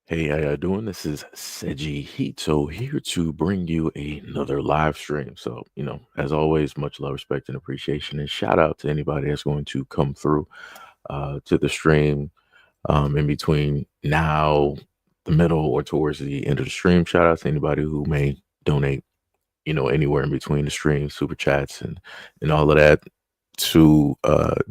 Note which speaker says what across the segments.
Speaker 1: Hey, how y'all doing? This is SEIJIHITO here to bring you another live stream. So, as always, much love, respect, and appreciation. And shout out to anybody that's going to come through to the stream in between now, the middle, or towards the end of the stream. Shout out to anybody who may donate, anywhere in between the streams, super chats, and all of that to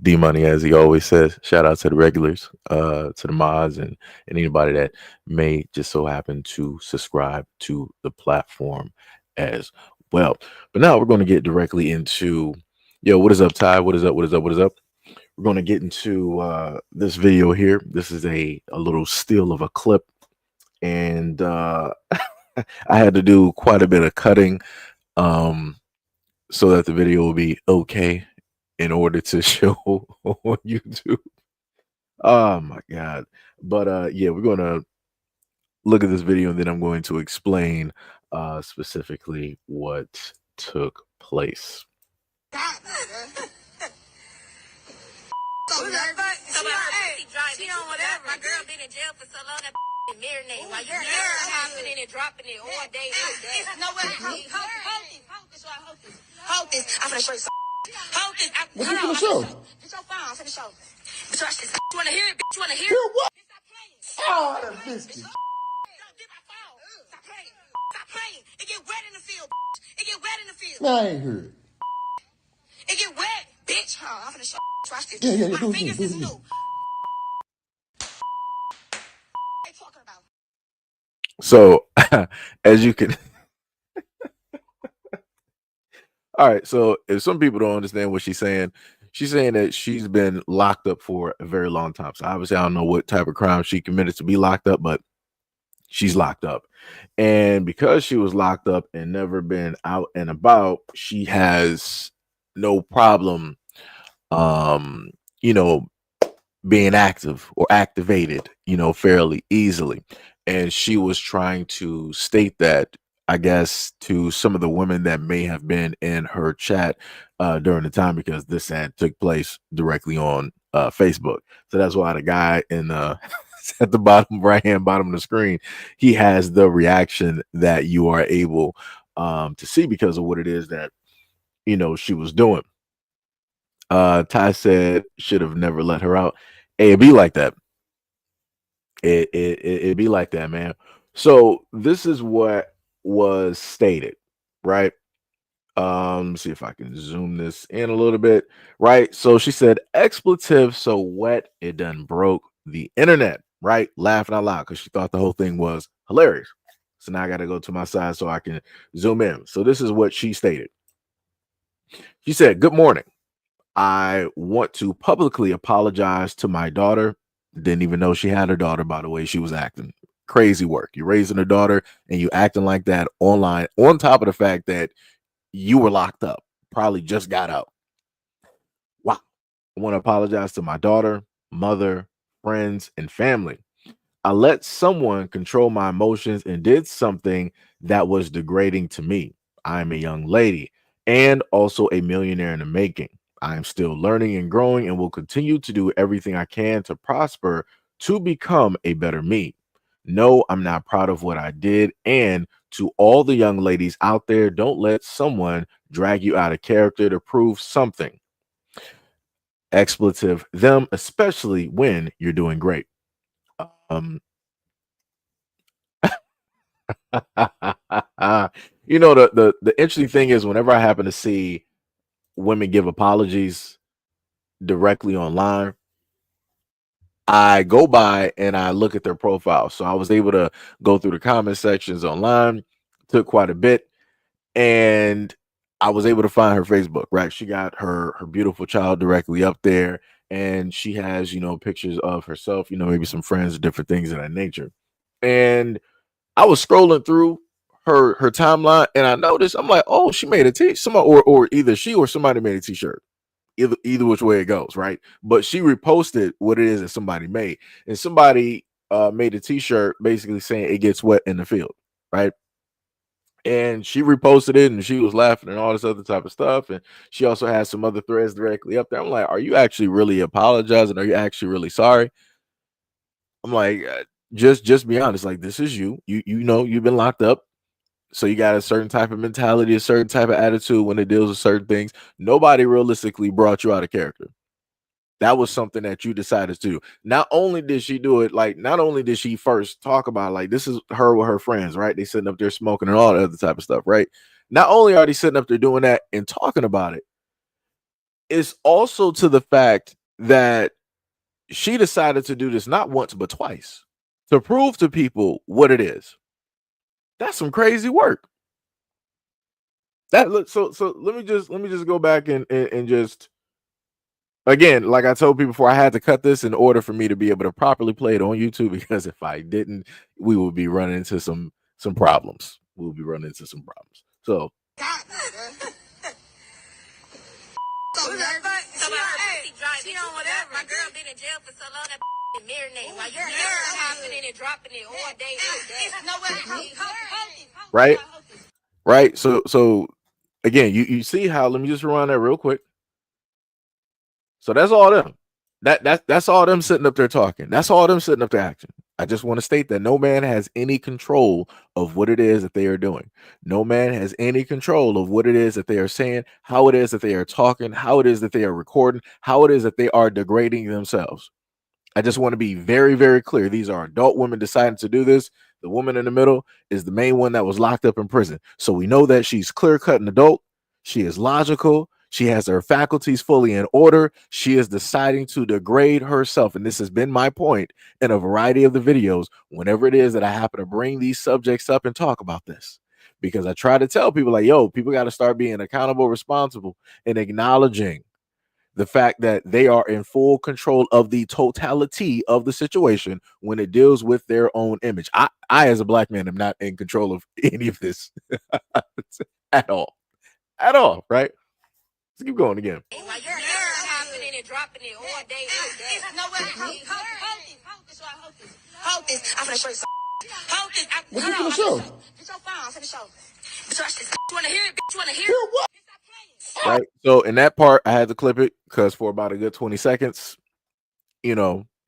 Speaker 1: D Money, as he always says. Shout out to the regulars, to the mods, and anybody that may just so happen to subscribe to the platform as well. But now we're going to get directly into, what is up, Ty? What is up? What is up? What is up? We're going to get into this video here. This is a little steal of a clip, and I had to do quite a bit of cutting so that the video will be okay in order to show on YouTube. Oh my God. But yeah, we're gonna look at this video and then I'm going to explain specifically what took place.
Speaker 2: She on whatever. My girl been in jail for so long that marinate. While you hopping in and dropping it all day, all day. No way. Hold this. I'm finna show you something. Hold this.
Speaker 3: What you finna show?
Speaker 2: It's your phone. I'm finna show. Bitch, watch this. You wanna hear it? Bitch, you wanna hear it?
Speaker 3: Hear what?
Speaker 2: Stop playing.
Speaker 3: Oh, that's biscuit.
Speaker 2: Don't get my phone. Stop playing. Stop playing. It get wet in the field. It get wet in the field.
Speaker 3: Man, I ain't heard it.
Speaker 2: It get wet, bitch. Hold on, I'm finna show. Watch this.
Speaker 3: Yeah,
Speaker 2: My
Speaker 3: do it
Speaker 2: fingers
Speaker 3: again,
Speaker 2: is
Speaker 3: do it
Speaker 2: new.
Speaker 3: again.
Speaker 2: They talking about.
Speaker 1: So as you can all right, so if some people don't understand what she's saying that she's been locked up for a very long time. So obviously I don't know what type of crime she committed to be locked up, but she's locked up. And because she was locked up and never been out and about, she has no problem you know being active or activated, fairly easily. And she was trying to state that, I guess, to some of the women that may have been in her chat during the time, because this ad took place directly on Facebook. So that's why the guy in at the bottom right hand bottom of the screen, he has the reaction that you are able to see because of what it is that she was doing. Ty said should have never let her out. Hey, it be like that. It be like that, man. So this is what was stated, right? See if I can zoom this in a little bit, right? So she said, expletive so wet it done broke the internet, right? Laughing out loud because she thought the whole thing was hilarious. So now I got to go to my side so I can zoom in. So this is what she stated. She said, good morning. I want to publicly apologize to my daughter. Didn't even know she had a daughter, by the way. She was acting crazy work. You're raising a daughter and you acting like that online, on top of the fact that you were locked up, probably just got out. Wow. I want to apologize to my daughter, mother, friends, and family. I let someone control my emotions and did something that was degrading to me. I am a young lady and also a millionaire in the making. I am still learning and growing and will continue to do everything I can to prosper to become a better me. No, I'm not proud of what I did. And to all the young ladies out there, don't let someone drag you out of character to prove something. Expletive them, especially when you're doing great. Um, the interesting thing is, whenever I happen to see women give apologies directly online, I go by and I look at their profile. So I was able to go through the comment sections online, took quite a bit, and I was able to find her Facebook, right? She got her beautiful child directly up there, and she has, pictures of herself, maybe some friends, different things of that nature. And I was scrolling through her timeline and I noticed, I'm like, oh, she made a t somebody, or either she or somebody made a t-shirt. Either which way it goes, right? But she reposted what it is that somebody made, and somebody made a t-shirt basically saying it gets wet in the field, right? And she reposted it and she was laughing and all this other type of stuff. And she also has some other threads directly up there. I'm like, are you actually really apologizing? Are you actually really sorry? I'm like, just be honest. Like, this is you. You know you've been locked up. So you got a certain type of mentality, a certain type of attitude when it deals with certain things. Nobody realistically brought you out of character. That was something that you decided to do. Not only did she do it, like, not only did she first talk about, like, this is her with her friends, right? They sitting up there smoking and all that other type of stuff, right? Not only are they sitting up there doing that and talking about it, it's also to the fact that she decided to do this not once but twice to prove to people what it is. That's some crazy work. That look so let me just go back and just again, like I told people before, I had to cut this in order for me to be able to properly play it on YouTube, because if I didn't, we would be running into some problems. We'll be running into some problems. So
Speaker 2: She on whatever. My girl been in jail for so long that marinate. While you're hopping in and dropping it all day. It's nowhere.
Speaker 1: right, right. So again, you see how? Let me just run that real quick. So that's all them. That's all them sitting up there talking. That's all them sitting up there acting. I just want to state that no man has any control of what it is that they are doing. No man has any control of what it is that they are saying, how it is that they are talking, how it is that they are recording, how it is that they are degrading themselves. I just want to be very, very clear. These are adult women deciding to do this. The woman in the middle is the main one that was locked up in prison. So we know that she's clear-cut an adult. She is logical. She has her faculties fully in order. She is deciding to degrade herself. And this has been my point in a variety of the videos whenever it is that I happen to bring these subjects up and talk about this. Because I try to tell people, like, yo, people got to start being accountable, responsible, and acknowledging the fact that they are in full control of the totality of the situation when it deals with their own image. I as a black man, am not in control of any of this at all. At all, right? Let's keep going again.
Speaker 2: While you're hopping in and dropping it all day. It's nowhere. Hold this. I'm finna show you something. Hold this.
Speaker 3: What you finna show?
Speaker 2: Get your phone. I'm finna show. Bitch, watch this. You wanna hear it? Bitch, you wanna hear it?
Speaker 3: What?
Speaker 1: Right. So in that part, I had to clip it because for about a good 20 seconds,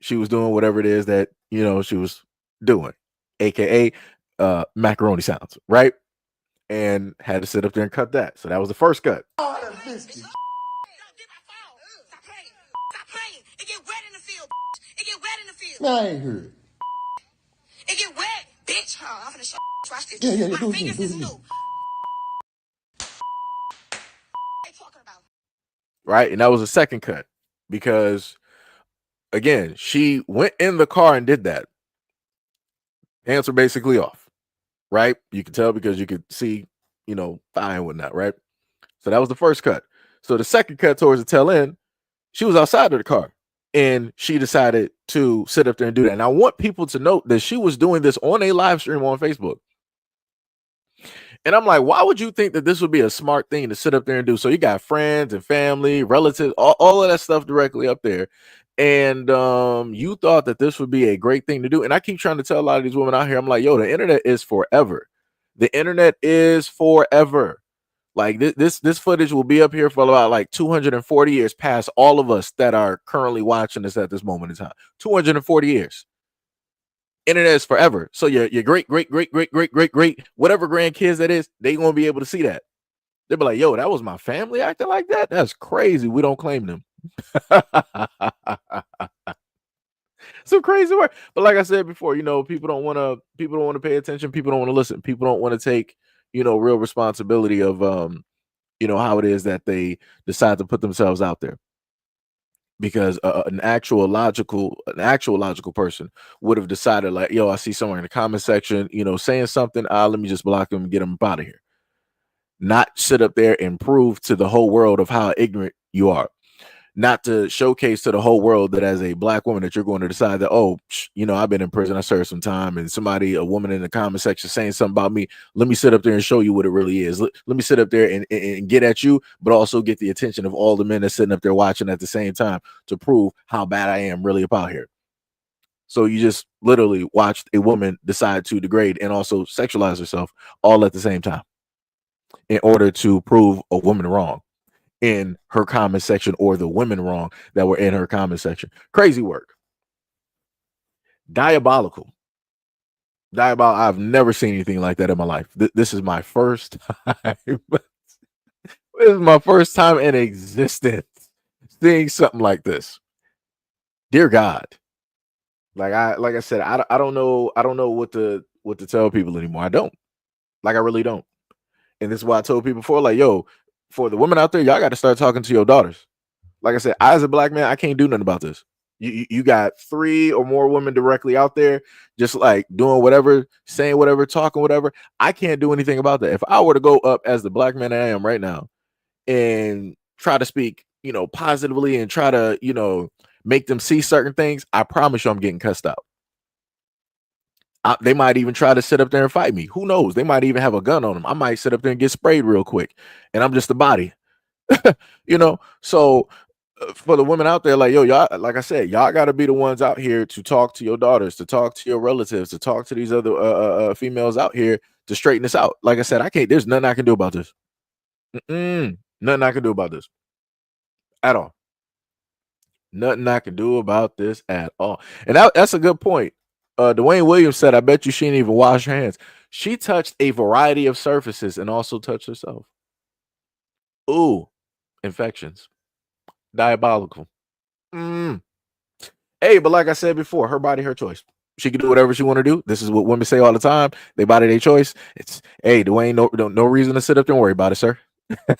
Speaker 1: she was doing whatever it is that, she was doing, aka macaroni sounds, right? And had to sit up there and cut that. So that was the first cut.
Speaker 3: Oh, I missed it.
Speaker 2: Stop playing. Stop playing. It get wet in the field. It get wet in the field.
Speaker 3: No, I ain't heard.
Speaker 2: It get wet, bitch. I'm finna show. Watch this.
Speaker 3: Yeah,
Speaker 2: My
Speaker 3: do
Speaker 2: fingers
Speaker 3: it.
Speaker 2: is new. Talking about.
Speaker 1: Right. And that was the second cut because, again, she went in the car and did that. Hands were basically off. Right. You could tell because you could see, thigh and whatnot. Right. So that was the first cut. So the second cut towards the tail end, she was outside of the car and she decided to sit up there and do that. And I want people to note that she was doing this on a live stream on Facebook. And I'm like, why would you think that this would be a smart thing to sit up there and do? So you got friends and family, relatives, all of that stuff directly up there. And you thought that this would be a great thing to do. And I keep trying to tell a lot of these women out here, I'm like, yo, the internet is forever. The internet is forever. Like this footage will be up here for about like 240 years past all of us that are currently watching this at this moment in time. 240 years. Internet is forever. So your great whatever grandkids that is, they gonna be able to see that. They'll be like, yo, that was my family acting like that. That's crazy. We don't claim them. Some crazy work. But like I said before, people don't want to pay attention. People don't want to listen. People don't want to take, real responsibility of how it is that they decide to put themselves out there. Because an actual logical person would have decided, like, yo, I see someone in the comment section, saying something. Let me just block them and get them out of here. Not sit up there and prove to the whole world of how ignorant you are. Not to showcase to the whole world that as a black woman that you're going to decide that, I've been in prison, I served some time, and a woman in the comment section saying something about me, let me sit up there and show you what it really is. Let me sit up there and get at you, but also get the attention of all the men that's sitting up there watching at the same time to prove how bad I am really about here. So you just literally watched a woman decide to degrade and also sexualize herself all at the same time in order to prove a woman wrong in her comment section, or the women wrong that were in her comment section. Crazy work. Diabolical. Diabolical. I've never seen anything like that in my life. This is my first time. This is my first time in existence seeing something like this. Dear God, like I said, I don't know what to tell people anymore. I don't. Like I really don't. And this is why I told people before, like, yo, for the women out there, y'all got to start talking to your daughters. Like I said, I as a black man, I can't do nothing about this. You got 3 or more women directly out there, just like doing whatever, saying whatever, talking whatever. I can't do anything about that. If I were to go up as the black man I am right now and try to speak, positively and try to, make them see certain things, I promise you I'm getting cussed out. They might even try to sit up there and fight me. Who knows? They might even have a gun on them. I might sit up there and get sprayed real quick, and I'm just a body. So for the women out there, like, yo, y'all, like I said, y'all got to be the ones out here to talk to your daughters, to talk to your relatives, to talk to these other females out here to straighten this out. Like I said, I can't. There's nothing I can do about this. Nothing I can do about this at all. Nothing I can do about this at all. And that's a good point. Dwayne Williams said, I bet you she didn't even wash her hands. She touched a variety of surfaces and also touched herself. Ooh, infections. Diabolical. Hey, but like I said before, her body, her choice. She can do whatever she want to do. This is what women say all the time. They body their choice. It's, hey, Dwayne, no reason to sit up there and worry about it, sir.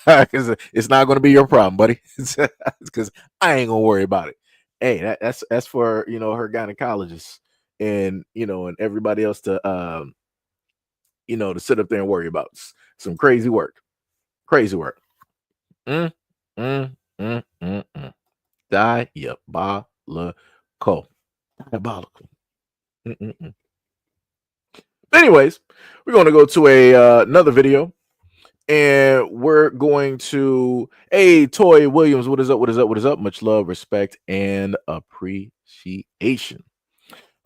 Speaker 1: Because it's not going to be your problem, buddy. It's because I ain't gonna worry about it. Hey, that's for her gynecologist and and everybody else to to sit up there and worry about. Some crazy work. Crazy work. Mm, mm, mm, mm, mm. Diabolical. Diabolical. Mm-mm-mm. Anyways, we're going to go to another video, and we're going to Toy Williams. What is up? What is up? What is up? Much love, respect, and appreciation.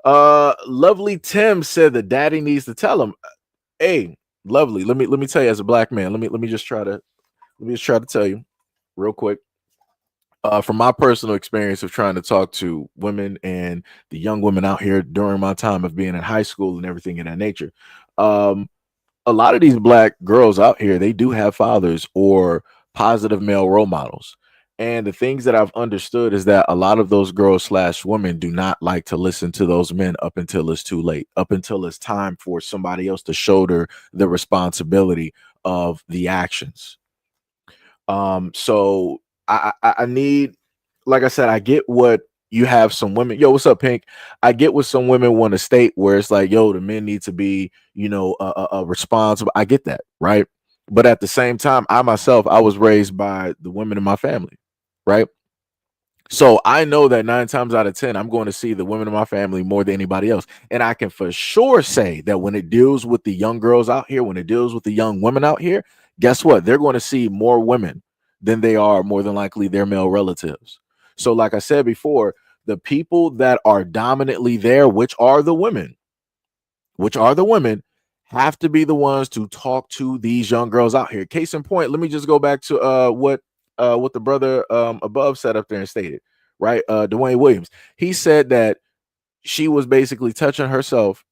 Speaker 1: Lovely Tim said that daddy needs to tell him. Hey, lovely. Let me tell you, as a black man, let me just try to tell you real quick. From my personal experience of trying to talk to women and the young women out here during my time of being in high school and everything of that nature, a lot of these black girls out here, they do have fathers or positive male role models. And the things that I've understood is that a lot of those girls slash women do not like to listen to those men up until it's too late, up until it's time for somebody else to shoulder the responsibility of the actions. So I need, like I said, I get what you have some women. Yo, what's up, Pink? I get what some women want to state where it's like, yo, the men need to be, responsible. I get that, right? But at the same time, I myself, I was raised by the women in my family, right? So I know that 9 times out of 10, I'm going to see the women in my family more than anybody else. And I can for sure say that when it deals with the young girls out here, when it deals with the young women out here, guess what? They're going to see more women than they are more than likely their male relatives. So, like I said before, the people that are dominantly there, which are the women, have to be the ones to talk to these young girls out here. Case in point, let me just go back to what the brother above said up there and stated, right? Dwayne Williams. He said that she was basically touching herself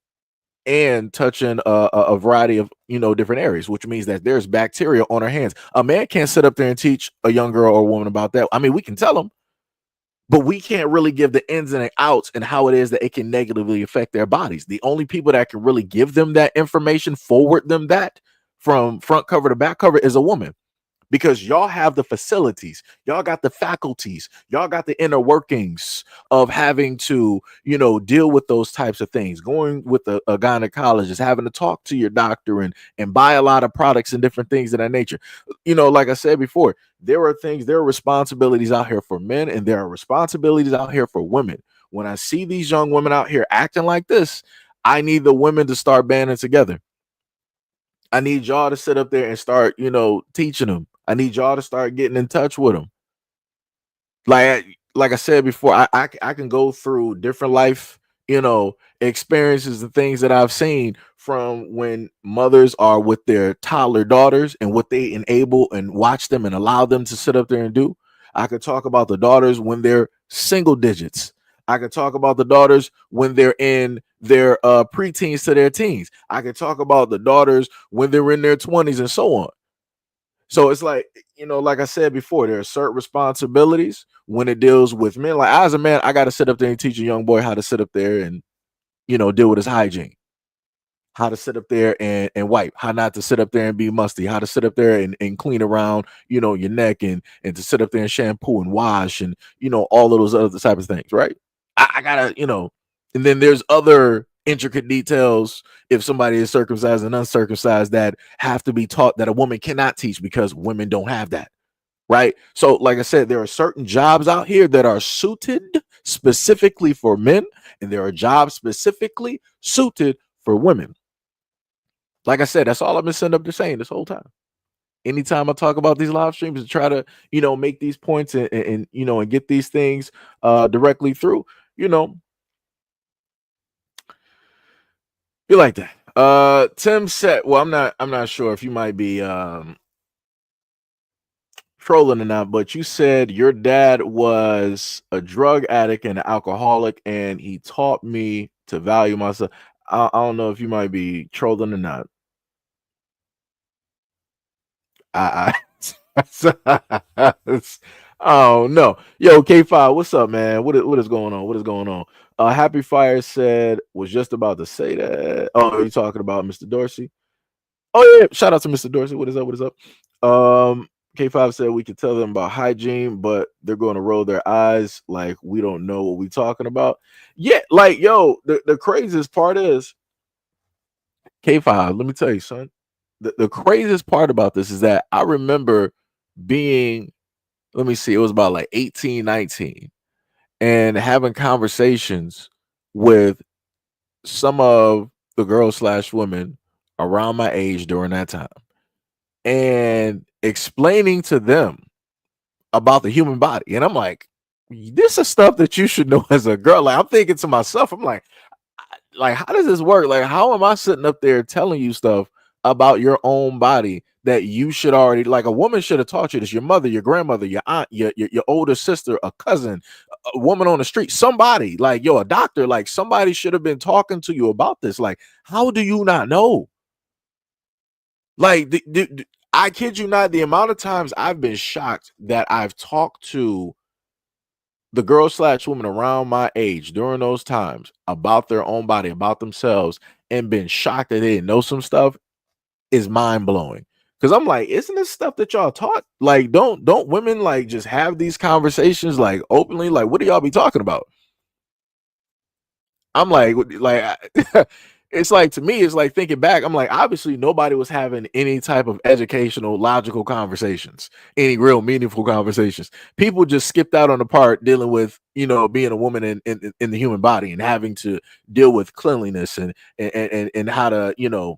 Speaker 1: and touching a variety of different areas, which means that there's bacteria on her hands. A man can't sit up there and teach a young girl or a woman about that. I mean, we can tell them, but we can't really give the ins and outs and how it is that it can negatively affect their bodies. The only people that can really give them that information, forward them that from front cover to back cover, is a woman. Because y'all have the facilities, y'all got the faculties, y'all got the inner workings of having to, deal with those types of things, going with a gynecologist, having to talk to your doctor and buy a lot of products and different things of that nature. Like I said before, there are responsibilities out here for men and there are responsibilities out here for women. When I see these young women out here acting like this, I need the women to start banding together. I need y'all to sit up there and start, teaching them. I need y'all to start getting in touch with them. Like I said before, I can go through different life, experiences and things that I've seen from when mothers are with their toddler daughters and what they enable and watch them and allow them to sit up there and do. I could talk about the daughters when they're single digits. I could talk about the daughters when they're in their preteens to their teens. I could talk about the daughters when they're in their 20s and so on. So it's like, like I said before, there are certain responsibilities when it deals with men. Like as a man, I got to sit up there and teach a young boy how to sit up there and, deal with his hygiene, how to sit up there and wipe, how not to sit up there and be musty, how to sit up there and clean around, your neck and to sit up there and shampoo and wash and, all of those other type of things. Right. I gotta, and then there's other intricate details if somebody is circumcised and uncircumcised that have to be taught that a woman cannot teach because women don't have that. Right. So, like I said, there are certain jobs out here that are suited specifically for men, and there are jobs specifically suited for women. Like I said, that's all I've been sitting up there saying this whole time. Anytime I talk about these live streams and try to, make these points and get these things directly through, be like that. Tim said, well, I'm not sure if you might be trolling or not, but you said your dad was a drug addict and an alcoholic, and he taught me to value myself. I don't know if you might be trolling or not. I oh no. Yo, K5, what's up, man? What is going on? What is going on? Happy Fire said was just about to say that. Oh, are you talking about Mr. Dorsey? Oh yeah, shout out to Mr. Dorsey. What is up? What is up? K5 said we could tell them about hygiene, but they're going to roll their eyes like we don't know what we talking about. Yeah, like yo, the craziest part is K5. Let me tell you, son. The craziest part about this is that I remember being, let me see, it was about like 18, 19, and having conversations with some of the girls slash women around my age during that time and explaining to them about the human body. And I'm like, this is stuff that you should know as a girl. Like I'm thinking to myself, I'm like, how does this work? Like, how am I sitting up there telling you stuff about your own body that you should already, like a woman should have taught you this, your mother, your grandmother, your aunt, your older sister, a cousin, a woman on the street, somebody like a doctor, like somebody should have been talking to you about this. Like, how do you not know? Like, I kid you not, the amount of times I've been shocked that I've talked to the girl slash woman around my age during those times about their own body, about themselves, and been shocked that they didn't know some stuff is mind blowing. Cause I'm like, isn't this stuff that y'all taught? Like, don't women like just have these conversations like openly? Like, what do y'all be talking about? I'm like, it's like to me, it's like thinking back. I'm like, obviously nobody was having any type of educational, logical conversations, any real meaningful conversations. People just skipped out on the part dealing with, being a woman in the human body and having to deal with cleanliness and how to,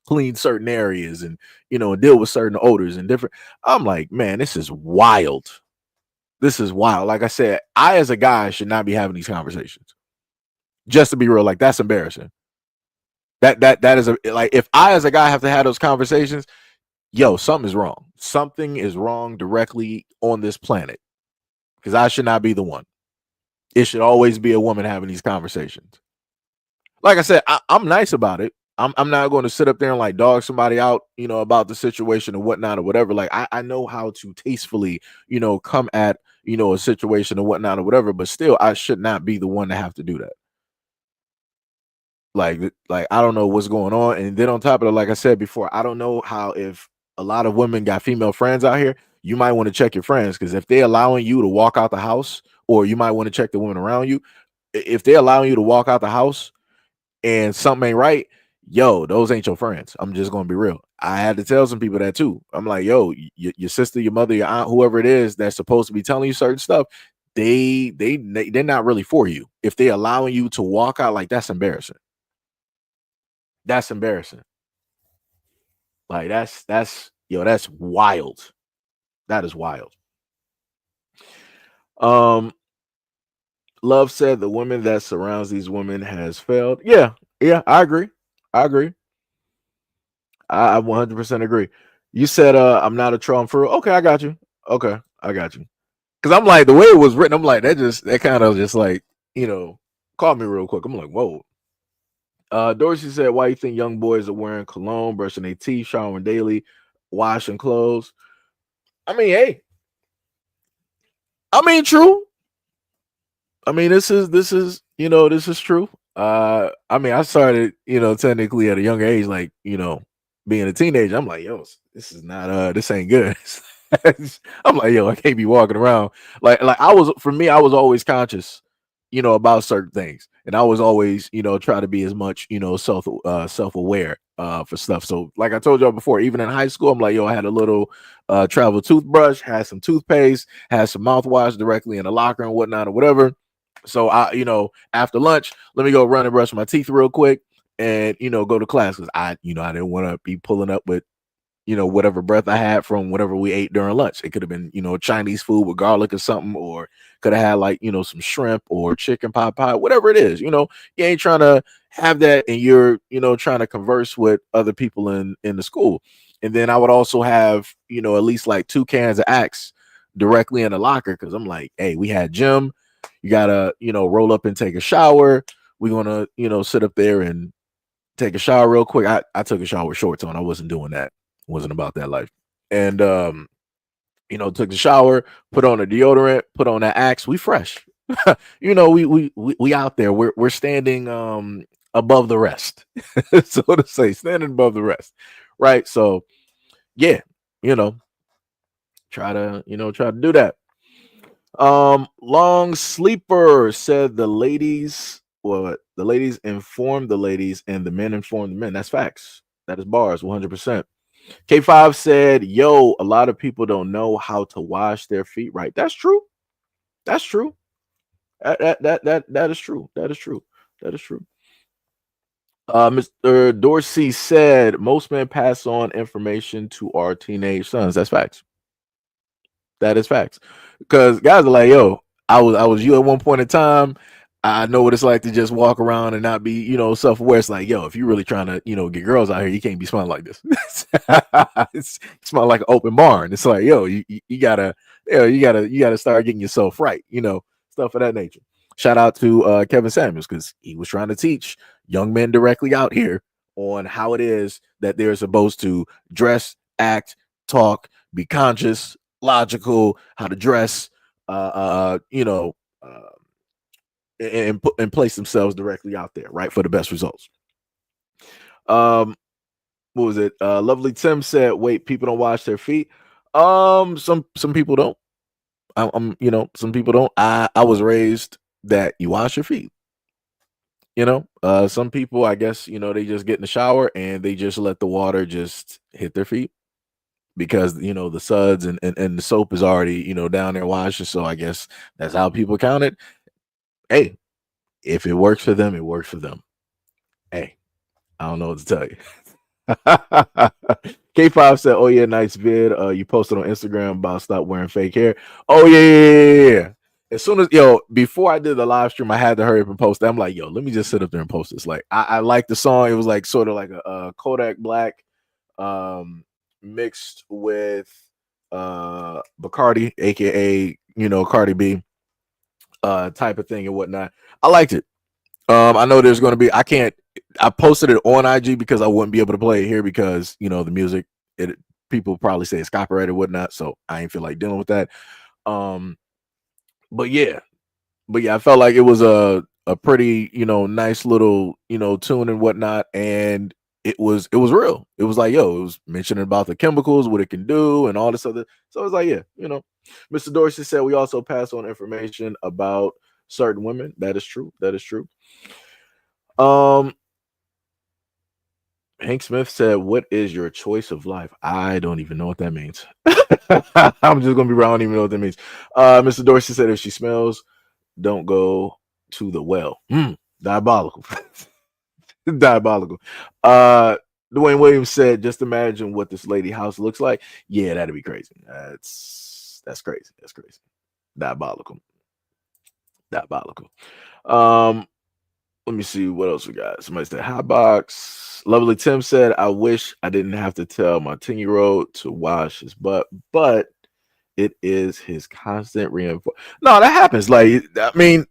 Speaker 1: clean certain areas and, deal with certain odors and different. I'm like, man, this is wild. This is wild. Like I said, I as a guy should not be having these conversations. Just to be real, like that's embarrassing. That is like if I as a guy have to have those conversations, yo, something is wrong. Something is wrong directly on this planet because I should not be the one. It should always be a woman having these conversations. Like I said, I'm nice about it. I'm not going to sit up there and like dog somebody out, about the situation and whatnot or whatever. Like I know how to tastefully, come at, a situation and whatnot or whatever, but still I should not be the one to have to do that. Like I don't know what's going on. And then on top of it, like I said before, I don't know how if a lot of women got female friends out here, you might want to check your friends because if they're allowing you to walk out the house, or you might want to check the women around you, if they're allowing you to walk out the house and something ain't right, yo, those ain't your friends. I'm just gonna be real. I had to tell some people that too. I'm like, yo, your sister, your mother, your aunt, whoever it is that's supposed to be telling you certain stuff, they're not really for you. If they're allowing you to walk out, like that's embarrassing. That's embarrassing. Like that's wild. That is wild. Love said the women that surrounds these women has failed. Yeah, I agree. I agree. I 100% agree. You said I'm not a troll, I'm for real. Okay, I got you. Okay, I got you. Cause I'm like the way it was written, I'm like that kind of just like you know, called me real quick. I'm like, whoa. Dorsey said, why you think young boys are wearing cologne, brushing their teeth, showering daily, washing clothes? I mean, hey, I mean, true. I mean, this is this is true. I mean, I started technically at a younger age, like being a teenager. I'm like, yo, this is not this ain't good. I'm like, yo, I can't be walking around like I was. For me, I was always conscious, about certain things, and I was always try to be as much self aware for stuff. So, like I told y'all before, even in high school, I'm like, yo, I had a little travel toothbrush, had some toothpaste, had some mouthwash directly in the locker and whatnot or whatever. So after lunch, let me go run and brush my teeth real quick and go to class because I didn't want to be pulling up with whatever breath I had from whatever we ate during lunch. It could have been Chinese food with garlic or something, or could have had like some shrimp or chicken pot pie, whatever it is. You ain't trying to have that, and you're trying to converse with other people in the school. And then I would also have at least like 2 cans of Axe directly in the locker because I'm like, hey, we had gym. You gotta roll up and take a shower. We're gonna sit up there and take a shower real quick. I took a shower with shorts on. I wasn't doing that. Wasn't about that life. And took the shower, put on a deodorant, put on that Axe. We fresh. We out there. We're standing above the rest. So to say, standing above the rest. Right. So yeah, you know, try to do that. Long sleeper said the ladies inform the ladies and the men inform the men. That's facts. That is bars 100%. K5 said, yo, a lot of people don't know how to wash their feet right. That's true. That's true. That is true. That is true. That is true. Mr. Dorsey said most men pass on information to our teenage sons. That's facts. That is facts. Because guys are like, yo, I was you at one point in time. I know what it's like to just walk around and not be, self-aware. It's like, yo, if you're really trying to, get girls out here, you can't be smelling like this. It's smell like an open barn. It's like, yo, you gotta, you gotta start getting yourself right, stuff of that nature. Shout out to Kevin Samuels because he was trying to teach young men directly out here on how it is that they're supposed to dress, act, talk, be conscious, logical, how to dress, and put and place themselves directly out there, right, for the best results. Um, what was it? Lovely Tim said, "Wait, people don't wash their feet." Some people don't. Some people don't. I was raised that you wash your feet. Some people, I guess, they just get in the shower and they just let the water just hit their feet because the suds and the soap is already down there washing. So I guess that's how people count it. Hey, if it works for them, it works for them. Hey, I don't know what to tell you. K5 said, "Oh yeah, nice vid. You posted on Instagram about stop wearing fake hair. Oh yeah. As soon as before I did the live stream, I had to hurry up and post that. I'm like, yo, let me just sit up there and post this. Like, I like the song. It was like sort of like a Kodak Black, mixed with Bacardi, aka Cardi B, type of thing and whatnot. I liked it. I know there's going to be. I posted it on IG because I wouldn't be able to play it here because the music. People probably say it's copyrighted and whatnot, so I ain't feel like dealing with that. Um, but yeah, I felt like it was a pretty nice little tune and whatnot, and it was real. It was like it was mentioning about the chemicals, what it can do, and all this other. So it was like Mr. Dorsey said we also pass on information about certain women. That is true. That is true. Um, Hank Smith said, "What is your choice of life?" I don't even know what that means. I'm just gonna be wrong. I don't even know what that means. Mr. Dorsey said, "If she smells, don't go to the well." Diabolical, diabolical. Dwayne Williams said, "Just imagine what this lady house looks like." Yeah, that'd be crazy. That's crazy. That's crazy. Diabolical, diabolical. Um, Let me see what else we got. Somebody said hot box. Lovely Tim said, "I wish I didn't have to tell my 10-year-old to wash his butt, but it is his constant reinforcement." No, that happens. Like, I mean,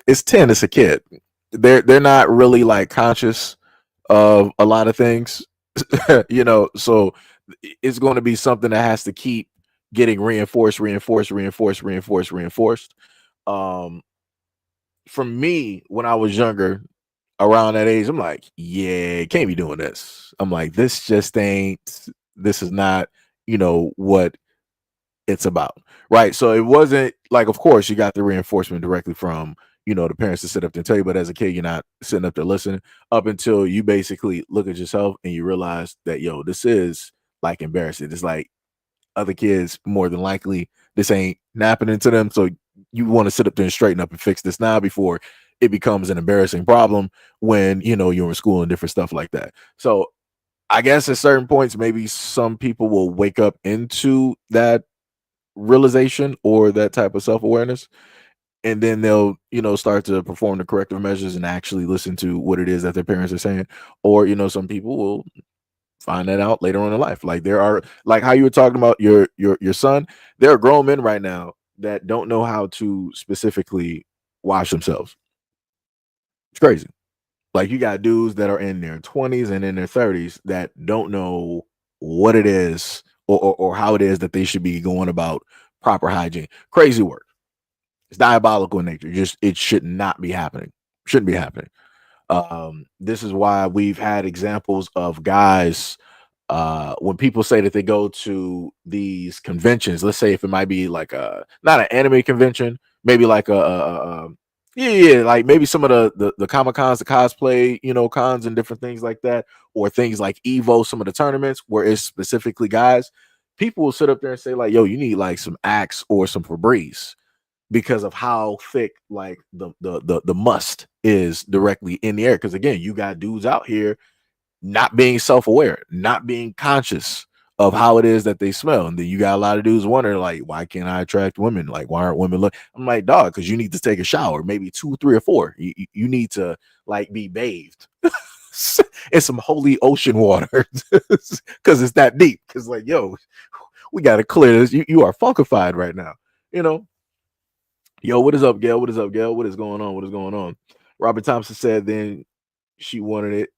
Speaker 1: it's 10. It's a kid. They're not really like conscious of a lot of things, so it's going to be something that has to keep getting reinforced. Um, for me, when I was younger, around that age, I'm like, yeah, can't be doing this. I'm like, this is not, what it's about. Right. So it wasn't like, of course, you got the reinforcement directly from, the parents to sit up there and tell you, but as a kid, you're not sitting up there listening up until you basically look at yourself and you realize that, yo, this is like embarrassing. It's like other kids, more than likely, this ain't happening to them. So you want to sit up there and straighten up and fix this now before it becomes an embarrassing problem when, you're in school and different stuff like that. So I guess at certain points, maybe some people will wake up into that realization or that type of self-awareness, and then they'll start to perform the corrective measures and actually listen to what it is that their parents are saying. Or some people will find that out later on in life. Like there are, like how you were talking about your son, there are grown men right now that don't know how to specifically wash themselves. It's crazy. Like you got dudes that are in their 20s and in their 30s that don't know what it is, or how it is that they should be going about proper hygiene. Crazy work. It's diabolical in nature. Just it should not be happening. Shouldn't be happening. This is why we've had examples of guys, when people say that they go to these conventions. Let's say if it might be like a not an anime convention, maybe like yeah, like maybe some of the comic cons, the cosplay, cons and different things like that, or things like Evo, some of the tournaments where it's specifically guys. People will sit up there and say like, "Yo, you need like some Axe or some Febreze," because of how thick like the must is directly in the air. Because again, you got dudes out here not being self-aware, not being conscious of how it is that they smell. And then you got a lot of dudes wondering, like, why can't I attract women? Like, why aren't women look? I'm like, dog, because you need to take a shower, maybe 2, 3, or 4. You need to like be bathed in some holy ocean water because it's that deep. Because like, yo, we gotta clear this. You are funkified right now. You know, yo, what is up, Gail? What is up, Gail? What is going on? What is going on? Robert Thompson said then she wanted it.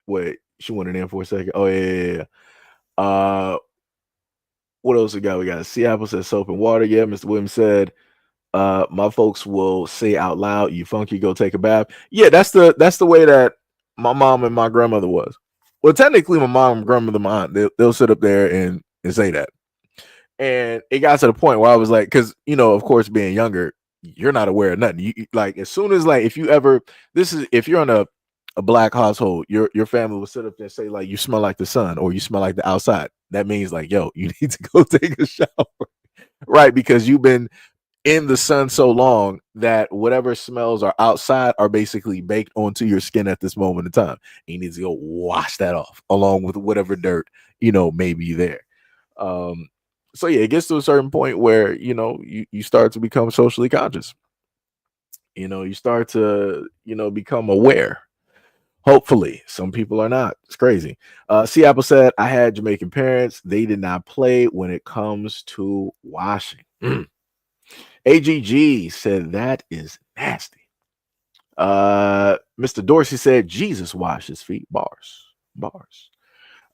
Speaker 1: Wait, she went in for a second. Oh yeah. What else we got? We got Seattle said soap and water. Yeah, Mr. Williams said, my folks will say out loud, "You funky, go take a bath." Yeah, that's the way that my mom and my grandmother was. Well, technically, my mom and grandmother, my aunt, they'll sit up there and say that. And it got to the point where I was like, because of course, being younger, you're not aware of nothing. You like as soon as like if you're on a black household, your family will sit up there and say like, "You smell like the sun," or "You smell like the outside." That means like, yo, you need to go take a shower, right? Because you've been in the sun so long that whatever smells are outside are basically baked onto your skin at this moment in time. You need to go wash that off along with whatever dirt may be there. Um, so yeah, it gets to a certain point where you start to become socially conscious. You start to become aware. Hopefully, some people are not. It's crazy. C Apple said, "I had Jamaican parents. They did not play when it comes to washing." AGG said that is nasty. Mr. Dorsey said Jesus washed his feet. Bars.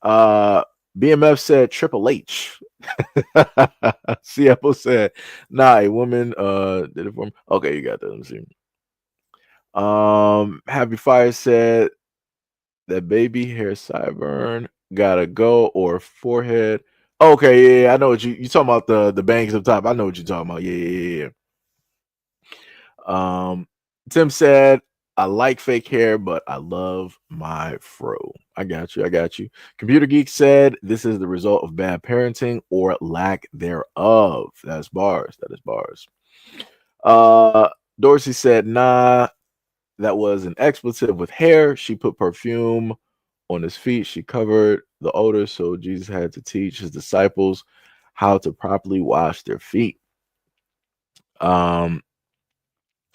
Speaker 1: Uh, BMF said Triple H. C Apple said, "Nah, a woman did it for me." Okay, you got that. Let me see. Happy Fire said that baby hair sideburn gotta go, or forehead. Okay, yeah, I know what you talking about, the bangs up top. I know what you're talking about. Yeah. Tim said, "I like fake hair, but I love my fro." I got you. Computer Geek said, "This is the result of bad parenting or lack thereof." That's bars. That is bars. Dorsey said, "Nah, that was an expletive with hair. She put perfume on his feet. She covered the odor, so Jesus had to teach his disciples how to properly wash their feet."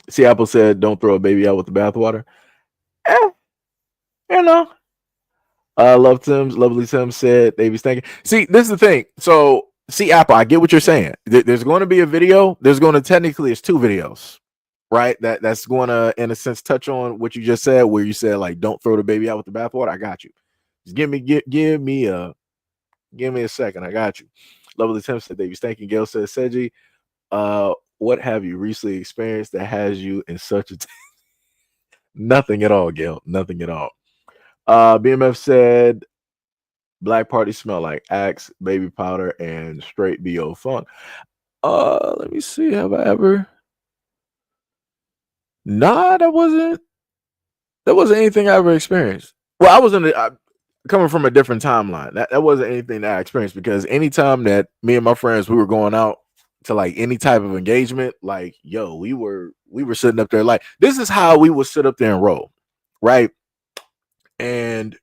Speaker 1: See, Apple said, "Don't throw a baby out with the bathwater." Eh, you know. Lovely Tim said, "Davy's thinking." See, this is the thing. So, see, Apple, I get what you're saying. There's going to be a video. There's going to technically, it's 2 videos, right? That's going to, in a sense, touch on what you just said, where you said like, don't throw the baby out with the bathwater. I got you. Just give me a second. I got you. Level of Tim said Davies. Thank you. Gail says, Seji, what have you recently experienced that has you in such a nothing at all, Gail? Nothing at all. BMF said black party smell like Axe, baby powder, and straight BO funk. Let me see. Have I ever? Nah, that wasn't anything I ever experienced. Well, I was coming from a different timeline. That wasn't anything that I experienced, because anytime that me and my friends we were going out to like any type of engagement, like yo, we were sitting up there like this is how we would sit up there and roll, right? And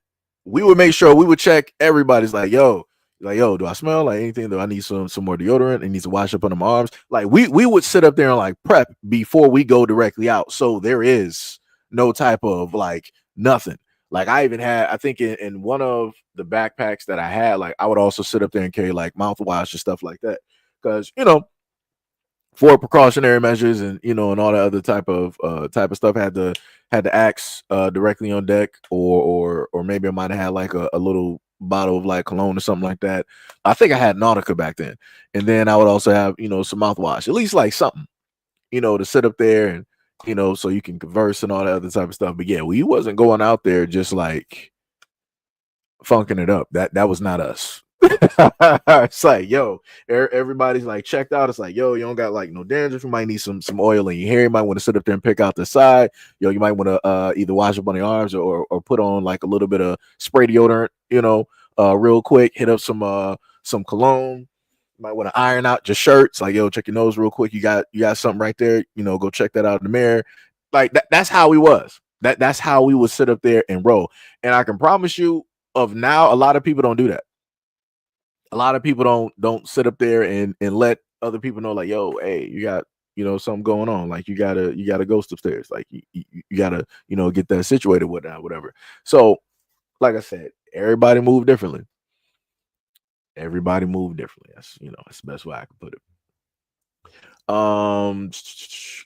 Speaker 1: we would make sure we would check everybody's like yo, do I smell like anything? Do I need some more deodorant? It needs to wash up under my arms. Like we would sit up there and like prep before we go directly out. So there is no type of like nothing. Like I even had, I think in one of the backpacks that I had, like I would also sit up there and carry like mouthwash and stuff like that. Because, for precautionary measures and and all the other type of stuff had to axe directly on deck, or maybe I might have had like a little bottle of like cologne or something like that. I think I had Nautica back then, and then I would also have some mouthwash, at least like something to sit up there and so you can converse and all that other type of stuff. But yeah, we wasn't going out there just like funking it up. That was not us. It's like, yo, everybody's like checked out. It's like, yo, you don't got like no dandruff. You might need some oil in your hair. You might want to sit up there and pick out the side. Yo, you might want to either wash up on the arms or put on like a little bit of spray deodorant, real quick. Hit up some cologne. You might want to iron out your shirts. Like, yo, check your nose real quick. You got something right there. Go check that out in the mirror. Like that's how we was. That's how we would sit up there and roll. And I can promise you, of now, a lot of people don't do that. A lot of people don't sit up there and let other people know like, yo, hey, you got something going on, like you gotta ghost upstairs, like you gotta get that situated with that, whatever. So like I said, everybody moved differently. That's the best way I can put it.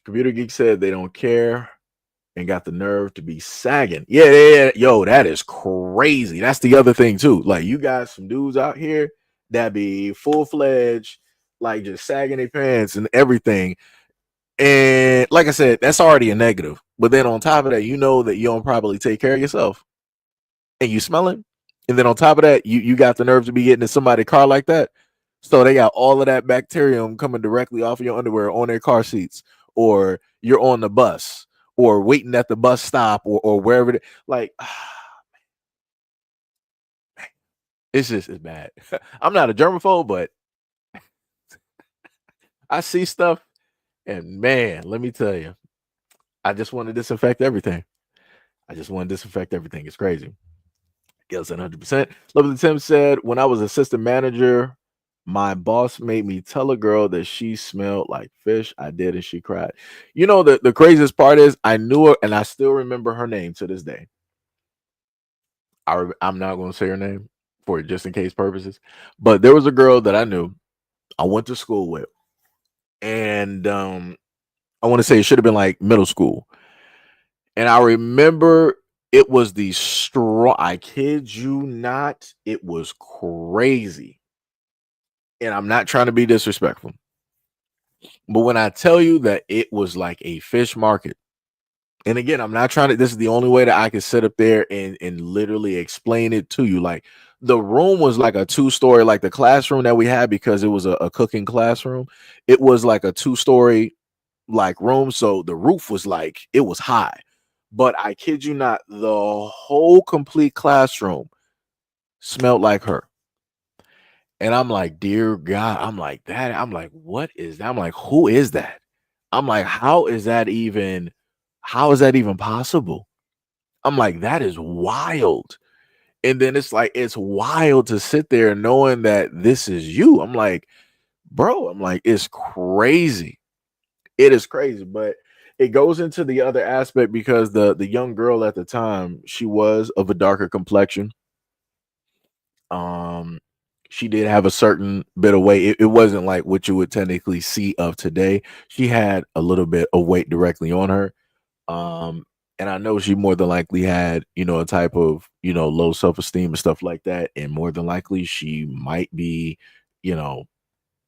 Speaker 1: Computer Geek said they don't care and got the nerve to be sagging. Yeah. Yo, that is crazy. That's the other thing too. Like you got some dudes out here that be full-fledged, like just sagging their pants and everything. And like I said, that's already a negative. But then on top of that, that you don't probably take care of yourself and you smell it. And then on top of that, you got the nerve to be getting in somebody's car like that. So they got all of that bacterium coming directly off of your underwear on their car seats, or you're on the bus, or waiting at the bus stop, or wherever. Like, it's bad. I'm not a germaphobe, but I see stuff, and man, let me tell you, I just want to disinfect everything. It's crazy. Yes, 100%. Love the Tim said, when I was assistant manager, my boss made me tell a girl that she smelled like fish. I did, and she cried. The craziest part is I knew her, and I still remember her name to this day. I'm not going to say her name for just in case purposes, but there was a girl that I knew, I went to school with, and I want to say it should have been like middle school. And I remember it was the straw. I kid you not, it was crazy. And I'm not trying to be disrespectful, but when I tell you that it was like a fish market, and again, I'm not trying to, this is the only way that I can sit up there and literally explain it to you. Like the room was like a two-story, like the classroom that we had, because it was a cooking classroom. It was like a two-story like room. So the roof was like, it was high. But I kid you not, the whole complete classroom smelled like her. And I'm like, dear God, I'm like that. I'm like, what is that? I'm like, who is that? I'm like, how is that even possible? I'm like, that is wild. And then it's like, it's wild to sit there knowing that this is you. I'm like, bro, I'm like, it's crazy. It is crazy. But it goes into the other aspect, because the young girl at the time, she was of a darker complexion. Um, she did have a certain bit of weight. It wasn't like what you would technically see of today. She had a little bit of weight directly on her. Um, and I know she more than likely had, a type of, low self esteem and stuff like that. And more than likely, she might be, you know,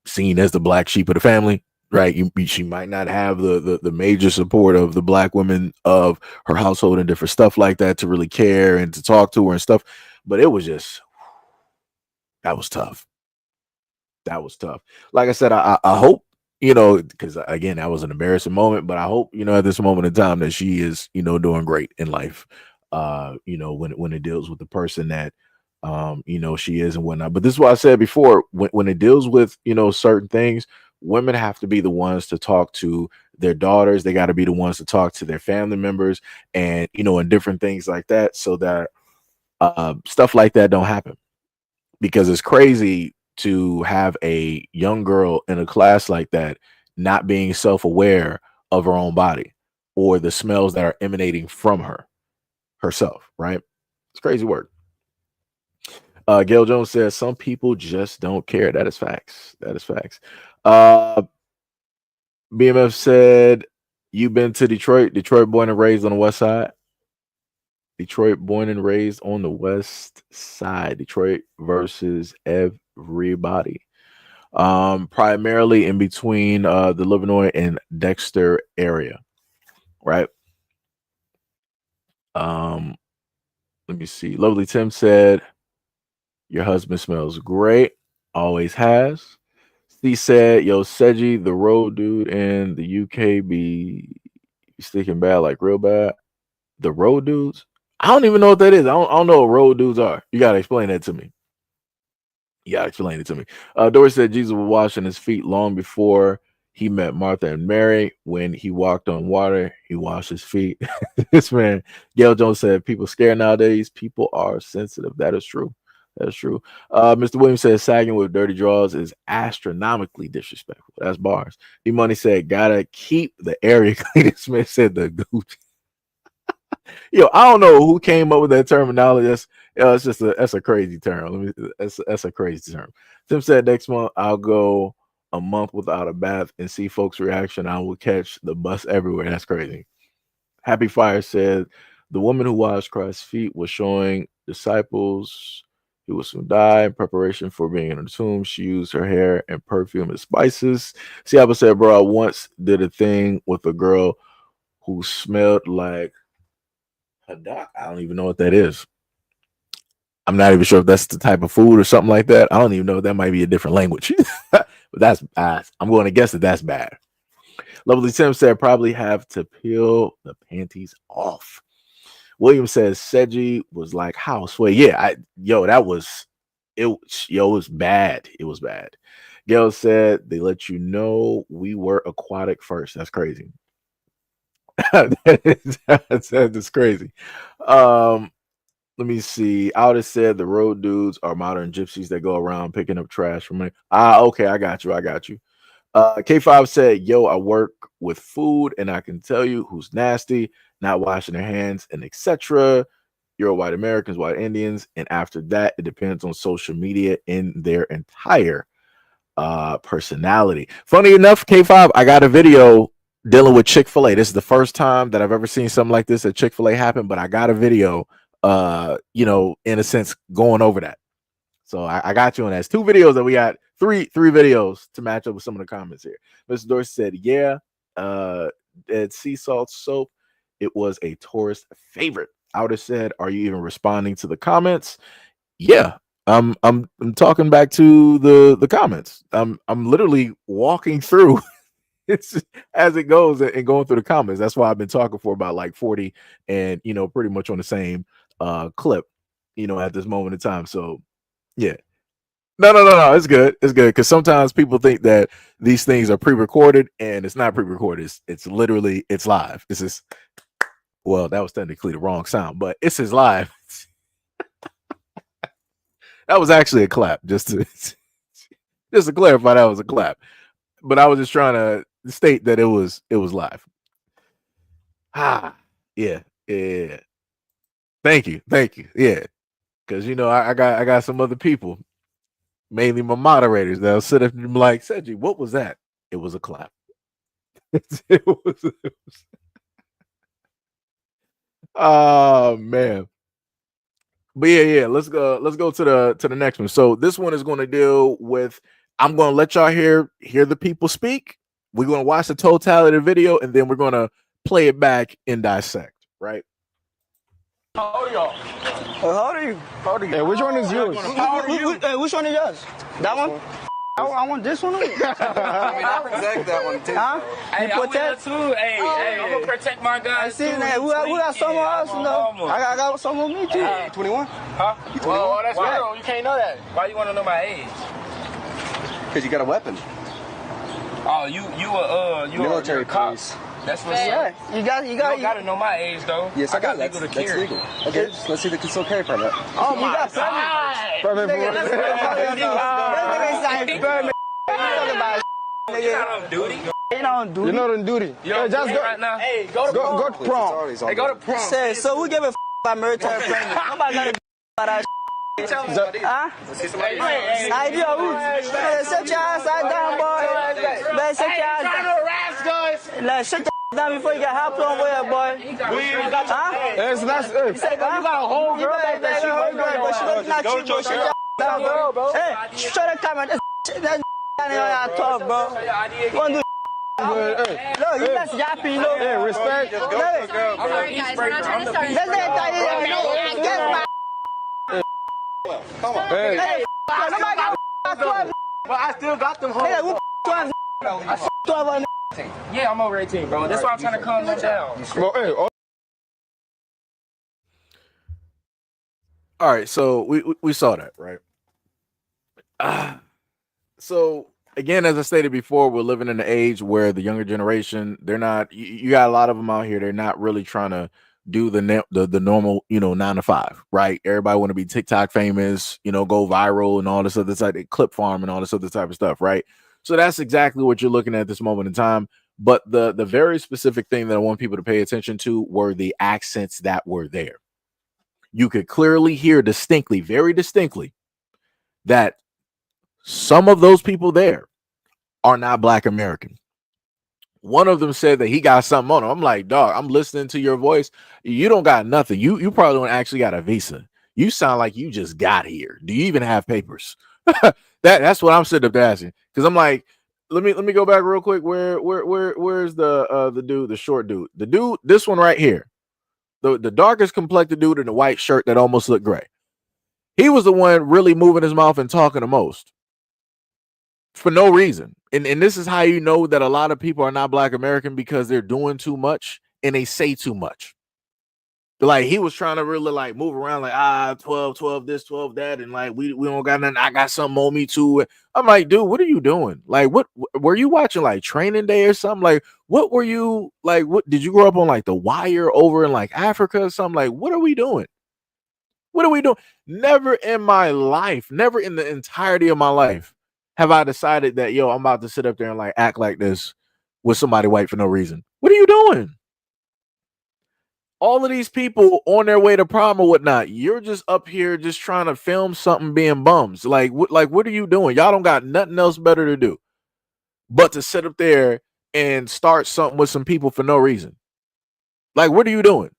Speaker 1: seen as the black sheep of the family, right? She might not have the major support of the black women of her household and different stuff like that to really care and to talk to her and stuff. But it was just that was tough. That was tough. Like I said, I hope, because again, that was an embarrassing moment, but I hope, at this moment in time that she is, doing great in life. When it deals with the person that she is and whatnot. But this is what I said before, when it deals with, certain things, women have to be the ones to talk to their daughters. They got to be the ones to talk to their family members and, and different things like that, so that stuff like that don't happen, because it's crazy to have a young girl in a class like that not being self-aware of her own body or the smells that are emanating from herself, right? It's crazy work. Gail Jones says some people just don't care. That is facts. That is facts. uh BMF said, you've been to Detroit born and raised on the west side. Detroit born and raised on the west side. Detroit versus everybody. Primarily in between the Livernois and Dexter area, right? Um, Let me see. Lovely Tim said, your husband smells great, always has. He said, yo, Seji, the road dude in the UK be sticking bad, like real bad. The road dudes? I don't even know what that is. I don't know what road dudes are. You gotta explain that to me. You gotta explain it to me. Doris said Jesus was washing his feet long before he met Martha and Mary. When he walked on water, he washed his feet. This man, Gail Jones said, people scared nowadays. People are sensitive. That is true. That is true. Mr. Williams said, sagging with dirty drawers is astronomically disrespectful. That's bars. D Money said, gotta keep the area clean. Smith said, the gooch. Yo, I don't know who came up with that terminology. It's just that's a crazy term. That's a crazy term. Tim said next month I'll go a month without a bath and see folks' reaction. I will catch the bus everywhere. That's crazy. Happy Fire said the woman who washed Christ's feet was showing disciples he was soon die in preparation for being in the tomb. She used her hair and perfume and spices. Seattle said, bro, I once did a thing with a girl who smelled like Hadak. I don't even know what that is. I'm not even sure if that's the type of food or something like that. I don't even know. That might be a different language. But that's bad. I'm going to guess that that's bad. Lovely Tim said probably have to peel the panties off. William says Seji was like houseway. Yeah, that was it. Yo, it was bad. It was bad. Gail said they let you know we were aquatic first. That's crazy. That's crazy. Um, Let me see. Aldous said the road dudes are modern gypsies that go around picking up trash from me. Okay, I got you. I got you. K5 said, yo, I work with food and I can tell you who's nasty, not washing their hands, and etc. You're white Americans, white Indians, and after that, it depends on social media in their entire personality. Funny enough, K5, I got a video dealing with Chick-fil-A. This is the first time that I've ever seen something like this at Chick-fil-A happen, but I got a video in a sense going over that. So I got you on that. It's two videos that we got, three videos to match up with some of the comments here. Mr. Dorsey said, yeah, at sea salt soap, it was a tourist favorite. I would have said, are you even responding to the comments? Yeah, I'm talking back to the comments. I'm literally walking through it's as it goes and going through the comments. That's why I've been talking for about like 40 and pretty much on the same clip, at this moment in time. So yeah. No. It's good. It's good because sometimes people think that these things are pre-recorded and it's not pre-recorded. It's literally it's live. This is well, that was technically the wrong sound, but it's his live. That was actually a clap, just to just to clarify. That was a clap, but I was just trying to state that it was live. Yeah, yeah. Thank you. Yeah, because I got some other people. mainly my moderators. They'll sit up and be like, Seji, what was that? It was a clap. it was, oh man. But yeah, let's go to the next one. So this one is going to deal with, I'm going to let y'all hear the people speak. We're going to watch the totality of the video, and then we're going to play it back and dissect, right?
Speaker 4: How old are y'all?
Speaker 5: How old are you?
Speaker 4: How old are you?
Speaker 3: Hey, which one is yours?
Speaker 4: How old are you?
Speaker 5: Which one is yours? That one? I want this one.
Speaker 4: I protect that one too.
Speaker 5: Huh?
Speaker 6: Hey,
Speaker 5: You
Speaker 6: I will
Speaker 5: protect?
Speaker 6: too. Hey, I'm gonna protect my
Speaker 5: I
Speaker 6: guys
Speaker 5: see
Speaker 6: too.
Speaker 5: that. We got some of us, you know. I got some of me too.
Speaker 4: You 21?
Speaker 6: Huh?
Speaker 4: You 21?
Speaker 6: Oh, that's
Speaker 4: Why?
Speaker 6: real. You can't know that. Why you want to know my age?
Speaker 4: Because you got a weapon.
Speaker 6: Oh, you
Speaker 4: Military
Speaker 6: a cop.
Speaker 4: police.
Speaker 6: That's what's
Speaker 5: Yeah,
Speaker 6: up.
Speaker 5: you
Speaker 6: You don't gotta know my age though.
Speaker 4: Yes,
Speaker 6: I got legal to
Speaker 4: that's
Speaker 6: carry.
Speaker 4: legal. Okay, let's see the concealed carry permit.
Speaker 5: Oh, you got permit. Permit.
Speaker 6: You're not on duty.
Speaker 5: Ain't on duty.
Speaker 3: You're not on duty.
Speaker 6: You on
Speaker 3: just
Speaker 6: duty
Speaker 3: go.
Speaker 6: right now.
Speaker 3: Hey, go to prom.
Speaker 6: Hey, go to prom.
Speaker 5: Say, so we give a about military permit. Nobody got to about that. Huh? I do. Set your ass down, boy. Man, set your ass down. Like, shut the down before you get hot on with it, boy. Huh?
Speaker 3: It's not.
Speaker 5: You got a whole girl back there. She looking at you, bro. Shut your down, bro. Hey, shut the camera. That down here on your talk, bro. You want to do look, you just yapping, look.
Speaker 3: Hey, respect.
Speaker 4: Come on.
Speaker 3: Hey,
Speaker 6: But I still got them
Speaker 5: Hey,
Speaker 6: hoes.
Speaker 5: who 12
Speaker 6: Yeah, I'm over 18, bro. That's why I'm trying to calm them down.
Speaker 3: well, hey,
Speaker 1: All right, so we saw that, right? So again, as I stated before, we're living in an age where the younger generation, they're not. You got a lot of them out here. They're not really trying to do the normal, 9 to 5, right? Everybody want to be TikTok famous, go viral and all this other type, clip farm and all this other type of stuff, right? So that's exactly what you're looking at this moment in time. But the very specific thing that I want people to pay attention to were the accents that were there. You could clearly hear distinctly, very distinctly, that some of those people there are not Black American. One of them said that he got something on him. I'm like, dog, I'm listening to your voice. You don't got nothing. You probably don't actually got a visa. You sound like you just got here. Do you even have papers? That's what I'm sitting up there asking. Because I'm like, let me go back real quick. Where's the dude, the short dude? The dude, this one right here. The darkest complected dude in the white shirt that almost looked gray. He was the one really moving his mouth and talking the most for no reason. And this is how you know that a lot of people are not Black American, because they're doing too much and they say too much. Like, he was trying to really like move around like 12 this, 12 that, and like we don't got nothing. I got something on me too. I'm like, dude, what are you doing? Like, what were you watching, like Training Day or something? Like, what were you like? What did you grow up on, like The Wire over in like Africa or something? Like, what are we doing? What are we doing? Never in my life, never in the entirety of my life have I decided that, yo, I'm about to sit up there and like act like this with somebody white for no reason. What are you doing? All of these people on their way to prom or whatnot, you're just up here just trying to film something being bums. Like what are you doing? Y'all don't got nothing else better to do but to sit up there and start something with some people for no reason. Like, what are you doing?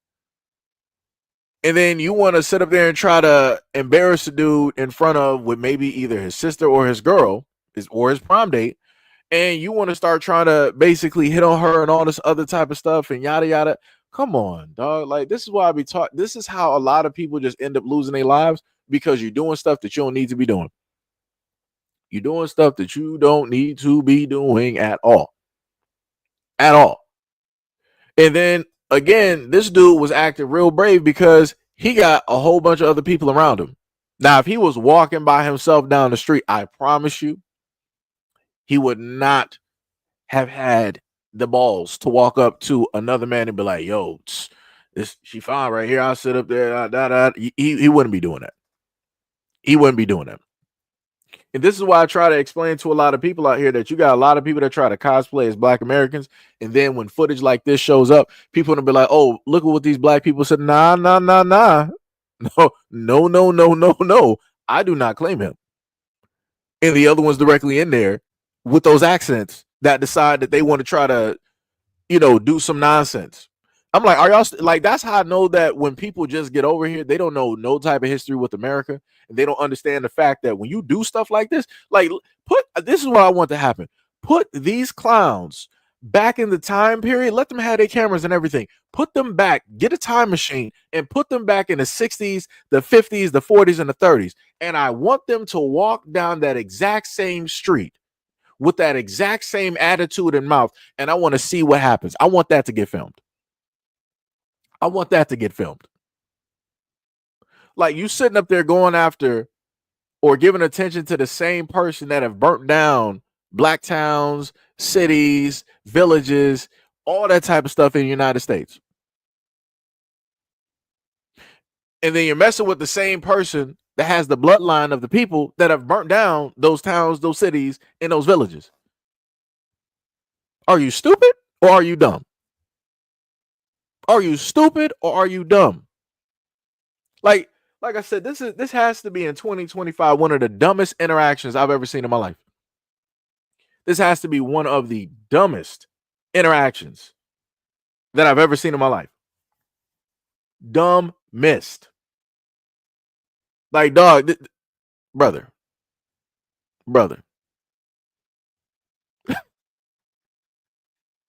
Speaker 1: And then you want to sit up there and try to embarrass the dude in front of with maybe either his sister or his girl, or his prom date, and you want to start trying to basically hit on her and all this other type of stuff and yada yada. Come on, dog. Like, this is why I be taught. This is how a lot of people just end up losing their lives, because you're doing stuff that you don't need to be doing. You're doing stuff that you don't need to be doing at all. At all. And then again, this dude was acting real brave because he got a whole bunch of other people around him. Now, if he was walking by himself down the street, I promise you, he would not have had the balls to walk up to another man and be like, yo, she fine right here. I'll sit up there. He wouldn't be doing that. He wouldn't be doing that. And this is why I try to explain to a lot of people out here that you got a lot of people that try to cosplay as Black Americans. And then when footage like this shows up, people will be like, oh, look at what these Black people said. Nah. No. I do not claim him. and the other one's directly in there with those accents that decide that they want to try to, do some nonsense. I'm like, are y'all like, that's how I know that when people just get over here, they don't know no type of history with America, and they don't understand the fact that when you do stuff like this, like, this is what I want to happen. Put these clowns back in the time period, let them have their cameras and everything. Put them back, get a time machine, and put them back in the 60s, the 50s, the 40s, and the 30s. And I want them to walk down that exact same street with that exact same attitude and mouth, and I want to see what happens. I want that to get filmed. I want that to get filmed. Like, you sitting up there going after or giving attention to the same person that have burnt down black towns, cities, villages, all that type of stuff in the United States. And then you're messing with the same person that has the bloodline of the people that have burnt down those towns, those cities, and those villages. Are you stupid or are you dumb? Are you stupid or are you dumb? Like I said, this has to be in 2025 one of the dumbest interactions I've ever seen in my life. This has to be one of the dumbest interactions that I've ever seen in my life. Dumb missed. Like, dog, brother.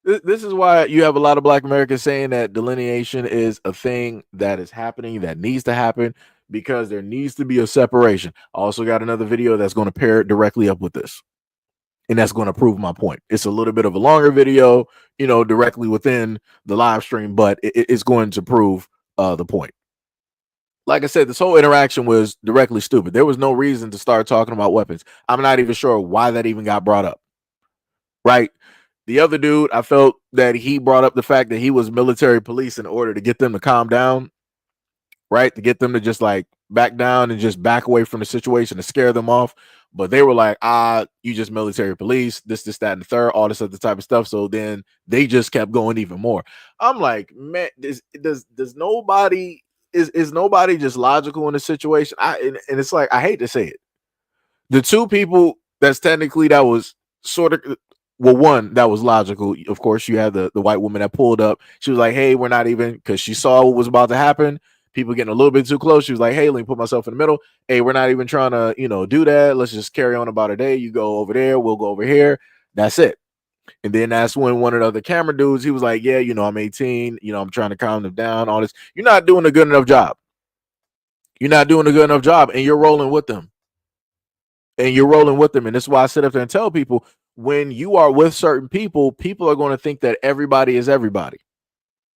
Speaker 1: This is why you have a lot of Black Americans saying that delineation is a thing that is happening, that needs to happen, because there needs to be a separation. I also got another video that's going to pair it directly up with this, and that's going to prove my point. It's a little bit of a longer video, directly within the live stream, but it's going to prove the point. Like I said, this whole interaction was directly stupid. There was no reason to start talking about weapons. I'm not even sure why that even got brought up. Right? The other dude, I felt that he brought up the fact that he was military police in order to get them to calm down, right? To get them to just like back down and just back away from the situation, to scare them off. But they were like, you just military police, this, that, and the third, all this other type of stuff. So then they just kept going even more. I'm like, man, does nobody, is nobody just logical in the situation? And it's like, I hate to say it. The two people that's technically that was sort of, well, one that was logical. Of course, you had the white woman that pulled up. She was like, hey, we're not even, because she saw what was about to happen. People getting a little bit too close. She was like, hey, let me put myself in the middle. Hey, we're not even trying to, do that. Let's just carry on about our day. You go over there. We'll go over here. That's it. And then that's when one of the other camera dudes, he was like, yeah, I'm 18. I'm trying to calm them down. All this. You're not doing a good enough job. You're not doing a good enough job, and you're rolling with them. And this is why I sit up there and tell people, when you are with certain people, people are going to think that everybody is everybody,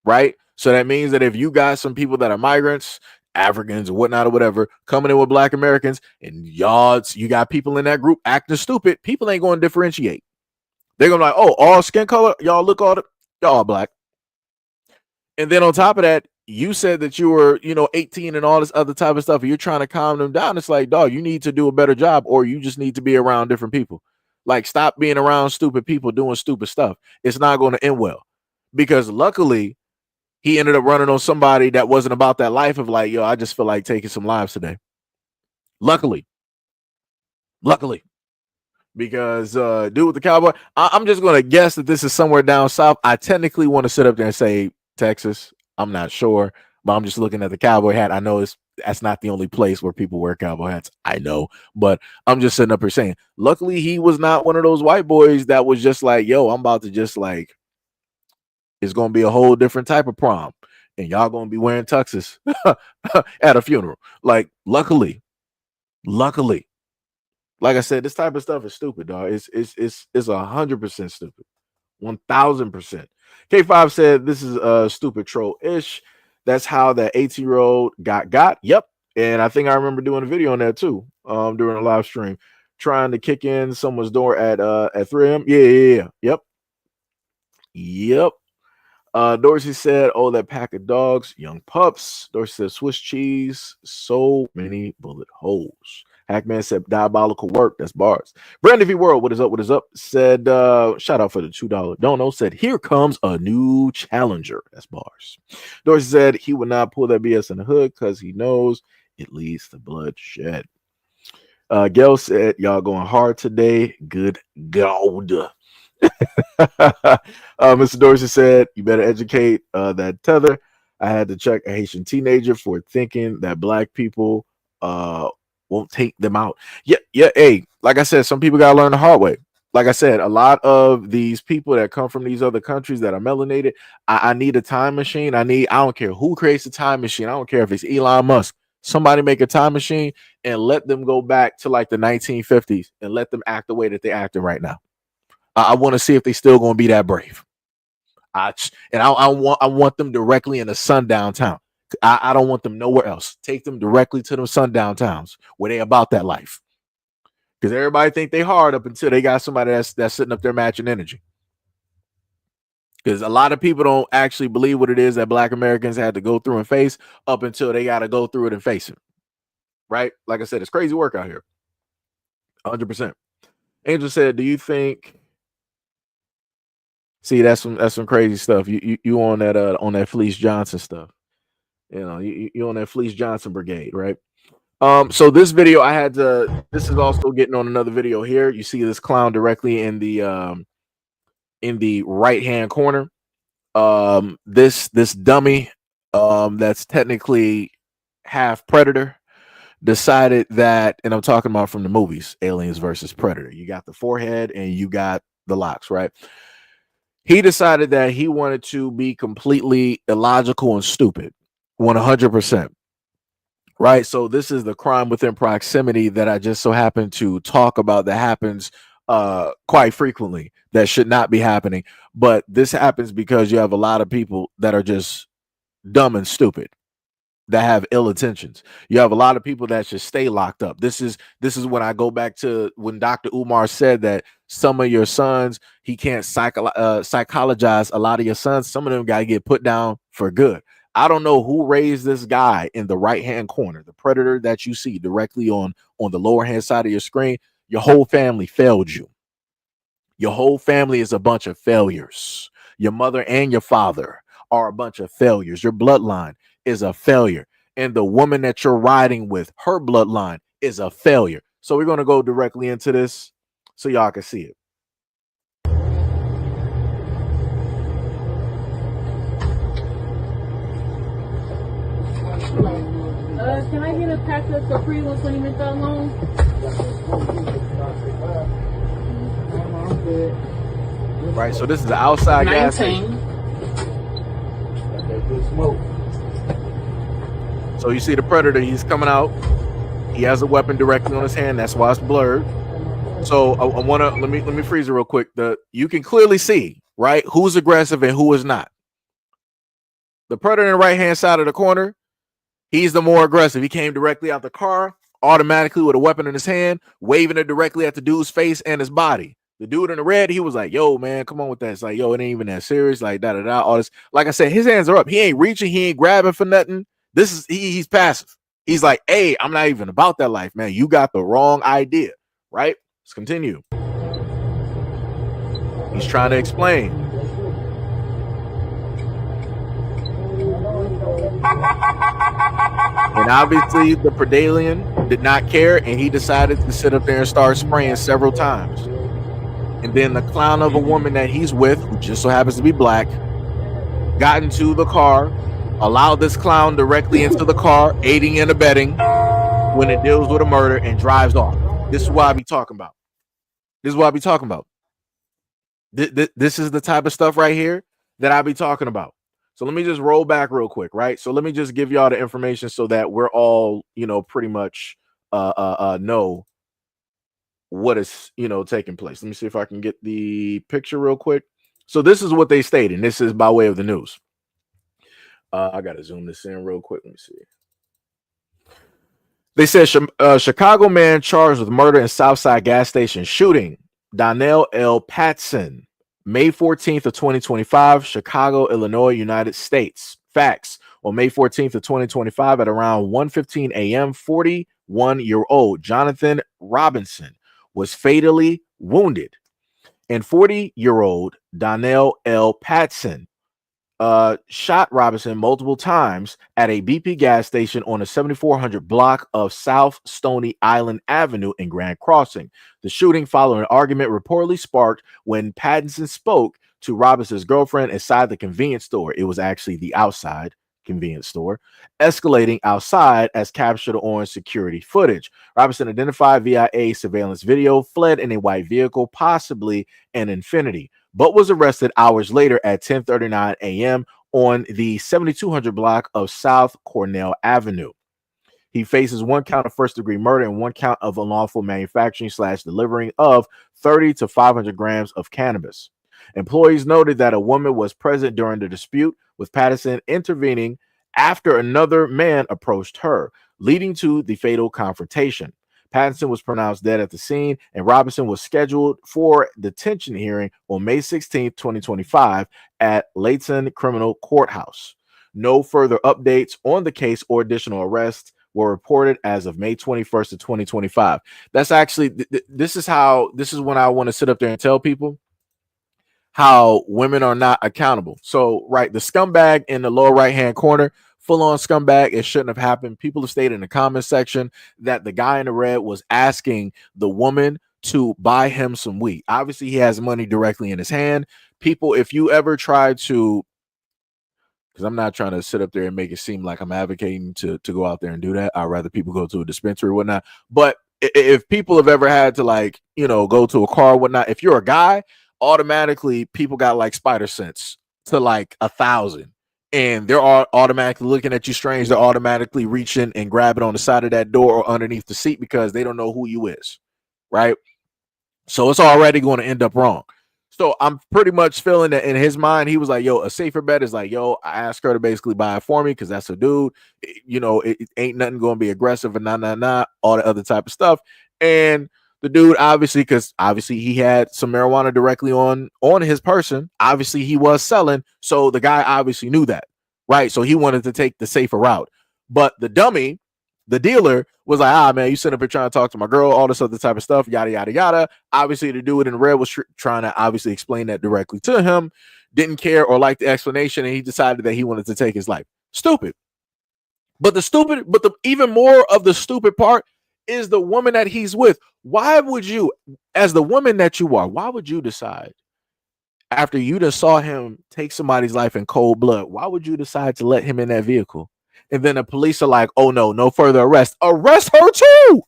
Speaker 1: right? So that means that if you got some people that are migrants, Africans or whatnot or whatever, coming in with Black Americans, and you got people in that group acting stupid, people ain't going to differentiate. They're going to be like, oh, all skin color, y'all look y'all Black. And then on top of that, you said that you were, 18 and all this other type of stuff, and you're trying to calm them down. It's like, dog, you need to do a better job, or you just need to be around different people. Like, stop being around stupid people doing stupid stuff. It's not going to end well, because luckily he ended up running on somebody that wasn't about that life of like, yo, I just feel like taking some lives today. Luckily, because dude with the cowboy, I'm just going to guess that this is somewhere down south. I technically want to sit up there and say Texas. I'm not sure, but I'm just looking at the cowboy hat. I know that's not the only place where people wear cowboy hats. I know, but I'm just sitting up here saying, luckily he was not one of those white boys that was just like, yo, I'm about to just like, it's going to be a whole different type of prom, and y'all going to be wearing tuxes at a funeral. Like, luckily, like I said, this type of stuff is stupid, dog. It's 100% stupid. 1000%. K5 said this is a stupid troll-ish. That's how that 18-year-old got. Yep. And I think I remember doing a video on that too, during a live stream, trying to kick in someone's door at 3 a.m. Yeah. Yep. Dorsey said, oh, that pack of dogs, young pups. Dorsey said, Swiss cheese, so many bullet holes. Hackman said, diabolical work. That's bars. Brandon V World, what is up? Said, shout out for the $2 dono. Said, here comes a new challenger. That's bars. Dorsey said he would not pull that BS in the hood because he knows it leads to bloodshed. Gail said, y'all going hard today. Good God. Mr. Dorsey said, you better educate that tether. I had to check a Haitian teenager for thinking that black people won't take them out. Yeah. Hey, like I said, some people got to learn the hard way. Like I said, a lot of these people that come from these other countries that are melanated, I need a time machine. I don't care who creates a time machine. I don't care if it's Elon Musk. Somebody make a time machine and let them go back to like the 1950s and let them act the way that they're acting right now. I want to see if they still going to be that brave. I want them directly in the sundown town. I don't want them nowhere else. Take them directly to them sundown towns where they about that life. Because everybody think they hard up until they got somebody that's sitting up there matching energy. Because a lot of people don't actually believe what it is that Black Americans had to go through and face up until they got to go through it and face it. Right? Like I said, it's crazy work out here. 100%. Angel said, do you think... See, that's some crazy stuff. You on that Fleece Johnson stuff. You know, you on that Fleece Johnson brigade, right? So this video this is also getting on another video here. You see this clown directly in the right hand corner. This dummy that's technically half predator decided that, and I'm talking about from the movies, Aliens versus Predator. You got the forehead and you got the locks, right? He decided that he wanted to be completely illogical and stupid, 100%. Right. So this is the crime within proximity that I just so happen to talk about that happens quite frequently that should not be happening. But this happens because you have a lot of people that are just dumb and stupid, that have ill intentions. You have a lot of people that should stay locked up. This is when I go back to when Dr. Umar said that some of your sons, he can't psychologize a lot of your sons. Some of them got to get put down for good. I don't know who raised this guy in the right hand corner, the predator that you see directly on the lower hand side of your screen. Your whole family failed you. Your whole family is a bunch of failures. Your mother and your father are a bunch of failures. Your bloodline is a failure. And the woman that you're riding with, her bloodline is a failure. So we're going to go directly into this so y'all can see it.
Speaker 7: Can I get a pack of Capri ones when you make that long?
Speaker 1: Right, so this is the outside gas station. So you see the predator, he's coming out. He has a weapon directly on his hand. That's why it's blurred. So I want to let me freeze it real quick. You can clearly see, right, who's aggressive and who is not. The predator in the right hand side of the corner, he's the more aggressive. He came directly out the car, automatically with a weapon in his hand, waving it directly at the dude's face and his body. The dude in the red, he was like, yo, man, come on with that. It's like, yo, it ain't even that serious. Like, da-da-da, all this. Like I said, his hands are up. He ain't reaching. He ain't grabbing for nothing. He's passive. He's like, hey, I'm not even about that life, man. You got the wrong idea, right? Let's continue. He's trying to explain. And obviously the Predalien did not care, and he decided to sit up there and start spraying several times. And then the clown of a woman that he's with, who just so happens to be black, got into the car, allowed this clown directly into the car, aiding and abetting when it deals with a murder, and drives off. This is what I be talking about. This is the type of stuff right here that I be talking about. So let me just roll back real quick, right? So let me just give y'all the information so that we're all, pretty much know what is, taking place. Let me see if I can get the picture real quick. So this is what they stated. And this is by way of the news. I got to zoom this in real quick. Let me see. They said Chicago man charged with murder in Southside gas station shooting. Donnell L. Patson, May 14th of 2025, Chicago, Illinois, United States. Facts. On May 14th of 2025 at around 1:15 a.m., 41-year-old Jonathan Robinson was fatally wounded. And 40-year-old Donnell L. Patson shot Robinson multiple times at a BP gas station on the 7400 block of South Stony Island Avenue in Grand Crossing. The shooting followed an argument reportedly sparked when Pattinson spoke to Robinson's girlfriend inside the convenience store. It was actually the outside convenience store, escalating outside as captured on security footage. Robinson, identified via a surveillance video, fled in a white vehicle, possibly an Infiniti, but was arrested hours later at 10:39 a.m. on the 7200 block of South Cornell Avenue. He faces one count of first-degree murder and one count of unlawful manufacturing / delivering of 30 to 500 grams of cannabis. Employees noted that a woman was present during the dispute, with Patterson intervening after another man approached her, leading to the fatal confrontation. Pattinson was pronounced dead at the scene, and Robinson was scheduled for detention hearing on May 16, 2025 at Layton Criminal Courthouse. No further updates on the case or additional arrests were reported as of May 21st of 2025. That's actually, this is when I want to sit up there and tell people how women are not accountable. So, right, the scumbag in the lower right-hand corner, full-on scumbag, it shouldn't have happened. People have stated in the comment section that the guy in the red was asking the woman to buy him some weed. Obviously, he has money directly in his hand. People, if you ever try to, because I'm not trying to sit up there and make it seem like I'm advocating to go out there and do that. I'd rather people go to a dispensary or whatnot. But if people have ever had to, like, go to a car or whatnot, if you're a guy, automatically people got like spider sense to like 1,000, and they're all automatically looking at you strange. They're automatically reaching and grabbing on the side of that door or underneath the seat because they don't know who you is, right? So it's already going to end up wrong. So I'm pretty much feeling that in his mind, he was like, yo, a safer bet is like, yo, I asked her to basically buy it for me because that's a dude. It ain't nothing going to be aggressive and all the other type of stuff. And the dude, because obviously he had some marijuana directly on his person. Obviously he was selling. So the guy obviously knew that, right? So he wanted to take the safer route. But the dummy, the dealer, was like, man, you sitting up here trying to talk to my girl, all this other type of stuff, yada, yada, yada. Obviously the dude in red was trying to obviously explain that directly to him, didn't care or like the explanation, and he decided that he wanted to take his life. Stupid. But the even more of the stupid part is the woman that he's with. Why would you, as the woman that you are, why would you decide after you just saw him take somebody's life in cold blood, why would you decide to let him in that vehicle? And then the police are like, oh no further arrest. Arrest her too.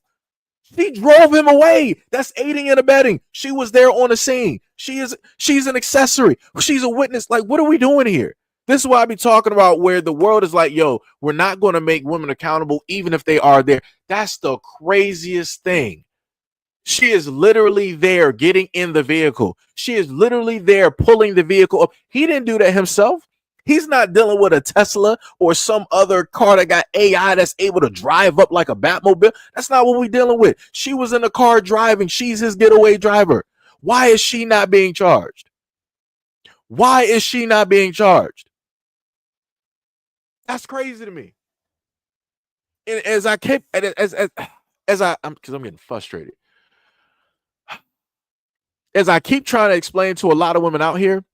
Speaker 1: She drove him away. That's aiding and abetting. She was there on the scene. She's an accessory. She's a witness. Like, what are we doing here? This is why I be talking about where the world is like, yo, we're not going to make women accountable even if they are there. That's the craziest thing. She is literally there getting in the vehicle. She is literally there pulling the vehicle up. He didn't do that himself. He's not dealing with a Tesla or some other car that got AI that's able to drive up like a Batmobile. That's not what we're dealing with. She was in the car driving. She's his getaway driver. Why is she not being charged? Why is she not being charged? That's crazy to me. And as I kept, because I'm getting frustrated. As I keep trying to explain to a lot of women out here,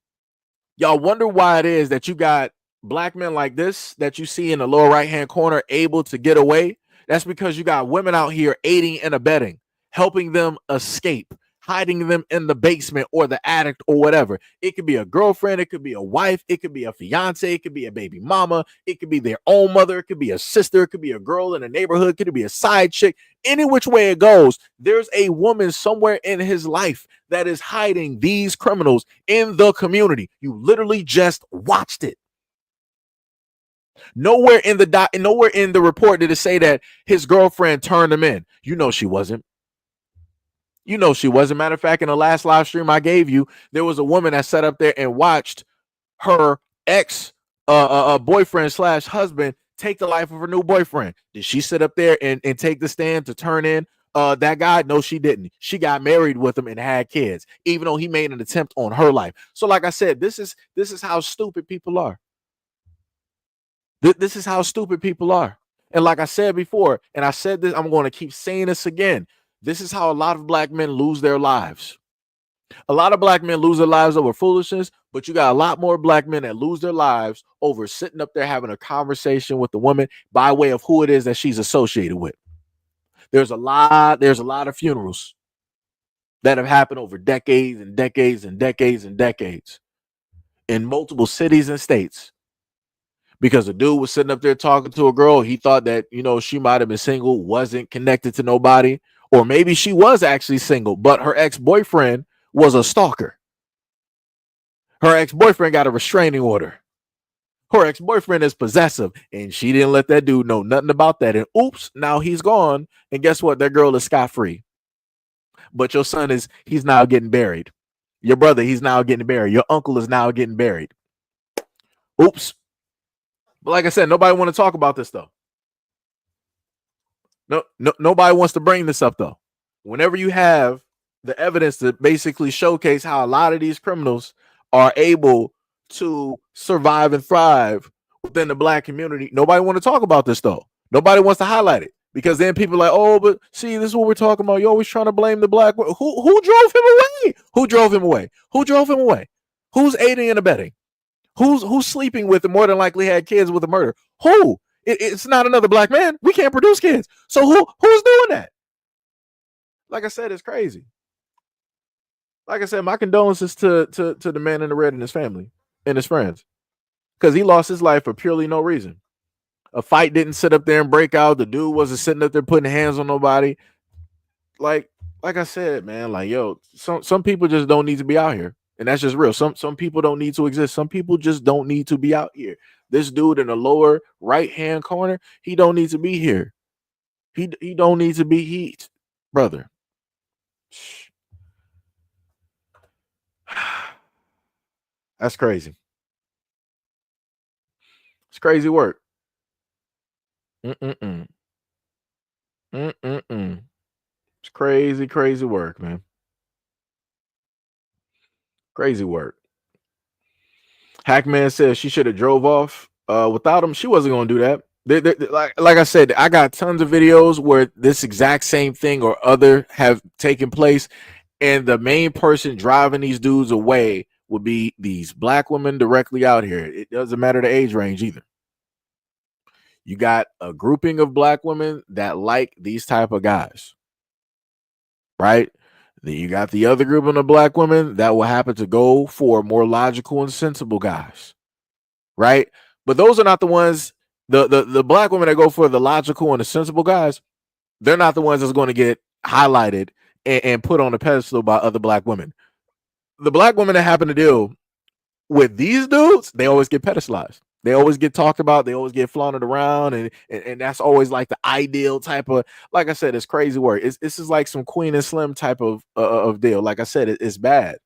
Speaker 1: y'all wonder why it is that you got black men like this that you see in the lower right-hand corner able to get away. That's because you got women out here aiding and abetting, helping them escape, hiding them in the basement or the attic or whatever. It could be a girlfriend, it could be a wife, it could be a fiance, it could be a baby mama, it could be their own mother, it could be a sister, it could be a girl in a neighborhood, it could be a side chick. Any which way it goes, there's a woman somewhere in his life that is hiding these criminals in the community. You literally just watched it. Nowhere in the report did it say that his girlfriend turned him in. She wasn't. Matter of fact, in the last live stream I gave you, there was a woman that sat up there and watched her ex boyfriend / husband take the life of her new boyfriend. Did she sit up there and take the stand to turn in that guy? No, she didn't. She got married with him and had kids, even though he made an attempt on her life. So like I said, this is how stupid people are. This is how stupid people are. And like I said before, and I said this, I'm going to keep saying this again. This is how a lot of black men lose their lives. A lot of black men lose their lives over foolishness, but you got a lot more black men that lose their lives over sitting up there having a conversation with the woman by way of who it is that she's associated with. There's a lot of funerals that have happened over decades and decades and decades and decades in multiple cities and states because the dude was sitting up there talking to a girl. He thought that, she might have been single, wasn't connected to nobody, or maybe she was actually single, but her ex-boyfriend was a stalker. Her ex-boyfriend got a restraining order. Her ex-boyfriend is possessive, and she didn't let that dude know nothing about that. And oops, now he's gone. And guess what? That girl is scot-free. But your son he's now getting buried. Your brother, he's now getting buried. Your uncle is now getting buried. Oops. But like I said, nobody want to talk about this though. Nobody wants to bring this up though. Whenever you have the evidence to basically showcase how a lot of these criminals are able to survive and thrive within the black community, nobody want to talk about this though. Nobody wants to highlight it because then people are like, oh, but see, this is what we're talking about. You're always trying to blame the black. Who drove him away? Who drove him away? Who drove him away? Who's aiding and abetting? Who's sleeping with and more than likely had kids with a murder? Who? It's not another black man. We can't produce kids. So who's doing that? Like I said, it's crazy. Like I said, my condolences to the man in the red and his family and his friends, because he lost his life for purely no reason. A fight didn't sit up there and break out. The dude wasn't sitting up there putting hands on nobody. Like I said, man, like, yo, some people just don't need to be out here. And that's just real. Some people don't need to exist. Some people just don't need to be out here. This dude in the lower right-hand corner, he don't need to be here. He don't need to be brother. That's crazy. It's crazy work. It's crazy work, man. Crazy work. Hackman says she should have drove off without him. She wasn't going to do that. Like I said, I got tons of videos where this exact same thing or other have taken place, and the main person driving these dudes away would be these black women directly out here. It doesn't matter the age range either. You got a grouping of black women that like these type of guys, right? Then you got the other group of black women that will happen to go for more logical and sensible guys, right? But those are not the ones, the black women that go for the logical and the sensible guys, they're not the ones that's going to get highlighted and put on a pedestal by other black women. The black women that happen to deal with these dudes, they always get pedestalized. They always get talked about. They always get flaunted around, and that's always like the ideal type of. Like I said, it's crazy work. This is like some Queen and Slim type of deal. Like I said, it's bad.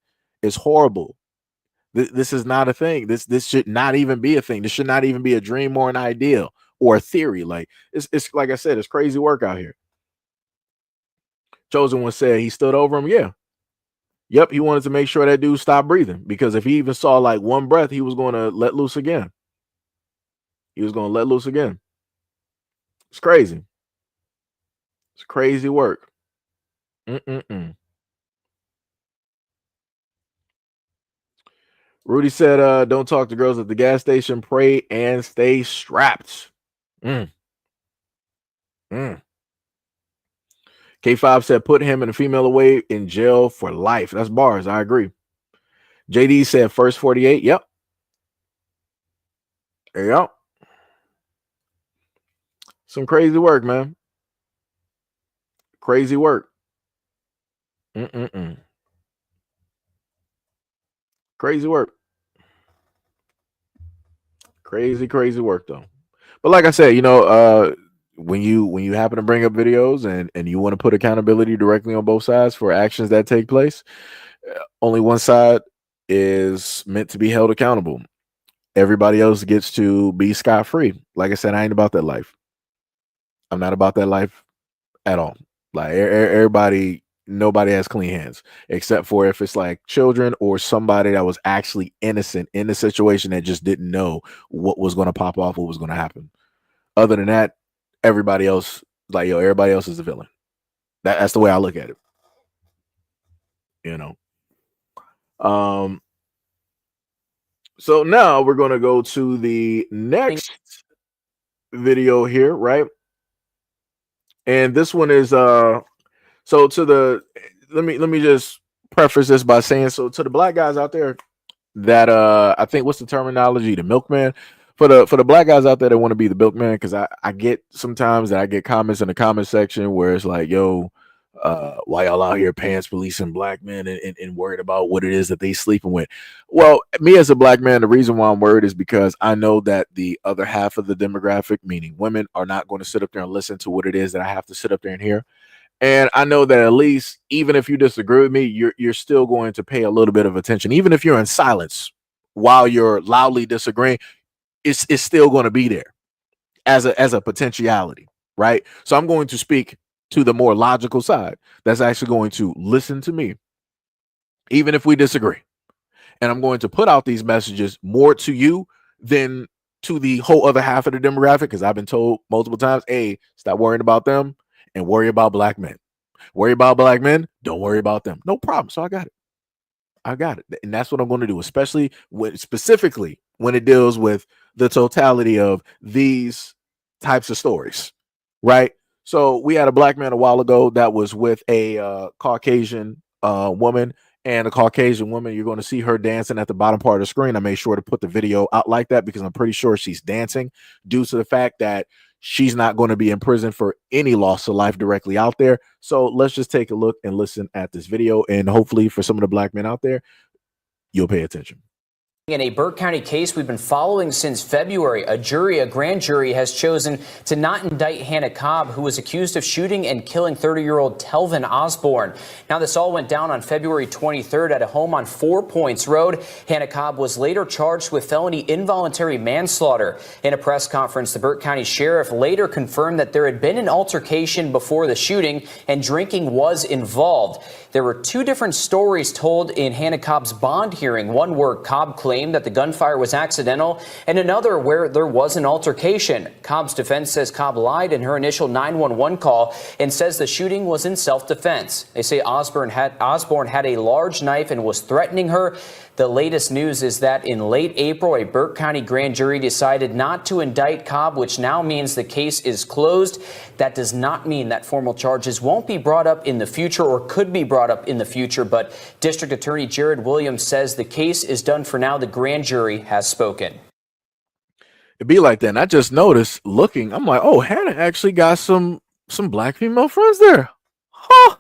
Speaker 1: It's horrible. This is not a thing. This should not even be a thing. This should not even be a dream or an ideal or a theory. Like it's like I said, it's crazy work out here. Chosen One said he stood over him. Yeah. Yep. He wanted to make sure that dude stopped breathing, because if he even saw like one breath, he was going to let loose again. He was going to let loose again. It's crazy. It's crazy work. Rudy said, don't talk to girls at the gas station. Pray and stay strapped. K5 said, put him and a female away in jail for life. That's bars. I agree. JD said, first 48. Yep. Yep. Some crazy work, man. Crazy work. Crazy work. Crazy work, though. But like I said, when you happen to bring up videos and you want to put accountability directly on both sides for actions that take place, only one side is meant to be held accountable. Everybody else gets to be scot-free. Like I said, I ain't about that life. I'm not about that life at all. Like nobody has clean hands, except for if it's like children or somebody that was actually innocent in the situation that just didn't know what was going to pop off, what was going to happen. Other than that, everybody else, like, everybody else is a villain. That's the way I look at it. Um, so now we're going to go to the next video here, right? And this one is so to the let me just preface this by saying, so to the black guys out there that I think, what's the terminology, the milkman, for the black guys out there that want to be the milkman, because I get sometimes that I get comments in the comment section where it's like, yo, why y'all out here pants policing black men and worried about what it is that they sleeping with. Well, me as a black man, the reason why I'm worried is because I know that the other half of the demographic, meaning women, are not going to sit up there and listen to what it is that I have to sit up there and hear. And I know that at least, even if you disagree with me, you're still going to pay a little bit of attention. Even if you're in silence while you're loudly disagreeing, it's still going to be there as a potentiality, right? So I'm going to speak to the more logical side that's actually going to listen to me, even if we disagree. And I'm going to put out these messages more to you than to the whole other half of the demographic, because I've been told multiple times, hey, stop worrying about them and worry about black men. Worry about black men, don't worry about them. No problem. So I got it. And that's what I'm going to do, especially specifically when it deals with the totality of these types of stories, right? So we had a black man a while ago that was with a Caucasian woman, and a Caucasian woman, you're going to see her dancing at the bottom part of the screen. I made sure to put the video out like that because I'm pretty sure she's dancing due to the fact that she's not going to be in prison for any loss of life directly out there. So let's just take a look and listen at this video, and hopefully for some of the black men out there, you'll pay attention.
Speaker 8: In a Burke County case we've been following since February, a grand jury has chosen to not indict Hannah Cobb, who was accused of shooting and killing 30-year-old Telvin Osborne. Now, this all went down on February 23rd at a home on 4 Points Road. Hannah Cobb was later charged with felony involuntary manslaughter. In a press conference, the Burke County Sheriff later confirmed that there had been an altercation before the shooting and drinking was involved. There were two different stories told in Hannah Cobb's bond hearing, one where Cobb claimed that the gunfire was accidental, and another where there was an altercation. Cobb's defense says Cobb lied in her initial 911 call and says the shooting was in self-defense. They say Osborne had a large knife and was threatening her. The latest news is that in late April, a Burke County grand jury decided not to indict Cobb, which now means the case is closed. That does not mean that formal charges won't be brought up in the future or could be brought up in the future, but District Attorney Jared Williams says the case is done for now. The grand jury has spoken.
Speaker 1: It'd be like that. And I just noticed looking, I'm like, oh, Hannah actually got some black female friends there. Huh.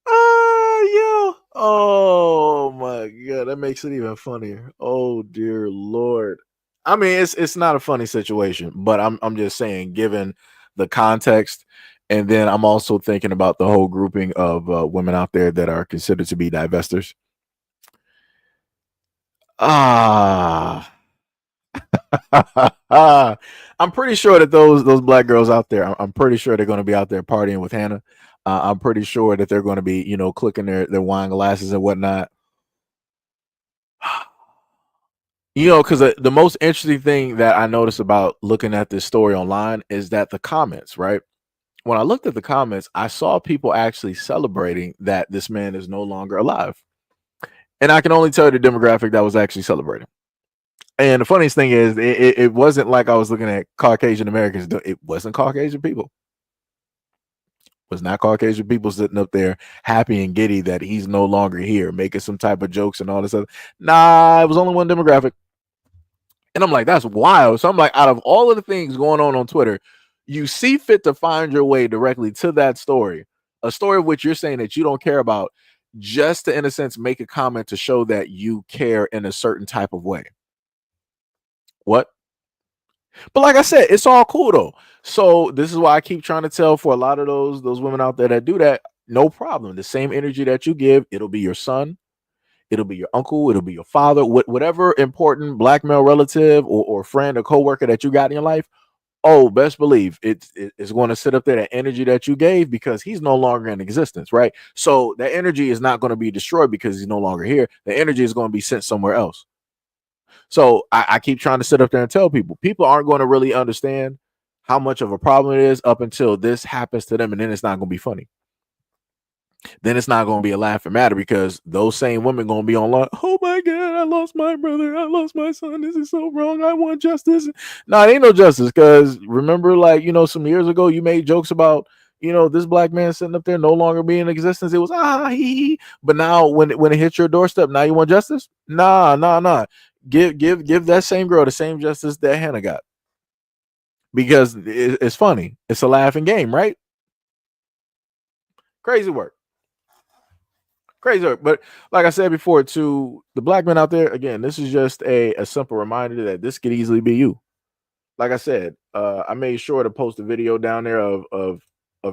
Speaker 1: Yo. Oh my god, that makes it even funnier. Oh dear Lord. I mean, it's not a funny situation, but I'm just saying, given the context, and then I'm also thinking about the whole grouping of women out there that are considered to be divestors. Ah. I'm pretty sure that those black girls out there, I'm pretty sure they're going to be out there partying with Hannah. I'm pretty sure that they're going to be, clicking their wine glasses and whatnot. Because the most interesting thing that I noticed about looking at this story online is that the comments, right? When I looked at the comments, I saw people actually celebrating that this man is no longer alive. And I can only tell you the demographic that was actually celebrating. And the funniest thing is, it wasn't like I was looking at Caucasian Americans. It wasn't Caucasian people. It was not Caucasian people sitting up there happy and giddy that he's no longer here, making some type of jokes and all this other. Nah, it was only one demographic. And I'm like, that's wild. So I'm like, out of all of the things going on Twitter, you see fit to find your way directly to that story, a story of which you're saying that you don't care about, just to, in a sense, make a comment to show that you care in a certain type of way. What? But like I said, it's all cool though. So this is why I keep trying to tell for a lot of those women out there that do that, no problem. The same energy that you give, it'll be your son, it'll be your uncle, it'll be your father, whatever important black male relative or friend or coworker that you got in your life. Oh, best believe it's going to sit up there, that energy that you gave, because he's no longer in existence, right? So that energy is not going to be destroyed because he's no longer here. The energy is going to be sent somewhere else. So I keep trying to sit up there and tell people aren't going to really understand how much of a problem it is up until this happens to them, and then it's not going to be funny. then it's not going to be a laughing matter because those same women going to be online. Oh my God, I lost my brother. I lost my son. This is so wrong. I want justice. No, it ain't no justice because remember, like, some years ago, you made jokes about, this black man sitting up there no longer being in existence. It was, he. But now when it hits your doorstep, now you want justice? Nah. Give that same girl the same justice that Hannah got. Because it's funny. It's a laughing game, right? Crazy work. But like I said before, to the black men out there, again, this is just a simple reminder that this could easily be you. Like I said, I made sure to post a video down there of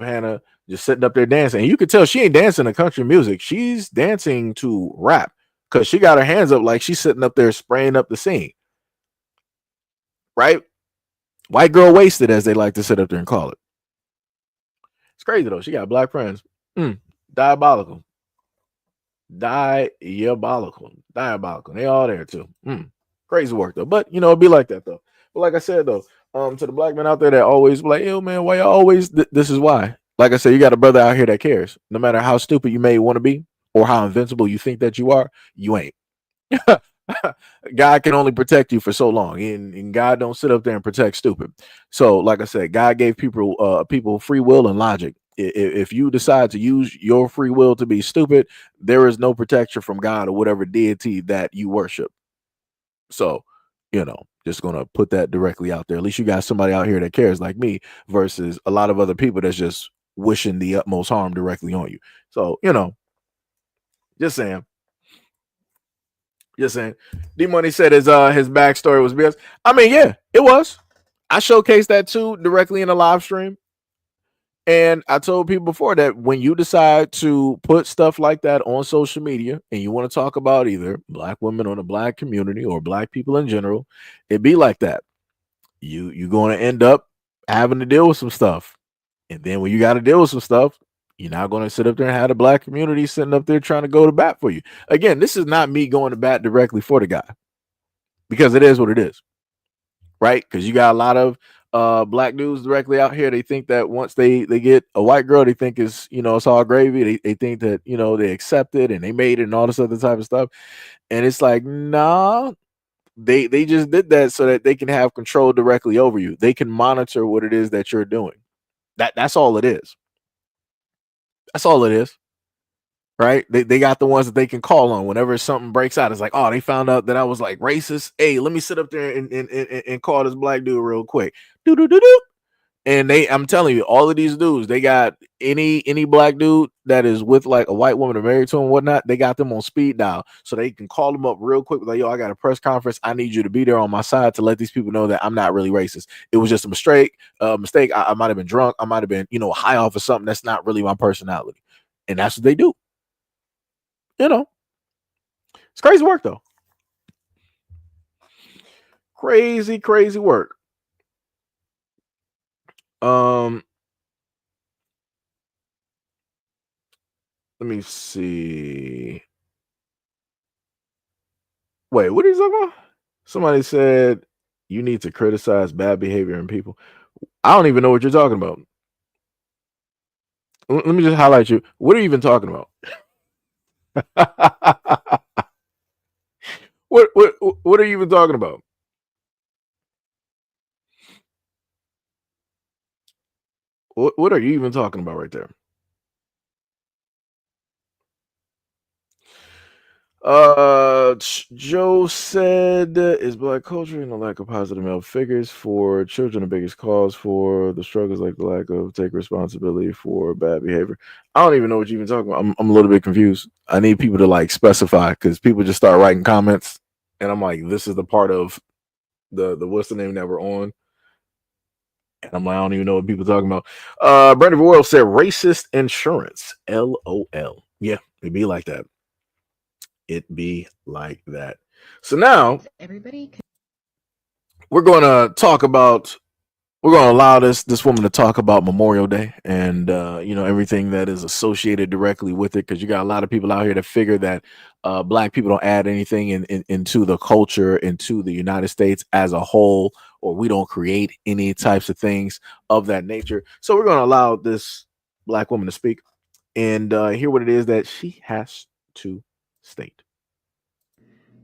Speaker 1: Hannah just sitting up there dancing. And you could tell she ain't dancing to country music. She's dancing to rap because she got her hands up like she's sitting up there spraying up the scene. Right? White girl wasted, as they like to sit up there and call it. It's crazy though. She got black friends. Diabolical. Diabolical. They all there too. Crazy work though. But it'd be like that though. But like I said though, to the black men out there that always be like, yo man, why you always this is why. Like I said, you got a brother out here that cares. No matter how stupid you may want to be or how invincible you think that you are, you ain't. God can only protect you for so long, and God don't sit up there and protect stupid. So, like I said, God gave people free will and logic. If you decide to use your free will to be stupid, there is no protection from God or whatever deity that you worship. So, just gonna put that directly out there. At least you got somebody out here that cares like me versus a lot of other people that's just wishing the utmost harm directly on you. So, just saying. Just saying. D Money said his backstory was BS. I mean, yeah, it was. I showcased that too directly in a live stream. And I told people before that when you decide to put stuff like that on social media and you want to talk about either black women or the black community or black people in general, it be like that. You're going to end up having to deal with some stuff. And then when you got to deal with some stuff, you're not going to sit up there and have the black community sitting up there trying to go to bat for you. Again, this is not me going to bat directly for the guy because it is what it is, right? Because you got a lot of black dudes directly out here. They think that once they get a white girl, they think it's it's all gravy. They think that they accept it and they made it and all this other type of stuff. And it's like, nah, they just did that so that they can have control directly over you. They can monitor what it is that you're doing. That's all it is. That's all it is. Right? They got the ones that they can call on whenever something breaks out. It's like, oh, they found out that I was like racist. Hey, let me sit up there and call this black dude real quick. Do. And I'm telling you, all of these dudes, they got any black dude that is with like a white woman or married to him, whatnot, they got them on speed dial. So they can call them up real quick, like, yo, I got a press conference. I need you to be there on my side to let these people know that I'm not really racist. It was just a mistake. I might have been drunk. I might have been, high off of something that's not really my personality. And that's what they do. It's crazy work though. Crazy work. Let me see. Wait, what are you talking about? Somebody said you need to criticize bad behavior in people. I don't even know what you're talking about. Let me just highlight you. What are you even talking about? What are you even talking about? What are you even talking about right there? Joe said, is black culture and the lack of positive male figures for children the biggest cause for the struggles, like the lack of take responsibility for bad behavior? I don't even know what you're even talking about. I'm a little bit confused. I need people to like specify because people just start writing comments and I'm like, this is the part of the what's the name that we're on. And I'm like, I don't even know what people are talking about. Brandon Royal said racist insurance. LOL. Yeah, it'd be like that. It be like that. So now we're going to talk about, we're going to allow this woman to talk about Memorial Day and everything that is associated directly with it, because you got a lot of people out here that figure that black people don't add anything into the culture, into the United States as a whole, or we don't create any types of things of that nature. So we're going to allow this black woman to speak. and hear what it is that she has to state.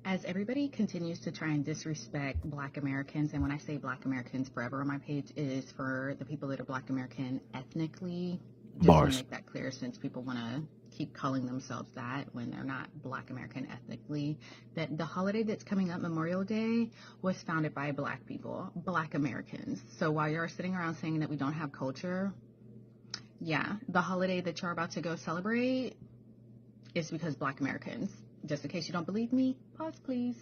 Speaker 9: As everybody continues to try and disrespect Black Americans, and when I say Black Americans, forever on my page is for the people that are Black American ethnically. Just want to make that clear, since people want to keep calling themselves that when they're not Black American ethnically. That the holiday that's coming up, Memorial Day, was founded by Black people, Black Americans. So while you're sitting around saying that we don't have culture, yeah, the holiday that you're about to go celebrate is because Black Americans. Just in case you don't believe me, pause please.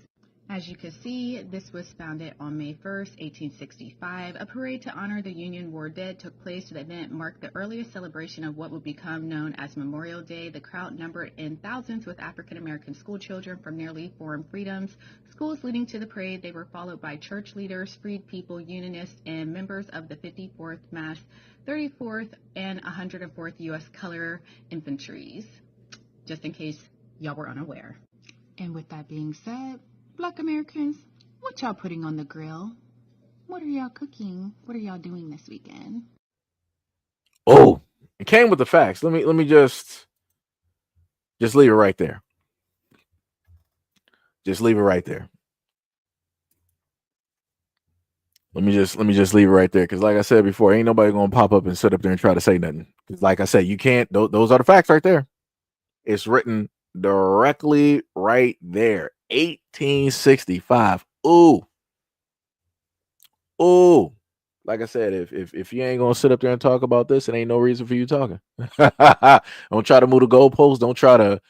Speaker 9: As you can see, this was founded on May 1st, 1865. A parade to honor the Union War dead took place. The event marked the earliest celebration of what would become known as Memorial Day. The crowd numbered in thousands, with African American school children from nearly foreign freedoms. Schools leading to the parade, they were followed by church leaders, freed people, unionists, and members of the 54th Mass, 34th, and 104th U.S. Color Infantries. Just in case y'all were unaware. And with that being said, Black Americans, what y'all putting on the grill? What are y'all cooking? What are y'all doing this weekend?
Speaker 1: Oh, it came with the facts. Let me just leave it right there. Just leave it right there. Let me just leave it right there, because like I said before, ain't nobody gonna pop up and sit up there and try to say nothing. Because like I said, you can't. Those are the facts right there. It's written directly right there. 1865. Ooh. Like I said, if you ain't gonna sit up there and talk about this, it ain't no reason for you talking. Don't try to move the goalposts. Don't try to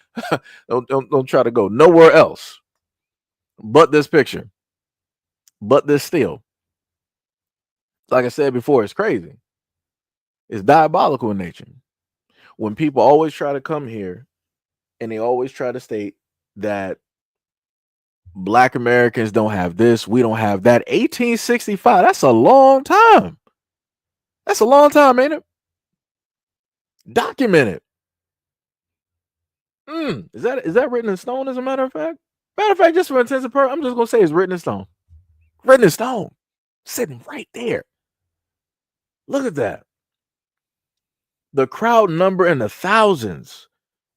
Speaker 1: don't try to go nowhere else but this picture. But this still. Like I said before, it's crazy. It's diabolical in nature. When people always try to come here and they always try to state that Black Americans don't have this, we don't have that. 1865, that's a long time. That's a long time, ain't it? Documented. Is that written in stone, as a matter of fact? Matter of fact, just for intents and purposes, I'm just gonna say it's written in stone. Written in stone. Sitting right there. Look at that. The crowd number in the thousands,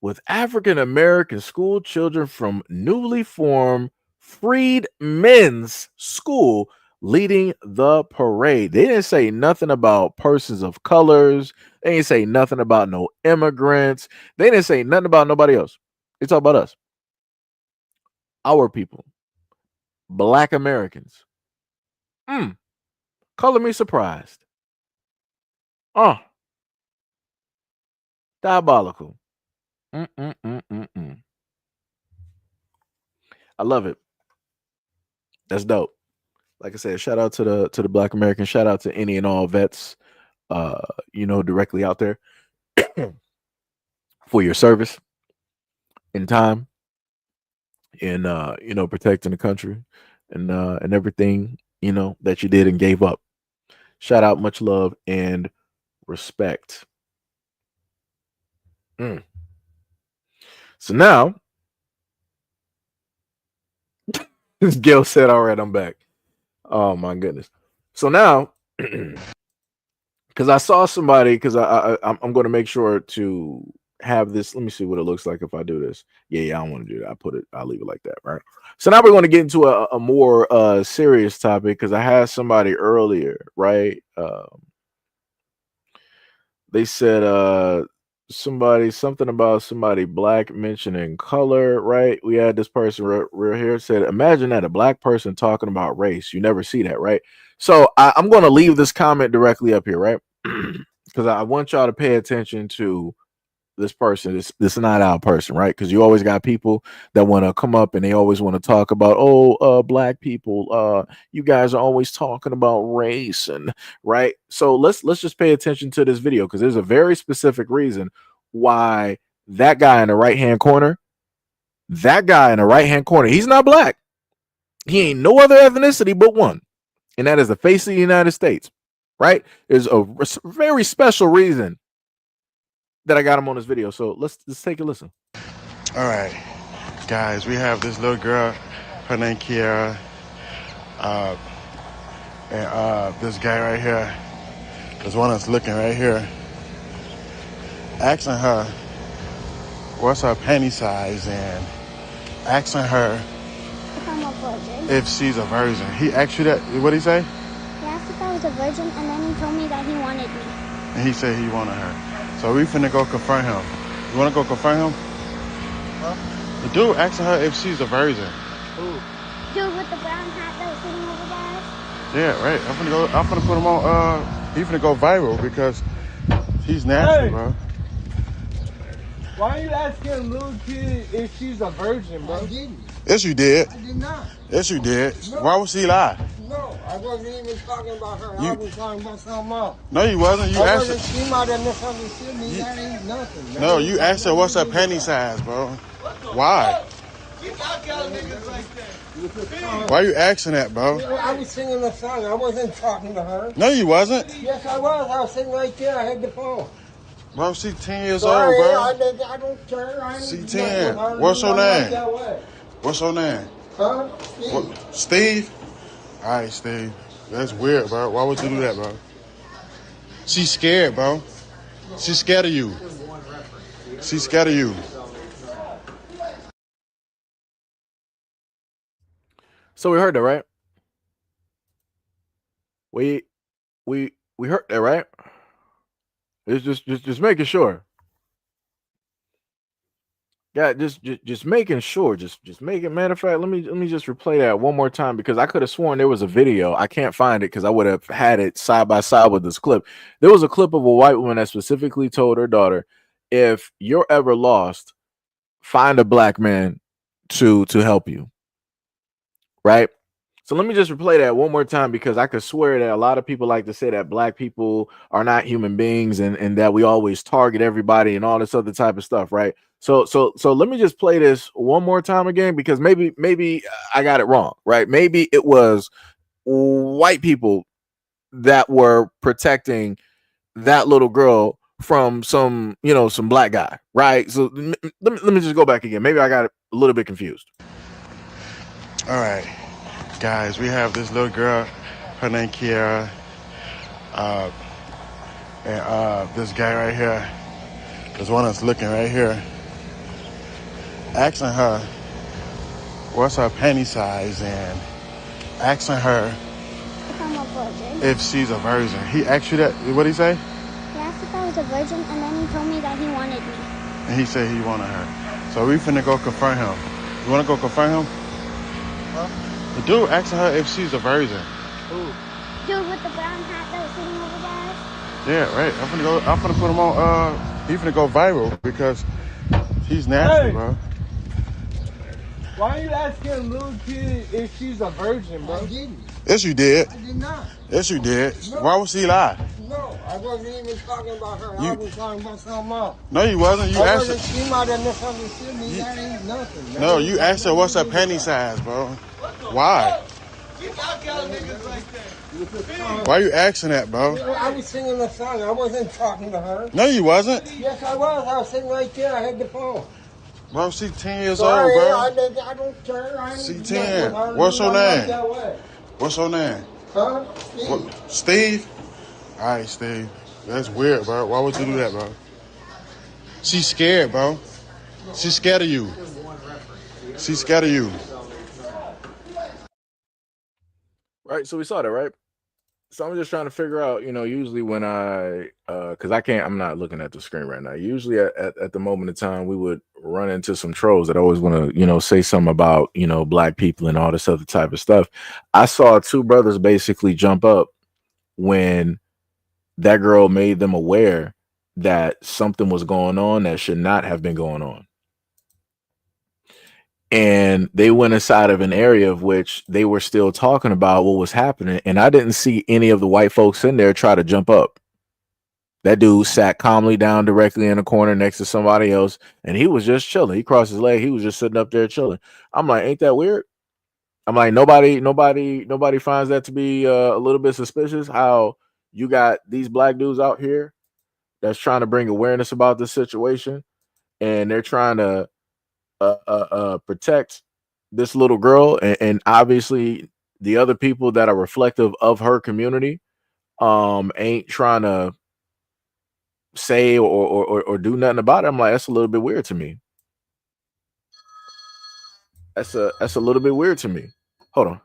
Speaker 1: with African American school children from newly formed Freed Men's School leading the parade. They didn't say nothing about persons of colors. They didn't say nothing about no immigrants. They didn't say nothing about nobody else. They talk about us. Our people. Black Americans. Color me surprised. Diabolical. I love it. That's dope. Like I said, shout out to the Black Americans. Shout out to any and all vets, directly out there for your service in time, in protecting the country and everything, that you did and gave up. Shout out, much love and respect. So now, Gil said, all right, I'm back. Oh my goodness. So now, because I saw somebody, because I'm going to make sure to have this. Let me see what it looks like if I do this. Yeah, I don't want to do that. I'll leave it like that, right? So now we're going to get into a more serious topic, because I had somebody earlier, right? They said something about somebody Black mentioning color, right? We had this person real here said, imagine that, a Black person talking about race. You never see that, right? So I'm going to leave this comment directly up here, right? Because I want y'all to pay attention to this person, this not our person, right? Because you always got people that want to come up and they always want to talk about, Black people, you guys are always talking about race, and right. So let's just pay attention to this video, because there's a very specific reason why that guy in the right hand corner, he's not Black. He ain't no other ethnicity but one, and that is the face of the United States, right? There's a very special reason that I got him on this video. So let's take a listen.
Speaker 10: All right, guys, we have this little girl, her name Kiara, and this guy right here, there's one that's looking right here, asking her what's her penny size and asking her
Speaker 11: if I'm a virgin.
Speaker 10: if she's a virgin. He asked you that? What'd he say?
Speaker 11: He asked if I was a virgin, and then he told me that he wanted me.
Speaker 10: And he said he wanted her. So we finna go confront him. You wanna go confront him?
Speaker 3: Huh?
Speaker 10: The dude asking her if she's a virgin.
Speaker 3: Who?
Speaker 11: Dude with the brown hat that was sitting over there?
Speaker 10: Yeah, right. I'm finna put him on, he finna go viral because he's nasty,
Speaker 3: Hey!
Speaker 10: bro.
Speaker 3: Why are you asking a little kid if she's a virgin, bro?
Speaker 12: I didn't.
Speaker 10: Yes, you did.
Speaker 12: I did not.
Speaker 10: Yes, you did.
Speaker 12: No.
Speaker 10: Why would she lie?
Speaker 12: No, I wasn't even talking about her. I was talking about something else.
Speaker 10: No, you wasn't. You
Speaker 12: I
Speaker 10: asked
Speaker 12: wasn't,
Speaker 10: her.
Speaker 12: she might have misunderstood me. That ain't nothing. That
Speaker 10: No,
Speaker 12: ain't
Speaker 10: you asked her what's her
Speaker 12: nothing
Speaker 10: penny size, bro. Why? Why you asking that, bro?
Speaker 12: I was singing a song. I wasn't talking to her.
Speaker 10: No, you wasn't.
Speaker 12: Yes, I was. I was sitting right there. I had the phone.
Speaker 10: Bro, she 10 years
Speaker 12: Sorry,
Speaker 10: old, bro.
Speaker 12: I don't care. I
Speaker 10: She
Speaker 12: ain't
Speaker 10: 10.
Speaker 12: nothing.
Speaker 10: What's your
Speaker 12: I'm
Speaker 10: name?
Speaker 12: that way.
Speaker 10: What's your name?
Speaker 12: Huh? Steve.
Speaker 10: What, Steve? All right, Steve. That's weird, bro. Why would you do that, bro? She's scared, bro. She's scared of you. She's scared of you.
Speaker 1: So we heard that, right? We heard that, right? It's just making sure. Yeah, just making sure. Just making. Matter of fact, let me just replay that one more time because I could have sworn there was a video. I can't find it because I would have had it side by side with this clip. There was a clip of a white woman that specifically told her daughter, "If you're ever lost, find a black man to help you." Right? So let me just replay that one more time because I could swear that a lot of people like to say that black people are not human beings and that we always target everybody and all this other type of stuff, right? So let me just play this one more time again because maybe I got it wrong, right? Maybe it was white people that were protecting that little girl from some black guy, right? So let me just go back again. Maybe I got it a little bit confused.
Speaker 10: All right, guys, we have this little girl. Her name Kiara. And this guy right here. There's one that's looking right here. Asking her what's her penny size and asking her
Speaker 11: If I'm a virgin.
Speaker 10: if she's a virgin. He asked you that? What'd he say?
Speaker 11: He asked if I was a virgin, and then he told me that he wanted me.
Speaker 10: And he said he wanted her. So we finna go confront him. You wanna go confront him?
Speaker 3: Huh?
Speaker 10: The dude asking her if she's a virgin.
Speaker 3: Who?
Speaker 11: Dude with the brown hat that was sitting over there?
Speaker 10: Yeah, right. I'm finna put him on, he finna go viral because he's nasty,
Speaker 3: Hey!
Speaker 10: bro.
Speaker 3: Why are you asking a little kid if she's a virgin, bro?
Speaker 12: I didn't.
Speaker 10: Yes, you did.
Speaker 12: I did not.
Speaker 10: Yes, you did.
Speaker 12: No.
Speaker 10: Why would she lie?
Speaker 12: No, I wasn't even talking about her. I was talking about something else.
Speaker 10: No, you wasn't. You
Speaker 12: I
Speaker 10: asked
Speaker 12: wasn't,
Speaker 10: her.
Speaker 12: she might have misunderstood me. That ain't nothing. That
Speaker 10: No,
Speaker 12: ain't
Speaker 10: you asked her what's her penny
Speaker 12: nothing.
Speaker 10: size, bro. Why? Why you asking that, bro?
Speaker 12: I was singing a song. I wasn't talking to her.
Speaker 10: No, you wasn't.
Speaker 12: Yes, I was. I was sitting right there. I had the phone.
Speaker 10: Bro, she 10 years
Speaker 12: Sorry,
Speaker 10: old, bro.
Speaker 12: I don't care. I ain't
Speaker 10: She
Speaker 12: nothing.
Speaker 10: 10.
Speaker 12: I'm
Speaker 10: What's your
Speaker 12: not
Speaker 10: name?
Speaker 12: that way.
Speaker 10: What's your name?
Speaker 12: Huh? Steve.
Speaker 10: What, Steve? All right, Steve. That's weird, bro. Why would you do that, bro? She's scared, bro. She's scared of you. She's scared of you.
Speaker 1: Right, so we saw that, right? So I'm just trying to figure out, usually when because I'm not looking at the screen right now. Usually at the moment of time, we would run into some trolls that always want to, say something about, black people and all this other type of stuff. I saw two brothers basically jump up when that girl made them aware that something was going on that should not have been going on. And they went inside of an area of which they were still talking about what was happening. And I didn't see any of the white folks in there try to jump up. That dude sat calmly down directly in a corner next to somebody else. And he was just chilling. He crossed his leg. He was just sitting up there chilling. I'm like, ain't that weird? I'm like, nobody finds that to be a little bit suspicious. How you got these black dudes out here that's trying to bring awareness about this situation. And they're trying to protect this little girl and obviously the other people that are reflective of her community ain't trying to say or do nothing about it. I'm like, that's a little bit weird to me. That's a little bit weird to me. Hold on.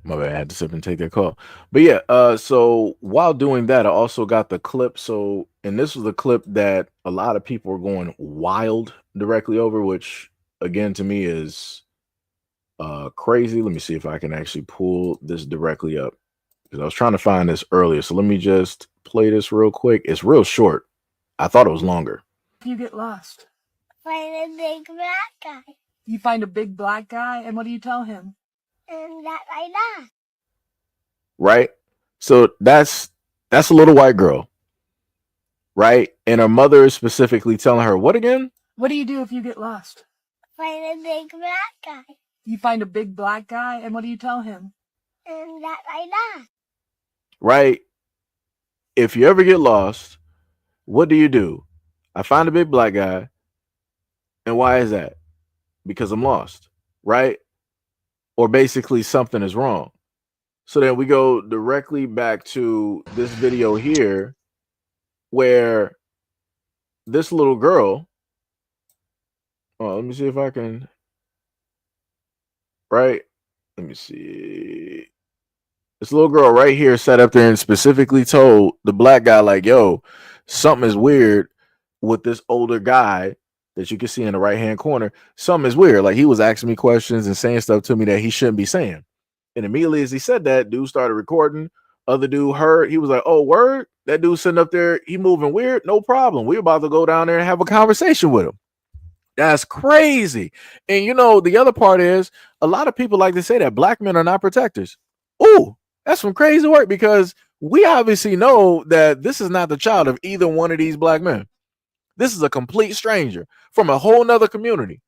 Speaker 1: My bad, I had to sip and take that call. But yeah, so while doing that, I also got the clip. So, and this was the clip that a lot of people were going wild directly over, which again to me is crazy. Let me see if I can actually pull this directly up because I was trying to find this earlier. So let me just play this real quick. It's real short. I thought it was longer.
Speaker 13: You get lost.
Speaker 11: Find a big black guy.
Speaker 13: You find a big black guy, and what do you tell him?
Speaker 11: And that I die.
Speaker 1: Right? So that's a little white girl. Right? And her mother is specifically telling her what again?
Speaker 13: What do you do if you get lost?
Speaker 11: Find a big black guy.
Speaker 13: You find a big black guy, and what do you tell him?
Speaker 11: And that I die.
Speaker 1: Right? If you ever get lost, what do? I find a big black guy. And why is that? Because I'm lost. Right? Or basically something is wrong. So then we go directly back to this video here where this little girl, let me see if I can, right? Let me see. This little girl right here sat up there and specifically told the black guy, like, yo, something is weird with this older guy that you can see in the right-hand corner. Something is weird. Like, he was asking me questions and saying stuff to me that he shouldn't be saying. And immediately as he said that, dude started recording. Other dude heard. He was like, oh, word? That dude sitting up there, he moving weird? No problem. We're about to go down there and have a conversation with him. That's crazy. And, you know, the other part is a lot of people like to say that black men are not protectors. Ooh, that's some crazy work because we obviously know that this is not the child of either one of these black men. This is a complete stranger from a whole nother community.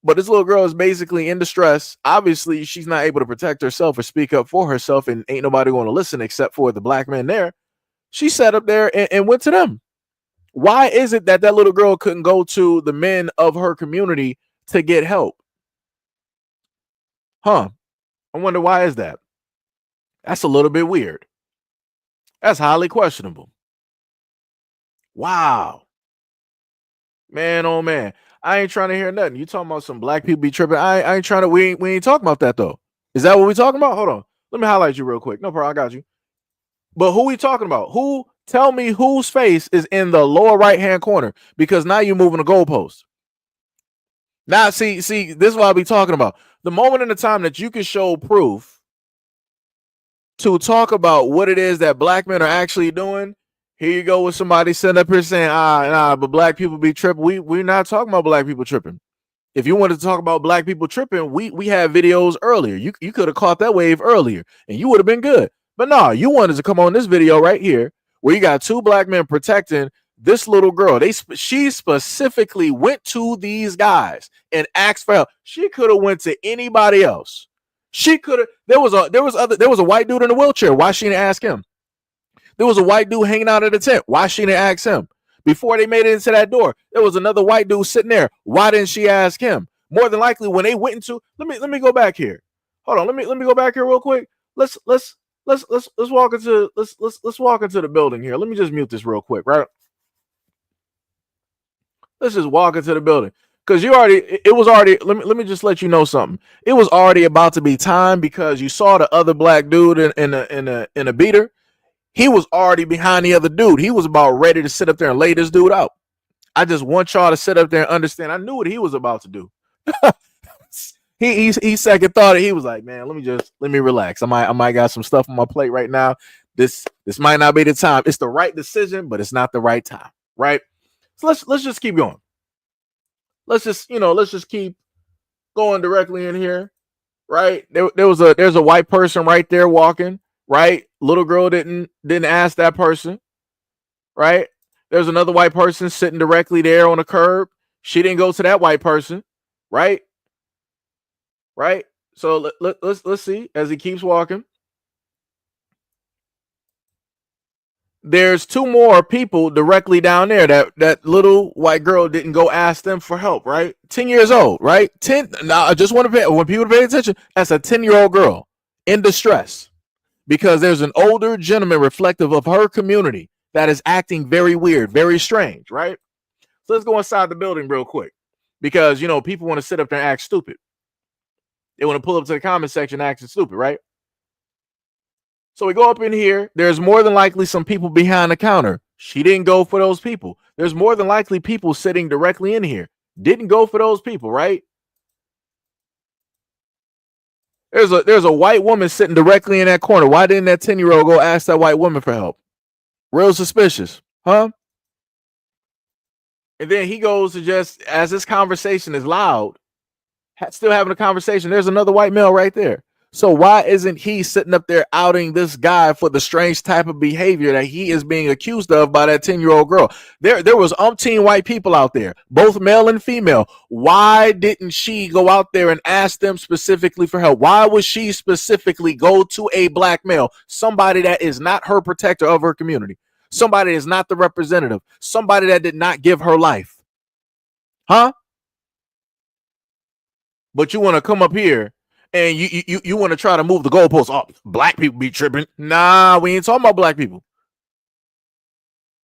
Speaker 1: But this little girl is basically in distress. Obviously, she's not able to protect herself or speak up for herself, and ain't nobody going to listen except for the black men there. She sat up there and went to them. Why is it that little girl couldn't go to the men of her community to get help? Huh? I wonder why is that? That's a little bit weird. That's highly questionable. Wow. Man, oh man. I ain't trying to hear nothing. You talking about some black people be tripping. I ain't trying to, we ain't talking about that though. Is that what we talking about? Hold on. Let me highlight you real quick. No problem, I got you. But who we talking about? Who, tell me whose face is in the lower right-hand corner, because now you're moving the goalpost. Now, see, this is what I'll be talking about. The moment in the time that you can show proof to talk about what it is that black men are actually doing, here you go with somebody sitting up here saying, but black people be tripping. We're not talking about black people tripping. If you wanted to talk about black people tripping, we had videos earlier. You could have caught that wave earlier and you would have been good. But no, you wanted to come on this video right here where you got two black men protecting this little girl. She specifically went to these guys and asked for help. She could have went to anybody else. She could have. There was a white dude in a wheelchair. Why she didn't ask him? There was a white dude hanging out of the tent. Why she didn't ask him? Before they made it into that door, there was another white dude sitting there. Why didn't she ask him? More than likely, when they went into, let me go back here. Hold on, let me go back here real quick. Let's walk into let's walk into the building here. Let me just mute this real quick, right? Let's just walk into the building because it was already. Let me just let you know something. It was already about to be time because you saw the other black dude in a beater. He was already behind the other dude. He was about ready to sit up there and lay this dude out. I just want y'all to sit up there and understand. I knew what he was about to do. he second thought it. He was like, man, let me relax. I might got some stuff on my plate right now. This might not be the time. It's the right decision, but it's not the right time, right? So let's just keep going. let's just keep going directly in here, right? There's a white person right there walking, right? Little girl didn't ask that person, right? There's another white person sitting directly there on the curb. She didn't go to that white person, right? Right? So let's see as he keeps walking. There's two more people directly down there. That little white girl didn't go ask them for help, right? 10 years old, right? 10. Now I just want to pay when people pay attention. That's a 10-year-old girl in distress because there's an older gentleman reflective of her community that is acting very weird, very strange, right? So let's go inside the building real quick because people want to sit up there and act stupid. They want to pull up to the comment section acting stupid, right? So we go up in here. There's more than likely some people behind the counter. She didn't go for those people. There's more than likely people sitting directly in here. Didn't go for those people, right? There's a white woman sitting directly in that corner. Why didn't that 10-year-old go ask that white woman for help? Real suspicious, huh? And then he goes to just, as this conversation is loud, still having a conversation. There's another white male right there. So why isn't he sitting up there outing this guy for the strange type of behavior that he is being accused of by that 10-year-old girl? There was umpteen white people out there, both male and female. Why didn't she go out there and ask them specifically for help? Why would she specifically go to a black male, somebody that is not her protector of her community, somebody that is not the representative, somebody that did not give her life? Huh? But you want to come up here and you want to try to move the goalposts. Oh, black people be tripping. Nah, we ain't talking about black people.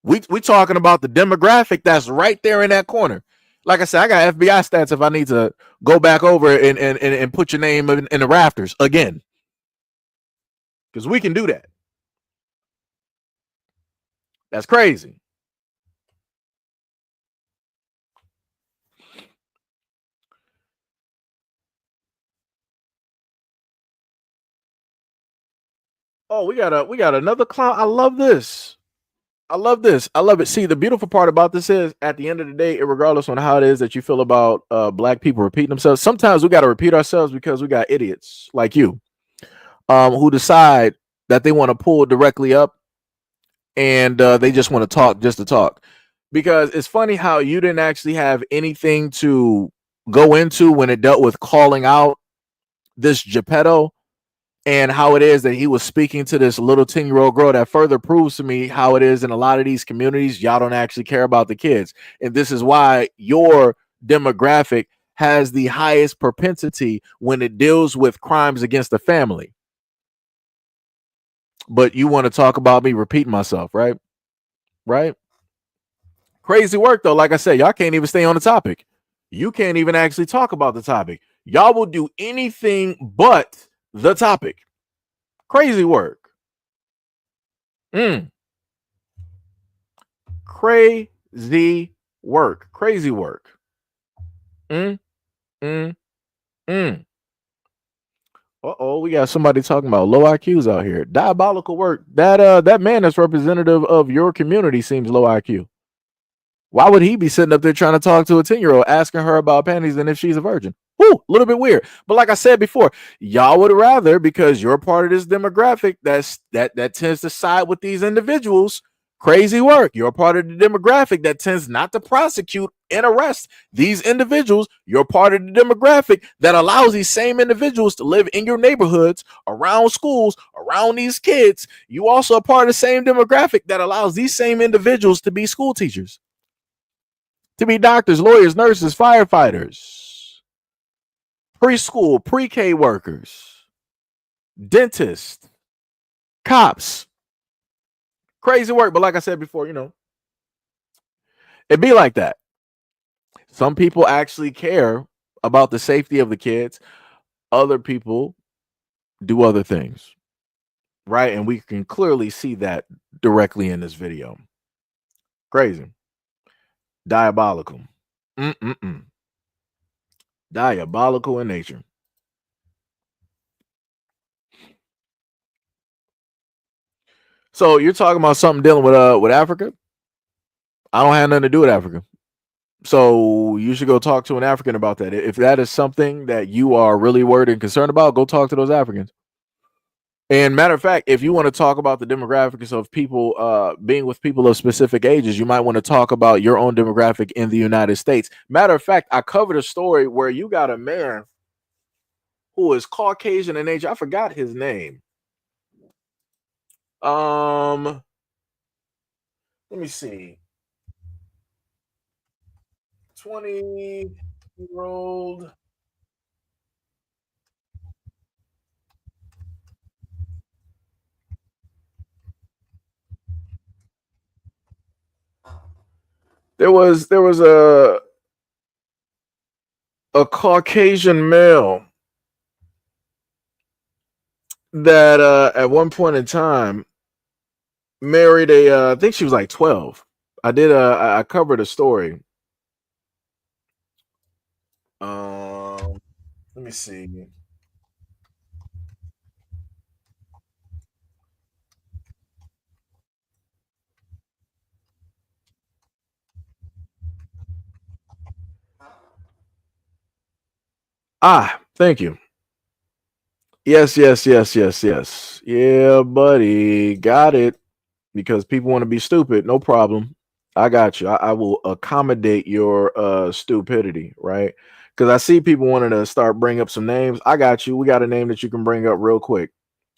Speaker 1: We talking about the demographic that's right there in that corner. Like I said, I got FBI stats if I need to go back over and put your name in the rafters again. Because we can do that. That's crazy. Oh, we got another clown. I love this. I love this. I love it. See, the beautiful part about this is at the end of the day, regardless on how it is that you feel about black people repeating themselves, sometimes we got to repeat ourselves because we got idiots like you who decide that they want to pull directly up and they just want to talk just to talk. Because it's funny how you didn't actually have anything to go into when it dealt with calling out this Geppetto and how it is that he was speaking to this little 10-year-old girl. That further proves to me how it is in a lot of these communities, y'all don't actually care about the kids. And this is why your demographic has the highest propensity when it deals with crimes against the family. But you want to talk about me repeating myself, right? Right? Crazy work, though. Like I said, y'all can't even stay on the topic. You can't even actually talk about the topic. Y'all will do anything but the topic. Crazy work. Crazy work. Crazy work. Uh-oh, we got somebody talking about low IQs out here. Diabolical work. That man that's representative of your community seems low IQ. Why would he be sitting up there trying to talk to a 10-year-old, asking her about panties and if she's a virgin? Woo, a little bit weird. But like I said before, y'all would rather, because you're part of this demographic that tends to side with these individuals. Crazy work. You're part of the demographic that tends not to prosecute and arrest these individuals. You're part of the demographic that allows these same individuals to live in your neighborhoods, around schools, around these kids. You also are part of the same demographic that allows these same individuals to be school teachers, to be doctors, lawyers, nurses, firefighters, preschool, pre-K workers, dentists, cops. Crazy work. But like I said before, it be like that. Some people actually care about the safety of the kids. Other people do other things, right? And we can clearly see that directly in this video. Crazy. Diabolical. Diabolical in nature. So you're talking about something dealing with Africa? I don't have nothing to do with Africa. So you should go talk to an African about that. If that is something that you are really worried and concerned about, go talk to those Africans. And matter of fact, if you want to talk about the demographics of people being with people of specific ages, you might want to talk about your own demographic in the United States. Matter of fact, I covered a story where you got a man who is Caucasian in age. I forgot his name. Let me see. 20-year-old. There was a Caucasian male that at one point in time married I think she was like 12. I covered a story. Let me see. Thank you. Yes, yes, yes, yes, yes. Yeah, buddy. Got it. Because people want to be stupid. No problem. I got you. I will accommodate your stupidity, right? Because I see people wanting to start bringing up some names. I got you. We got a name that you can bring up real quick.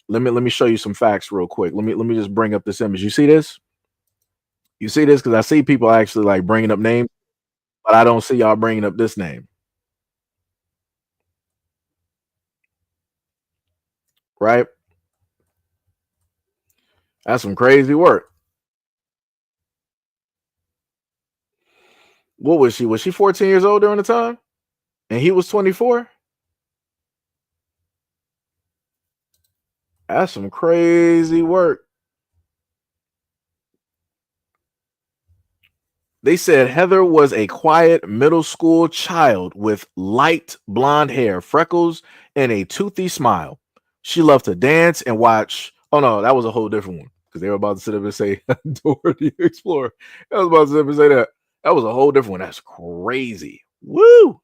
Speaker 1: Let me show you some facts real quick. Let me just bring up this image. You see this? You see this? Because I see people actually like bringing up names, but I don't see y'all bringing up this name, right? That's some crazy work. What was she? Was she 14 years old during the time? And he was 24? That's some crazy work. They said Heather was a quiet middle school child with light blonde hair, freckles, and a toothy smile. She loved to dance and watch. Oh no, that was a whole different one because they were about to sit up and say Dora the Explorer. I was about to sit up and say that. That was a whole different one. That's crazy. Woo!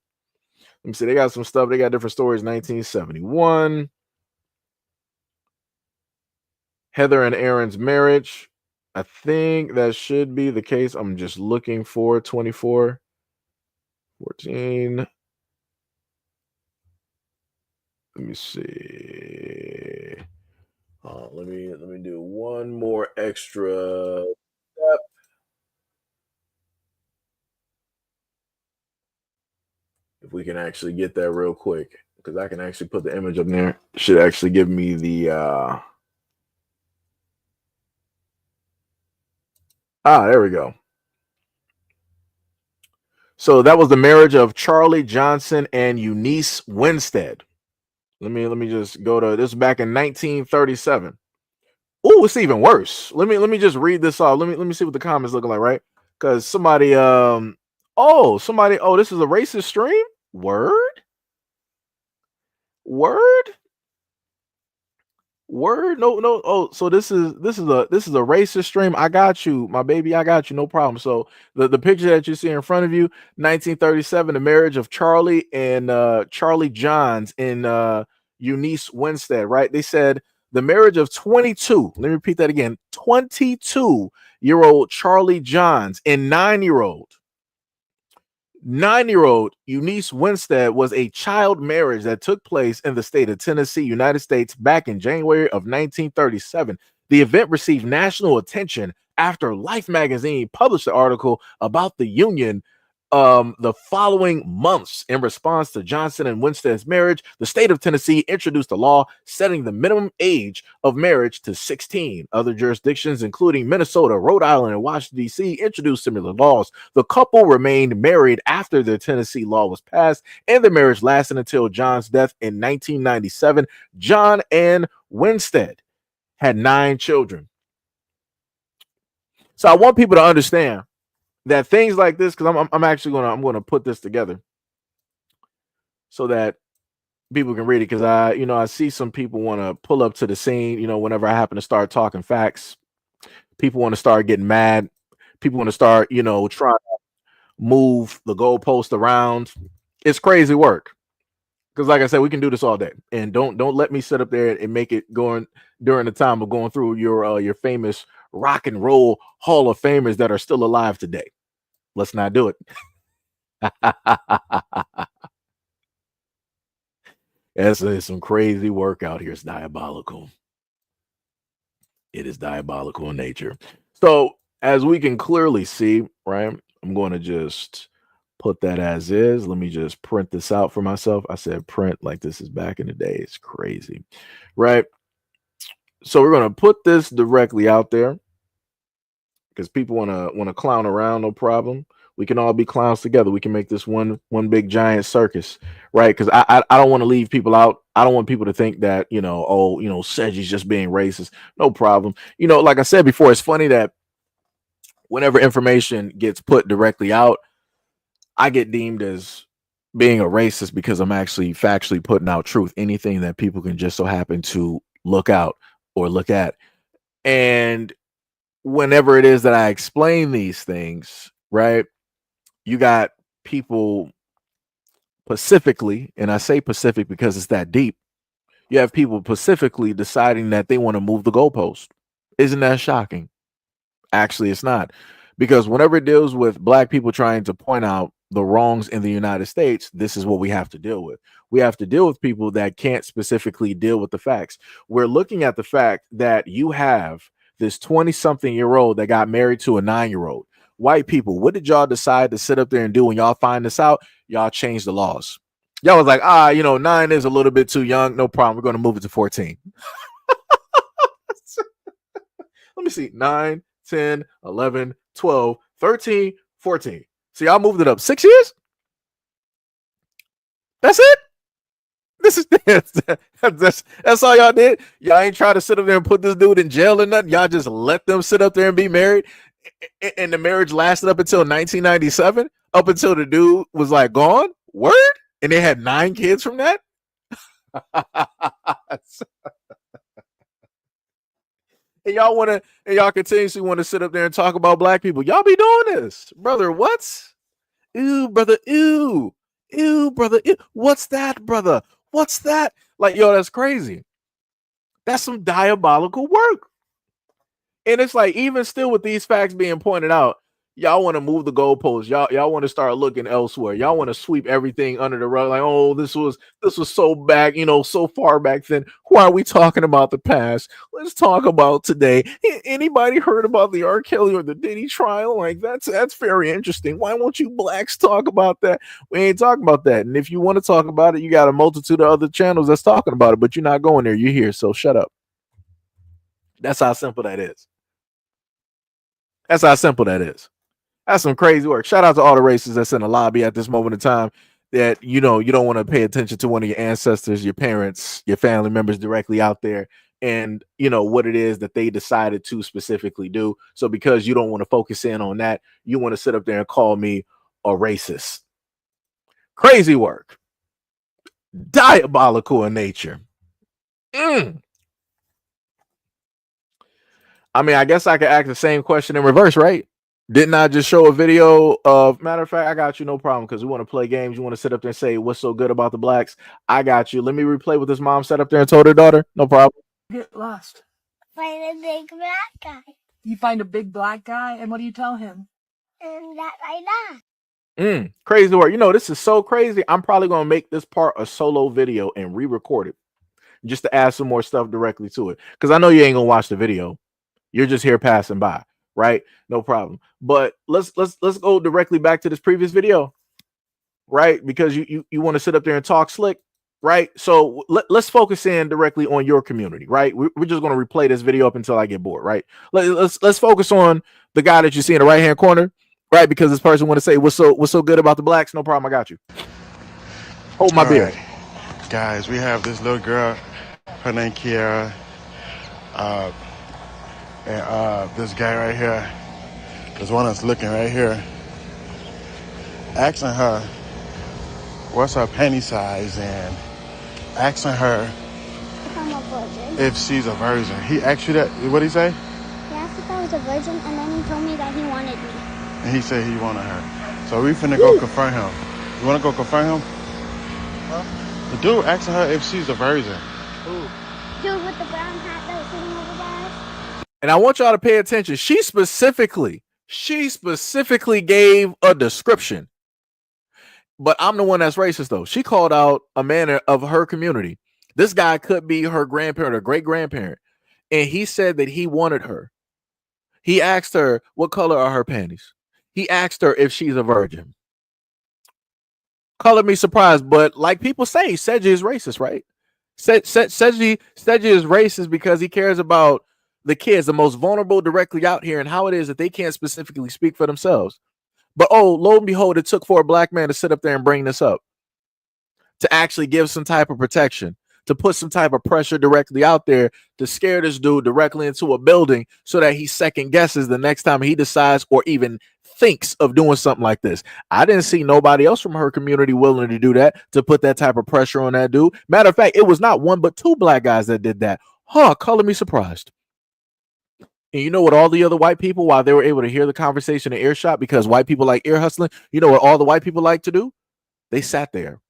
Speaker 1: Let me see. They got some stuff. They got different stories. 1971. Heather and Aaron's marriage. I think that should be the case. I'm just looking for 24, 14. Let me see. Let me do one more extra step. If we can actually get that real quick, because I can actually put the image up there. Should actually give me the there we go. So that was the marriage of Charlie Johnson and Eunice Winstead. Let me just go to this back in 1937. Oh, it's even worse. Let me just read this off. Let me see what the comments looking like, right? Because somebody this is a racist stream. Word. No. Oh, so this is a racist stream. I got you, my baby. I got you. No problem. So the picture that you see in front of you, 1937, the marriage of Charlie and Charlie Johns and Eunice Winstead. Right? They said the marriage of 22. Let me repeat that again. 22-year-old Charlie Johns and 9-year-old Eunice Winstead was a child marriage that took place in the state of Tennessee, United States, back in January of 1937. The event received national attention after Life magazine published an article about the union the following months. In response to Johnson and Winstead's marriage, the state of Tennessee introduced a law setting the minimum age of marriage to 16. Other jurisdictions, including Minnesota, Rhode Island, and Washington, D.C., introduced similar laws. The couple remained married after the Tennessee law was passed, and the marriage lasted until John's death in 1997. John and Winstead had 9 children. So I want people to understand that things like this, because I'm actually gonna put this together so that people can read it, because I see some people want to pull up to the scene, whenever I happen to start talking facts. People want to start getting mad. People want to start trying to move the goalpost around. It's crazy work. Because like I said, we can do this all day. And don't let me sit up there and make it going during the time of going through your famous rock and roll Hall of Famers that are still alive today. Let's not do it. It's some crazy work out here. It's diabolical. It is diabolical in nature. So as we can clearly see, right, I'm going to just put that as is. Let me just print this out for myself. I said print like this is back in the day. It's crazy, right? So we're going to put this directly out there because people want to clown around. No problem. We can all be clowns together. We can make this one big giant circus, right? Because I don't want to leave people out. I don't want people to think that, Seji's just being racist. No problem. Like I said before, it's funny that whenever information gets put directly out, I get deemed as being a racist because I'm actually factually putting out truth. Anything that people can just so happen to look out or look at. And whenever it is that I explain these things, right, you got people pacifically, and I say Pacific because it's that deep. You have people pacifically deciding that they want to move the goalpost. Isn't that shocking? Actually, it's not. Because whenever it deals with black people trying to point out the wrongs in the United States, this is what we have to deal with. We have to deal with people that can't specifically deal with the facts. We're looking at the fact that you have this 20-something-year-old that got married to a 9-year-old. White people, what did y'all decide to sit up there and do when y'all find this out? Y'all changed the laws. Y'all was like, 9 is a little bit too young. No problem. We're going to move it to 14. Let me see. 9, 10, 11, 12, 13, 14. So y'all moved it up 6 years? That's it? That's all y'all did? Y'all ain't try to sit up there and put this dude in jail or nothing. Y'all just let them sit up there and be married. And the marriage lasted up until 1997, up until the dude was like gone. Word? And they had 9 kids from that? And y'all continuously want to sit up there and talk about black people. Y'all be doing this, brother. What? Ew, brother. Ew, brother. Ew. What's that, brother? What's that? Like, yo, that's crazy. That's some diabolical work. And it's like, even still with these facts being pointed out, y'all want to move the goalposts. Y'all want to start looking elsewhere. Y'all want to sweep everything under the rug. Like, oh, this was so back, so far back then. Why are we talking about the past? Let's talk about today. Anybody heard about the R. Kelly or the Diddy trial? Like, that's very interesting. Why won't you blacks talk about that? We ain't talking about that. And if you want to talk about it, you got a multitude of other channels that's talking about it, but you're not going there. You're here, so shut up. That's how simple that is. That's how simple that is. That's some crazy work. Shout out to all the racists that's in the lobby at this moment in time that, you don't want to pay attention to one of your ancestors, your parents, your family members directly out there and, what it is that they decided to specifically do. So because you don't want to focus in on that, you want to sit up there and call me a racist. Crazy work. Diabolical in nature. I mean, I guess I could ask the same question in reverse, right? Didn't I just show a video of, matter of fact, I got you, no problem, because we want to play games. You want to sit up there and say, what's so good about the blacks? I got you. Let me replay what this mom sat up there and told her daughter. No problem.
Speaker 13: Get lost.
Speaker 11: Find a big black guy.
Speaker 13: You find a big black guy, and what do you tell him?
Speaker 11: And that like that.
Speaker 1: Crazy work. This is so crazy. I'm probably going to make this part a solo video and re-record it just to add some more stuff directly to it. Because I know you ain't going to watch the video. You're just here passing by. Right? No problem. But let's go directly back to this previous video, right? Because you want to sit up there and talk slick, right? So let's focus in directly on your community, right? We're just going to replay this video up until I get bored, right? Let's focus on the guy that you see in the right hand corner, right? Because this person want to say what's so good about the blacks. No problem. I got you. Hold my beer.
Speaker 10: Right. Guys, we have this little girl. Her name Kiara. And this guy right here, there's one that's looking right here, asking her what's her penny size and asking her
Speaker 11: If I'm a virgin.
Speaker 10: if she's a virgin. He asked you that? What'd he say?
Speaker 11: He asked if I was a virgin, and then he told me that he wanted me.
Speaker 10: And he said he wanted her. So we finna go confront him. You wanna go confront him?
Speaker 3: Huh?
Speaker 10: The dude asking her if she's a virgin.
Speaker 3: Who?
Speaker 11: Dude with the brown hat that was sitting over there.
Speaker 1: And I want y'all to pay attention. She specifically gave a description. But I'm the one that's racist, though. She called out a man of her community. This guy could be her grandparent or great grandparent. And he said that he wanted her. He asked her, what color are her panties? He asked her if she's a virgin. Color me surprised, but like people say, SEIJIHITO is racist, right? SEIJIHITO is racist because he cares about the kids, the most vulnerable, directly out here, and how it is that they can't specifically speak for themselves. But oh, lo and behold, it took for a black man to sit up there and bring this up, to actually give some type of protection, to put some type of pressure directly out there, to scare this dude directly into a building so that he second guesses the next time he decides or even thinks of doing something like this. I didn't see nobody else from her community willing to do that, to put that type of pressure on that dude. Matter of fact, it was not one but two black guys that did that. Color me surprised. And you know what all the other white people, while they were able to hear the conversation in earshot, because white people like ear hustling, you know what all the white people like to do? They sat there.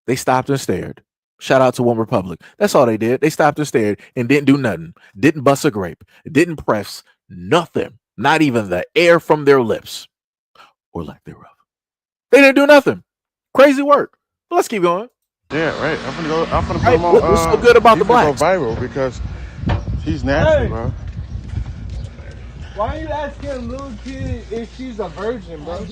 Speaker 1: They stopped and stared. Shout out to One Republic. That's all they did. They stopped and stared and didn't do nothing. Didn't bust a grape. Didn't press nothing. Not even the air from their lips or lack thereof. They didn't do nothing. Crazy work. But let's keep going.
Speaker 10: Yeah, right. I'm gonna put him on.
Speaker 1: What's so good about the blacks?
Speaker 10: Go viral because he's nasty, bro.
Speaker 3: Why are you asking a little kid if she's a virgin, bro?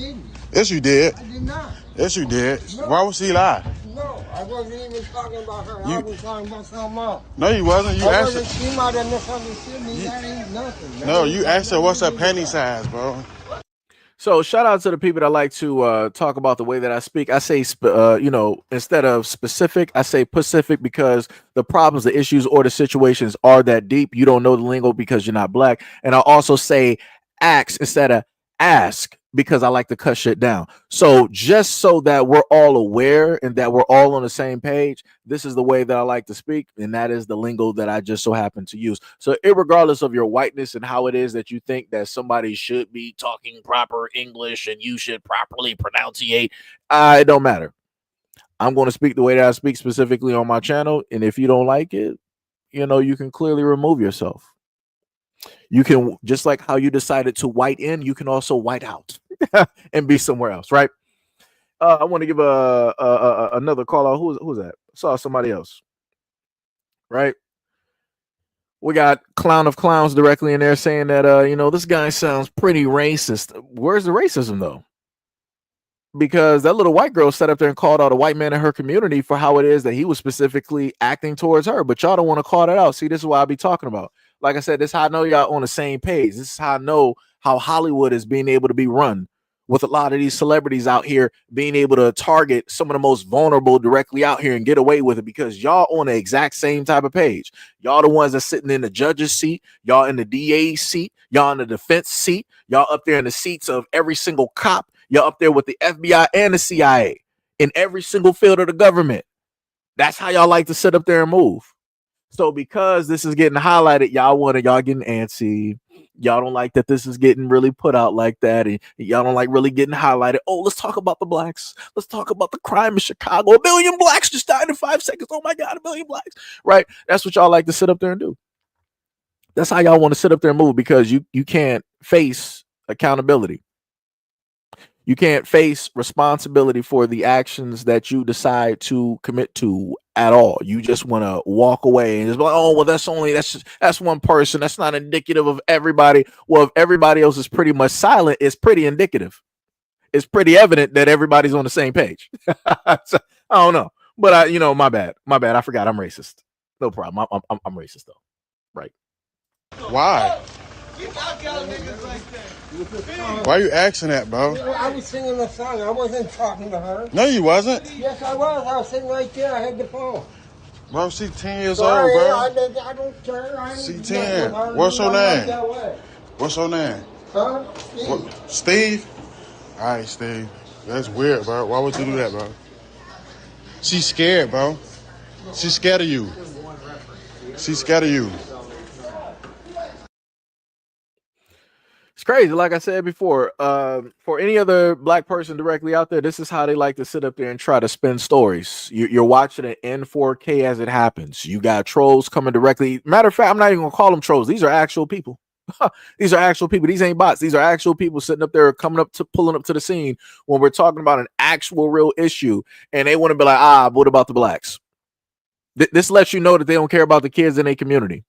Speaker 10: Yes, you did.
Speaker 12: I did not.
Speaker 10: Yes, you did.
Speaker 12: No.
Speaker 10: Why would she lie?
Speaker 12: No, I wasn't even talking about her. I was talking about something else.
Speaker 10: No, you wasn't. You asked her.
Speaker 12: She might have misunderstood me. That ain't nothing.
Speaker 10: No, you asked her what's her panty size, bro.
Speaker 1: So shout out to the people that like to talk about the way that I speak. I say, instead of specific, I say Pacific, because the problems, the issues, or the situations are that deep. You don't know the lingo because you're not black. And I also say ask instead of ask, because I like to cut shit down. So just so that we're all aware and that we're all on the same page, this is the way that I like to speak, and that is the lingo that I just so happen to use. So irregardless of your whiteness and how it is that you think that somebody should be talking proper English and you should properly pronunciate, it don't matter. I'm going to speak the way that I speak specifically on my channel, and if you don't like it, you can clearly remove yourself. You can, just like how you decided to white in, you can also white out and be somewhere else, right? I want to give another call out. Who's that? I saw somebody else, right? We got Clown of Clowns directly in there saying that, this guy sounds pretty racist. Where's the racism, though? Because that little white girl sat up there and called out a white man in her community for how it is that he was specifically acting towards her. But y'all don't want to call that out. See, this is what I be talking about. Like I said, this is how I know y'all on the same page. This is how I know how Hollywood is being able to be run, with a lot of these celebrities out here being able to target some of the most vulnerable directly out here and get away with it, because y'all on the exact same type of page. Y'all the ones that's sitting in the judge's seat, y'all in the DA's seat, y'all in the defense seat, y'all up there in the seats of every single cop, y'all up there with the FBI and the CIA in every single field of the government. That's how y'all like to sit up there and move. So because this is getting highlighted, y'all getting antsy. Y'all don't like that this is getting really put out like that. And y'all don't like really getting highlighted. Oh, let's talk about the blacks. Let's talk about the crime in Chicago. 1 billion blacks just died in 5 seconds. Oh my God, 1 billion blacks. Right? That's what y'all like to sit up there and do. That's how y'all want to sit up there and move, because you can't face accountability. You can't face responsibility for the actions that you decide to commit to at all. You just want to walk away and just be like, oh, well, that's one person. That's not indicative of everybody. Well, if everybody else is pretty much silent, it's pretty indicative. It's pretty evident that everybody's on the same page. So, I don't know. But my bad. I forgot I'm racist. No problem. I'm racist though. Right.
Speaker 10: Why? Why are you asking that, bro?
Speaker 12: I was singing a song. I wasn't talking to her.
Speaker 10: No, you wasn't.
Speaker 12: Yes, I was. I was sitting right there. I had the phone.
Speaker 10: Bro, she's 10 years
Speaker 12: Sorry,
Speaker 10: old, bro.
Speaker 12: I don't care.
Speaker 10: She's 10. What's your name? What's your name?
Speaker 12: Huh? Steve.
Speaker 10: Steve? All right, Steve. That's weird, bro. Why would you do that, bro? She's scared, bro. She's scared of you. She's scared of you.
Speaker 1: It's crazy. Like I said before, for any other black person directly out there, this is how they like to sit up there and try to spin stories. You're watching it in 4K as it happens. You got trolls coming directly. Matter of fact, I'm not even gonna call them trolls. These are actual people. These are actual people. These ain't bots. These are actual people sitting up there, coming up to pulling up to the scene when we're talking about an actual real issue, and they want to be like, what about the blacks? This lets you know that they don't care about the kids in their community.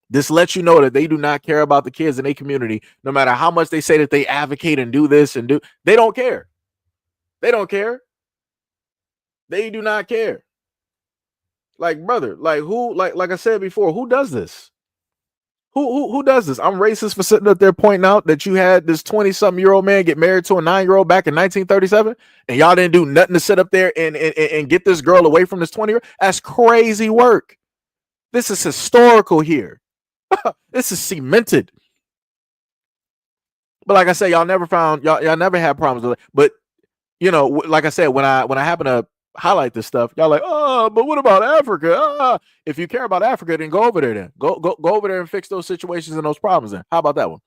Speaker 1: This lets you know that they do not care about the kids in their community, no matter how much they say that they advocate and do this and do. They don't care. They don't care. They do not care. Like, brother, like who, like I said before, who does this? Who does this? I'm racist for sitting up there pointing out that you had this 20-something-year-old man get married to a 9-year-old back in 1937, and y'all didn't do nothing to sit up there and get this girl away from this 20-year-old. That's crazy work. This is historical here. This is cemented. But like I said, y'all never had problems with it. But you know, like I said, when I happen to highlight this stuff, y'all like, but what about Africa? If you care about Africa, then go over there. Then go over there and fix those situations and those problems. Then how about that one?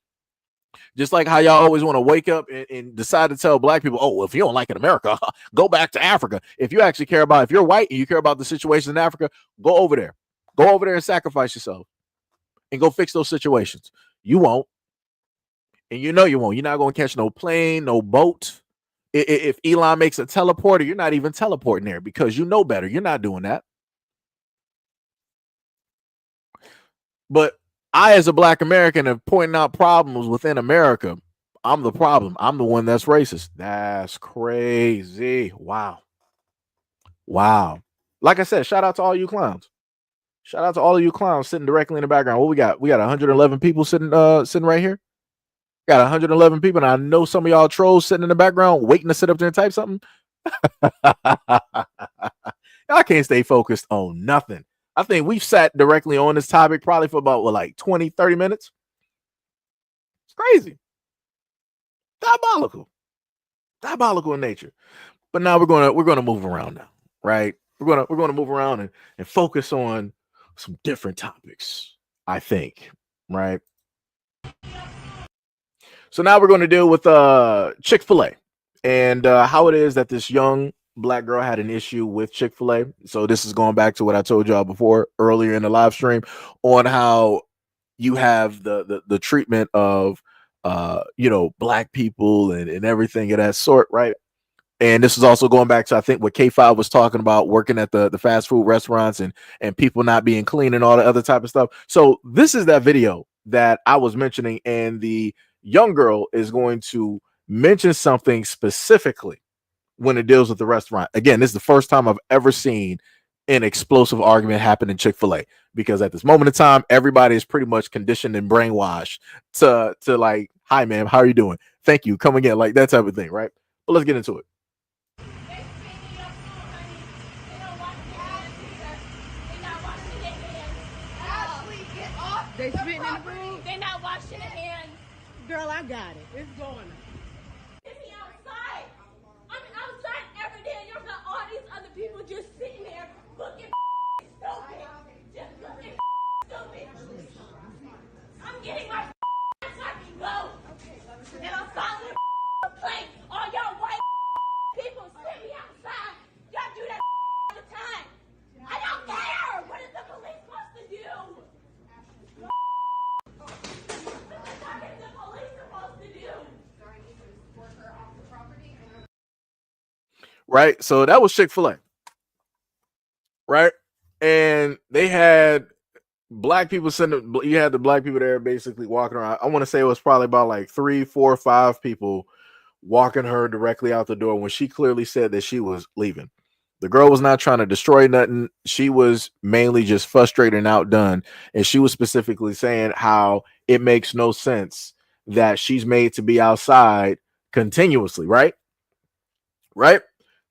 Speaker 1: Just like how y'all always want to wake up and decide to tell black people, well, if you don't like it in America, go back to Africa. If you actually care about, if you're white and you care about the situation in Africa, go over there. Go over there and sacrifice yourself and go fix those situations. You won't. And you know you won't. You're not going to catch no plane, no boat. If Elon makes a teleporter, you're not even teleporting there because you know better. You're not doing that. But I, as a black American, am pointing out problems within America. I'm the problem. I'm the one that's racist. That's crazy. Wow. Like I said, shout out to all you clowns. Shout out to all of you clowns sitting directly in the background. What we got? We got 111 people sitting right here. Got 111 people, and I know some of y'all trolls sitting in the background waiting to sit up there and type something. I can't stay focused on nothing. I think we've sat directly on this topic probably for about like 20, 30 minutes. It's crazy. Diabolical in nature. But now we're gonna move around now, right? We're gonna move around and focus on some different topics, I think, right? So now we're going to deal with Chick-fil-A and how it is that this young black girl had an issue with Chick-fil-A. So this is going back to what I told y'all before earlier in the live stream on how you have the treatment of black people and everything of that sort, right? And this is also going back to, I think, what K5 was talking about, working at the fast food restaurants and people not being clean and all the other type of stuff. So this is that video that I was mentioning, and the young girl is going to mention something specifically when it deals with the restaurant. Again, this is the first time I've ever seen an explosive argument happen in Chick-fil-A, because at this moment in time, everybody is pretty much conditioned and brainwashed to like, hi, ma'am, how are you doing? Thank you. Come again, like that type of thing, right? But let's get into it.
Speaker 7: They spitting in the food. They not washing their hands. Girl, I got it. It's going on. It's outside. I'm outside every day, and you've got all these other people just sitting there looking stupid. Just looking stupid. I'm getting my so I can go. And I'm following the plane. All y'all white people sit me outside. Y'all do that all the time. I don't care. What is the police supposed to do?
Speaker 1: Right, so that was Chick-fil-A, right? And they had black people sitting. You had the black people there basically walking around. I want to say it was probably about like 3, 4, 5 people walking her directly out the door when she clearly said that she was leaving. The girl was not trying to destroy nothing. She was mainly just frustrated and outdone. And she was specifically saying how it makes no sense that she's made to be outside continuously, right? Right?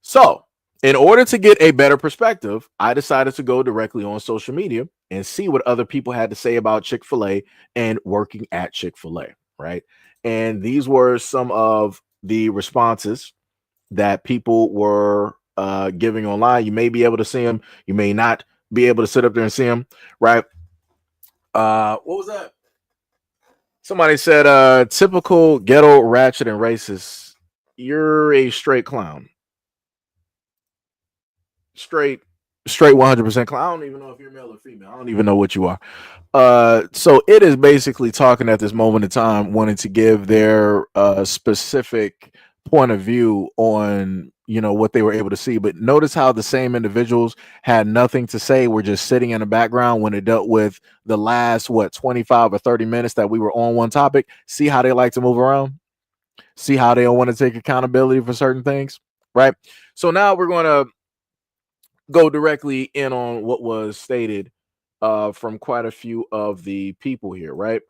Speaker 1: So, in order to get a better perspective, I decided to go directly on social media and see what other people had to say about Chick-fil-A and working at Chick-fil-A, right? And these were some of the responses that people were giving online. You may be able to see them. You may not be able to sit up there and see them, right? What was that? Somebody said, typical ghetto ratchet and racist. You're a straight clown. Straight 100% clown. I don't even know if you're male or female. I don't even know what you are. So it is basically talking at this moment in time, wanting to give their specific point of view on what they were able to see. But notice how the same individuals had nothing to say, were just sitting in the background when it dealt with the last 25 or 30 minutes that we were on one topic. See how they like to move around. See how they don't want to take accountability for certain things, right? So now we're going to go directly in on what was stated from quite a few of the people here, right?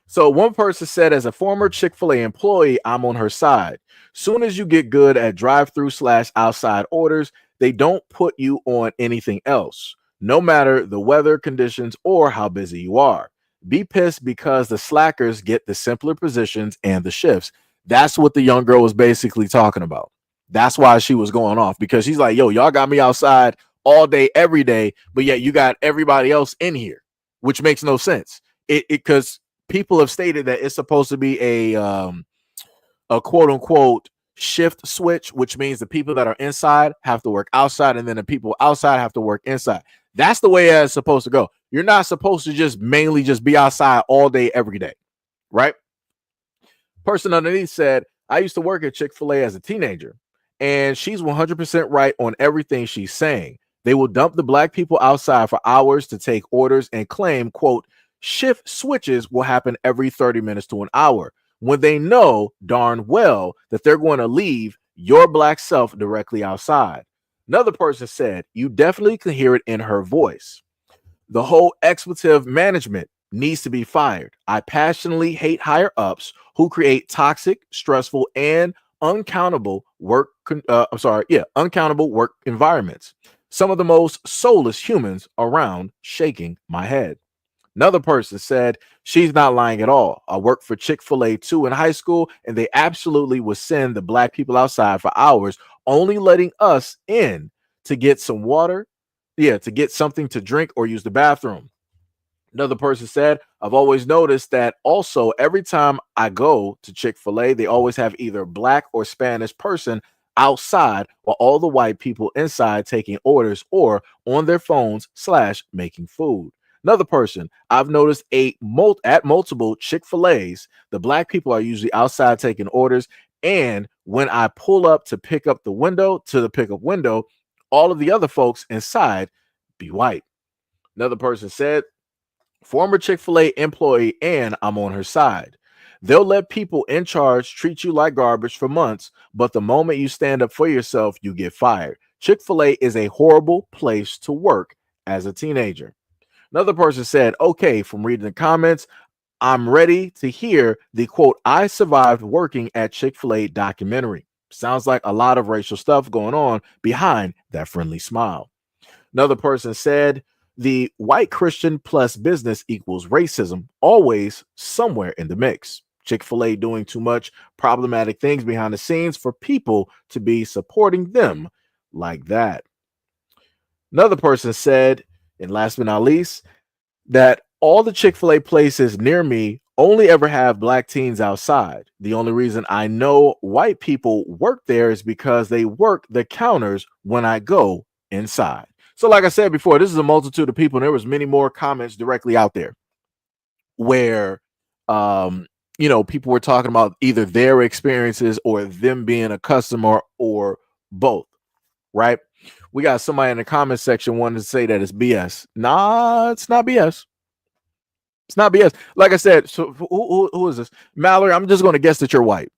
Speaker 1: So one person said, as a former Chick-fil-A employee, I'm on her side. Soon as you get good at drive-through / outside orders, they don't put you on anything else, no matter the weather conditions or how busy you are. Be pissed because the slackers get the simpler positions and the shifts. That's what the young girl was basically talking about. That's why she was going off, because she's like, yo, y'all got me outside all day, every day, but yet you got everybody else in here, which makes no sense. Because people have stated that it's supposed to be a quote unquote shift switch, which means the people that are inside have to work outside, and then the people outside have to work inside. That's the way it's supposed to go. You're not supposed to just mainly just be outside all day, every day, right? Person underneath said, I used to work at Chick-fil-A as a teenager, and she's 100% right on everything she's saying. They will dump the black people outside for hours to take orders and claim, quote, shift switches will happen every 30 minutes to an hour, when they know darn well that they're going to leave your black self directly outside. Another person said, you definitely can hear it in her voice. The whole expletive management needs to be fired. I passionately hate higher ups who create toxic, stressful, and uncountable work environments. Some of the most soulless humans around, shaking my head. Another person said, she's not lying at all. I worked for Chick-fil-A too in high school, and they absolutely would send the black people outside for hours, only letting us in to get some water, to get something to drink or use the bathroom. Another person said, I've always noticed that also every time I go to Chick-fil-A, they always have either black or Spanish person outside while all the white people inside taking orders or on their phones / making food. Another person, I've noticed at multiple Chick-fil-A's, the black people are usually outside taking orders. And when I pull up to pick up the pickup window, all of the other folks inside be white. Another person said, former Chick-fil-A employee, and I'm on her side. They'll let people in charge treat you like garbage for months, but the moment you stand up for yourself, you get fired. Chick-fil-A is a horrible place to work as a teenager. Another person said, okay, from reading the comments, I'm ready to hear the quote, I survived working at Chick-fil-A documentary. Sounds like a lot of racial stuff going on behind that friendly smile. Another person said, the white Christian plus business equals racism, always somewhere in the mix. Chick-fil-A doing too much problematic things behind the scenes for people to be supporting them like that. Another person said, and last but not least, that all the Chick-fil-A places near me only ever have black teens outside. The only reason I know white people work there is because they work the counters when I go inside. So like I said before, this is a multitude of people, and there was many more comments directly out there where people were talking about either their experiences or them being a customer or both, right? We got somebody in the comment section wanting to say that it's BS. Nah, it's not BS. It's not BS. Like I said, so who is this? Mallory, I'm just going to guess that you're white.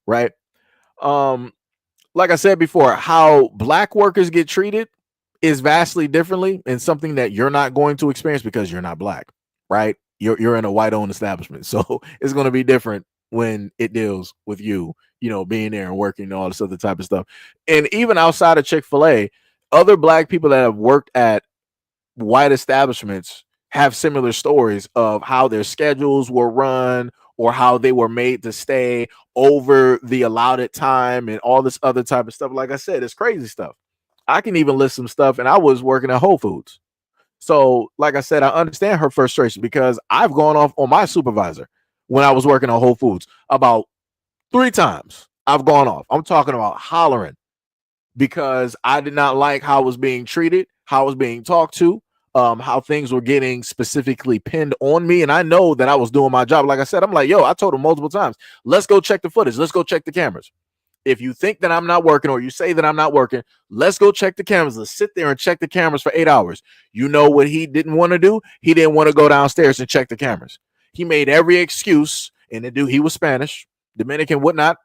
Speaker 1: Right? Like I said before, how black workers get treated is vastly differently and something that you're not going to experience because you're not black, right? You're in a white-owned establishment. So it's going to be different when it deals with you, being there and working and all this other type of stuff. And even outside of Chick-fil-A, other black people that have worked at white establishments have similar stories of how their schedules were run or how they were made to stay over the allotted time and all this other type of stuff. Like I said, it's crazy stuff. I can even list some stuff, and I was working at Whole Foods. So, like I said, I understand her frustration because I've gone off on my supervisor when I was working on Whole Foods about 3 times. I've gone off. I'm talking about hollering because I did not like how I was being treated, how I was being talked to, how things were getting specifically pinned on me. And I know that I was doing my job. Like I said, I'm like, yo, I told him multiple times, let's go check the footage. Let's go check the cameras. If you think that I'm not working or you say that I'm not working, let's go check the cameras. Let's sit there and check the cameras for 8 hours. You know what he didn't want to do? He didn't want to go downstairs and check the cameras. He made every excuse, and the dude, he was Spanish, Dominican, whatnot,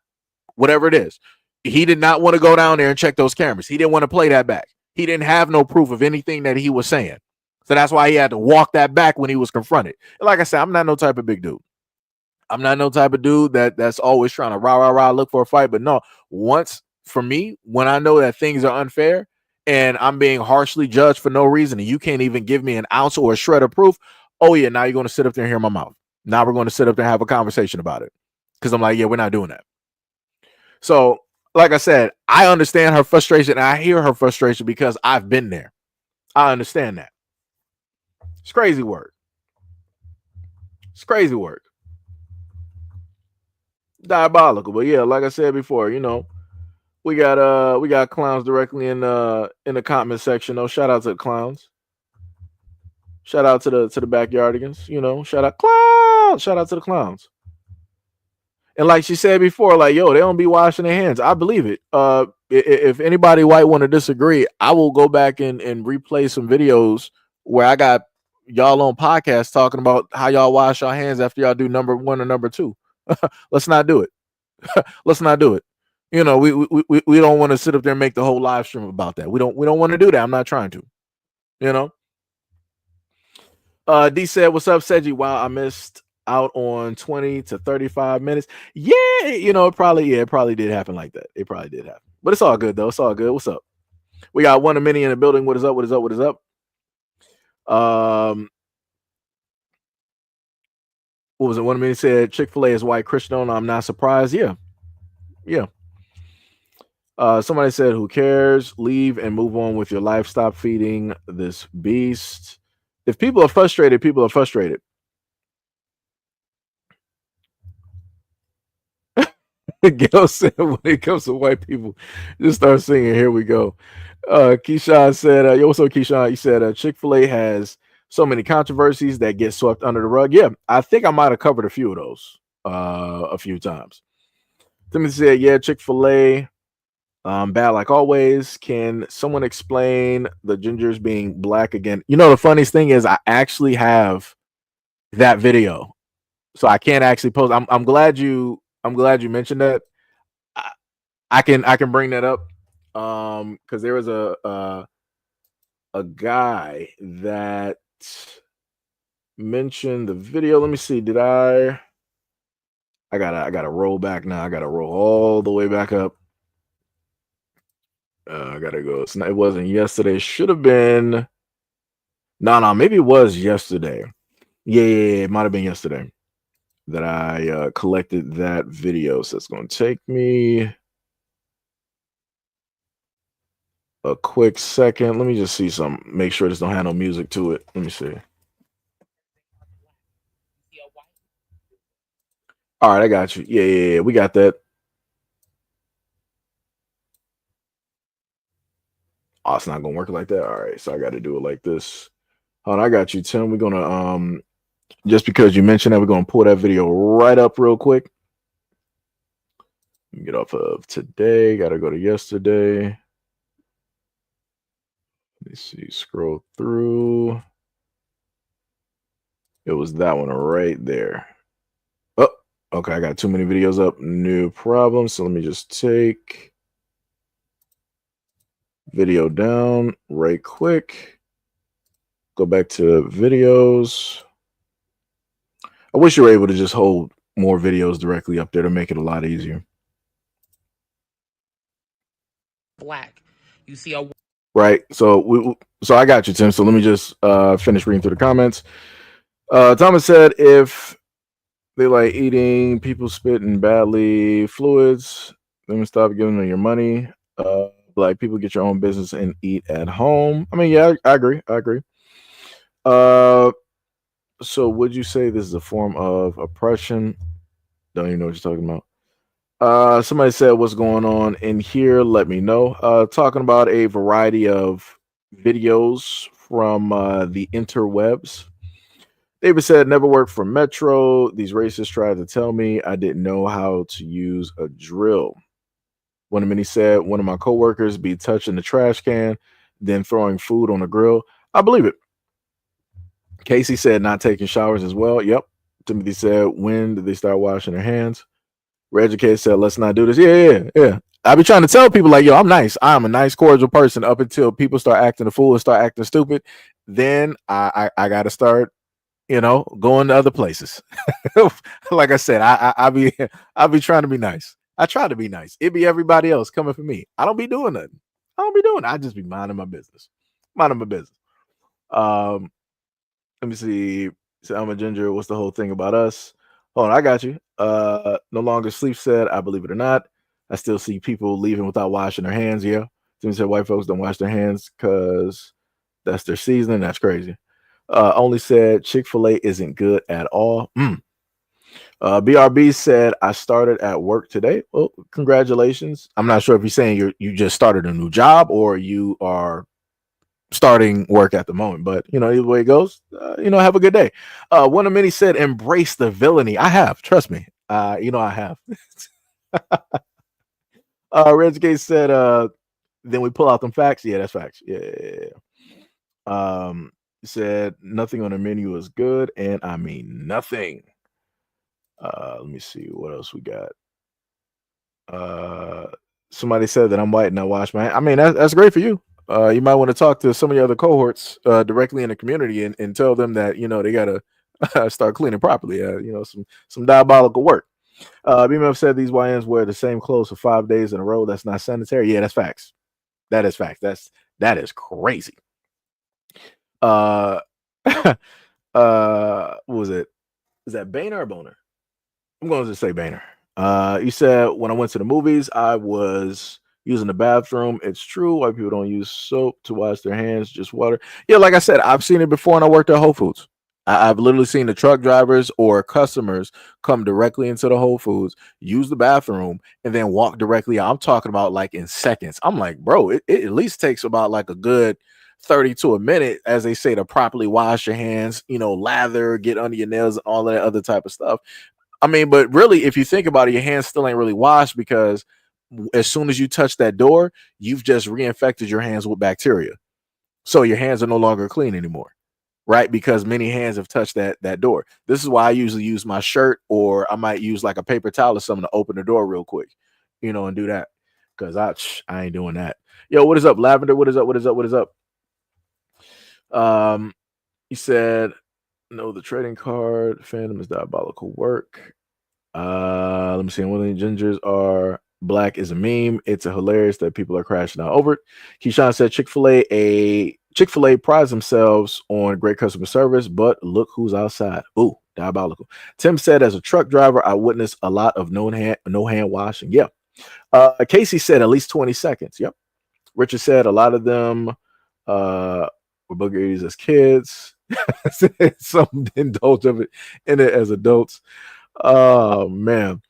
Speaker 1: whatever it is. He did not want to go down there and check those cameras. He didn't want to play that back. He didn't have no proof of anything that he was saying. So that's why he had to walk that back when he was confronted. And like I said, I'm not no type of big dude. I'm not no type of dude that's always trying to rah, look for a fight. But no, once for me, when I know that things are unfair and I'm being harshly judged for no reason, and you can't even give me an ounce or a shred of proof, oh yeah, now you're going to sit up there and hear my mouth. Now we're going to sit up there and have a conversation about it. Because I'm like, yeah, we're not doing that. So, like I said, I understand her frustration. And I hear her frustration because I've been there. I understand that. It's crazy work. It's crazy work. Diabolical. But yeah, like I said before, you know, we got clowns directly in the comment section. Oh, shout out to the clowns. Shout out to the backyardigans, you know, shout out clowns, shout out to the clowns. And like she said before, like, yo, they don't be washing their hands. I believe it. If anybody white want to disagree, I will go back and replay some videos where I got y'all on podcasts talking about how y'all wash your hands after y'all do number 1 or number 2. Let's not do it. Let's not do it. You know, we don't want to sit up there and make the whole live stream about that. We don't want to do that. I'm not trying to. You know. D said, "What's up, Seji? Wow, I missed out on 20 to 35 minutes. Yeah, you know, it probably did happen like that. It probably did happen. But it's all good though. It's all good. What's up? We got one a mini in the building. What is up? What is up? What is up? What was it? One minute said Chick-fil-A is white Christian. I'm not surprised. Yeah. Somebody said, who cares? Leave and move on with your life. Stop feeding this beast. If people are frustrated, people are frustrated. Gail said, when it comes to white people, just start singing. Here we go. Keyshawn said, yo, what's up, Keyshawn? He said, Chick-fil-A has so many controversies that get swept under the rug. Yeah, I think I might have covered a few of those a few times. Timothy said, yeah, Chick-fil-A, bad like always. Can someone explain the gingers being black again? You know, the funniest thing is I actually have that video, so I can't actually post. I'm glad you mentioned that. I can bring that up because there was a guy that mentioned the video. Let me see. Did I gotta roll back now. I gotta roll all the way back up. I gotta go. It wasn't yesterday. It should have been. No, maybe it was yesterday. Yeah, it might have been yesterday that I collected that video. So it's gonna take me a quick second. Let me just see some. Make sure this don't have no music to it. Let me see. All right, I got you. Yeah, we got that. Oh, it's not gonna work like that. All right, so I got to do it like this. Hold on, I got you, Tim. We're gonna just because you mentioned that, we're gonna pull that video right up real quick. Get off of today. Got to go to yesterday. Let me see. Scroll through. It was that one right there. Oh, okay. I got too many videos up. No problem. So let me just take video down right quick. Go back to videos. I wish you were able to just hold more videos directly up there to make it a lot easier.
Speaker 6: Black. You see a
Speaker 1: right. So I got you, Tim. So let me just finish reading through the comments. Thomas said, if they like eating, people spitting badly fluids, then stop giving them your money. Like people get your own business and eat at home. I mean, yeah, I agree. Uh, so would you say this is a form of oppression? Don't even know what you're talking about. Somebody said what's going on in here. Let me know. Talking about a variety of videos from the interwebs. David said, never worked for Metro. These racists tried to tell me I didn't know how to use a drill. One of many said, one of my coworkers be touching the trash can, then throwing food on the grill. I believe it. Casey said, not taking showers as well. Yep. Timothy said, when did they start washing their hands? Educated said, let's not do this. Yeah. I be trying to tell people like, yo, I'm nice. I'm a nice, cordial person up until people start acting a fool and start acting stupid. Then I got to start, going to other places. Like I said, I be trying to be nice. I try to be nice. It be everybody else coming for me. I don't be doing nothing. I just be minding my business. Um, Let me see. So I'm a ginger. What's the whole thing about us? Hold on, I got you. No longer sleep said, I believe it or not. I still see people leaving without washing their hands. Yeah. Seems that white folks don't wash their hands because that's their seasoning. That's crazy. Only said Chick-fil-A isn't good at all. BRB said, I started at work today. Well, congratulations. I'm not sure if you're saying you just started a new job or you are starting work at the moment, but either way it goes, have a good day. One of many said, embrace the villainy. I have, trust me. I have. Redsgate said, then we pull out them facts. Yeah, that's facts. Yeah. Said nothing on the menu is good, and I mean nothing. Let me see what else we got. Somebody said that I'm white and I wash my hand. I mean, that's great for you. You might want to talk to some of your other cohorts directly in the community and tell them that they gotta start cleaning properly. Some diabolical work. BMF said these YNs wear the same clothes for 5 days in a row. That's not sanitary. Yeah, that's facts. That is facts. That is crazy. What was it? Is that Boehner or Boner? I'm going to just say Boehner. You said when I went to the movies, I was using the bathroom. It's true. White people don't use soap to wash their hands, just water. Yeah, like I said, I've seen it before and I worked at Whole Foods. I've literally seen the truck drivers or customers come directly into the Whole Foods, use the bathroom, and then walk directly out. I'm talking about like in seconds. I'm like, bro, it at least takes about like a good 30 to a minute, as they say, to properly wash your hands, lather, get under your nails, and all that other type of stuff. I mean, but really, if you think about it, your hands still ain't really washed because as soon as you touch that door, you've just reinfected your hands with bacteria. So your hands are no longer clean anymore, right? Because many hands have touched that door. This is why I usually use my shirt, or I might use like a paper towel or something to open the door real quick, and do that. Because I ain't doing that. Yo, what is up, Lavender? What is up? What is up? What is up? He said, no, the trading card fandom is diabolical work. Let me see. One of the gingers are black is a meme. It's a hilarious that people are crashing out over it. Keyshawn said Chick-fil-A prides themselves on great customer service, but look who's outside. Ooh, diabolical. Tim said, as a truck driver, I witnessed a lot of no hand washing. Yeah. Casey said at least 20 seconds. Yep. Richard said a lot of them were boogers as kids. Some indulge of it in it as adults. Oh man.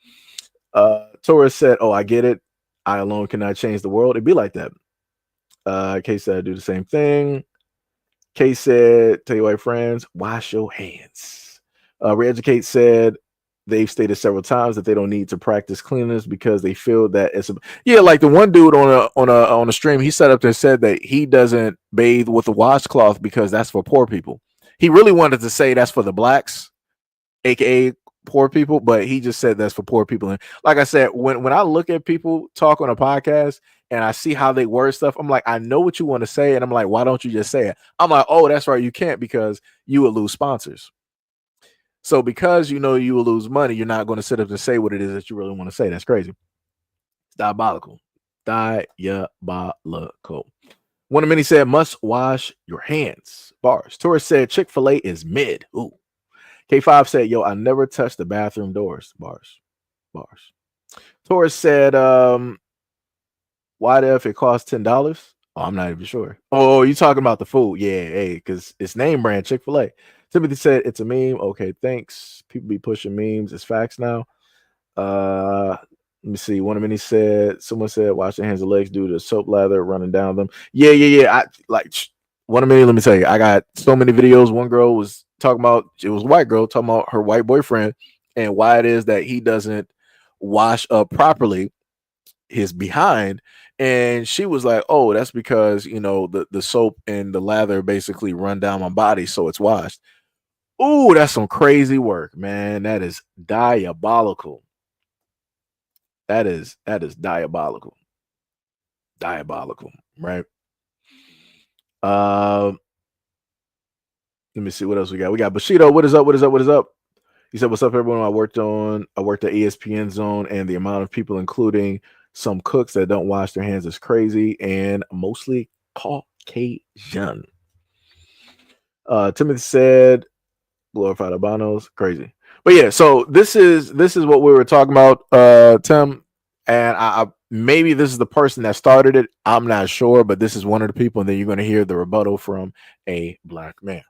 Speaker 1: Torres said, oh, I get it. I alone cannot change the world. It'd be like that. Case said, do the same thing. Case said, tell your white friends, wash your hands. Reeducate said they've stated several times that they don't need to practice cleanliness because they feel that it's like the one dude on a stream, he set up and said that he doesn't bathe with a washcloth because that's for poor people. He really wanted to say that's for the blacks, aka poor people, but he just said that's for poor people. And like I said, when I look at people talk on a podcast and I see how they word stuff, I'm like, I know what you want to say, and I'm like, why don't you just say it? I'm like, oh, that's right, you can't because you will lose sponsors. So because you will lose money, you're not going to sit up and say what it is that you really want to say. That's crazy. It's diabolical. Diabolical. One of many said, must wash your hands. Bars. Torres said, Chick-fil-A is mid. Ooh. K5 said, yo, I never touched the bathroom doors. Bars. Torres said, why the F it costs $10? Oh, I'm not even sure. Oh, you talking about the food? Yeah, hey, because it's name brand Chick-fil-A. Timothy said it's a meme. Okay, thanks. People be pushing memes. It's facts now. Let me see. One of many said, someone said, wash their hands and legs due to soap lather running down them. Yeah. I like one of many. Let me tell you, I got so many videos. One girl was talking about, it was a white girl talking about her white boyfriend and why it is that he doesn't wash up properly his behind. And she was like, oh, that's because, the soap and the lather basically run down my body. So it's washed. Ooh, that's some crazy work, man. That is diabolical. That is diabolical. Diabolical, right? Um, let me see what else we got. We got Bushido. What is up? What is up? What is up? He said, "What's up, everyone? I worked at ESPN Zone, and the amount of people, including some cooks that don't wash their hands, is crazy, and mostly Caucasian." Timothy said, "Glorified albinos, crazy." But yeah, so this is what we were talking about, Tim, and I maybe this is the person that started it. I'm not sure, but this is one of the people, and then you're going to hear the rebuttal from a black man.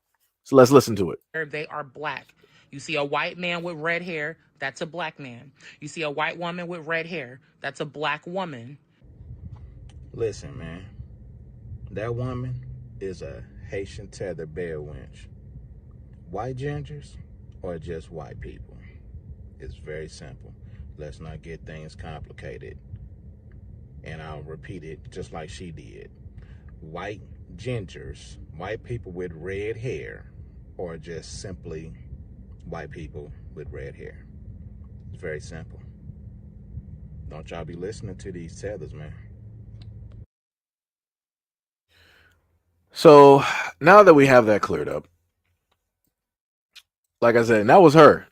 Speaker 1: So let's listen to it.
Speaker 14: They are black. You see a white man with red hair, that's a black man. You see a white woman with red hair, that's a black woman.
Speaker 15: Listen, man, that woman is a Haitian tether bear winch. White gingers or just white people? It's very simple. Let's not get things complicated. And I'll repeat it just like she did. White gingers, white people with red hair, or just simply white people with red hair. It's very simple. Don't y'all be listening to these tethers, man.
Speaker 1: So now that we have that cleared up, like I said, that was her.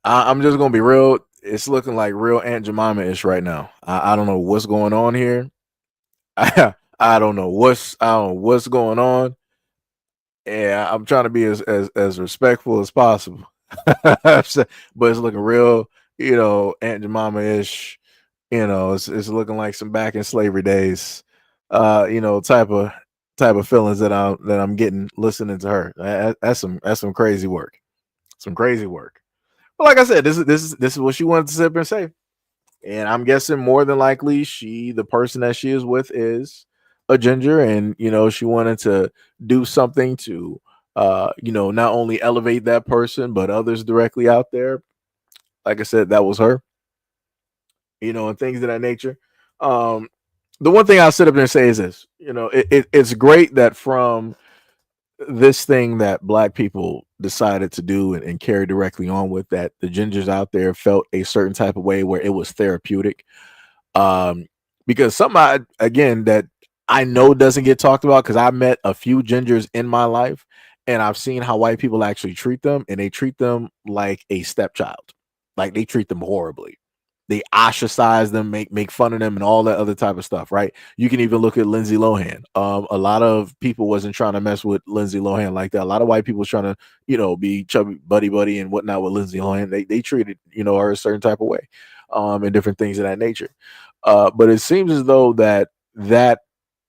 Speaker 1: I'm just gonna be real. It's looking like real Aunt Jemima ish right now. I don't know what's going on here. I don't know what's going on. Yeah, I'm trying to be as respectful as possible. But it's looking real, Aunt Jemima ish. It's looking like some back in slavery days. Type of feelings that I'm getting listening to her. That's some crazy work. Some crazy work. But like I said, this is what she wanted to sit up and say. And I'm guessing more than likely the person that she is with is a ginger, and she wanted to do something to not only elevate that person but others directly out there. Like I said, that was her, and things of that nature. Um the one thing I'll sit up there and say is this, it's great that from this thing that black people decided to do and carry directly on with, that the gingers out there felt a certain type of way where it was therapeutic. um because something again that I know doesn't get talked about, because I met a few gingers in my life and I've seen how white people actually treat them, and they treat them like a stepchild. Like, they treat them horribly. They ostracize them, make fun of them, and all that other type of stuff, right? You can even look at Lindsay Lohan. A lot of people wasn't trying to mess with Lindsay Lohan like that. A lot of white people was trying to, be chubby buddy and whatnot with Lindsay Lohan. They treated, her a certain type of way, and different things of that nature. But it seems as though that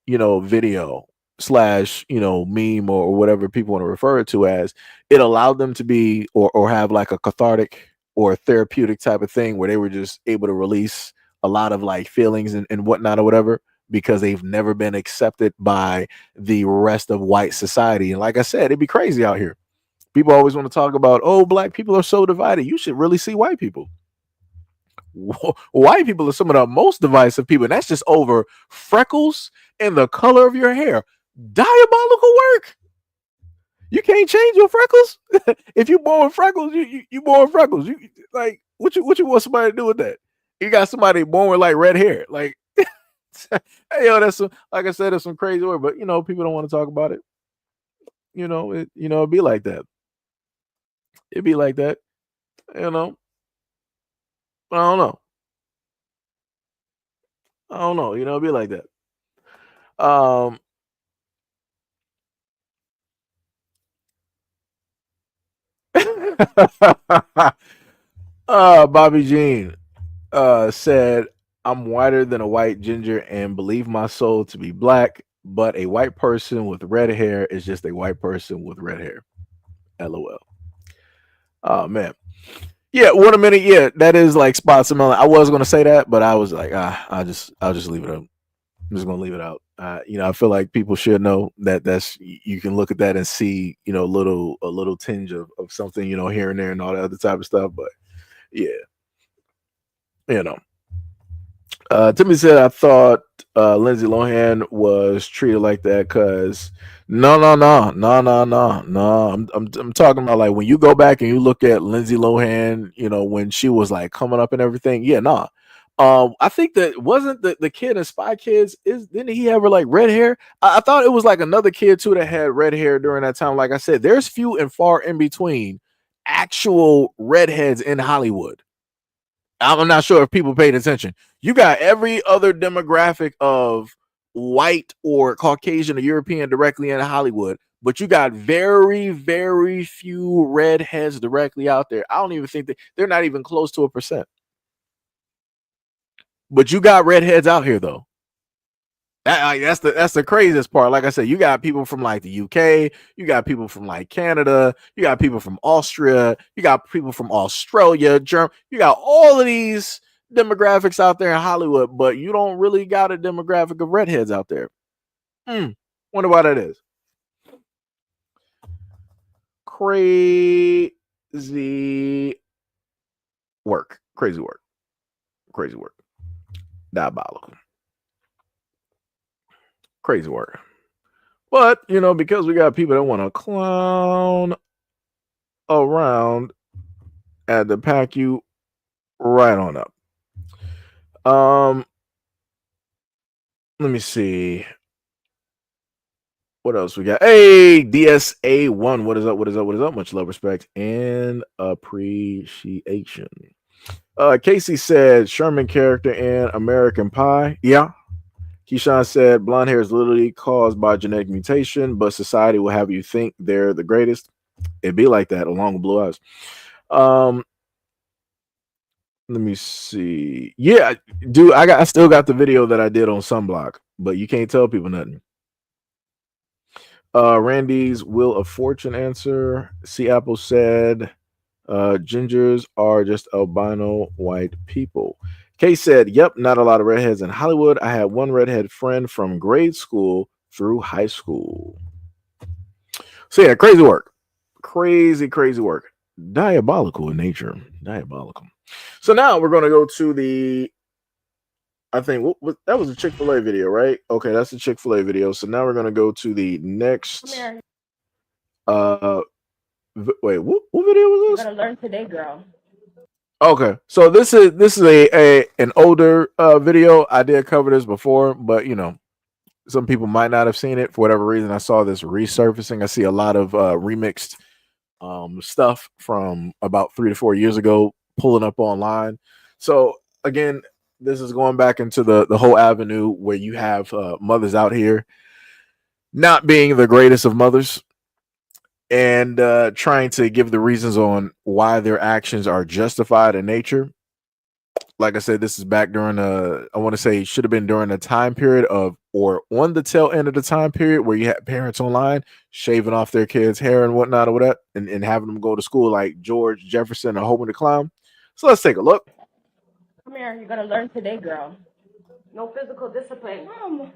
Speaker 1: video slash meme, or whatever people want to refer it to as, it allowed them to be, or have like a cathartic or a therapeutic type of thing where they were just able to release a lot of like feelings and whatnot or whatever, because they've never been accepted by the rest of white society. And like I said, it'd be crazy out here. People always want to talk about, oh, black people are so divided. You should really see white people. White people are some of the most divisive people, and that's just over freckles and the color of your hair. Diabolical work. You can't change your freckles. If you born with freckles, you born with freckles. You like what you want somebody to do with that? You got somebody born with like red hair. Like, hey, yo, like I said, it's some crazy work, but people don't want to talk about it. It'd be like that. It'd be like that. You know. I don't know. I don't know. It'd be like that. Um, Bobby Jean said, I'm whiter than a white ginger and believe my soul to be black, but a white person with red hair is just a white person with red hair. LOL. Oh man. Yeah, what a minute. Yeah, that is like spots and melon. I was gonna say that, but I was like, I'll just leave it up. I'm just gonna leave it out. I feel like people should know that you can look at that and see, a little tinge of something, here and there and all that other type of stuff. But yeah, you know. Timmy said, I thought Lindsay Lohan was treated like that because no. I'm talking about like when you go back and you look at Lindsay Lohan, when she was like coming up and everything. Yeah, nah. I think that wasn't the kid in Spy Kids. Didn't he have like red hair? I thought it was like another kid too that had red hair during that time. Like I said, there's few and far in between actual redheads in Hollywood. I'm not sure if people paid attention. You got every other demographic of white or Caucasian or European directly in Hollywood, but you got very, very few redheads directly out there. I don't even think they're not even close to 1%. But you got redheads out here though. That's the craziest part. Like I said, you got people from like the UK, you got people from like Canada, you got people from Austria, you got people from Australia, Germany. You got all of these demographics out there in Hollywood, but you don't really got a demographic of redheads out there. Wonder why that is. Crazy work. Diabolical. Crazy work. But, because we got people that want to clown around, had to pack you right on up. Let me see. What else we got? Hey, DSA1. What is up? Much love, respect, and appreciation. Casey said Sherman character in American Pie. Yeah. Keyshawn said blonde hair is literally caused by genetic mutation, but society will have you think they're the greatest. It'd be like that along with blue eyes. Let me see. Yeah, dude, I still got the video that I did on sunblock, but you can't tell people nothing. Randy's Wheel of Fortune answer. C Apple said gingers are just albino white people. Kay said, yep, not a lot of redheads in Hollywood. I had one redhead friend from grade school through high school. So yeah, crazy work. Crazy work. Diabolical in nature. Diabolical. So now we're going to go to the, I think that was a Chick-fil-A video, right? Okay, that's the Chick-fil-A video. So now we're going to go to the next. Wait, what video was this?
Speaker 16: You're gonna learn today, girl.
Speaker 1: Okay, so this is an older video. I did cover this before, but some people might not have seen it for whatever reason. I saw this resurfacing. I see a lot of remixed stuff from about 3 to 4 years ago pulling up online. So again, this is going back into the whole avenue where you have mothers out here not being the greatest of mothers and trying to give the reasons on why their actions are justified in nature. Like I said, this is back during I want to say should have been during a time period of, or on the tail end of the time period where you had parents online shaving off their kids' hair and whatnot or whatever, and having them go to school like George Jefferson or Homer the Clown. So let's take a look.
Speaker 16: Come here, you're gonna learn today, girl. No physical discipline. Mom,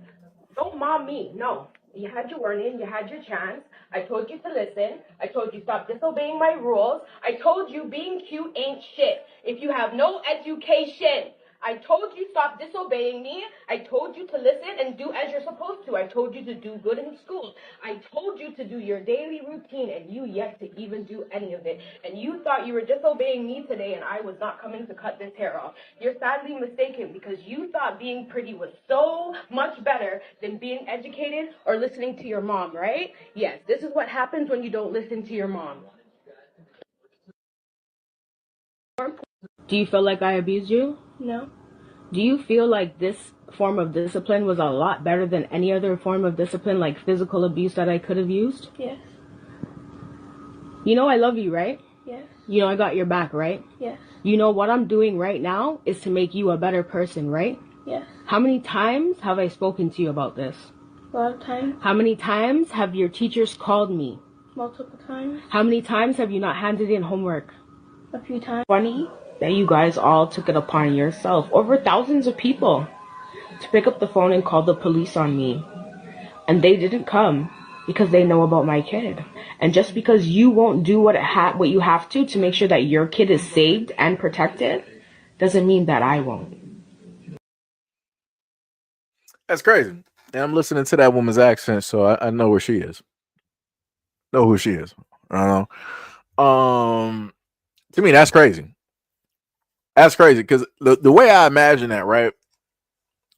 Speaker 16: don't mom me. No. You had your warning, you had your chance. I told you to listen. I told you stop disobeying my rules. I told you being cute ain't shit if you have no education. I told you stop disobeying me. I told you to listen and do as you're supposed to. I told you to do good in school. I told you to do your daily routine, and you yet to even do any of it. And you thought you were disobeying me today, and I was not coming to cut this hair off. You're sadly mistaken because you thought being pretty was so much better than being educated or listening to your mom, right? Yes, this is what happens when you don't listen to your mom. Do you feel like I abused you? No. Do you feel like this form of discipline was a lot better than any other form of discipline, like physical abuse that I could have used? Yes. You know I love you, right? Yes. You know I got your back, right? Yes. You know what I'm doing right now is to make you a better person, right? Yes. How many times have I spoken to you about this? A lot of times. How many times have your teachers called me? Multiple times. How many times have you not handed in homework? A few times. Funny that you guys all took it upon yourself, over thousands of people, to pick up the phone and call the police on me. And they didn't come because they know about my kid. And just because you won't do what you have to make sure that your kid is saved and protected doesn't mean that I won't.
Speaker 1: That's crazy. And I'm listening to that woman's accent, so I know where she is. Know who she is. I know. To me, that's crazy. That's crazy because the way I imagine that, right?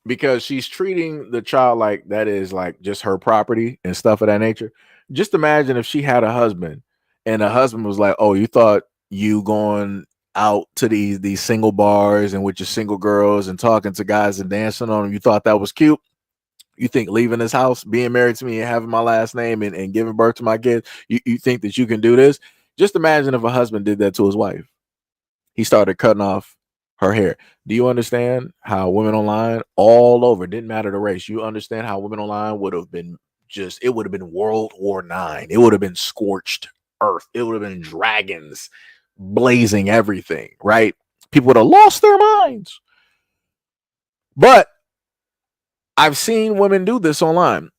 Speaker 1: Because she's treating the child like that is like just her property and stuff of that nature. Just imagine if she had a husband and the husband was like, "Oh, you thought you going out to these single bars and with your single girls and talking to guys and dancing on them, you thought that was cute? You think leaving this house, being married to me and having my last name and giving birth to my kids, you think that you can do this?" Just imagine if a husband did that to his wife. He started cutting off her hair. Do you understand how women online all over, didn't matter the race, you understand how women online would have been it would have been World War IX. It would have been scorched earth. It would have been dragons blazing everything, right? People would have lost their minds. But I've seen women do this online,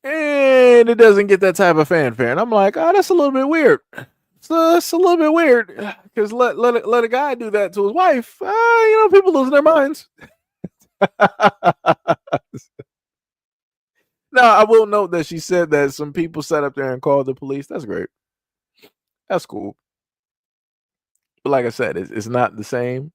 Speaker 1: and it doesn't get that type of fanfare. And I'm like, oh, that's a little bit weird. It's a little bit weird because let a guy do that to his wife. People losing their minds. Now, I will note that she said that some people sat up there and called the police. That's great. That's cool. But like I said, it's not the same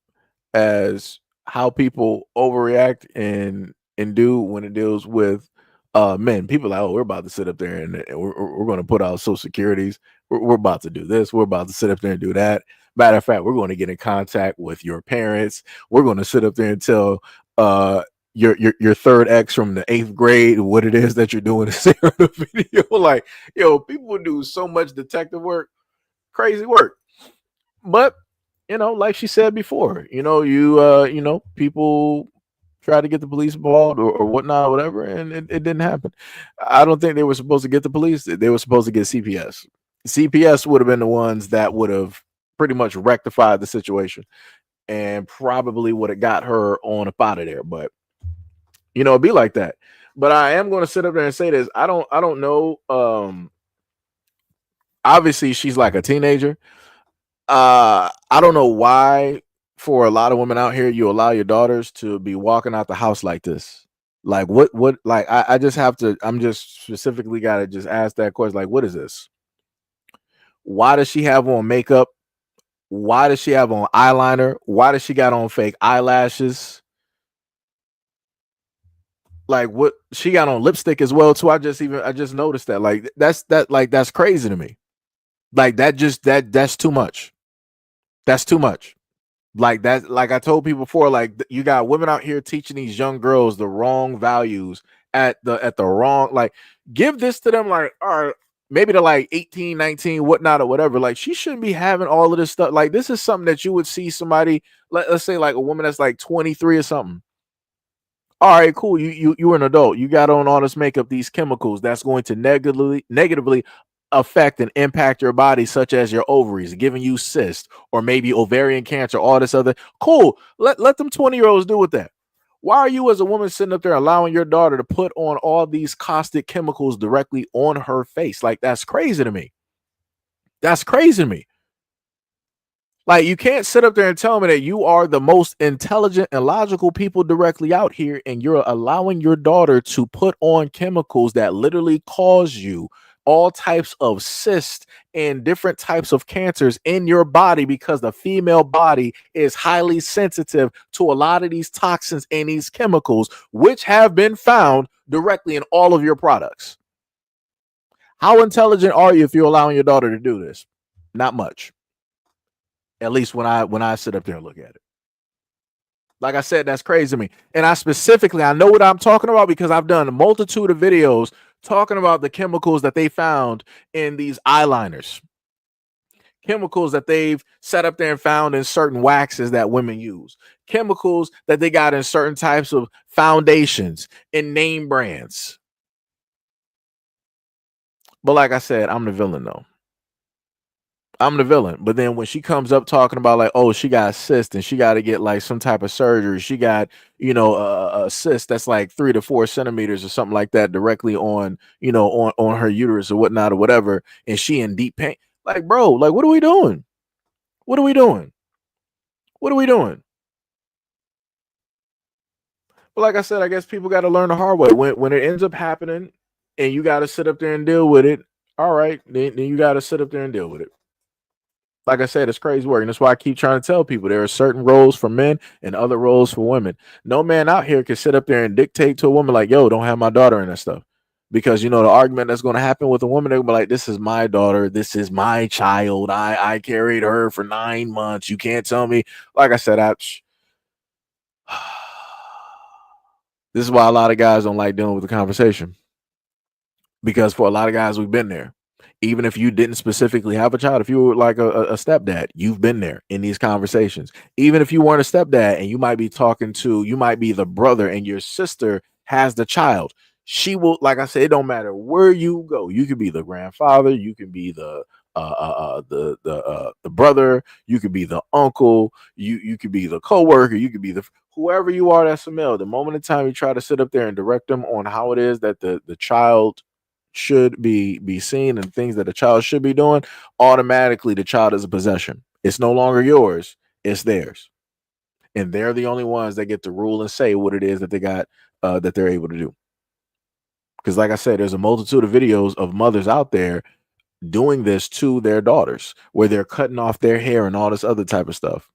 Speaker 1: as how people overreact and do when it deals with men. People are like, oh, we're about to sit up there and we're going to put out social securities. We're about to do this. We're about to sit up there and do that. Matter of fact, we're going to get in contact with your parents. We're going to sit up there and tell your third ex from the 8th grade what it is that you're doing to see her in the video. Like, people do so much detective work, crazy work. But like she said before, people try to get the police involved or whatnot, or whatever, and it didn't happen. I don't think they were supposed to get the police. They were supposed to get CPS. CPS would have been the ones that would have pretty much rectified the situation and probably would have got her on up out of there. But it'd be like that. But I am going to sit up there and say this. I don't know. Obviously, she's like a teenager. I don't know why for a lot of women out here you allow your daughters to be walking out the house like this. Like what like I just have to I'm just specifically gotta just ask that question. Like, what is this? Why does she have on makeup? Why does she have on eyeliner? Why does she got on fake eyelashes? Like what she got on lipstick as well too. I just noticed that. Like that's crazy to me. Like that's too much. That's too much. Like that, like I told people before, like you got women out here teaching these young girls the wrong values at the wrong, like give this to them, like, all right, maybe they're like 18, 19, whatnot, or whatever. Like she shouldn't be having all of this stuff. Like this is something that you would see somebody, let's say like a woman that's like 23 or something. All right, cool. You're an adult. You got on all this makeup, these chemicals that's going to negatively affect and impact your body, such as your ovaries, giving you cysts or maybe ovarian cancer, all this other. Cool. Let them 20-year-olds do with that. Why are you as a woman sitting up there allowing your daughter to put on all these caustic chemicals directly on her face? Like that's crazy to me. That's crazy to me. Like you can't sit up there and tell me that you are the most intelligent and logical people directly out here and you're allowing your daughter to put on chemicals that literally cause you all types of cysts and different types of cancers in your body because the female body is highly sensitive to a lot of these toxins and these chemicals, which have been found directly in all of your products. How intelligent are you if you're allowing your daughter to do this? Not much. At least when I sit up there and look at it. Like I said, that's crazy to me. And I know what I'm talking about because I've done a multitude of videos talking about the chemicals that they found in these eyeliners. chemicals that they've set up there and found in certain waxes that women use, chemicals that they got in certain types of foundations and name brands. But like I said, I'm the villain though. I'm the villain. But then when she comes up talking about like, oh, she got cyst and she got to get like some type of surgery, she got, a cyst that's like 3 to 4 centimeters or something like that directly on, on her uterus or whatnot or whatever, and she in deep pain. Like, bro, like, what are we doing? What are we doing? What are we doing? But like I said, I guess people got to learn the hard way. When it ends up happening and you got to sit up there and deal with it, all right, then you got to sit up there and deal with it. Like I said, it's crazy work. And that's why I keep trying to tell people there are certain roles for men and other roles for women. No man out here can sit up there and dictate to a woman like, yo, don't have my daughter in that stuff. Because, the argument that's going to happen with a woman, they're going to be like, this is my daughter. This is my child. I carried her for 9 months. You can't tell me. Like I said, this is why a lot of guys don't like dealing with the conversation. Because for a lot of guys, we've been there. Even if you didn't specifically have a child, if you were like a stepdad, you've been there in these conversations. Even if you weren't a stepdad and you might be the brother and your sister has the child, she will, like I said, it don't matter where you go. You could be the grandfather, you can be the brother, you could be the uncle, you could be the coworker, you could be the whoever you are that's a male. The moment in time you try to sit up there and direct them on how it is that the child should be seen and things that a child should be doing, automatically the child is a possession. It's no longer yours, it's theirs. And they're the only ones that get to rule and say what it is that they got that they're able to do. Because like I said, there's a multitude of videos of mothers out there doing this to their daughters where they're cutting off their hair and all this other type of stuff.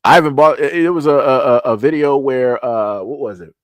Speaker 1: I haven't bought it was a video where what was it?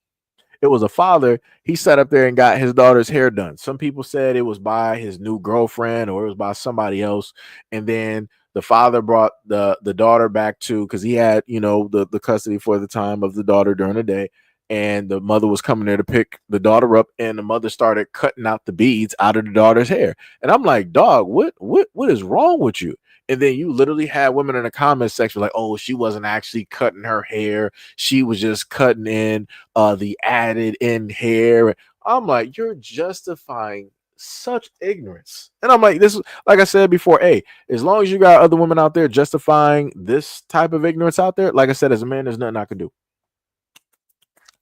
Speaker 1: It was a father. He sat up there and got his daughter's hair done. Some people said it was by his new girlfriend or it was by somebody else. And then the father brought the daughter back to, because he had, the custody for the time of the daughter during the day. And the mother was coming there to pick the daughter up, and the mother started cutting out the beads out of the daughter's hair. And I'm like, dog, what is wrong with you? And then you literally had women in the comment section like, oh, she wasn't actually cutting her hair. She was just cutting in the added in hair. I'm like, you're justifying such ignorance. And I'm like, this is, like I said before, hey, as long as you got other women out there justifying this type of ignorance out there, like I said, as a man, there's nothing I can do.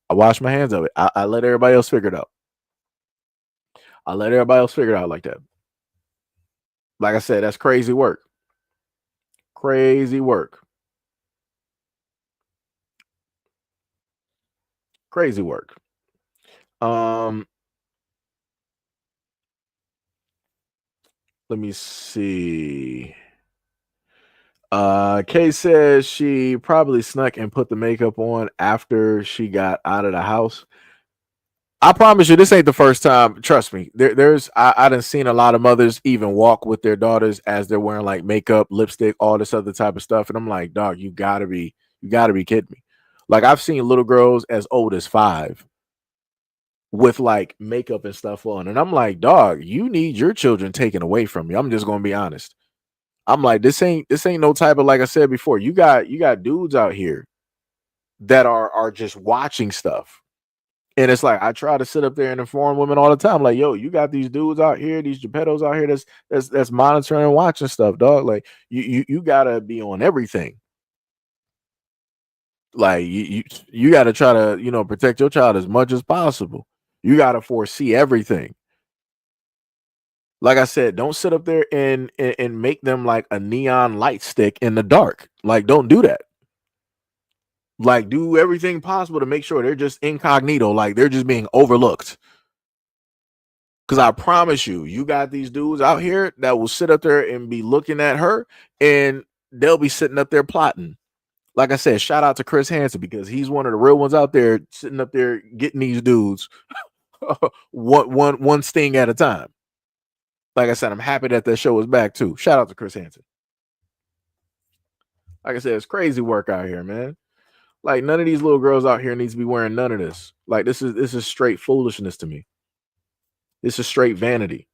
Speaker 1: I wash my hands of it. I let everybody else figure it out. I let everybody else figure it out like that. Like I said, that's crazy work. Crazy work. Crazy work. Let me see. Kay says she probably snuck and put the makeup on after she got out of the house. I promise you, this ain't the first time. Trust me. I done seen a lot of mothers even walk with their daughters as they're wearing like makeup, lipstick, all this other type of stuff. And I'm like, dog, you gotta be kidding me. Like I've seen little girls as old as 5 with like makeup and stuff on. And I'm like, dog, you need your children taken away from you. I'm just gonna be honest. I'm like, this ain't no type of, like I said before, you got dudes out here that are just watching stuff. And it's like I try to sit up there and inform women all the time, like, yo, you got these dudes out here, these Geppettos out here that's monitoring and watching stuff, dog. Like you gotta be on everything. Like you gotta try to, protect your child as much as possible. You gotta foresee everything. Like I said, don't sit up there and make them like a neon light stick in the dark. Like, don't do that. Like, do everything possible to make sure they're just incognito, like they're just being overlooked. Because I promise you, you got these dudes out here that will sit up there and be looking at her, and they'll be sitting up there plotting. Like I said, shout out to Chris Hansen, because he's one of the real ones out there sitting up there getting these dudes one sting at a time. Like I said, I'm happy that show is back too. Shout out to Chris Hansen. Like I said, it's crazy work out here, man. Like none of these little girls out here needs to be wearing none of this. Like this is straight foolishness to me. This is straight vanity.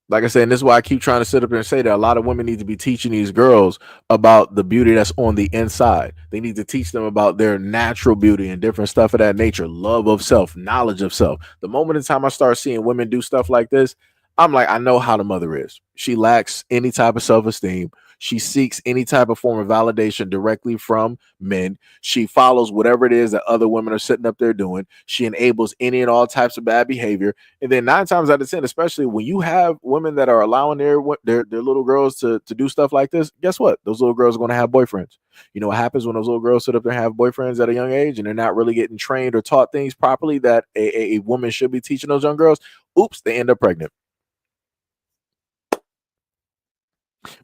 Speaker 1: Like I said, and this is why I keep trying to sit up there and say that a lot of women need to be teaching these girls about the beauty that's on the inside. They need to teach them about their natural beauty and different stuff of that nature, love of self, knowledge of self. The moment in time I start seeing women do stuff like this, I'm like, I know how the mother is. She lacks any type of self-esteem. She seeks any type of form of validation directly from men. She follows whatever it is that other women are sitting up there doing. She enables any and all types of bad behavior. And then 9 times out of 10, especially when you have women that are allowing their little girls to do stuff like this, guess what? Those little girls are going to have boyfriends. You know what happens when those little girls sit up there and have boyfriends at a young age and they're not really getting trained or taught things properly that a woman should be teaching those young girls? Oops, they end up pregnant.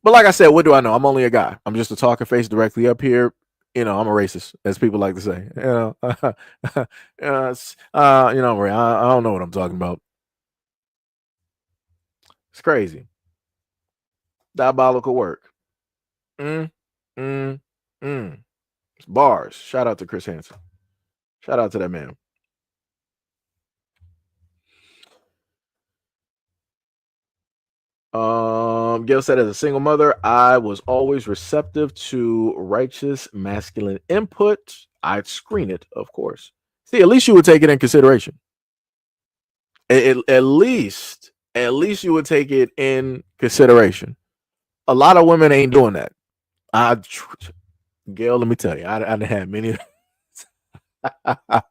Speaker 1: But like I said, what do I know? I'm only a guy. I'm just a talking face directly up here. You know, I'm a racist, as people like to say. You know, you know, I don't know what I'm talking about. It's crazy. Diabolical work. It's bars. Shout out to Chris Hansen. Shout out to that man. Gail said, as a single mother, I was always receptive to righteous masculine input. I'd screen it, of course. See, at least you would take it in consideration. At least you would take it in consideration. A lot of women ain't doing that. Gail, let me tell you, I had many. I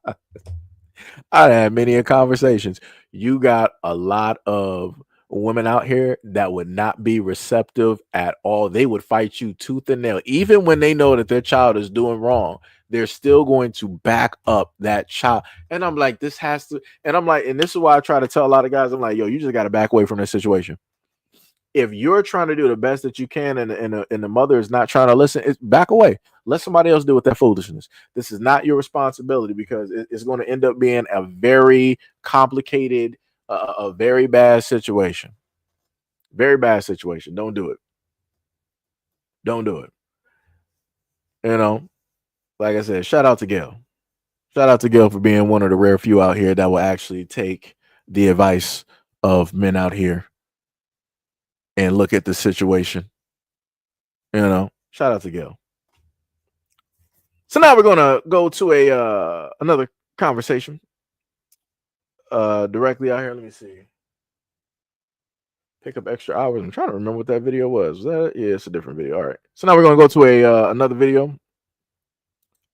Speaker 1: had many conversations. You got a lot of women out here that would not be receptive at all. They would fight you tooth and nail, even when they know that their child is doing wrong. They're still going to back up that child. And I'm like, this has to. And I'm like, and this is why I try to tell a lot of guys, I'm like, yo, you just got to back away from this situation. If you're trying to do the best that you can and the mother is not trying to listen, it's back away. Let somebody else deal with that foolishness. This is not your responsibility, because it's going to end up being a very complicated, a very bad situation. Very bad situation. Don't do it. Don't do it. You know, like I said, shout out to Gail. Shout out to Gail for being one of the rare few out here that will actually take the advice of men out here and look at the situation. You know, shout out to Gail. So now we're gonna go to a another conversation directly out here. Let me see. Pick up extra hours. I'm trying to remember what that video was. That yeah, it's a different video. All right. So now we're gonna go to a another video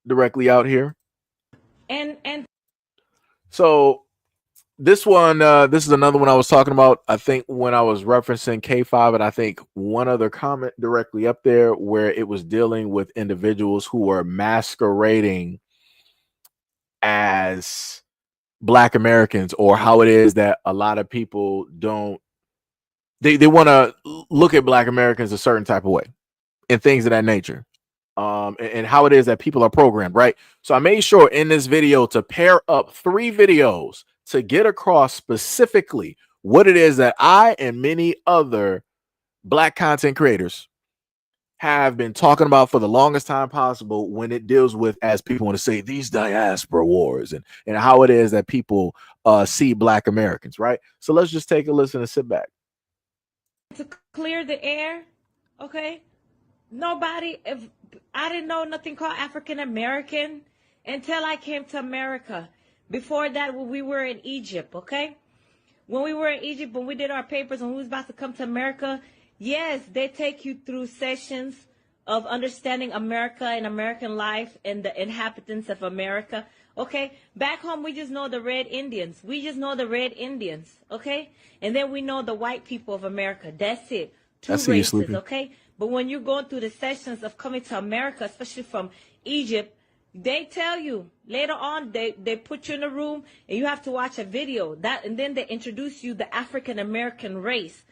Speaker 1: directly out here.
Speaker 16: And
Speaker 1: so this one, this is another one I was talking about. I think when I was referencing K5, and I think one other comment directly up there where it was dealing with individuals who were masquerading as Black Americans, or how it is that a lot of people don't, they want to look at Black Americans a certain type of way and things of that nature. And how it is that people are programmed, right? So I made sure in this video to pair up 3 videos to get across specifically what it is that I and many other Black content creators have been talking about for the longest time possible when it deals with, as people want to say, these diaspora wars and how it is that people see Black Americans, right? So let's just take a listen and sit back.
Speaker 16: To clear the air, okay? Nobody, if I didn't know nothing called African American until I came to America. Before that, when we were in Egypt, okay? When we were in Egypt, when we did our papers, when we was about to come to America, yes, they take you through sessions of understanding America and American life and the inhabitants of America, okay? Back home, we just know the Red Indians. We just know the Red Indians, okay? And then we know the white people of America. That's it. 2 races, okay? But when you're going through the sessions of coming to America, especially from Egypt, they tell you later on, they put you in a room and you have to watch a video, and then they introduce you the African American race.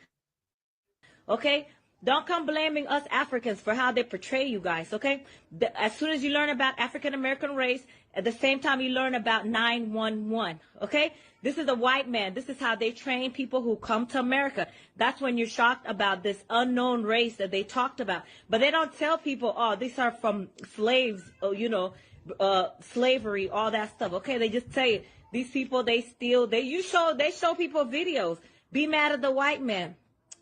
Speaker 16: Okay? Don't come blaming us Africans for how they portray you guys, okay? As soon as you learn about African American race, at the same time you learn about 911, okay? This is a white man. This is how they train people who come to America. That's when you're shocked about this unknown race that they talked about. But they don't tell people, oh, these are from slaves, you know, slavery, all that stuff, okay? They just tell you, these people, they steal, they show people videos. Be mad at the white man.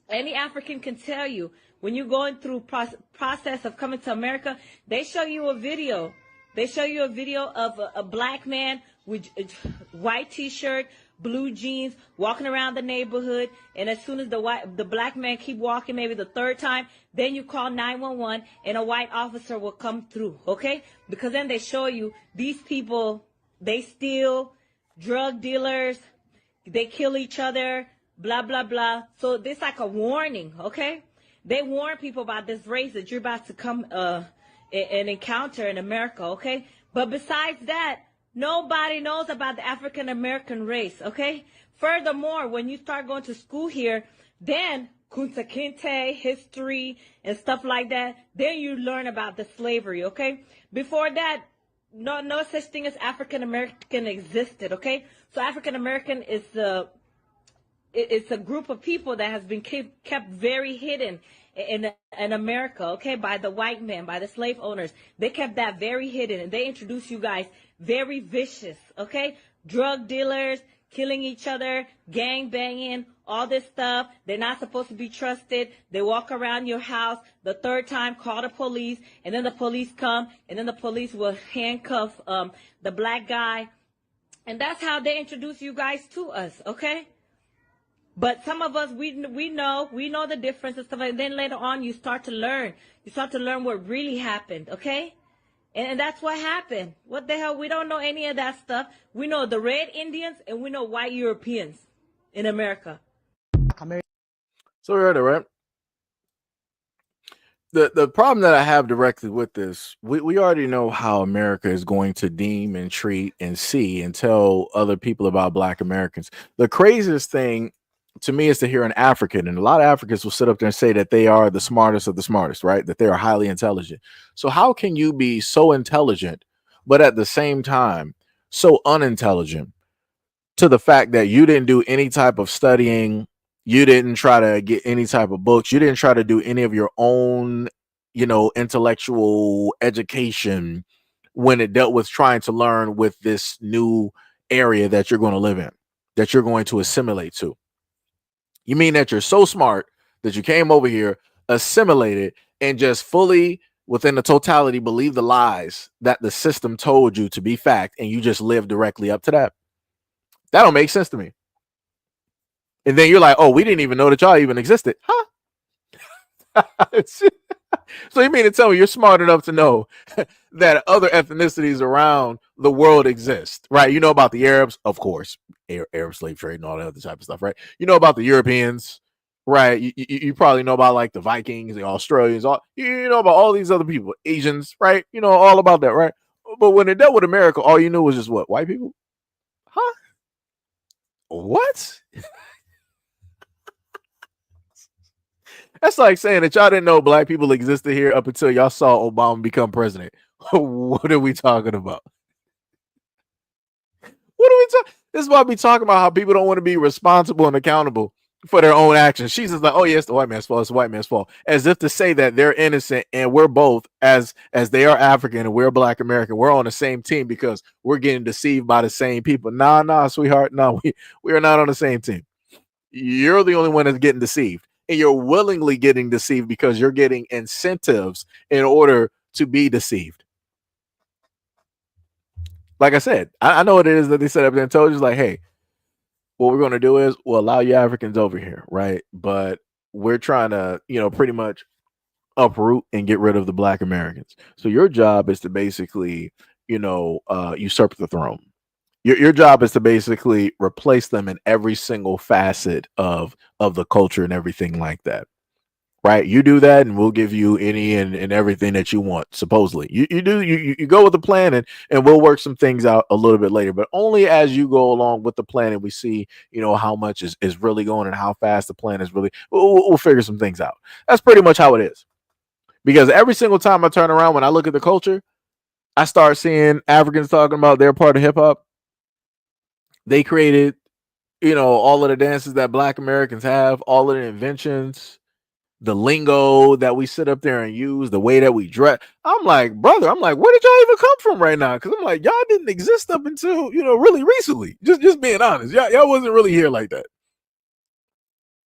Speaker 17: Any African can tell you, when you're going through process of coming to America, they show you a video. They show you a video of a black man with white t-shirt, blue jeans, walking around the neighborhood. And as soon as the black man keep walking, maybe the third time, then you call 911 and a white officer will come through, okay? Because then they show you these people, they steal, drug dealers, they kill each other, blah, blah, blah. So this like a warning, okay? They warn people about this race that you're about to come and encounter in America, okay? But besides that, nobody knows about the African American race, okay? Furthermore, when you start going to school here, then Kunta Kinte, history, and stuff like that, then you learn about the slavery, okay? Before that, no such thing as African American existed, okay? So African American is it's a group of people that has been kept very hidden in America, okay, by the white men, by the slave owners. They kept that very hidden, and they introduced you guys very vicious, okay? Drug dealers, killing each other, gang banging, all this stuff. They're not supposed to be trusted. They walk around your house. The third time, call the police, and then the police come, and then the police will handcuff the black guy. And that's how they introduce you guys to us, okay? But some of us, we know the difference and stuff. And then later on, you start to learn. You start to learn what really happened, okay? And that's what happened. What the hell? We don't know any of that stuff. We know the red Indians and we know white Europeans in America.
Speaker 1: So we heard it, right? The problem that I have directly with this, we already know how America is going to deem and treat and see and tell other people about Black Americans. The craziest thing to me is to hear an African, and a lot of Africans will sit up there and say that they are the smartest of the smartest, right? That they are highly intelligent. So how can you be so intelligent, but at the same time so unintelligent, to the fact that you didn't do any type of studying, you didn't try to get any type of books, you didn't try to do any of your own, intellectual education when it dealt with trying to learn with this new area that you're going to live in, that you're going to assimilate to? You mean that you're so smart that you came over here, assimilated, and just fully within the totality believe the lies that the system told you to be fact, and you just live directly up to that? That don't make sense to me. And then you're like, oh, we didn't even know that y'all even existed. Huh? So you mean to tell me you're smart enough to know that other ethnicities around the world exist, right? You know about the Arabs, of course, Arab slave trade and all that other type of stuff, right? You know about the Europeans, right? You probably know about like the Vikings, the Australians, you know about all these other people, Asians, right? You know all about that, right? But when it dealt with America, all you knew was just what? White people? Huh? What? That's like saying that y'all didn't know Black people existed here up until y'all saw Obama become president. What are we talking about? What are we talking? This is why we talking about how people don't want to be responsible and accountable for their own actions. She's just like, oh yeah, it's the white man's fault. It's the white man's fault, as if to say that they're innocent and we're both, as they are African and we're Black American, we're on the same team because we're getting deceived by the same people. Nah, sweetheart. No, we are not on the same team. You're the only one that's getting deceived. And you're willingly getting deceived because you're getting incentives in order to be deceived. Like I said, I know what it is that they set up there and told you, like, hey, what we're going to do is we'll allow you Africans over here, right? But we're trying to, pretty much uproot and get rid of the Black Americans. So your job is to basically, usurp the throne. Your job is to basically replace them in every single facet of the culture and everything like that, right? You do that, and we'll give you any and everything that you want. Supposedly, you go with the plan, and we'll work some things out a little bit later, but only as you go along with the plan, and we see, how much is really going and how fast the plan is really. We'll figure some things out. That's pretty much how it is. Because every single time I turn around, when I look at the culture, I start seeing Africans talking about their part of hip hop. They created, all of the dances that Black Americans have, all of the inventions, the lingo that we sit up there and use, the way that we dress. I'm like, brother, where did y'all even come from right now? Because I'm like, y'all didn't exist up until, really recently. Just being honest. Y'all wasn't really here like that.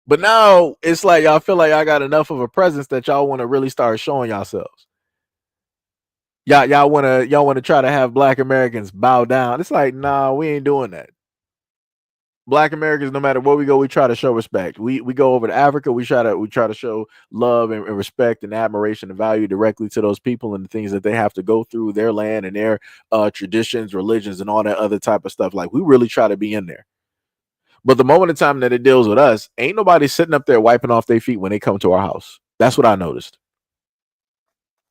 Speaker 1: But now it's like y'all feel like y'all got enough of a presence that y'all want to really start showing yourselves. Y'all wanna try to have Black Americans bow down. It's like, nah, we ain't doing that. Black Americans, no matter where we go, we try to show respect. We go over to Africa, we try to show love and respect and admiration and value directly to those people and the things that they have to go through, their land and their traditions, religions, and all that other type of stuff. Like we really try to be in there. But the moment in time that it deals with us, ain't nobody sitting up there wiping off their feet when they come to our house. That's what I noticed.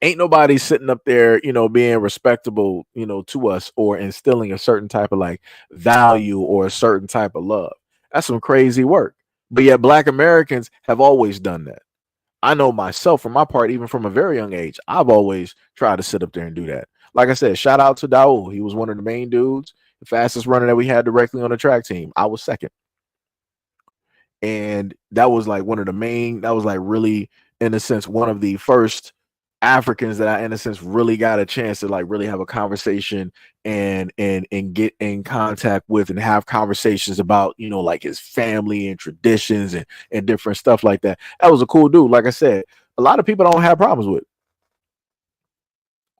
Speaker 1: Ain't nobody sitting up there, being respectable, to us or instilling a certain type of like value or a certain type of love. That's some crazy work. But yet Black Americans have always done that. I know myself, for my part, even from a very young age, I've always tried to sit up there and do that. Like I said, shout out to Daul. He was one of the main dudes, the fastest runner that we had directly on the track team. I was second. And that was like that was like really, in a sense, one of the first Africans that I, in a sense, really got a chance to like really have a conversation and get in contact with and have conversations about, like his family and traditions and different stuff like that. That was a cool dude. Like I said, a lot of people don't have problems with.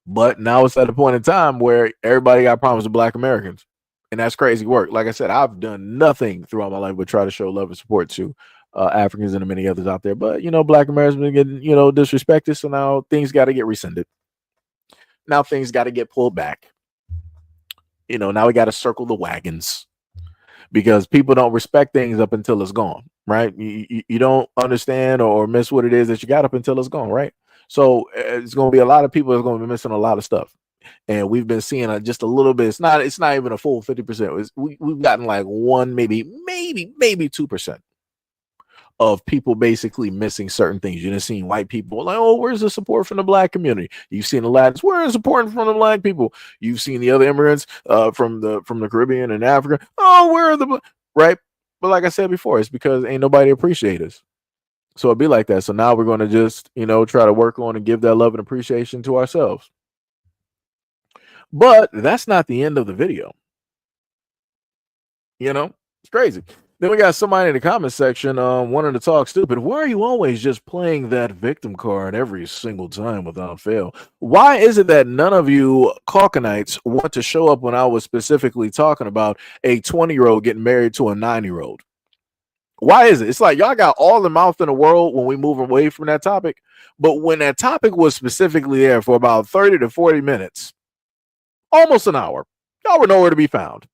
Speaker 1: But now it's at a point in time where everybody got problems with Black Americans. And that's crazy work. Like I said, I've done nothing throughout my life but try to show love and support to Africans and many others out there. But, Black Americans been getting, disrespected. So now things got to get rescinded. Now things got to get pulled back. Now we got to circle the wagons because people don't respect things up until it's gone, right? You don't understand or miss what it is that you got up until it's gone, right? So it's going to be a lot of people that's going to be missing a lot of stuff. And we've been seeing just a little bit. It's not even a full 50%. We've gotten like 1, maybe 2% of people basically missing certain things. You've seen white people like, oh, where's the support from the Black community? You've seen the Latins, where is support from the Black people? You've seen the other immigrants from the Caribbean and Africa. Oh, where are the right? But like I said before, it's because ain't nobody appreciate us. So it'd be like that. So now we're going to just, try to work on and give that love and appreciation to ourselves. But that's not the end of the video. It's crazy. Then we got somebody in the comment section wanting to talk stupid. Why are you always just playing that victim card every single time without fail? Why is it that none of you Caucanites want to show up when I was specifically talking about a 20-year-old getting married to a 9-year-old? Why is it? It's like y'all got all the mouth in the world when we move away from that topic. But when that topic was specifically there for about 30 to 40 minutes, almost an hour, y'all were nowhere to be found.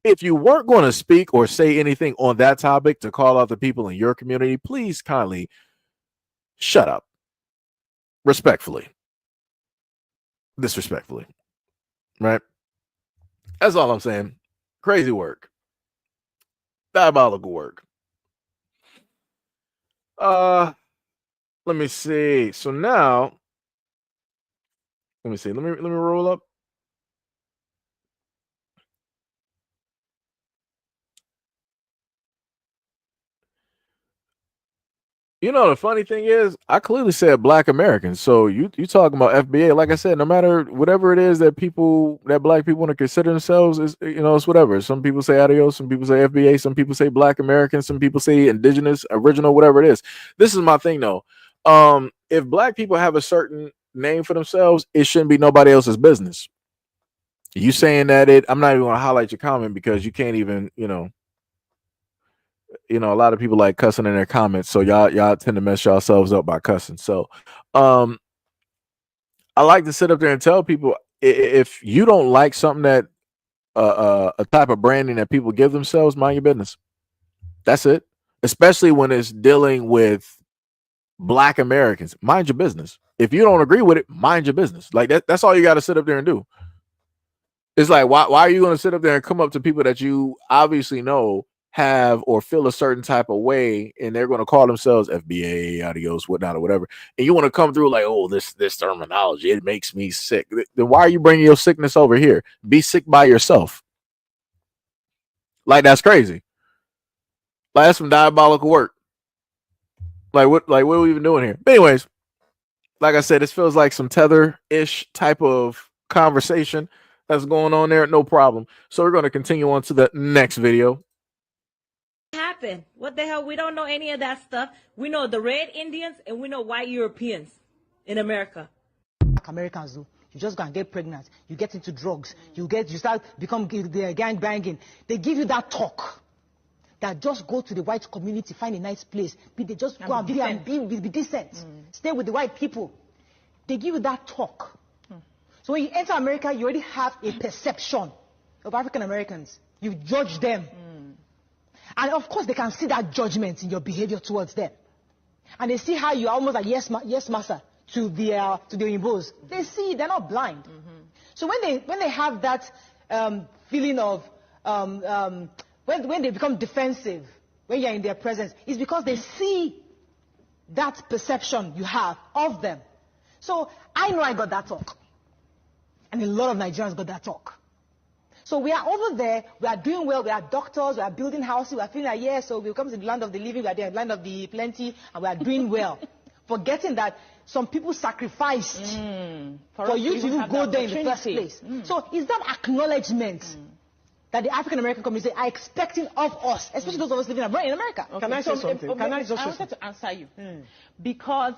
Speaker 1: If you weren't going to speak or say anything on that topic to call out the people in your community, please kindly shut up. Respectfully. Disrespectfully. Right? That's all I'm saying. Crazy work. Diabolical work. Let me see. So now, let me see. Let me roll up. The funny thing is, I clearly said Black Americans. So you talking about FBA? Like I said, no matter whatever it is that Black people want to consider themselves, is it's whatever. Some people say adios, some people say FBA, some people say Black Americans, some people say indigenous, original, whatever it is. This is my thing though. If Black people have a certain name for themselves, it shouldn't be nobody else's business. You saying that I'm not even going to highlight your comment because you can't even, a lot of people like cussing in their comments, so y'all tend to mess yourselves up by cussing. So I like to sit up there and tell people, if you don't like something that a type of branding that people give themselves, mind your business. That's it. Especially when it's dealing with Black Americans, mind your business. If you don't agree with it, mind your business. Like that's all you got to sit up there and do. It's like, why are you going to sit up there and come up to people that you obviously know have or feel a certain type of way, and they're going to call themselves FBA, adios, whatnot, or whatever, and you want to come through like, oh, this terminology, it makes me sick. Then why are you bringing your sickness over here? Be sick by yourself. Like, that's crazy. Like, that's some diabolical work. Like what are we even doing here? But anyways, like I said, this feels like some tether-ish type of conversation that's going on there. No problem. So we're going to continue on to the next video.
Speaker 17: Happen. happened? What the hell? We don't know any of that stuff. We know the red Indians and we know white Europeans in America.
Speaker 18: Americans do. You just go and get pregnant. You get into drugs. You start become gang banging. They give you that talk. That just go to the white community, find a nice place. They just go and be decent. Stay with the white people. They give you that talk. So when you enter America, you already have a perception of African Americans. You judge them. And of course, they can see that judgment in your behavior towards them. And they see how you are almost like yes master to the Oyinbos. They see, they're not blind. So when they have that feeling of when they become defensive, when you're in their presence, it's because they see that perception you have of them. So I know I got that talk. And a lot of Nigerians got that talk. So we are over there, we are doing well, we are doctors, we are building houses, we are feeling like, yeah, so we come to the land of the living, we are there, the land of the plenty, and we are doing well. Forgetting that some people sacrificed for you to even go there in the first place. So is that acknowledgement that the African American community are expecting of us, especially those of us living abroad in America?
Speaker 19: Okay. Can I say something? I wanted to answer you because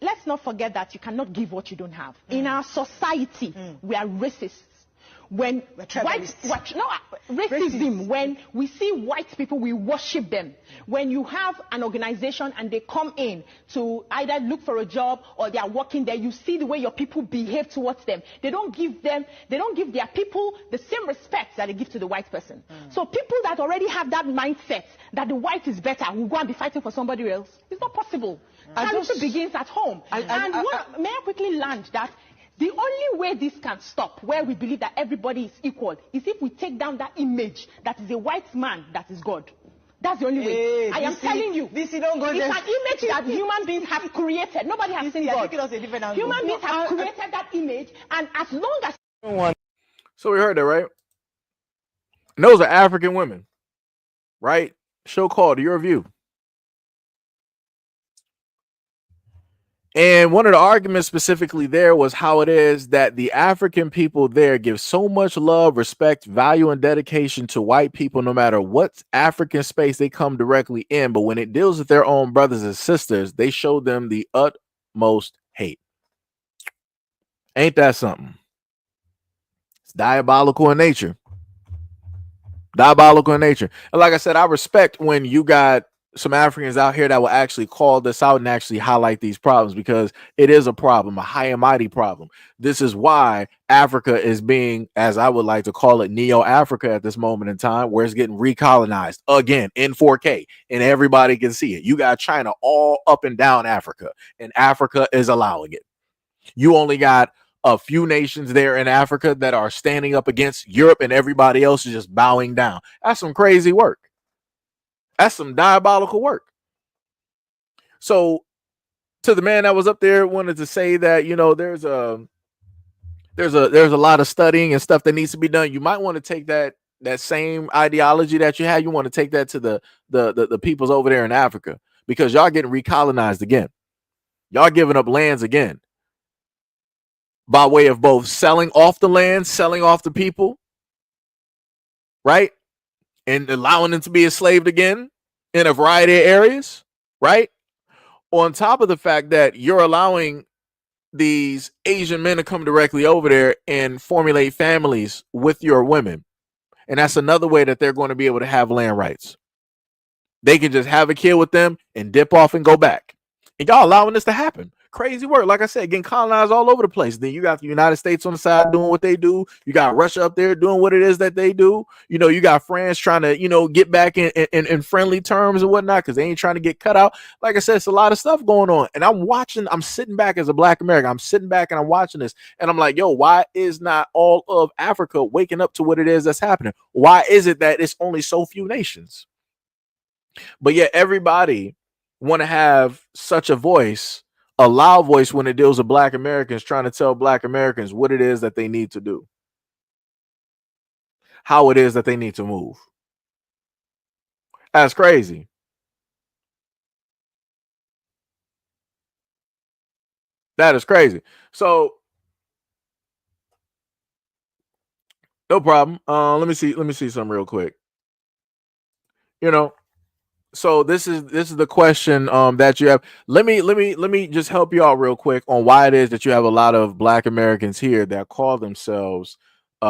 Speaker 19: let's not forget that you cannot give what you don't have. In our society, we are racist. When racism, when we see white people, we worship them. When you have an organization and they come in to either look for a job or they are working there, you see the way your people behave towards them. They don't give their people the same respect that they give to the white person. So people that already have that mindset that the white is better will go and be fighting for somebody else. It's not possible. Charity begins at home. May I quickly land that the only way this can stop, where we believe that everybody is equal, is if we take down that image that is a white man that is God. That's the only way. I am telling you. It's an image that human beings have created. Nobody has seen God. Human beings have created that image, and as long as...
Speaker 1: So we heard that, right? And those are African women, right? Show called Your View. And one of the arguments specifically there was how it is that the African people there give so much love, respect, value, and dedication to white people, no matter what African space they come directly in. But when it deals with their own brothers and sisters, they show them the utmost hate. Ain't that something? It's diabolical in nature. Diabolical in nature. And like I said, I respect when you got some Africans out here that will actually call this out and actually highlight these problems, because it is a problem, a high and mighty problem. This is why Africa is being, as I would like to call it, Neo-Africa at this moment in time, where it's getting recolonized again in 4K and everybody can see it. You got China all up and down Africa, and Africa is allowing it. You only got a few nations there in Africa that are standing up against Europe, and everybody else is just bowing down. That's some crazy work. That's some diabolical work. So to the man that was up there, wanted to say that, you know, there's a lot of studying and stuff that needs to be done. You might want to take that same ideology that you had. You want to take that to the peoples over there in Africa, because y'all getting recolonized again. Y'all giving up lands again by way of both selling off the land, selling off the people, right? And allowing them to be enslaved again in a variety of areas, right? On top of the fact that you're allowing these Asian men to come directly over there and formulate families with your women. And that's another way that they're going to be able to have land rights. They can just have a kid with them and dip off and go back. And y'all allowing this to happen. Crazy work. Like I said, getting colonized all over the place. Then you got the United States on the side doing what they do. You got Russia up there doing what it is that they do. You know, you got France trying to, you know, get back in friendly terms and whatnot, because they ain't trying to get cut out. Like I said, it's a lot of stuff going on. And I'm sitting back as a Black American. I'm sitting back and I'm watching this. And I'm like, yo, why is not all of Africa waking up to what it is that's happening? Why is it that it's only so few nations? But yet everybody want to have such a voice, a loud voice, when it deals with Black Americans, trying to tell Black Americans what it is that they need to do, how it is that they need to move. That's crazy. That is crazy. So no problem. Let me see something real quick. You know, So this is the question that you have. Let me just help you out real quick on why it is that you have a lot of Black Americans here that call themselves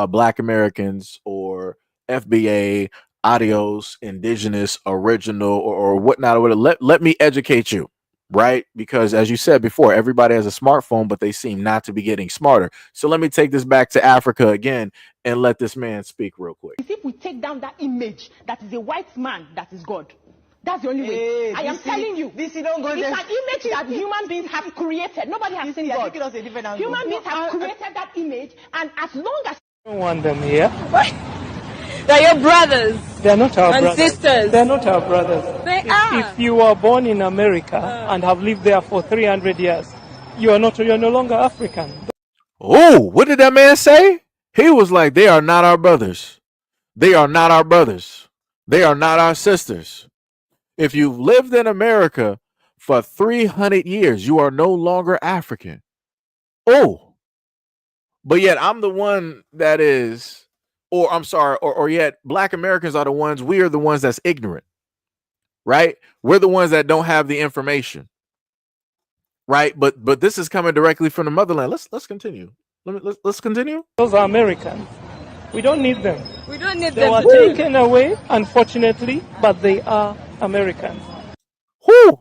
Speaker 1: Black Americans or FBA, Adios, Indigenous, Original, or whatnot. Or whatever. Let me educate you, right? Because as you said before, everybody has a smartphone, but they seem not to be getting smarter. So let me take this back to Africa again and let this man speak real quick.
Speaker 19: If we take down that image that is a white man that is God, that's the only way.
Speaker 18: Hey,
Speaker 19: I am telling you.
Speaker 18: This don't go
Speaker 19: it's
Speaker 18: there.
Speaker 19: an image that human beings have created. Nobody has seen God. Human beings have created that image, and as long as
Speaker 3: I don't want them here.
Speaker 17: They're your brothers.
Speaker 3: They're not our
Speaker 17: and
Speaker 3: brothers.
Speaker 17: sisters.
Speaker 3: They're not our brothers.
Speaker 17: They are.
Speaker 3: If you were born in America and have lived there for 300 years, you're no longer African.
Speaker 1: Oh, what did that man say? He was like, they are not our brothers. They are not our brothers. They are not our sisters. If you've lived in America for 300 years, you are no longer African. Oh, but yet I'm the one that is, or I'm sorry, or yet Black Americans are the ones, we are the ones that's ignorant, right? We're the ones that don't have the information, right? But this is coming directly from the motherland. Let's continue. Let's continue.
Speaker 3: Those are Americans. We don't need them.
Speaker 17: We don't need
Speaker 3: They
Speaker 17: them.
Speaker 3: were taken away, unfortunately, but they are Americans.
Speaker 1: Who?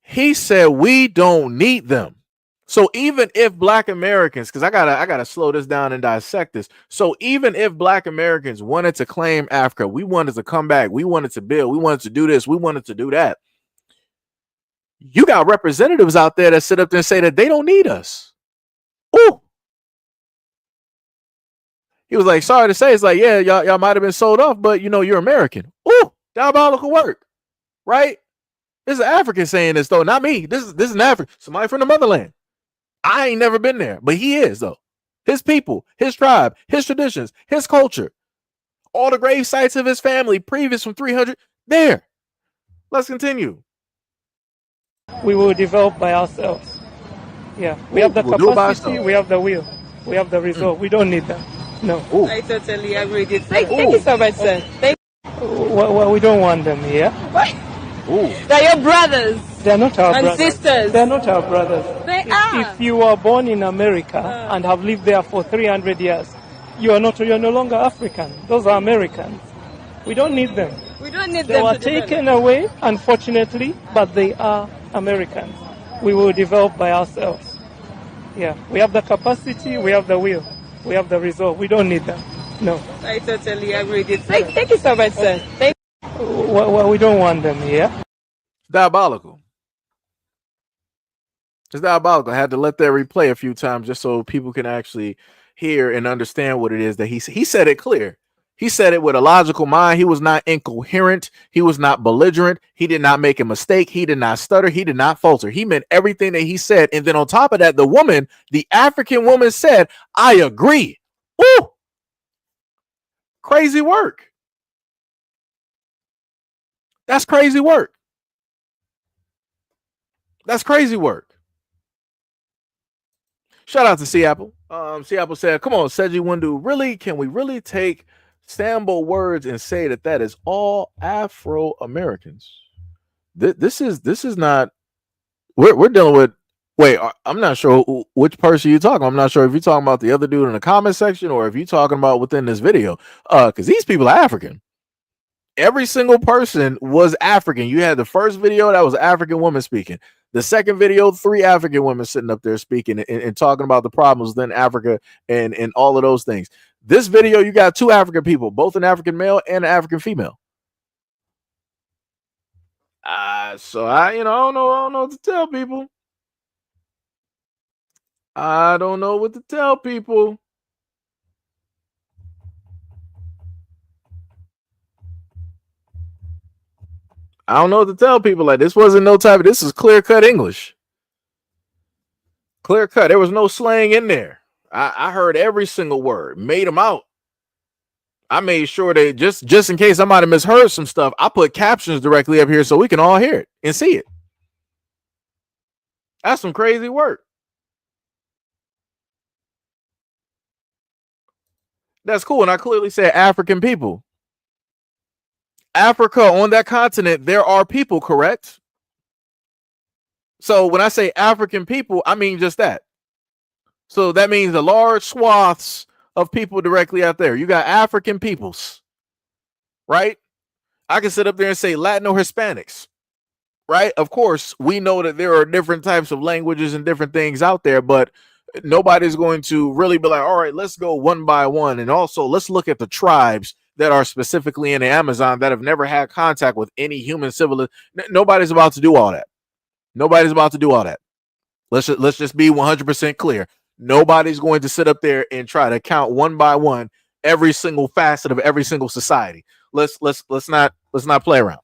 Speaker 1: He said we don't need them. So even if Black Americans, because I gotta slow this down and dissect this. So even if Black Americans wanted to claim Africa, we wanted to come back, we wanted to build, we wanted to do this, we wanted to do that. You got representatives out there that sit up there and say that they don't need us. Ooh. He was like, sorry to say, it's like, yeah, y'all might have been sold off, but you're American. Ooh, diabolical work, right? This is an African saying this though, not me. This is an African, somebody from the motherland. I ain't never been there, but he is though. His people, his tribe, his traditions, his culture, all the grave sites of his family, previous from 300. There. Let's continue.
Speaker 3: We will develop by ourselves. Yeah, we have the capacity, we have the will, we have the resolve. We don't need them. No.
Speaker 17: I totally agree with you. Thank you so much, sir.
Speaker 3: Well, we don't want them here.
Speaker 17: They're your brothers.
Speaker 3: They're not our
Speaker 17: and
Speaker 3: brothers.
Speaker 17: sisters.
Speaker 3: They're not our brothers.
Speaker 17: They are.
Speaker 3: If you were born in America and have lived there for 300 years, you're no longer African. Those are Americans. We don't need them.
Speaker 17: We don't need
Speaker 3: They
Speaker 17: them.
Speaker 3: were taken away, unfortunately, but they are Americans. We will develop by ourselves. Yeah, we have the capacity, we have the will, we have the resolve. We don't need them. No.
Speaker 17: I totally agree with you. Thank you so much, sir.
Speaker 3: Well, we don't want them here.
Speaker 1: Diabolical. It's diabolical. I had to let that replay a few times just so people can actually hear and understand what it is that he said it clear. He said it with a logical mind. He was not incoherent. He was not belligerent. He did not make a mistake. He did not stutter. He did not falter. He meant everything that he said. And then on top of that, the African woman said, I agree. Ooh. Crazy work. That's crazy work. That's crazy work. Shout out to Seattle. Seattle said, come on, Seji Windu. Really? Can we really take Sambo words and say that is all Afro-Americans? This is not, we're dealing with, wait, I'm not sure which person you're talking about. I'm not sure if you're talking about the other dude in the comment section or if you're talking about within this video. Because these people are African. Every single person was African. You had the first video that was an African woman speaking. The second video, 3 African women sitting up there speaking and talking about the problems within Africa and all of those things. This video, you got 2 African people, both an African male and an African female. So I don't know what to tell people. I don't know what to tell people. I don't know what to tell people. Like, this wasn't no type of, this is clear-cut English. Clear cut. There was no slang in there. I heard every single word, made them out. I made sure that just in case I might have misheard some stuff, I put captions directly up here so we can all hear it and see it. That's some crazy work. That's cool. And I clearly said African people. Africa, on that continent, there are people, correct? So when I say African people, I mean just that. So that means the large swaths of people directly out there. You got African peoples, right? I can sit up there and say Latino Hispanics, right? Of course, we know that there are different types of languages and different things out there, but nobody's going to really be like, all right, let's go one by one. And also, let's look at the tribes that are specifically in the Amazon that have never had contact with any human civilization. Nobody's about to do all that. Nobody's about to do all that. Let's just be 100% clear. Nobody's going to sit up there and try to count one by one every single facet of every single society. Let's not play around.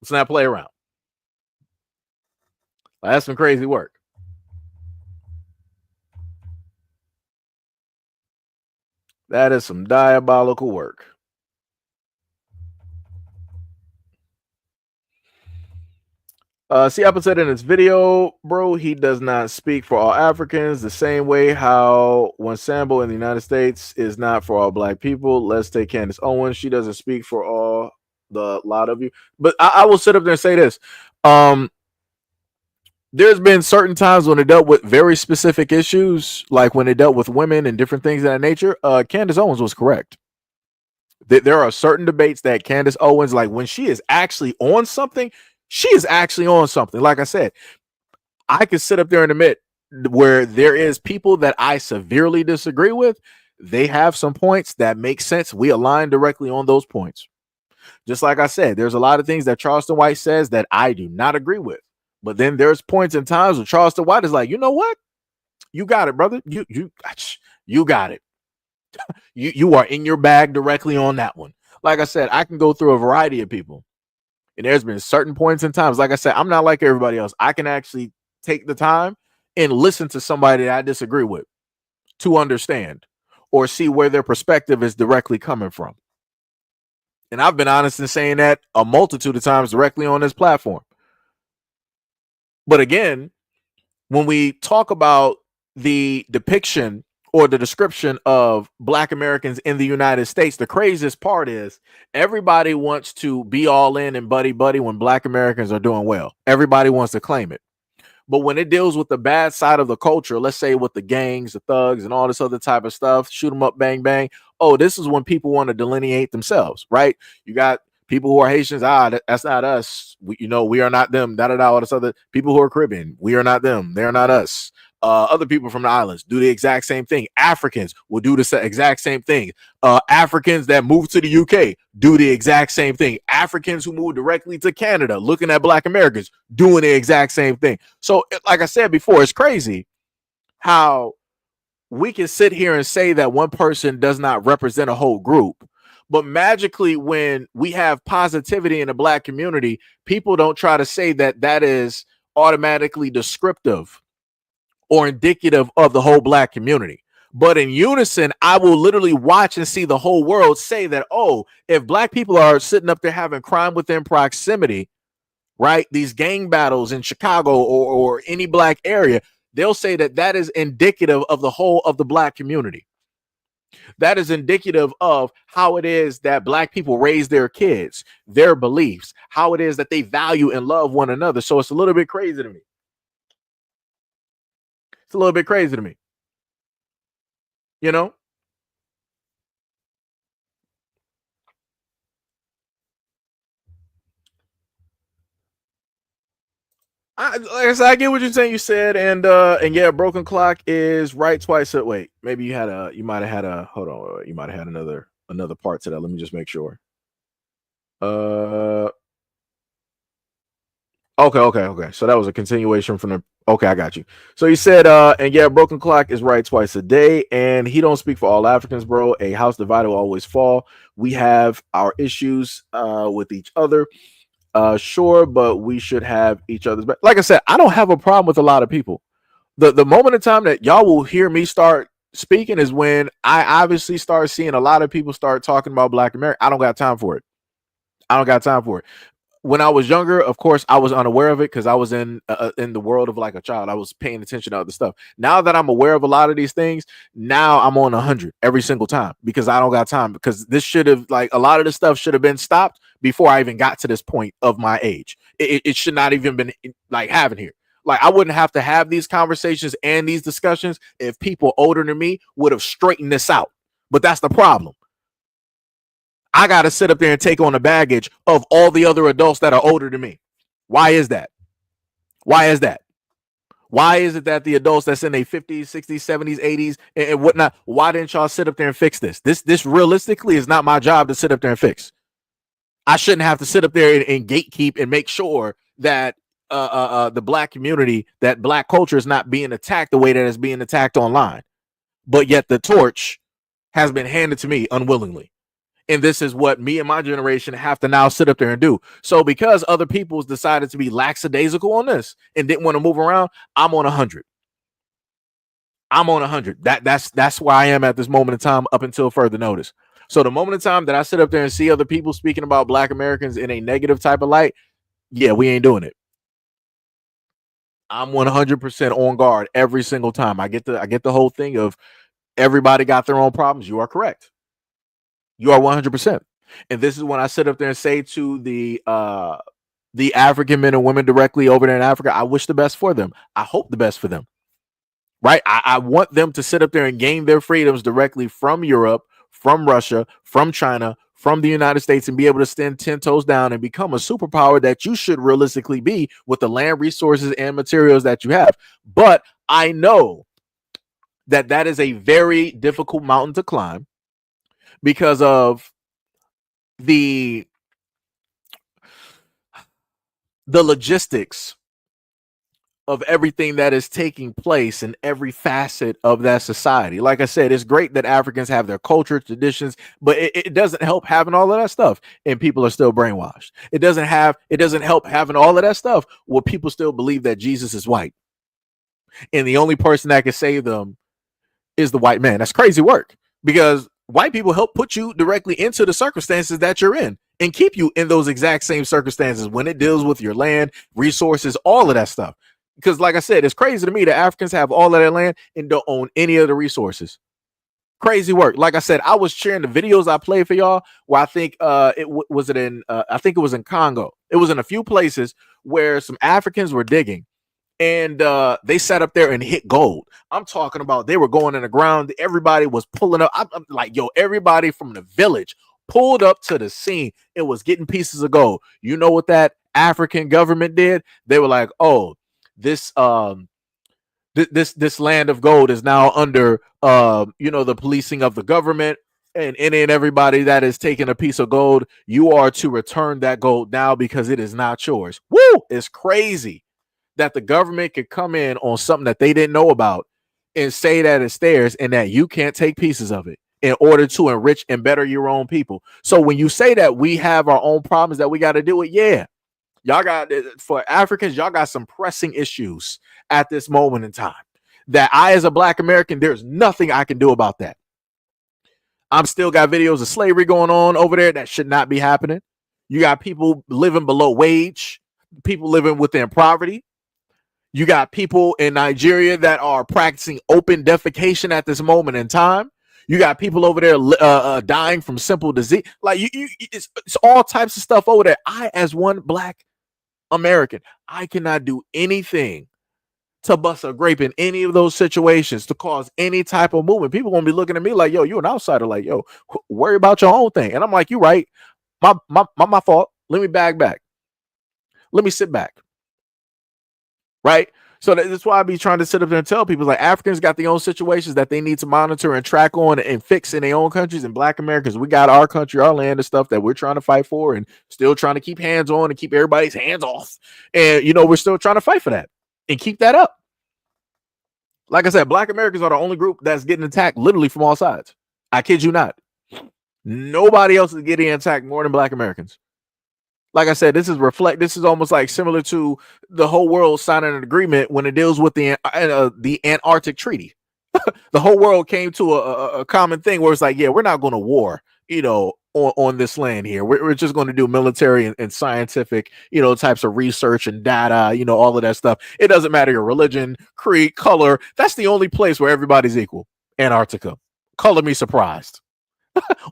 Speaker 1: Let's not play around. That's some crazy work. That is some diabolical work. See, Apple said in his video, bro, he does not speak for all Africans the same way how when Sambo in the United States is not for all black people. Let's take Candace Owens. She doesn't speak for all the lot of you. But I will sit up there and say this. There's been certain times when it dealt with very specific issues, like when it dealt with women and different things of that nature. Candace Owens was correct. There are certain debates that Candace Owens, like when she is actually on something, she is actually on something. Like I said, I could sit up there and admit where there is people that I severely disagree with. They have some points that make sense. We align directly on those points. Just like I said, there's a lot of things that Charleston White says that I do not agree with. But then there's points and times where Charleston White is like, you know what? You got it, brother. You got it. You are in your bag directly on that one. Like I said, I can go through a variety of people. And there's been certain points and times, like I said, I'm not like everybody else. I can actually take the time and listen to somebody that I disagree with to understand or see where their perspective is directly coming from. And I've been honest in saying that a multitude of times directly on this platform. But again, when we talk about the depiction or the description of Black Americans in the United States, the craziest part is everybody wants to be all in and buddy when Black Americans are doing well. Everybody wants to claim it. But when it deals with the bad side of the culture, let's say with the gangs, the thugs, and all this other type of stuff, shoot them up, bang, bang. Oh, this is when people want to delineate themselves, right? You got people who are Haitians. That's not us. We are not them. All this other people who are Caribbean. We are not them. They're not us. Other people from the islands do the exact same thing. Africans will do the exact same thing. Africans that move to the UK do the exact same thing. Africans who move directly to Canada, looking at Black Americans, doing the exact same thing. So, like I said before, it's crazy how we can sit here and say that one person does not represent a whole group. But magically, when we have positivity in the Black community, people don't try to say that that is automatically descriptive or indicative of the whole Black community. But in unison, I will literally watch and see the whole world say that, oh, if Black people are sitting up there having crime within proximity, right? These gang battles in Chicago or any Black area, they'll say that that is indicative of the whole of the Black community. That is indicative of how it is that Black people raise their kids, their beliefs, how it is that they value and love one another. So it's a little bit crazy to me. It's a little bit crazy to me. You know? Like I said, I get what you're saying. You said, and yeah, broken clock is right twice. So wait, maybe you might have had a hold on. You might have had another part to that. Let me just make sure. Okay. So that was a continuation from the. Okay, I got you. So you said, and yeah, broken clock is right twice a day, and he don't speak for all Africans, bro. A house divided will always fall. We have our issues with each other. Sure, but we should have each other's back. Like I said, I don't have a problem with a lot of people. The moment in time that y'all will hear me start speaking is when I obviously start seeing a lot of people start talking about Black America. I don't got time for it. when I was younger, of course, I was unaware of it because I was in the world of like a child. I was paying attention to other stuff. Now that I'm aware of a lot of these things, now I'm on 100 every single time because I don't got time. Because this should have, like, a lot of this stuff should have been stopped before I even got to this point of my age. It should not even been like having here. Like, I wouldn't have to have these conversations and these discussions if people older than me would have straightened this out. But that's the problem. I got to sit up there and take on the baggage of all the other adults that are older than me. Why is that? Why is that? Why is it that the adults that's in their 50s, 60s, 70s, 80s, and whatnot, why didn't y'all sit up there and fix this? This realistically is not my job to sit up there and fix. I shouldn't have to sit up there and gatekeep and make sure that the black community, that black culture is not being attacked the way that it's being attacked online. But yet the torch has been handed to me unwillingly. And this is what me and my generation have to now sit up there and do. So because other people's decided to be lackadaisical on this and didn't want to move around, I'm on 100. I'm on 100. That's where I am at this moment in time up until further notice. So the moment in time that I sit up there and see other people speaking about black Americans in a negative type of light, yeah, we ain't doing it. I'm 100% on guard every single time. I get the whole thing of everybody got their own problems. You are correct. You are 100%. And this is when I sit up there and say to the African men and women directly over there in Africa, I wish the best for them. I hope the best for them. Right? I want them to sit up there and gain their freedoms directly from Europe, from Russia, from China, from the United States, and be able to stand 10 toes down and become a superpower that you should realistically be with the land resources and materials that you have. But I know that is a very difficult mountain to climb, because of the logistics of everything that is taking place in every facet of that society. Like I said, it's great that Africans have their culture, traditions, but it doesn't help having all of that stuff and people are still brainwashed. It doesn't help having all of that stuff where people still believe that Jesus is white and the only person that can save them is the white man. That's crazy work, because white people help put you directly into the circumstances that you're in and keep you in those exact same circumstances when it deals with your land, resources, all of that stuff. Because like I said, it's crazy to me that Africans have all of their land and don't own any of the resources. Crazy work. Like I said, I was sharing the videos I played for y'all where I think I think it was in Congo. It was in a few places where some Africans were digging. And they sat up there and hit gold. I'm talking about they were going in the ground. Everybody was pulling up. I'm like, yo, everybody from the village pulled up to the scene. It was getting pieces of gold. You know what that African government did? They were like, oh, this this land of gold is now under the policing of the government. And everybody that is taking a piece of gold, you are to return that gold now because it is not yours. Woo! It's crazy that the government could come in on something that they didn't know about and say that it's theirs and that you can't take pieces of it in order to enrich and better your own people. So when you say that we have our own problems that we got to deal with, yeah, y'all got, for Africans, y'all got some pressing issues at this moment in time that I, as a black American, there's nothing I can do about that. I'm still got videos of slavery going on over there that should not be happening. You got people living below wage, people living within poverty. You got people in Nigeria that are practicing open defecation at this moment in time. You got people over there dying from simple disease. Like it's all types of stuff over there. I, as one black American, I cannot do anything to bust a grape in any of those situations to cause any type of movement. People gonna be looking at me like, yo, you're an outsider. Like, yo, worry about your own thing. And I'm like, you're right. My fault. Let me back. Let me sit back. Right. So that's why I be trying to sit up there and tell people, like, Africans got their own situations that they need to monitor and track on and fix in their own countries. And black Americans, we got our country, our land and stuff that we're trying to fight for and still trying to keep hands on and keep everybody's hands off. And, we're still trying to fight for that and keep that up. Like I said, black Americans are the only group that's getting attacked literally from all sides. I kid you not. Nobody else is getting attacked more than black Americans. Like I said, this is almost like similar to the whole world signing an agreement when it deals with the Antarctic Treaty. The whole world came to a common thing where it's like, yeah, we're not going to war, on this land here. We're just going to do military and scientific, types of research and data, all of that stuff. It doesn't matter your religion, creed, color. That's the only place where everybody's equal. Antarctica. Color me surprised.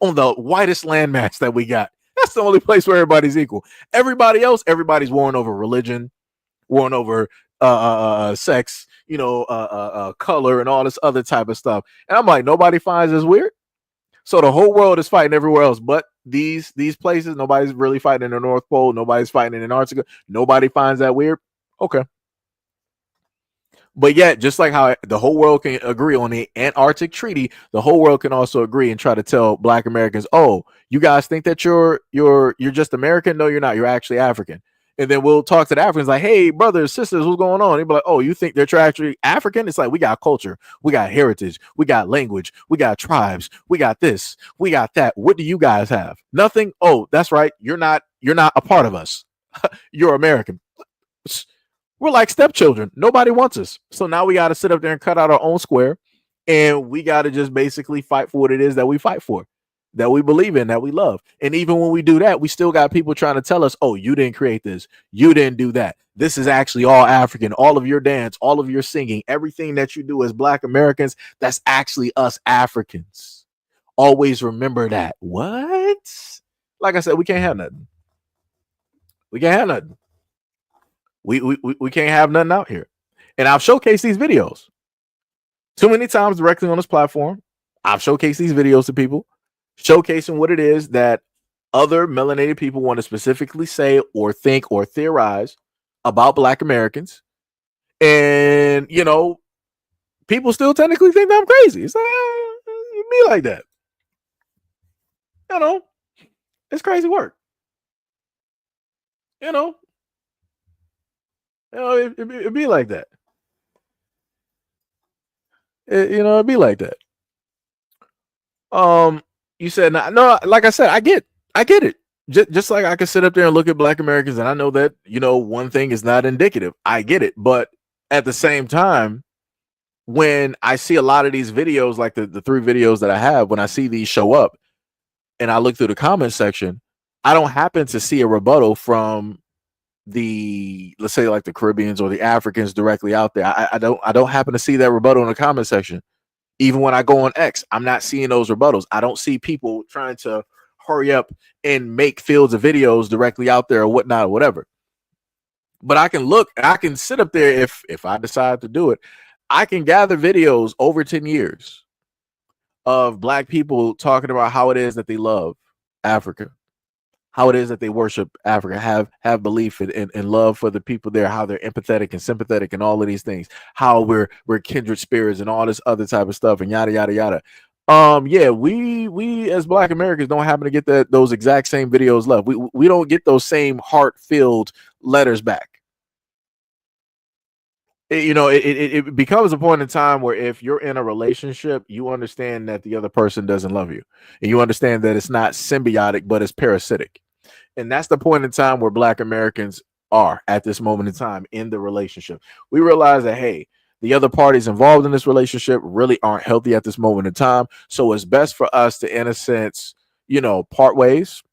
Speaker 1: On the whitest landmass that we got. That's the only place where everybody's equal. Everybody else, everybody's warring over religion, warring over sex, color and all this other type of stuff. And I'm like, nobody finds this weird. So the whole world is fighting everywhere else, but these places, nobody's really fighting in the North Pole. Nobody's fighting in Antarctica. Nobody finds that weird. Okay. But yet, just like how the whole world can agree on the Antarctic Treaty, the whole world can also agree and try to tell Black Americans, "Oh, you guys think that you're just American? No, you're not. You're actually African." And then we'll talk to the Africans like, "Hey, brothers, sisters, what's going on?" They'll be like, "Oh, you think that you're actually African?" It's like, we got culture, we got heritage, we got language, we got tribes, we got this, we got that. What do you guys have? Nothing. Oh, that's right. You're not a part of us. You're American. We're like stepchildren. Nobody wants us. So now we got to sit up there and cut out our own square. And we got to just basically fight for what it is that we fight for, that we believe in, that we love. And even when we do that, we still got people trying to tell us, oh, you didn't create this. You didn't do that. This is actually all African. All of your dance, all of your singing, everything that you do as Black Americans, that's actually us Africans. Always remember that. What? Like I said, we can't have nothing. We can't have nothing. We can't have nothing out here. And I've showcased these videos too many times directly on this platform. I've showcased these videos to people, showcasing what it is that other melanated people want to specifically say or think or theorize about Black Americans. And, people still technically think that I'm crazy. It's like, you be like that. It's crazy work. It'd be like that. It'd be like that. You said no. Like I said, I get it. Just like I can sit up there and look at Black Americans, and I know that one thing is not indicative. I get it, but at the same time, when I see a lot of these videos, like the 3 videos that I have, when I see these show up, and I look through the comment section, I don't happen to see a rebuttal from let's say like the Caribbeans or the Africans directly out there. I don't happen to see that rebuttal in the comment section. Even when I go on X, I'm not seeing those rebuttals. I don't see people trying to hurry up and make fields of videos directly out there or whatnot or whatever. But I can sit up there if I decide to do it. I can gather videos over 10 years of Black people talking about how it is that they love Africa, how it is that they worship Africa, have belief and love for the people there, how they're empathetic and sympathetic and all of these things, how we're kindred spirits and all this other type of stuff and yada yada yada. Yeah, we as Black Americans don't happen to get those exact same videos love. We don't get those same heart-filled letters back. It becomes a point in time where if you're in a relationship, you understand that the other person doesn't love you, and you understand that it's not symbiotic, but it's parasitic. And that's the point in time where Black Americans are at this moment in time in the relationship. We realize that, hey, the other parties involved in this relationship really aren't healthy at this moment in time. So it's best for us to, in a sense, part ways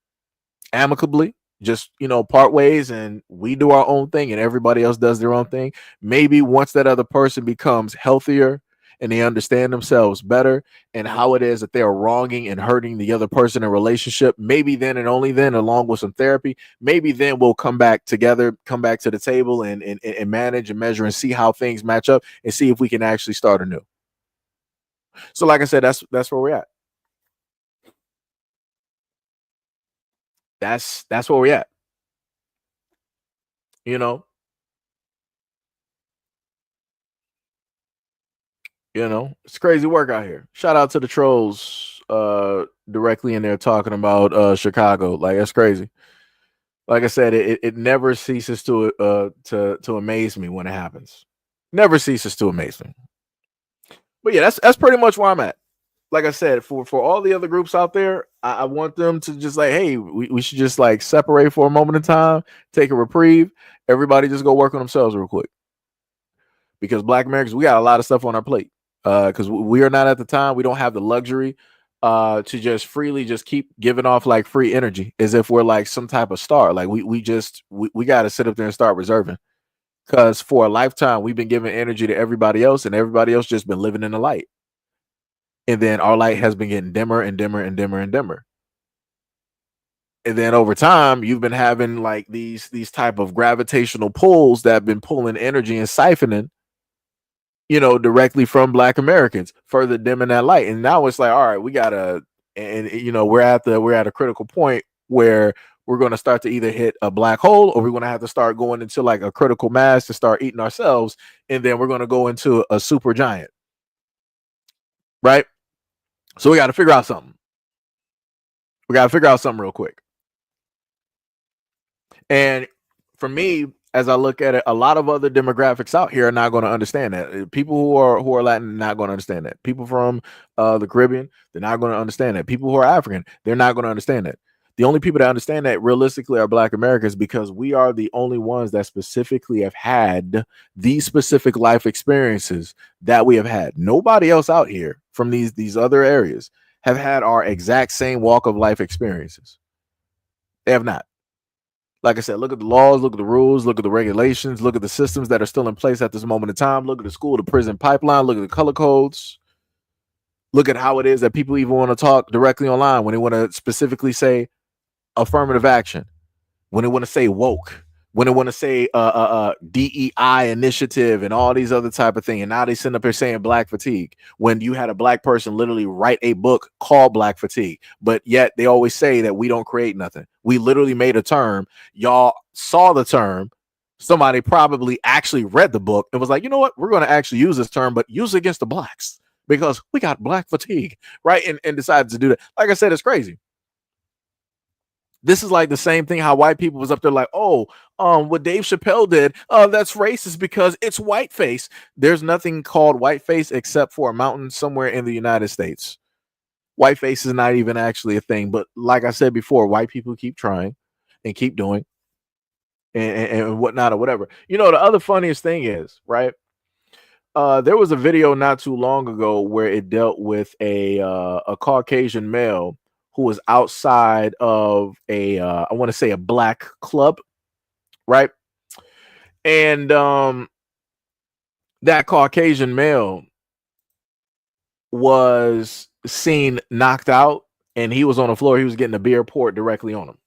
Speaker 1: amicably, just, part ways, and we do our own thing and everybody else does their own thing. Maybe once that other person becomes healthier and they understand themselves better and how it is that they are wronging and hurting the other person in a relationship, maybe then and only then, along with some therapy, maybe then we'll come back together, come back to the table and manage and measure and see how things match up and see if we can actually start anew. So like I said, that's where we're at. That's where we're at. It's crazy work out here. Shout out to the trolls directly in there talking about Chicago. Like, that's crazy. Like I said, it never ceases to amaze me when it happens. Never ceases to amaze me. But yeah, that's pretty much where I'm at. Like I said, for all the other groups out there, I want them to just like, hey, we should just like separate for a moment in time, take a reprieve. Everybody just go work on themselves real quick. Because Black Americans, we got a lot of stuff on our plate. Because we are not at the time, we don't have the luxury to just freely just keep giving off like free energy as if we're like some type of star. Like we got to sit up there and start reserving, because for a lifetime we've been giving energy to everybody else, and everybody else just been living in the light, and then our light has been getting dimmer and dimmer and dimmer and dimmer. And then over time you've been having like these type of gravitational pulls that have been pulling energy and siphoning, directly from Black Americans, further dimming that light. And now it's like, all right, we gotta, and we're at a critical point where we're going to start to either hit a black hole, or we're going to have to start going into like a critical mass to start eating ourselves, and then we're going to go into a super giant, right? So we got to figure out something. We got to figure out something real quick. And for me, as I look at it, a lot of other demographics out here are not going to understand that. People who are Latin are not going to understand that. People from the Caribbean, they're not going to understand that. People who are African, they're not going to understand that. The only people that understand that realistically are Black Americans, because we are the only ones that specifically have had these specific life experiences that we have had. Nobody else out here from these other areas have had our exact same walk of life experiences. They have not. Like I said, look at the laws, look at the rules, look at the regulations, look at the systems that are still in place at this moment in time. Look at the school to prison pipeline, look at the color codes. Look at how it is that people even want to talk directly online when they want to specifically say affirmative action, when they want to say woke, when they want to say DEI initiative and all these other type of things. And now they send up here saying Black fatigue, when you had a Black person literally write a book called Black fatigue. But yet they always say that we don't create nothing. We literally made a term. Y'all saw the term. Somebody probably actually read the book and was like, you know what? We're going to actually use this term, but use it against the Blacks because we got Black fatigue, right? And decided to do that. Like I said, it's crazy. This is like the same thing how white people was up there like, oh, what Dave Chappelle did, that's racist because it's whiteface. There's nothing called whiteface except for a mountain somewhere in the United States. Whiteface is not even actually a thing. But like I said before, white people keep trying and keep doing and whatnot or whatever. The other funniest thing is, right? There was a video not too long ago where it dealt with a Caucasian male who was outside of I want to say a Black club, right? And that Caucasian male was seen knocked out, and he was on the floor. He was getting a beer poured directly on him,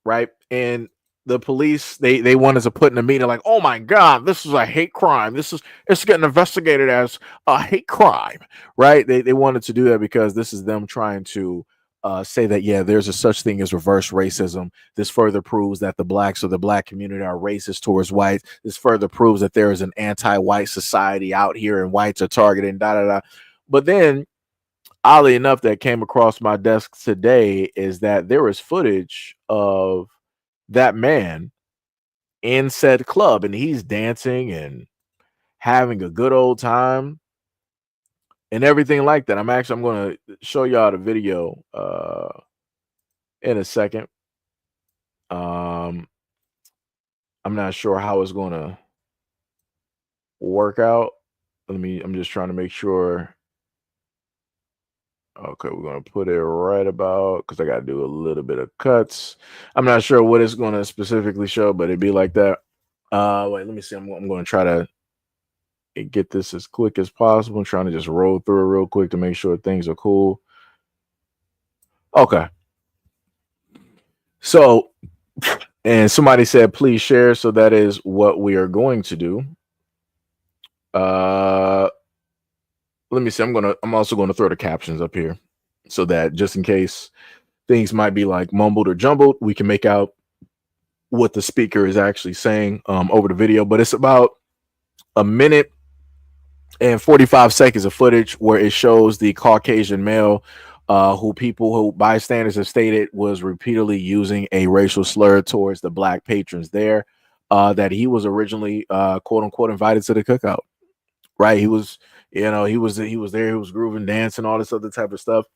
Speaker 1: right? And the police, they wanted to put in a meeting like, oh my God, this is a hate crime. It's getting investigated as a hate crime, right? They wanted to do that because this is them trying to say that, yeah, there's a such thing as reverse racism. This further proves that the Blacks or the Black community are racist towards whites. This further proves that there is an anti-white society out here and whites are targeted, da da da. But then, oddly enough, that came across my desk today is that there is footage of that man in said club, and he's dancing and having a good old time and everything like that. I'm going to show y'all the video in a second. I'm not sure how it's going to work out. I'm just trying to make sure. Okay, we're going to put it right about, because I got to do a little bit of cuts. I'm not sure what it's going to specifically show, but it'd be like that. Wait, let me see. I'm going to try to get this as quick as possible. I'm trying to just roll through it real quick to make sure things are cool. Okay. So, and somebody said, please share. So that is what we are going to do. Let me see. I'm also going to throw the captions up here so that just in case things might be like mumbled or jumbled, we can make out what the speaker is actually saying over the video. But it's about a minute and 45 seconds of footage where it shows the Caucasian male who bystanders have stated was repeatedly using a racial slur towards the Black patrons there, that he was originally quote unquote invited to the cookout, right? He was there, he was grooving, dancing, all this other type of stuff,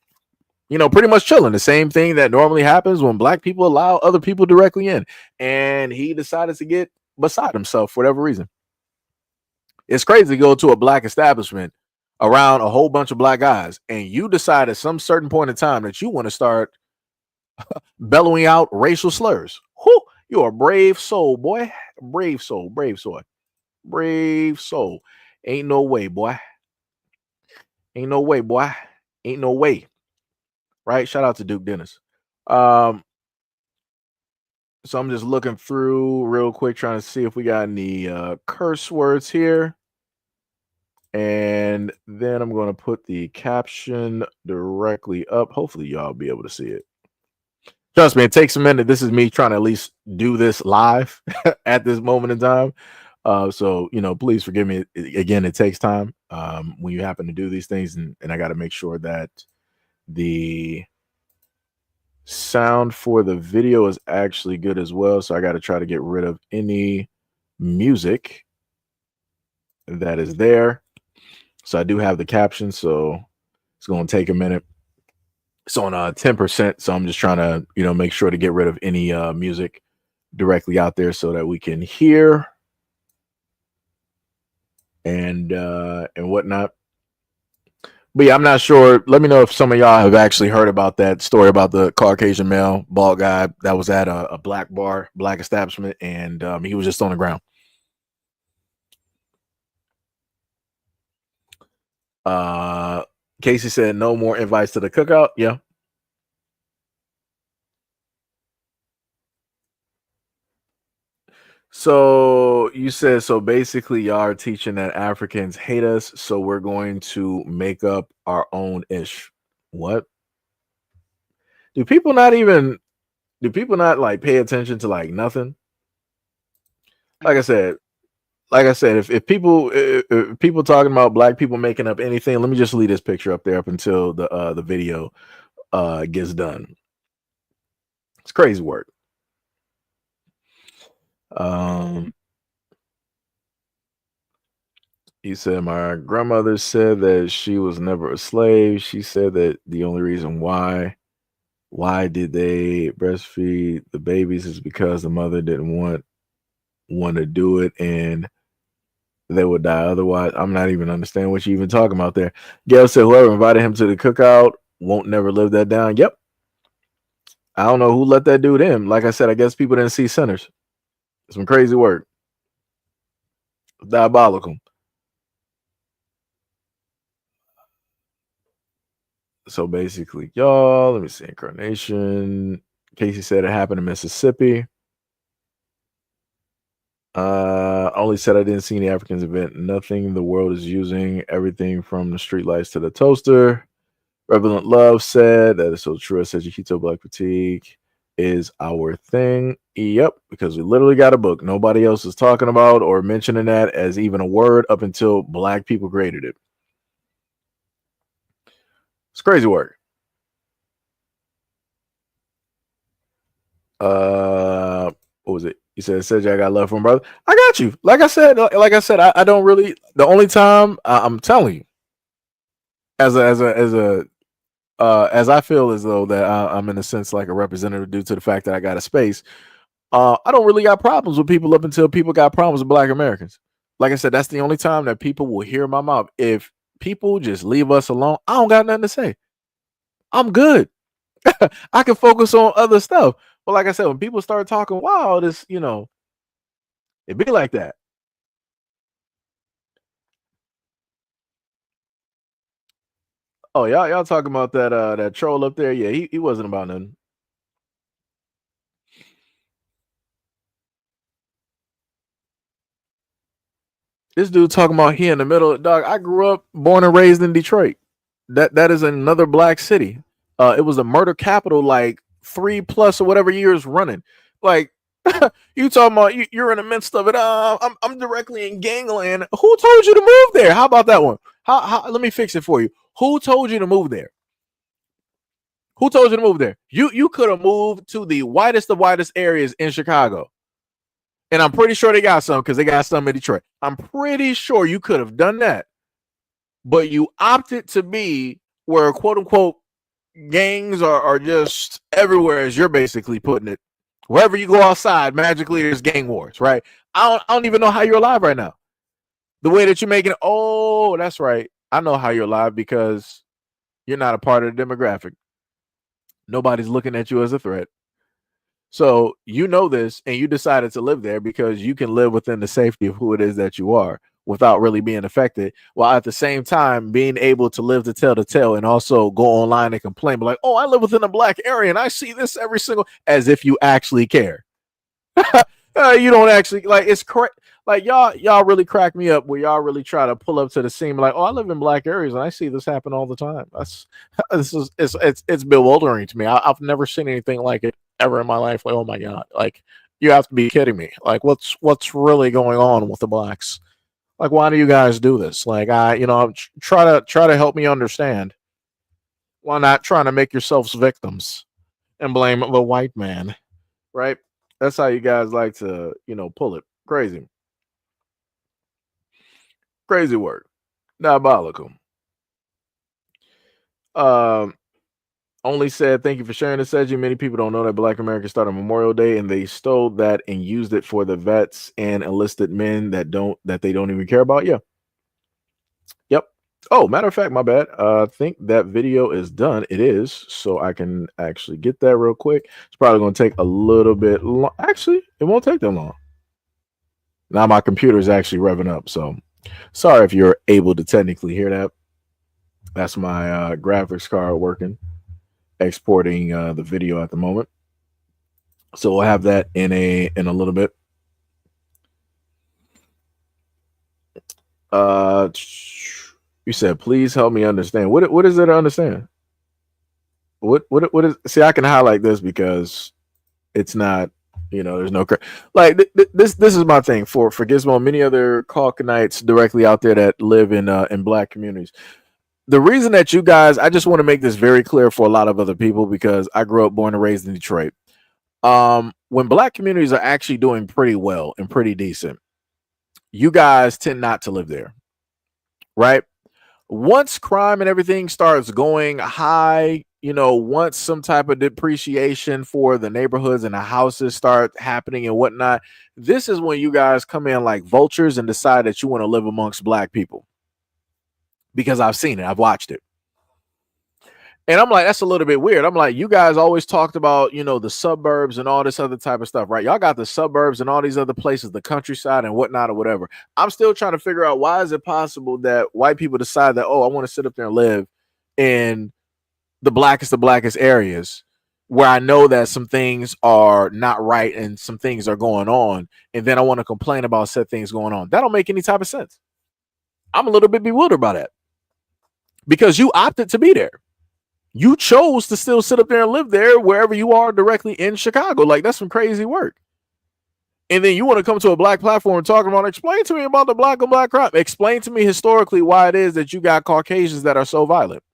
Speaker 1: pretty much chilling. The same thing that normally happens when Black people allow other people directly in, and he decided to get beside himself for whatever reason. It's crazy to go to a Black establishment, around a whole bunch of black guys, and you decide at some certain point in time that you want to start bellowing out racial slurs. Whew, you're a brave soul, boy. Brave soul, brave soul, brave soul. Ain't no way, boy. Ain't no way, boy. Ain't no way. Right? Shout out to Duke Dennis. So I'm just looking through real quick, trying to see if we got any curse words here. And then I'm going to put the caption directly up. Hopefully y'all be able to see it. Trust me, it takes a minute. This is me trying to at least do this live at this moment in time. So, please forgive me. Again, it takes time when you happen to do these things. And I got to make sure that the sound for the video is actually good as well. So I got to try to get rid of any music that is there. So I do have the caption. So it's going to take a minute. It's on 10%. So I'm just trying to, make sure to get rid of any music directly out there so that we can hear and whatnot. But yeah, I'm not sure. Let me know if some of y'all have actually heard about that story about the Caucasian male bald guy that was at a black bar, black establishment, and he was just on the ground. Casey said no more invites to the cookout. Yeah. So you said, so basically y'all are teaching that Africans hate us, so we're going to make up our own ish. What? Do people not like pay attention to like nothing? Like I said, if people talking about black people making up anything, let me just leave this picture up there up until the video gets done. It's crazy work. He said, my grandmother said that she was never a slave. She said that the only reason why did they breastfeed the babies is because the mother didn't want to do it and they would die otherwise. I'm not even understanding what you even talking about there. Gail said whoever invited him to the cookout won't never live that down. Yep. I don't know who let that dude in. Like I said, I guess people didn't see sinners. Some crazy work. Diabolical. So basically, y'all, let me see. Incarnation. Casey said it happened in Mississippi. Only said I didn't see any Africans event. Nothing the world is using. Everything from the streetlights to the toaster. Relevant Love said that is so true. SEIJIHITO Black Fatigue is our thing. Yep, because we literally got a book. Nobody else is talking about or mentioning that as even a word up until black people created it. It's crazy work. What was it? He said, I got love for him, brother. I got you. Like I said, I don't really. The only time I'm telling you, as I feel as though that I'm in a sense like a representative due to the fact that I got a space. I don't really got problems with people up until people got problems with Black Americans. Like I said, that's the only time that people will hear my mouth. If people just leave us alone, I don't got nothing to say. I'm good. I can focus on other stuff. But like I said, when people start talking, wow, this, it be like that. Oh, y'all talking about that troll up there? Yeah, he wasn't about nothing. This dude talking about he in the middle. Dog, I grew up, born and raised in Detroit. That is another black city. It was a murder capital like 3+ or whatever years running. Like you talking about you're in the midst of it. I'm directly in gangland. Who told you to move there? How about that one? How let me fix it for you. Who told you to move there? Who told you to move there? You could have moved to the whitest of whitest areas in Chicago. And I'm pretty sure they got some because they got some in Detroit. I'm pretty sure you could have done that. But you opted to be where quote unquote gangs are just everywhere, as you're basically putting it. Wherever you go outside, magically there's gang wars, right? I don't even know how you're alive right now. The way that you're making it, oh, that's right. I know how you're alive because you're not a part of the demographic. Nobody's looking at you as a threat. So you know this, and you decided to live there because you can live within the safety of who it is that you are without really being affected, while at the same time being able to live to tell the tale and also go online and complain, like, oh, I live within a black area and I see this every single, as if you actually care. You don't actually, like, it's correct. Like, y'all really crack me up where y'all really try to pull up to the scene like, oh, I live in black areas and I see this happen all the time. That's it's bewildering to me. I've never seen anything like it ever in my life. Like, oh my god, like, you have to be kidding me. Like, what's really going on with the blacks? Like, why do you guys do this? Like, try to help me understand. Why not trying to make yourselves victims and blame the white man, right? That's how you guys like to, pull it. Crazy work. Diabolical. Only said, thank you for sharing this, Seiji. Many people don't know that Black Americans started Memorial Day and they stole that and used it for the vets and enlisted men that they don't even care about. Yeah. Yep. Oh, matter of fact, my bad. I think that video is done. It is, so I can actually get that real quick. It's probably going to take a little bit long. Actually, it won't take that long. Now my computer is actually revving up, so sorry if you're able to technically hear that. That's my graphics card working, exporting the video at the moment. So we'll have that in a little bit. You said, please help me understand. What is it to understand? What is? See, I can highlight this because it's not. There's no like this is my thing for Gizmo and many other Caucanites directly out there that live in black communities. The reason that you guys, I just want to make this very clear for a lot of other people because I grew up, born and raised in Detroit. When black communities are actually doing pretty well and pretty decent, you guys tend not to live there, right? Once crime and everything starts going high, once some type of depreciation for the neighborhoods and the houses start happening and whatnot, this is when you guys come in like vultures and decide that you want to live amongst black people. Because I've seen it, I've watched it. And I'm like, that's a little bit weird. I'm like, you guys always talked about, the suburbs and all this other type of stuff, right? Y'all got the suburbs and all these other places, the countryside and whatnot or whatever. I'm still trying to figure out, why is it possible that white people decide that, oh, I want to sit up there and live in the blackest areas where I know that some things are not right and some things are going on, and then I want to complain about said things going on. That don't make any type of sense. I'm a little bit bewildered by that because you opted to be there. You chose to still sit up there and live there wherever you are directly in Chicago. Like, that's some crazy work. And then you want to come to a black platform and talk about, explain to me about the black on black crime. Explain to me historically why it is that you got Caucasians that are so violent.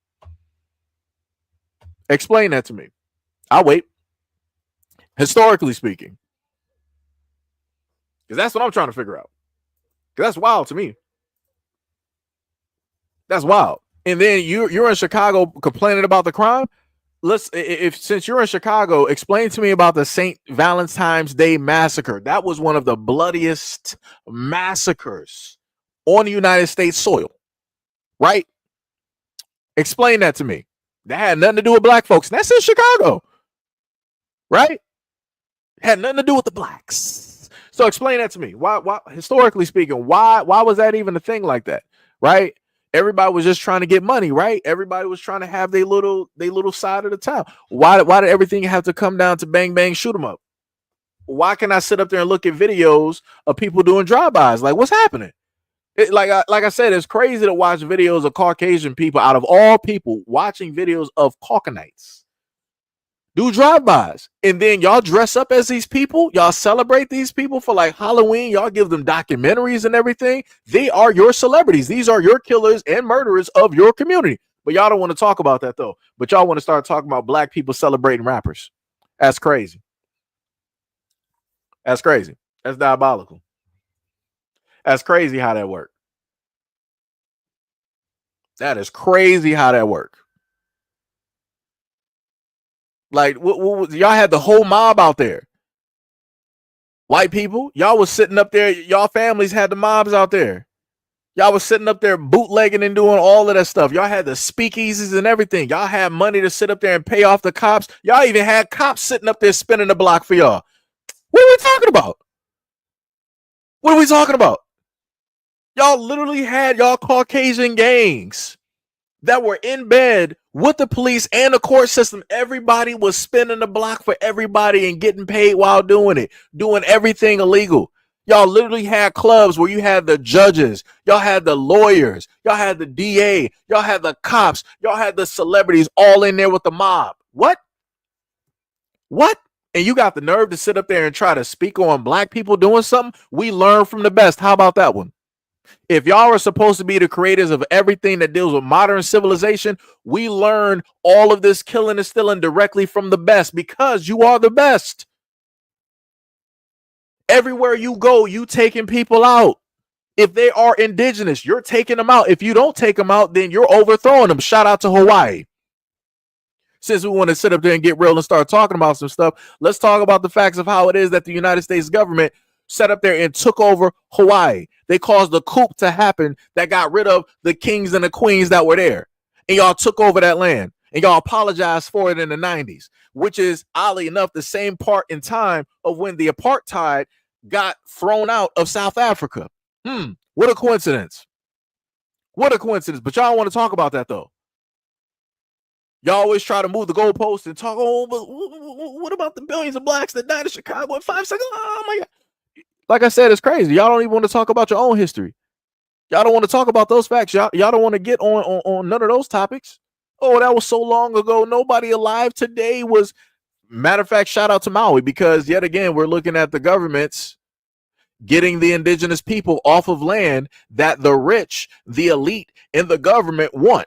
Speaker 1: Explain that to me. I'll wait. Historically speaking. Because that's what I'm trying to figure out. Because that's wild to me. That's wild. And then you're in Chicago complaining about the crime. Since you're in Chicago, explain to me about the St. Valentine's Day massacre. That was one of the bloodiest massacres on the United States soil, right? Explain that to me. That had nothing to do with black folks. And that's in Chicago, right? Had nothing to do with the blacks. So explain that to me. Why historically speaking, why was that even a thing like that, right? Everybody was just trying to get money, right? Everybody was trying to have their little side of the town. Why did everything have to come down to bang, bang, shoot them up? Why can I sit up there and look at videos of people doing drive-bys? Like, what's happening? Like I said, it's crazy to watch videos of Caucasian people, out of all people, watching videos of Caucanites do drive-bys, and then y'all dress up as these people. Y'all celebrate these people for like Halloween. Y'all give them documentaries and everything. They are your celebrities. These are your killers and murderers of your community. But y'all don't want to talk about that though. But y'all want to start talking about black people celebrating rappers. That's crazy. That's crazy. That's diabolical. That's crazy how that worked. That is crazy how that worked. Like, y'all had the whole mob out there. White people, y'all was sitting up there. Y'all families had the mobs out there. Y'all was sitting up there bootlegging and doing all of that stuff. Y'all had the speakeasies and everything. Y'all had money to sit up there and pay off the cops. Y'all even had cops sitting up there spinning the block for y'all. What are we talking about? What are we talking about? Y'all literally had y'all Caucasian gangs that were in bed with the police and the court system. Everybody was spinning the block for everybody and getting paid while doing it, doing everything illegal. Y'all literally had clubs where you had the judges, y'all had the lawyers, y'all had the DA, y'all had the cops, y'all had the celebrities all in there with the mob. What? And you got the nerve to sit up there and try to speak on black people doing something? We learn from the best. How about that one? If y'all are supposed to be the creators of everything that deals with modern civilization, we learn all of this killing and stealing directly from the best, because you are the best. Everywhere you go, you taking people out. If they are indigenous, you're taking them out. If you don't take them out, then you're overthrowing them. Shout out to Hawaii. Since we want to sit up there and get real and start talking about some stuff, let's talk about the facts of how it is that the United States government set up there and took over Hawaii. They caused a coup to happen that got rid of the kings and the queens that were there. And y'all took over that land. And y'all apologized for it in the 90s, which is, oddly enough, the same part in time of when the apartheid got thrown out of South Africa. What a coincidence. What a coincidence. But y'all want to talk about that, though. Y'all always try to move the goalposts and talk, oh, but what about the billions of blacks that died in Chicago in 5 seconds? Oh, my God. Like I said, it's crazy. Y'all don't even want to talk about your own history. Y'all don't want to talk about those facts. Y'all don't want to get on none of those topics. Oh, that was so long ago. Nobody alive today was. Matter of fact, shout out to Maui, because yet again, we're looking at the governments getting the indigenous people off of land that the rich, the elite, and the government want.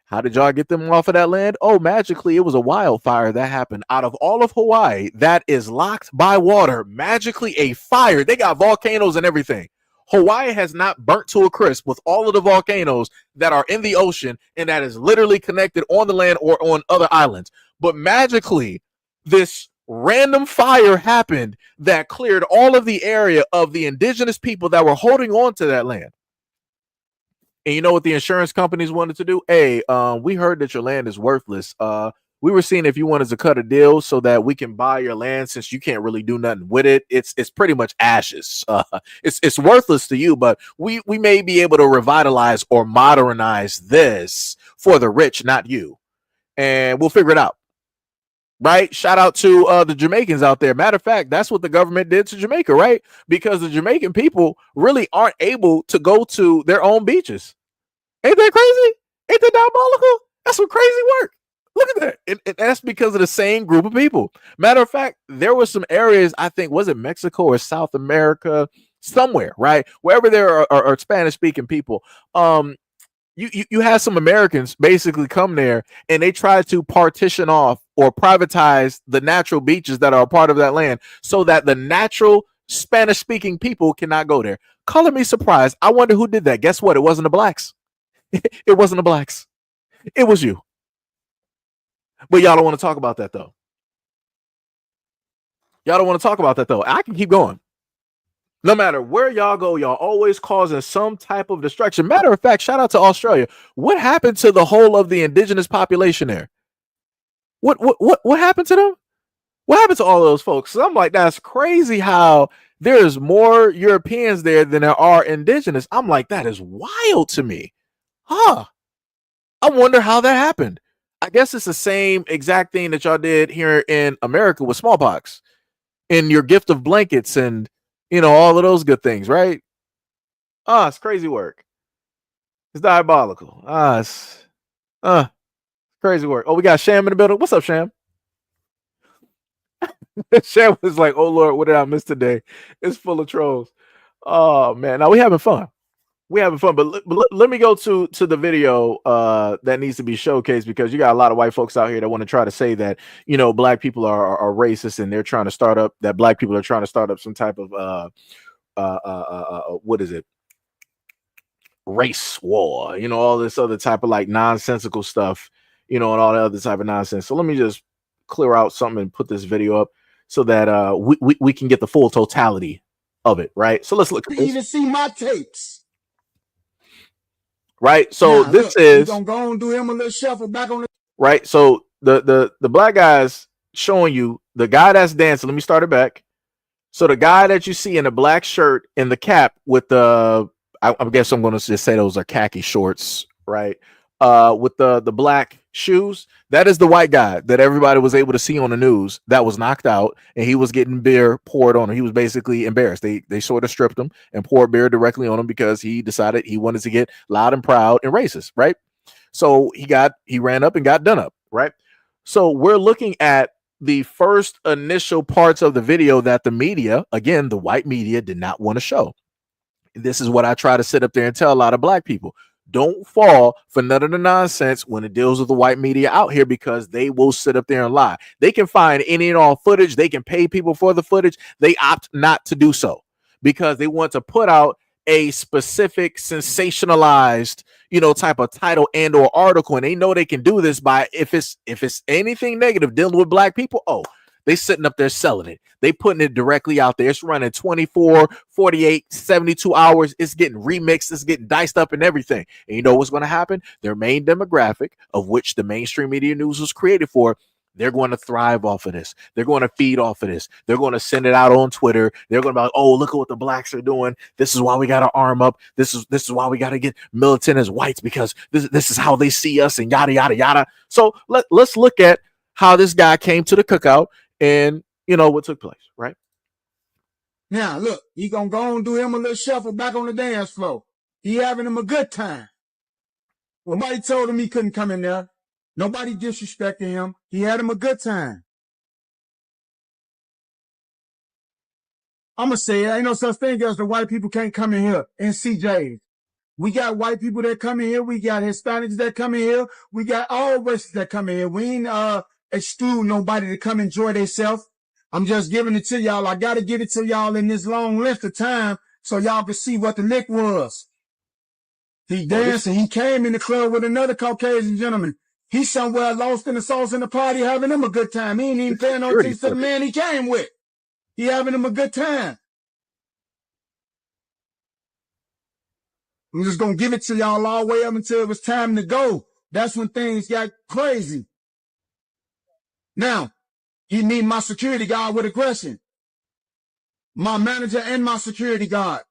Speaker 1: How did y'all get them off of that land? Oh, magically, it was a wildfire that happened out of all of Hawaii that is locked by water. Magically, a fire. They got volcanoes and everything. Hawaii has not burnt to a crisp with all of the volcanoes that are in the ocean and that is literally connected on the land or on other islands. But magically, this random fire happened that cleared all of the area of the indigenous people that were holding on to that land. And you know what the insurance companies wanted to do? Hey, we heard that your land is worthless. We were seeing if you wanted to cut a deal so that we can buy your land, since you can't really do nothing with it. It's pretty much ashes. It's worthless to you, but we may be able to revitalize or modernize this for the rich, not you. And we'll figure it out. Right? Shout out to the Jamaicans out there. Matter of fact, that's what the government did to Jamaica, right? Because the Jamaican people really aren't able to go to their own beaches. Ain't that crazy? Ain't that diabolical? That's some crazy work. Look at that. And that's because of the same group of people. Matter of fact, there were some areas, I think, was it Mexico or South America, somewhere, right? Wherever there are Spanish-speaking people. You have some Americans basically come there and they try to partition off or privatize the natural beaches that are a part of that land so that the natural Spanish-speaking people cannot go there. Color me surprised. I wonder who did that. Guess what? It wasn't the blacks. It wasn't the blacks. It was you. But y'all don't want to talk about that, though. Y'all don't want to talk about that, though. I can keep going. No matter where y'all go, y'all always causing some type of destruction. Matter of fact, shout out to Australia. What happened to the whole of the indigenous population there? What happened to them? What happened to all those folks? So I'm like, that's crazy how there's more Europeans there than there are indigenous. I'm like, that is wild to me. Huh. I wonder how that happened. I guess it's the same exact thing that y'all did here in America with smallpox and your gift of blankets and, you know, all of those good things, right? It's crazy work. It's diabolical. It's crazy work. Oh, we got Sham in the building. What's up, Sham? Sham was like, oh, Lord, what did I miss today? It's full of trolls. Oh, man. Now we having fun. But let me go to the video that needs to be showcased, because you got a lot of white folks out here that want to try to say that, you know, black people are racist and they're trying to start up that black people are trying to start up some type of what is it? Race war, you know, all this other type of like nonsensical stuff, you know, and all the other type of nonsense. So let me just clear out something and put this video up so that we can get the full totality of it, right? So let's look at this.
Speaker 12: You even see my tapes.
Speaker 1: right? So
Speaker 12: Now,
Speaker 1: this
Speaker 12: look, you
Speaker 1: is
Speaker 12: gonna go and do him a little shuffle back on the.
Speaker 1: right. So the black guys showing you the guy that's dancing. Let me start it back. So the guy that you see in the black shirt and the cap with the, I guess I'm going to just say those are khaki shorts, right? With the black shoes, that is the white guy that everybody was able to see on the news that was knocked out, and he was getting beer poured on him. He was basically embarrassed. They sort of stripped him and poured beer directly on him because he decided he wanted to get loud and proud and racist, right? So he ran up and got done up, right? So we're looking at the first initial parts of the video that the media, again, the white media, did not want to show. This is what I try to sit up there and tell a lot of black people. Don't fall for none of the nonsense when it deals with the white media out here, because they will sit up there and lie. They can find any and all footage. They can pay people for the footage. They opt not to do so because they want to put out a specific sensationalized, type of title and or article, and they know they can do this by if it's anything negative dealing with black people. Oh, they sitting up there selling it. They putting it directly out there. It's running 24, 48, 72 hours. It's getting remixed. It's getting diced up and everything. And you know what's going to happen? Their main demographic, of which the mainstream media news was created for, they're going to thrive off of this. They're going to feed off of this. They're going to send it out on Twitter. They're going to be like, oh, look at what the blacks are doing. This is why we got to arm up. This is why we got to get militant as whites, because this is how they see us, and yada, yada, yada. So let's look at how this guy came to the cookout and what took place, right?
Speaker 12: Now, look, he gonna go and do him a little shuffle back on the dance floor. He having him a good time. Nobody told him he couldn't come in there. Nobody disrespected him. He had him a good time. I'm going to say it. Ain't no such thing as the white people can't come in here and CJs. We got white people that come in here. We got Hispanics that come in here. We got all races that come in here. We ain't exclude nobody to come enjoy themselves. I'm just giving it to y'all. I got to give it to y'all in this long length of time so y'all can see what the lick was. He danced and he came in the club with another Caucasian gentleman. He's somewhere lost in the sauce in the party having him a good time. He ain't even paying no attention to the man he came with. He having him a good time. I'm just going to give it to y'all all the way up until it was time to go. That's when things got crazy. Now, he need my security guard with aggression. My manager and my security guard.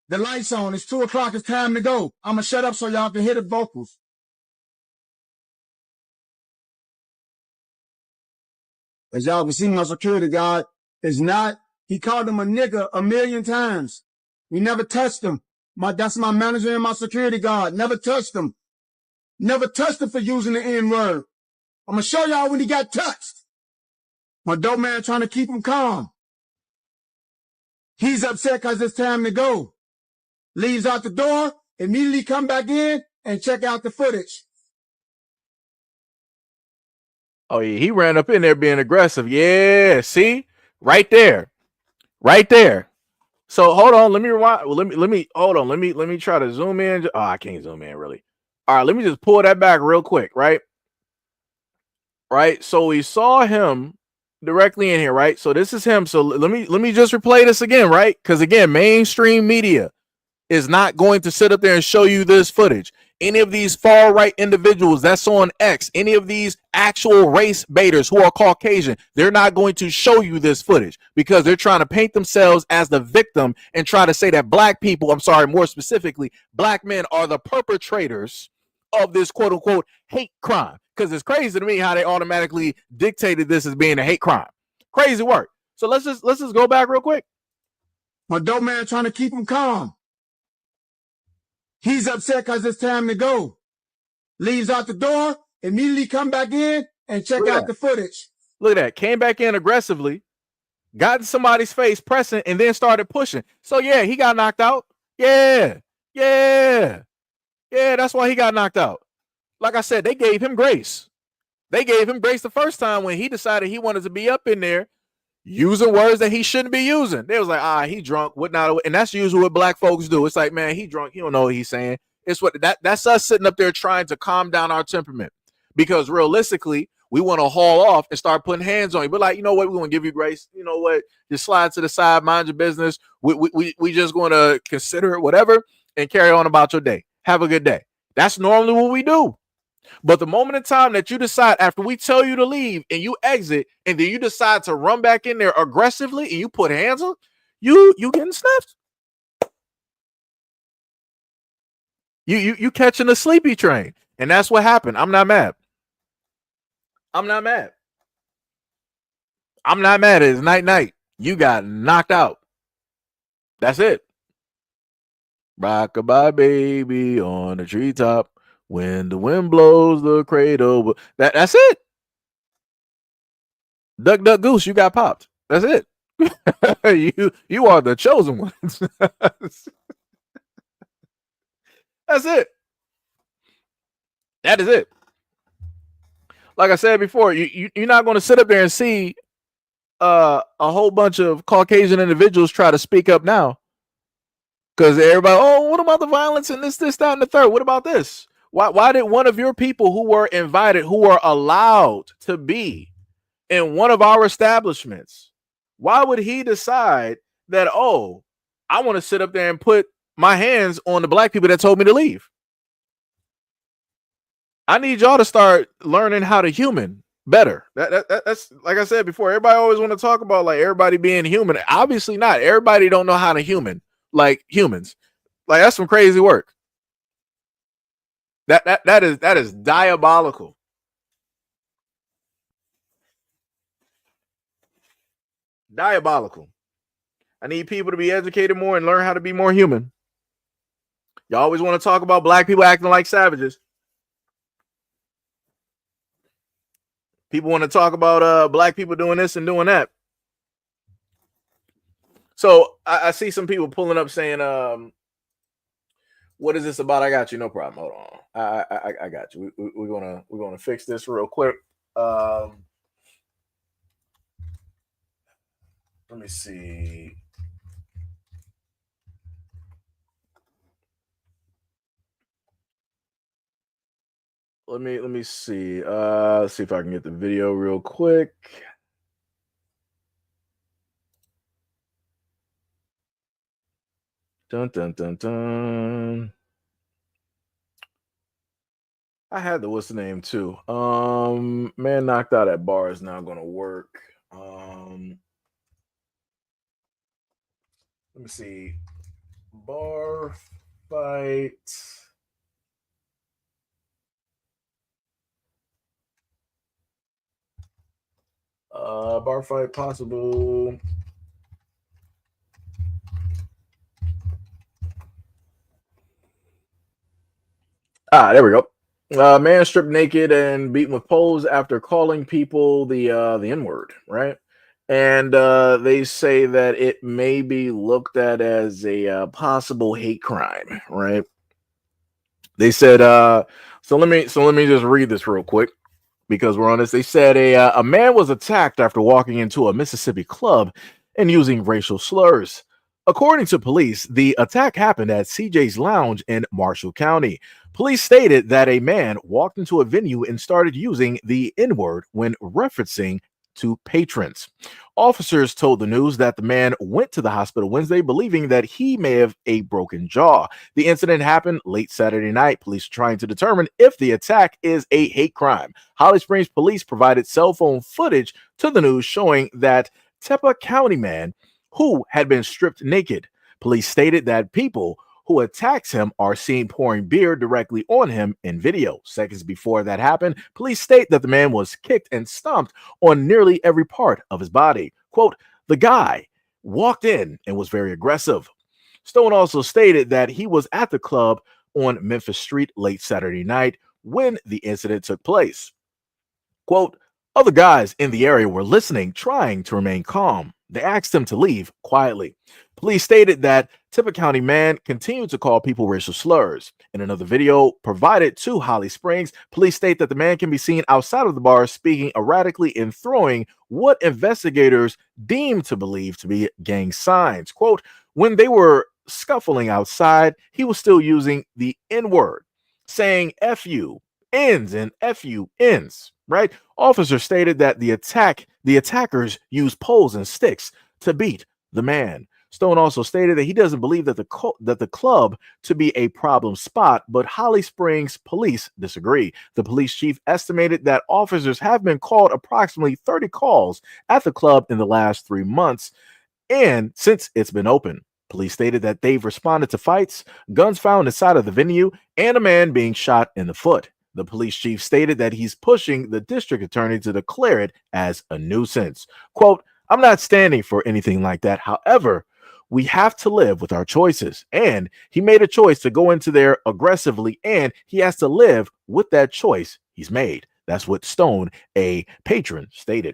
Speaker 12: The lights on. It's 2 o'clock. It's time to go. I'm going to shut up so y'all can hear the vocals. As y'all can see, my security guard is not, he called him a nigger 1,000,000 times. We never touched him. That's my manager and my security guard. Never touched him. Never touched him for using the N-word. I'm going to show y'all when he got touched. My dope man trying to keep him calm. He's upset because it's time to go. Leaves out the door, immediately come back in and check out the footage.
Speaker 1: Oh yeah, he ran up in there being aggressive. Yeah, see? Right there. Right there. So hold on, let me rewind. Well, let me hold on. Let me try to zoom in. Oh, I can't zoom in really. All right, let me just pull that back real quick, right? Right. So we saw him directly in here, right? So this is him. So let me just replay this again, right? Because again, mainstream media is not going to sit up there and show you this footage. Any of these far right individuals that's on X, any of these actual race baiters who are Caucasian, they're not going to show you this footage because they're trying to paint themselves as the victim and try to say that black people, I'm sorry, more specifically, black men are the perpetrators of this quote unquote hate crime. Because it's crazy to me how they automatically dictated this as being a hate crime. Crazy work. So let's just go back real quick.
Speaker 12: My dope man trying to keep him calm. He's upset because it's time to go. Leaves out the door, immediately come back in and check out the footage.
Speaker 1: Look at that. Came back in aggressively, got in somebody's face pressing, and then started pushing. So yeah, he got knocked out. Yeah. That's why he got knocked out. Like I said, they gave him grace. They gave him grace the first time when he decided he wanted to be up in there using words that he shouldn't be using. They was like, he drunk, whatnot. And that's usually what black folks do. It's like, man, he drunk. He don't know what he's saying. It's what that's us sitting up there trying to calm down our temperament. Because realistically, we want to haul off and start putting hands on you. But like, you know what? We're going to give you grace. You know what? Just slide to the side, mind your business. We just going to consider it, whatever, and carry on about your day. Have a good day. That's normally what we do. But the moment in time that you decide, after we tell you to leave and you exit, and then you decide to run back in there aggressively and you put hands on, you getting sniffed. You catching a sleepy train. And that's what happened. I'm not mad. I'm not mad. I'm not mad. It's night. You got knocked out. That's it. Rock-a-bye baby on the treetop. When the wind blows the cradle. That's it. Duck, duck, goose, you got popped. That's it. you are the chosen ones. That's it. That is it. Like I said before, you're not going to sit up there and see a whole bunch of Caucasian individuals try to speak up now. Because everybody, oh, what about the violence and this, that, and the third? What about this? Why did one of your people who were invited, who were allowed to be in one of our establishments, why would he decide that, oh, I want to sit up there and put my hands on the black people that told me to leave? I need y'all to start learning how to human better. That's like I said before, everybody always want to talk about like everybody being human. Obviously not. Everybody don't know how to human like humans. Like that's some crazy work. That is diabolical. Diabolical. I need people to be educated more and learn how to be more human. You always want to talk about black people acting like savages. People want to talk about black people doing this and doing that. So I see some people pulling up saying, what is this about? I got you. No problem. Hold on. I got you. We're gonna fix this real quick. Let me see. Let me see. Let's see if I can get the video real quick. Dun dun dun dun. I had the what's the name too. Man knocked out at bar is now gonna work. Let me see. Bar fight. Bar fight possible. There we go. Man stripped naked and beaten with poles after calling people the N-word, right? And they say that it may be looked at as a possible hate crime, right? They said so let me just read this real quick because we're on this. They said a man was attacked after walking into a Mississippi club and using racial slurs. According to police, the attack happened at CJ's Lounge in Marshall County. Police stated that a man walked into a venue and started using the N-word when referencing to patrons. Officers told the news that the man went to the hospital Wednesday believing that he may have a broken jaw. The incident happened late Saturday night. Police are trying to determine if the attack is a hate crime. Holly Springs police provided cell phone footage to the news showing that Tepa County man who had been stripped naked. Police stated that people who attacks him are seen pouring beer directly on him in video. Seconds before that happened, police state that the man was kicked and stomped on nearly every part of his body. Quote, the guy walked in and was very aggressive. Stone also stated that he was at the club on Memphis Street late Saturday night when the incident took place. Quote, other guys in the area were listening, trying to remain calm. They asked him to leave quietly. Police stated that Tepa County man continued to call people racial slurs. In another video provided to Holly Springs, police state that the man can be seen outside of the bar speaking erratically and throwing what investigators deem to believe to be gang signs. Quote, when they were scuffling outside, he was still using the N-word, saying F you, ends and F you, ends, right? Officers stated that the attackers used poles and sticks to beat the man. Stone also stated that he doesn't believe that the club to be a problem spot, but Holly Springs police disagree. The police chief estimated that officers have been called approximately 30 calls at the club in the last 3 months, and since it's been open. Police stated that they've responded to fights, guns found inside of the venue, and a man being shot in the foot. The police chief stated that he's pushing the district attorney to declare it as a nuisance. Quote, I'm not standing for anything like that. However, we have to live with our choices. And he made a choice to go into there aggressively, and he has to live with that choice he's made. That's what Stone, a patron, stated.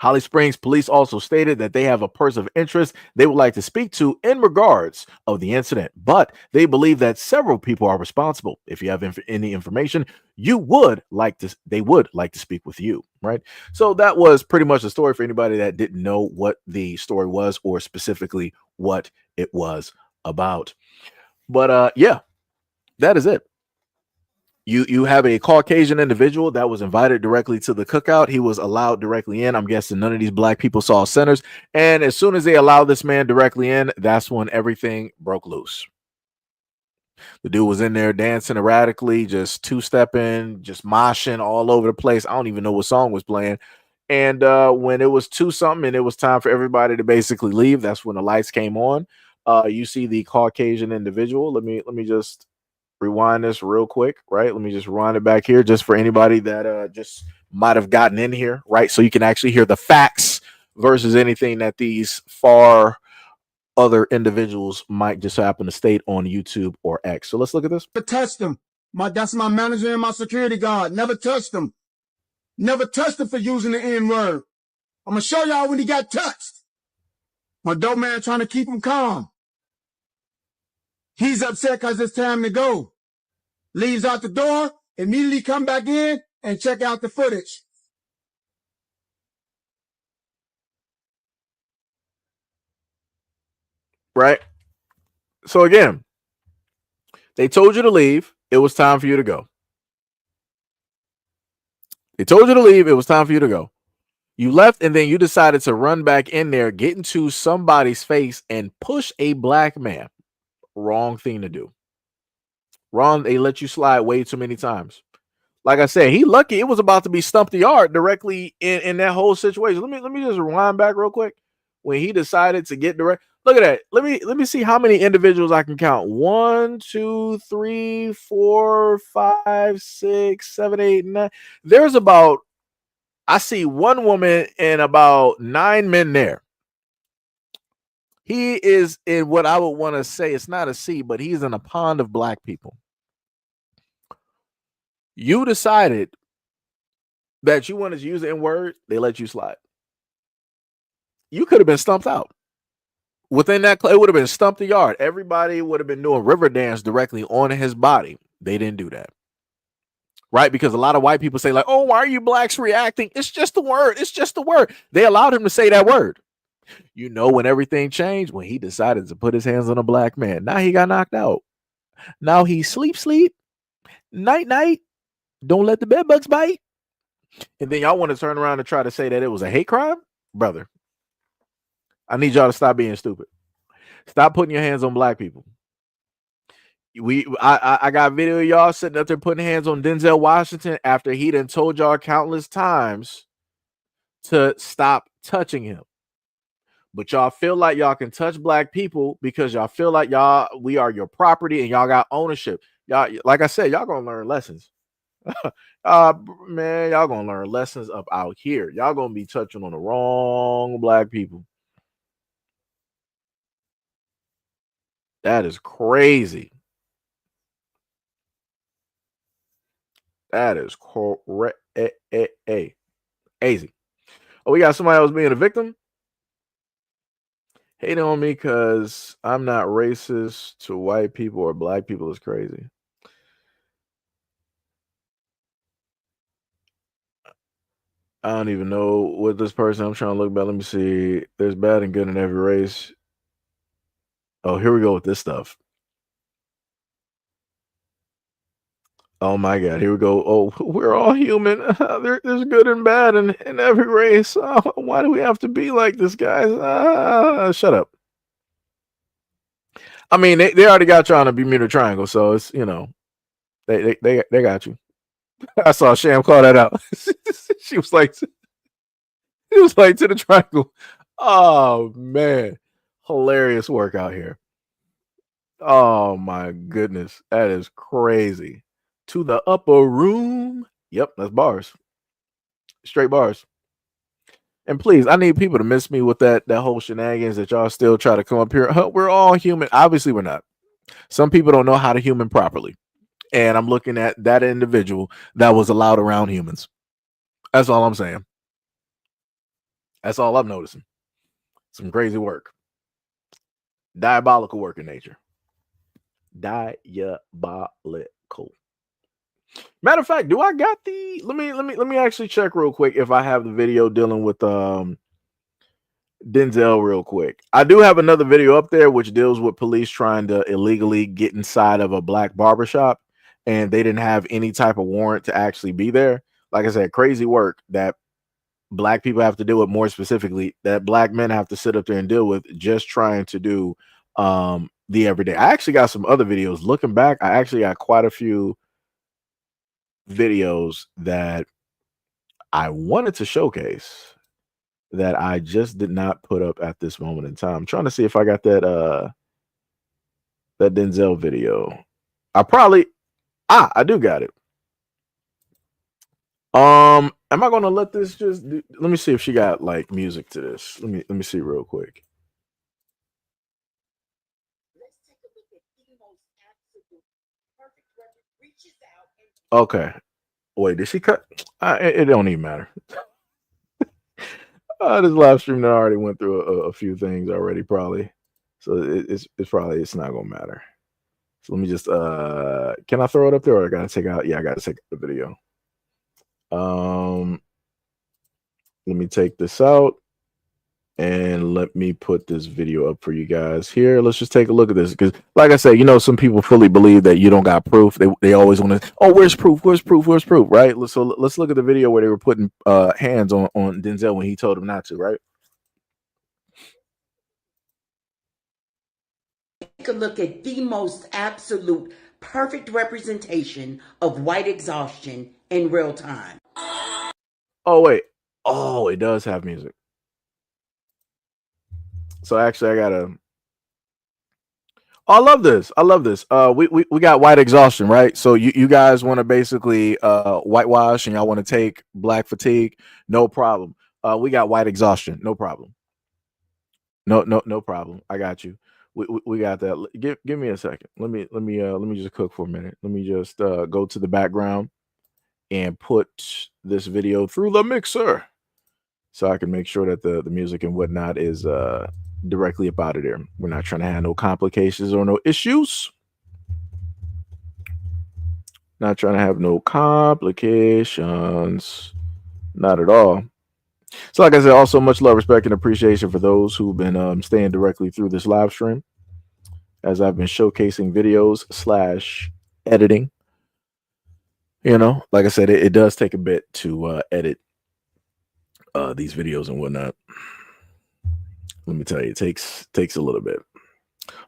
Speaker 1: Holly Springs police also stated that they have a person of interest they would like to speak to in regards of the incident, but they believe that several people are responsible. If you have any information, they would like to speak with you, right? So that was pretty much the story for anybody that didn't know what the story was or specifically what it was about. But yeah, that is it. You have a Caucasian individual that was invited directly to the cookout. He was allowed directly in. I'm guessing none of these black people saw centers. And as soon as they allowed this man directly in, that's when everything broke loose. The dude was in there dancing erratically, just two-stepping, just moshing all over the place. I don't even know what song was playing. And when it was 2-something and it was time for everybody to basically leave, that's when the lights came on. You see the Caucasian individual. Let me just rewind this real quick, right? Let me just rewind it back here just for anybody that just might have gotten in here, right? So you can actually hear the facts versus anything that these far other individuals might just happen to state on YouTube or X. So let's look at this.
Speaker 12: Never touched him. That's my manager and my security guard. Never touched him. Never touched him for using the N-word. I'm going to show y'all when he got touched. My dope man trying to keep him calm. He's upset because it's time to go. Leaves out the door, immediately come back in and check out the footage.
Speaker 1: Right? So again, they told you to leave. It was time for you to go. They told you to leave. It was time for you to go. You left, and then you decided to run back in there, get into somebody's face, and push a black man. Wrong thing to do. Wrong. They let you slide way too many times. Like I said, he lucky it was about to be stump the yard directly in that whole situation. Let me just rewind back real quick. When he decided to get direct, look at that. Let me see how many individuals I can count. 1, 2, 3, 4, 5, 6, 7, 8, 9. There's about, I see one woman and about 9 men there. He is in what I would want to say, it's not a sea, but he's in a pond of black people. You decided that you wanted to use the N-word, they let you slide. You could have been stumped out. Within that, it would have been stumped the yard. Everybody would have been doing river dance directly on his body. They didn't do that. Right? Because a lot of white people say, like, oh, why are you blacks reacting? It's just the word. It's just the word. They allowed him to say that word. You know when everything changed? When he decided to put his hands on a black man. Now he got knocked out. Now he sleep, night. Don't let the bed bugs bite. And then y'all want to turn around and try to say that it was a hate crime? Brother, I need y'all to stop being stupid. Stop putting your hands on black people. I got video of y'all sitting up there putting hands on Denzel Washington after he done told y'all countless times to stop touching him. But y'all feel like y'all can touch black people because y'all feel like we are your property and y'all got ownership. Y'all, like I said, y'all gonna learn lessons. Man, y'all gonna learn lessons up out here. Y'all gonna be touching on the wrong black people. That is crazy. That is crazy. Oh, we got somebody else being a victim. Hating on me because I'm not racist to white people or black people is crazy. I don't even know what this person, I'm trying to look back. Let me see. There's bad and good in every race. Oh, here we go with this stuff. Oh my God, here we go. Oh, we're all human. There's good and bad in every race. Oh, why do we have to be like this, guys? Shut up. I mean, they already got you on a Bermuda Triangle, so it's, you know, they got you. I saw Sham call that out. She was like, it was like to the triangle. Oh man, hilarious work out here. Oh my goodness, that is crazy. To the upper room. Yep, that's bars. Straight bars. And please, I need people to miss me with that whole shenanigans that y'all still try to come up here. We're all human. Obviously, we're not. Some people don't know how to human properly. And I'm looking at that individual that was allowed around humans. That's all I'm saying. That's all I'm noticing. Some crazy work. Diabolical work in nature. Diabolical. Matter of fact, do I got the let me actually check real quick if I have the video dealing with Denzel real quick. I do have another video up there which deals with police trying to illegally get inside of a black barbershop, and they didn't have any type of warrant to actually be there. Like I said, crazy work that black people have to deal with, more specifically that black men have to sit up there and deal with, just trying to do the everyday. I actually got some other videos. Looking back, I actually got quite a few videos that I wanted to showcase that I just did not put up at this moment in time. I'm trying to see if I got that Denzel video. I do got it. Am I gonna let this just let me see if she got like music to this. Let me see real quick. Okay. Wait, did she cut? It don't even matter. This live stream that already went through a few things already, probably. So it's probably not gonna matter. So let me just can I throw it up there, or I gotta take out? Yeah, I gotta take the video. Let me take this out and let me put this video up for you guys here. Let's just take a look at this, because like I said, you know, some people fully believe that you don't got proof. They always want to, oh, where's proof, right? So let's look at the video where they were putting hands on Denzel when he told him not to, right?
Speaker 20: Take a look at the most absolute perfect representation of white exhaustion in real time.
Speaker 1: Oh wait, oh, it does have music. So actually I gotta, I love this. We got white exhaustion, right? So you guys want to basically whitewash, and y'all want to take black fatigue, no problem. We got white exhaustion, no problem. No problem. I got you. We got that. Give me a second. Let me just cook for a minute. Let me just go to the background and put this video through the mixer, so I can make sure that the music and whatnot is directly up out of there. We're not trying to have no complications or no issues. Not trying to have no complications. Not at all. So like I said, also much love, respect, and appreciation for those who've been staying directly through this live stream, as I've been showcasing videos / editing. You know, like I said, it does take a bit to edit these videos and whatnot. Let me tell you, it takes a little bit.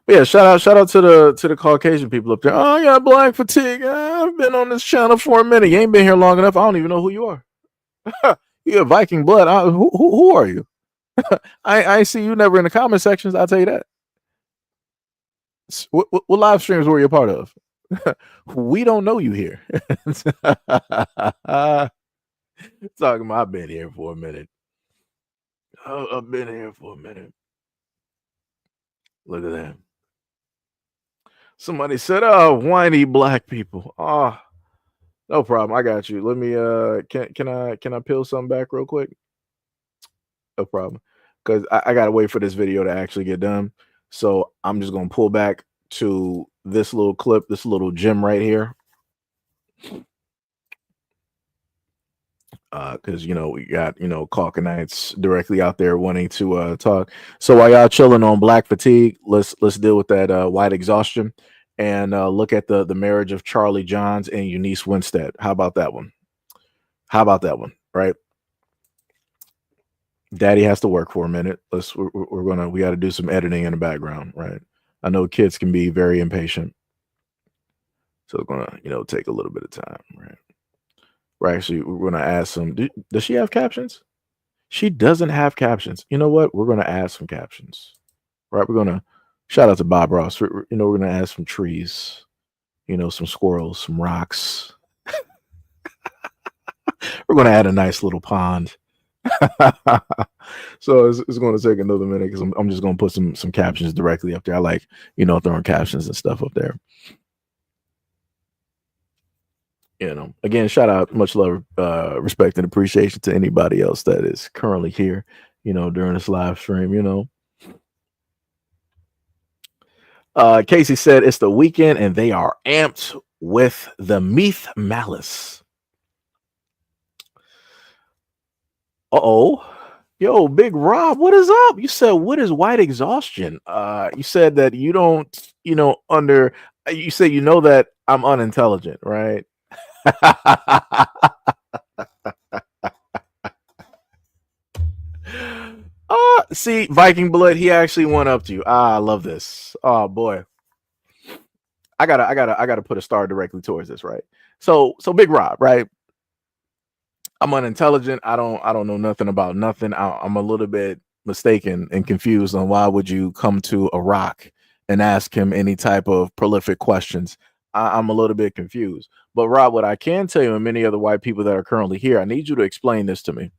Speaker 1: But yeah, shout out to the Caucasian people up there. Oh, I got black fatigue. I've been on this channel for a minute. You ain't been here long enough. I don't even know who you are. You have Viking blood. Who are you? I see you never in the comment sections. I'll tell you that. What live streams were you a part of? We don't know you here. Talking about, I've been here for a minute. Oh, I've been here for a minute. Look at that. Somebody said, "Oh, whiny black people." Oh, no problem. I got you. Let me can I peel something back real quick? No problem. Because I gotta wait for this video to actually get done. So I'm just gonna pull back to this little clip, this little gem right here. Because you know, we got, you know, Caucanites directly out there wanting to talk. So while y'all chilling on black fatigue, let's deal with that white exhaustion, and look at the marriage of Charlie Johns and Eunice Winstead. How about that one? Right? Daddy has to work for a minute. We got to do some editing in the background, right? I know kids can be very impatient. So it's gonna, take a little bit of time, right? We're gonna ask them. Does she have captions? She doesn't have captions. You know what? We're gonna add some captions, right? We're gonna shout out to Bob Ross. We're gonna add some trees, some squirrels, some rocks. We're gonna add a nice little pond. So it's going to take another minute because I'm just going to put some captions directly up there. I like, throwing captions and stuff up there. Again, shout out, much love, respect, and appreciation to anybody else that is currently here, during this live stream. Casey said it's the weekend and they are amped with the Meath Malice. Uh-oh. Yo, Big Rob, what is up? You said, what is white exhaustion? You said that you don't, you say that I'm unintelligent, right? See, Viking Blood, he actually went up to you. I love this. Oh boy. I gotta put a star directly towards this, right? So Big Rob, right? I'm unintelligent. I don't know nothing about nothing. I'm a little bit mistaken and confused on why would you come to a rock and ask him any type of prolific questions. I'm a little bit confused. But Rob, what I can tell you and many other white people that are currently here, I need you to explain this to me.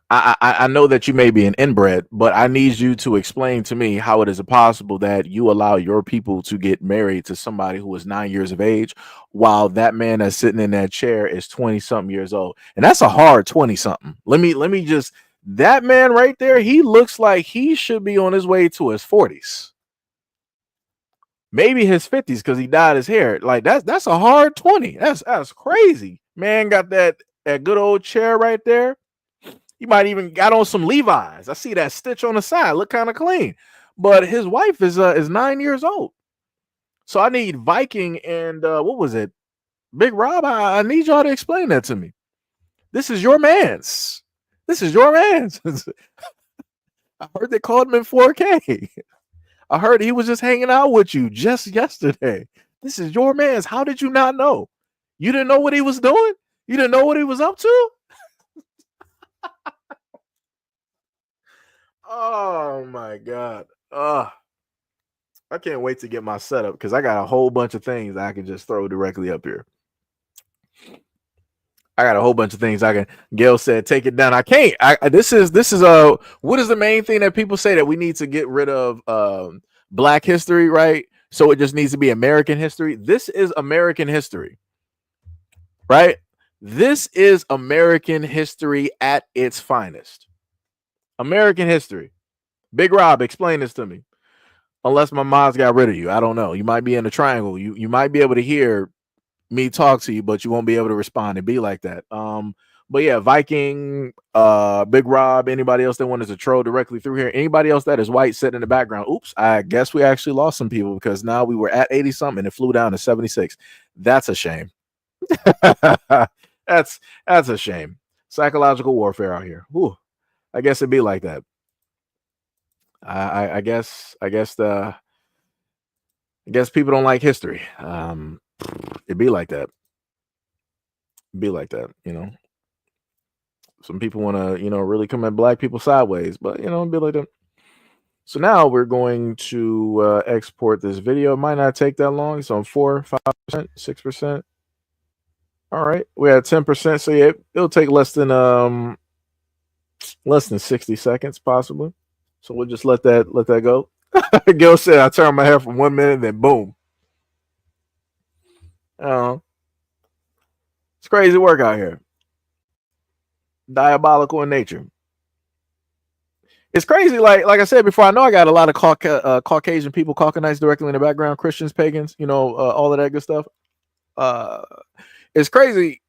Speaker 1: I know that you may be an inbred, but I need you to explain to me how it is possible that you allow your people to get married to somebody who is 9 years of age, while that man that's sitting in that chair is 20 something years old. And that's a hard 20 something. Let me just, that man right there, he looks like he should be on his way to his 40s. Maybe his 50s because he dyed his hair. Like that's a hard 20. That's crazy. Man got that good old chair right there. He might even got on some Levi's. I see that stitch on the side. Look kind of clean. But his wife is 9 years old. So I need Viking and what was it? Big Rob, I need y'all to explain that to me. This is your man's. This is your man's. I heard they called him in 4K. I heard he was just hanging out with you just yesterday. This is your man's. How did you not know? You didn't know what he was doing? You didn't know what he was up to? Oh my God. I can't wait to get my setup because I got a whole bunch of things I can just throw directly up here. I got a whole bunch of things I can. Gail said, take it down. I can't. This is what is the main thing that people say that we need to get rid of Black history, right? So it just needs to be American history. This is American history, right? This is American history at its finest. American history. Big Rob, explain this to me. Unless my mom's got rid of you. I don't know. You might be in a triangle. You might be able to hear me talk to you, but you won't be able to respond and be like that. But yeah, Viking, Big Rob, anybody else that wanted to troll directly through here, anybody else that is white sitting in the background. Oops, I guess we actually lost some people because now we were at 80 something and it flew down to 76. That's a shame. That's a shame. Psychological warfare out here. Whew. I guess it'd be like that. I guess people don't like history. It'd be like that. Be like that, Some people want to, really come at Black people sideways, but it'd be like that. So now we're going to export this video. It might not take that long. It's on 4, 5%, 6%. All right, we're at 10%. So yeah, it'll take less than 60 seconds, possibly. So we'll just let that go. Gil said I turned my hair for 1 minute, then boom. It's crazy work out here. Diabolical in nature. It's crazy. Like I said before, I know I got a lot of Caucasian people, Caucanites directly in the background, Christians, pagans, all of that good stuff. It's crazy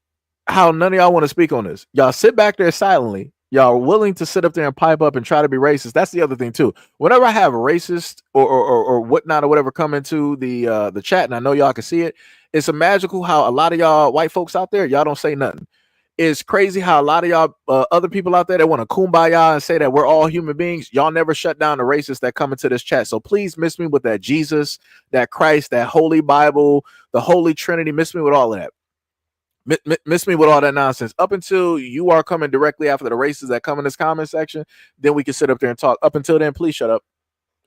Speaker 1: how none of y'all want to speak on this. Y'all sit back there silently. Y'all are willing to sit up there and pipe up and try to be racist. That's the other thing too. Whenever I have racist or whatnot or whatever come into the chat, and I know y'all can see it, it's a magical how a lot of y'all white folks out there, y'all don't say nothing. It's crazy how a lot of y'all other people out there that want to kumbaya and say that we're all human beings. Y'all never shut down the racists that come into this chat. So please miss me with that Jesus, that Christ, that Holy Bible, the Holy Trinity. Miss me with all of that. Miss me with all that nonsense. Up until you are coming directly after the racists that come in this comment section, then we can sit up there and talk. Up until then, please shut up.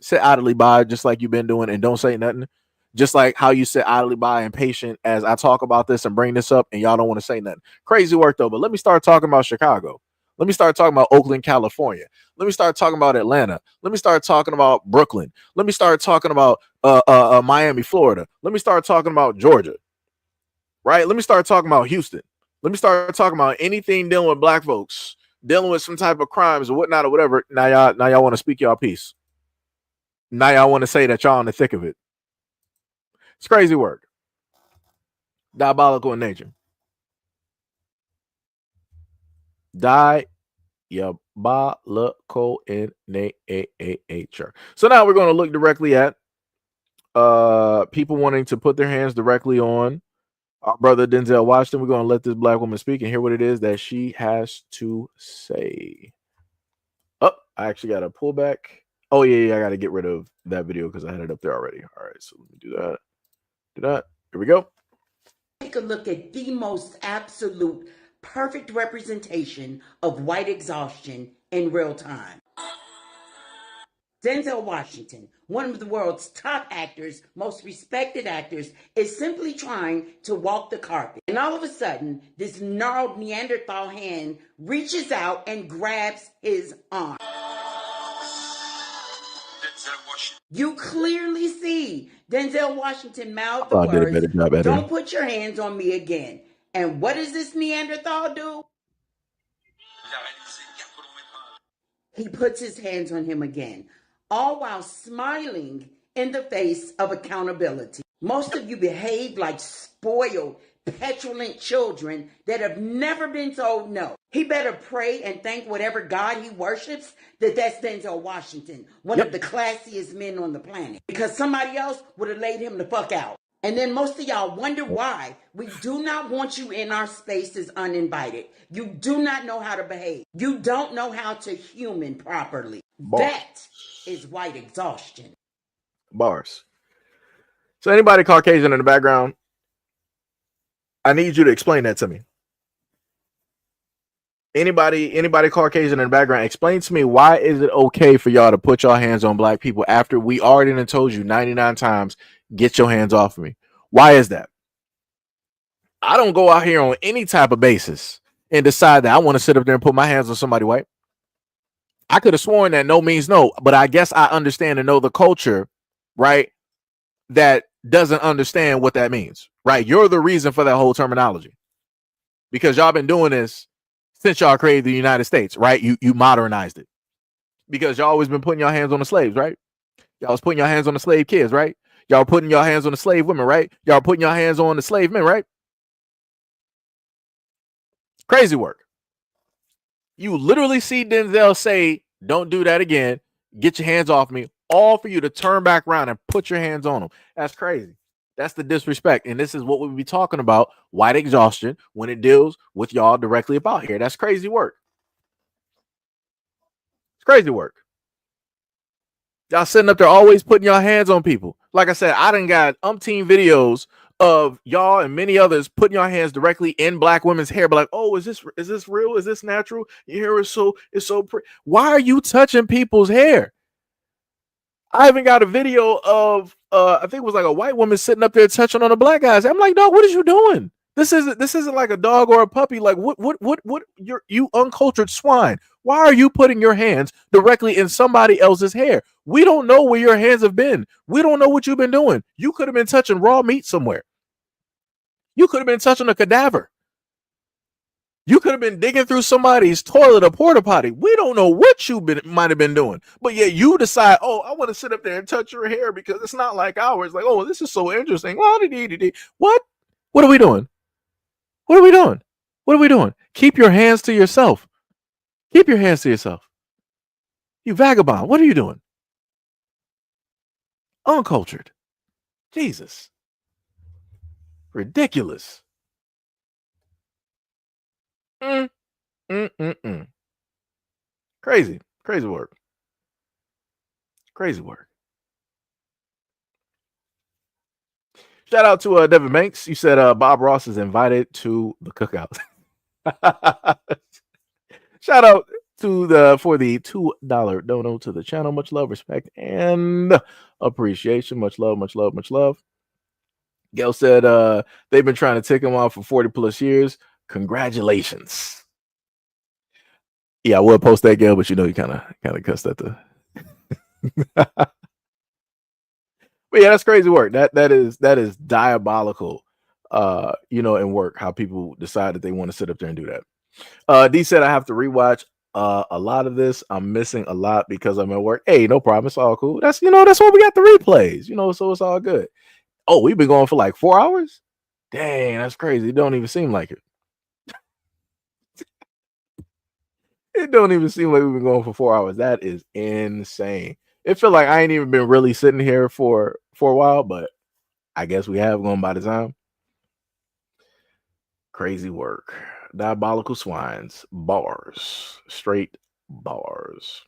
Speaker 1: Sit idly by just like you've been doing and don't say nothing. Just like how you sit idly by and patient as I talk about this and bring this up and y'all don't want to say nothing. Crazy work though, but let me start talking about Chicago. Let me start talking about Oakland, California. Let me start talking about Atlanta. Let me start talking about Brooklyn. Let me start talking about Miami, Florida. Let me start talking about Georgia. Right? Let me start talking about Houston. Let me start talking about anything dealing with black folks, dealing with some type of crimes or whatnot or whatever. Now y'all want to speak y'all piece. Now y'all want to say that y'all in the thick of it. It's crazy work. Diabolical in nature. Diabolical in nature. So now we're going to look directly at people wanting to put their hands directly on our brother Denzel Washington. We're going to let this black woman speak and hear what it is that she has to say. Oh, I actually got to pull back. Oh, yeah, I got to get rid of that video because I had it up there already. All right, so let me do that. Here we go.
Speaker 20: Take a look at the most absolute perfect representation of white exhaustion in real time. Denzel Washington, one of the world's top actors, most respected actors, is simply trying to walk the carpet. And all of a sudden, this gnarled Neanderthal hand reaches out and grabs his arm. You clearly see Denzel Washington mouth the words, "Don't put your hands on me again." And what does this Neanderthal do? He puts his hands on him again, all while smiling in the face of accountability. Most of you behave like spoiled, petulant children that have never been told no. He better pray and thank whatever God he worships that's Denzel Washington, one of the classiest men on the planet, because somebody else would have laid him the fuck out. And then most of y'all wonder why we do not want you in our spaces uninvited. You do not know how to behave. You don't know how to human properly. That is white exhaustion.
Speaker 1: Bars. So anybody Caucasian in the background, I need you to explain that to me. Anybody Caucasian in the background, explain to me, why is it okay for y'all to put your hands on black people after we already done told you 99 times, get your hands off of me? Why is that? I don't go out here on any type of basis and decide that I want to sit up there and put my hands on somebody white. I could have sworn that no means no, but I guess I understand and know the culture, right, that doesn't understand what that means, right? You're the reason for that whole terminology, because y'all been doing this since y'all created the United States, right? You modernized it because y'all always been putting your hands on the slaves, right? Y'all was putting your hands on the slave kids, right? Y'all putting your hands on the slave women, right? Y'all putting your hands on the slave men, right? Crazy work. You literally see Denzel say, "Don't do that again. Get your hands off me," all for you to turn back around and put your hands on him. That's crazy. That's the disrespect. And this is what we'll be talking about, white exhaustion, when it deals with y'all directly about here. That's crazy work. It's crazy work. Y'all sitting up there always putting your hands on people. Like I said, I done got umpteen videos of y'all and many others putting your hands directly in black women's hair, but like, "Oh, is this real? Is this natural? Your hair is so pretty." Why are you touching people's hair? I even got a video of I think it was like a white woman sitting up there touching on a black guy's. I'm like, "Dog, what is you doing? This isn't like a dog or a puppy. Like, what you uncultured swine. Why are you putting your hands directly in somebody else's hair? We don't know where your hands have been. We don't know what you've been doing. You could have been touching raw meat somewhere. You could have been touching a cadaver. You could have been digging through somebody's toilet or porta potty. We don't know what you might have been doing. But yet you decide, "Oh, I want to sit up there and touch your hair because it's not like ours." Like, "Oh, this is so interesting." What? What are we doing? What are we doing? What are we doing? Keep your hands to yourself. Keep your hands to yourself. You vagabond. What are you doing? Uncultured. Jesus. Ridiculous. Crazy work. Crazy work. Shout out to Devin Banks. You said Bob Ross is invited to the cookout. Shout out to the $2 dono to the channel. Much love, respect, and appreciation. Much love, much love, much love. Gail said they've been trying to take him off for 40 plus years. Congratulations. Yeah, I would post that, Gail, but you know you kind of cussed at the. But yeah, that's crazy work. That is diabolical. In work, how people decide that they want to sit up there and do that. D said I have to rewatch a lot of this. I'm missing a lot because I'm at work. Hey, no problem. It's all cool. That's why we got the replays. So it's all good. Oh, we've been going for like 4 hours. Dang, that's crazy. It don't even seem like it. It don't even seem like we've been going for 4 hours. That is insane. It feel like I ain't even been really sitting here for a while, but I guess we have gone by the time. Crazy work. Diabolical swines. Bars. Straight bars.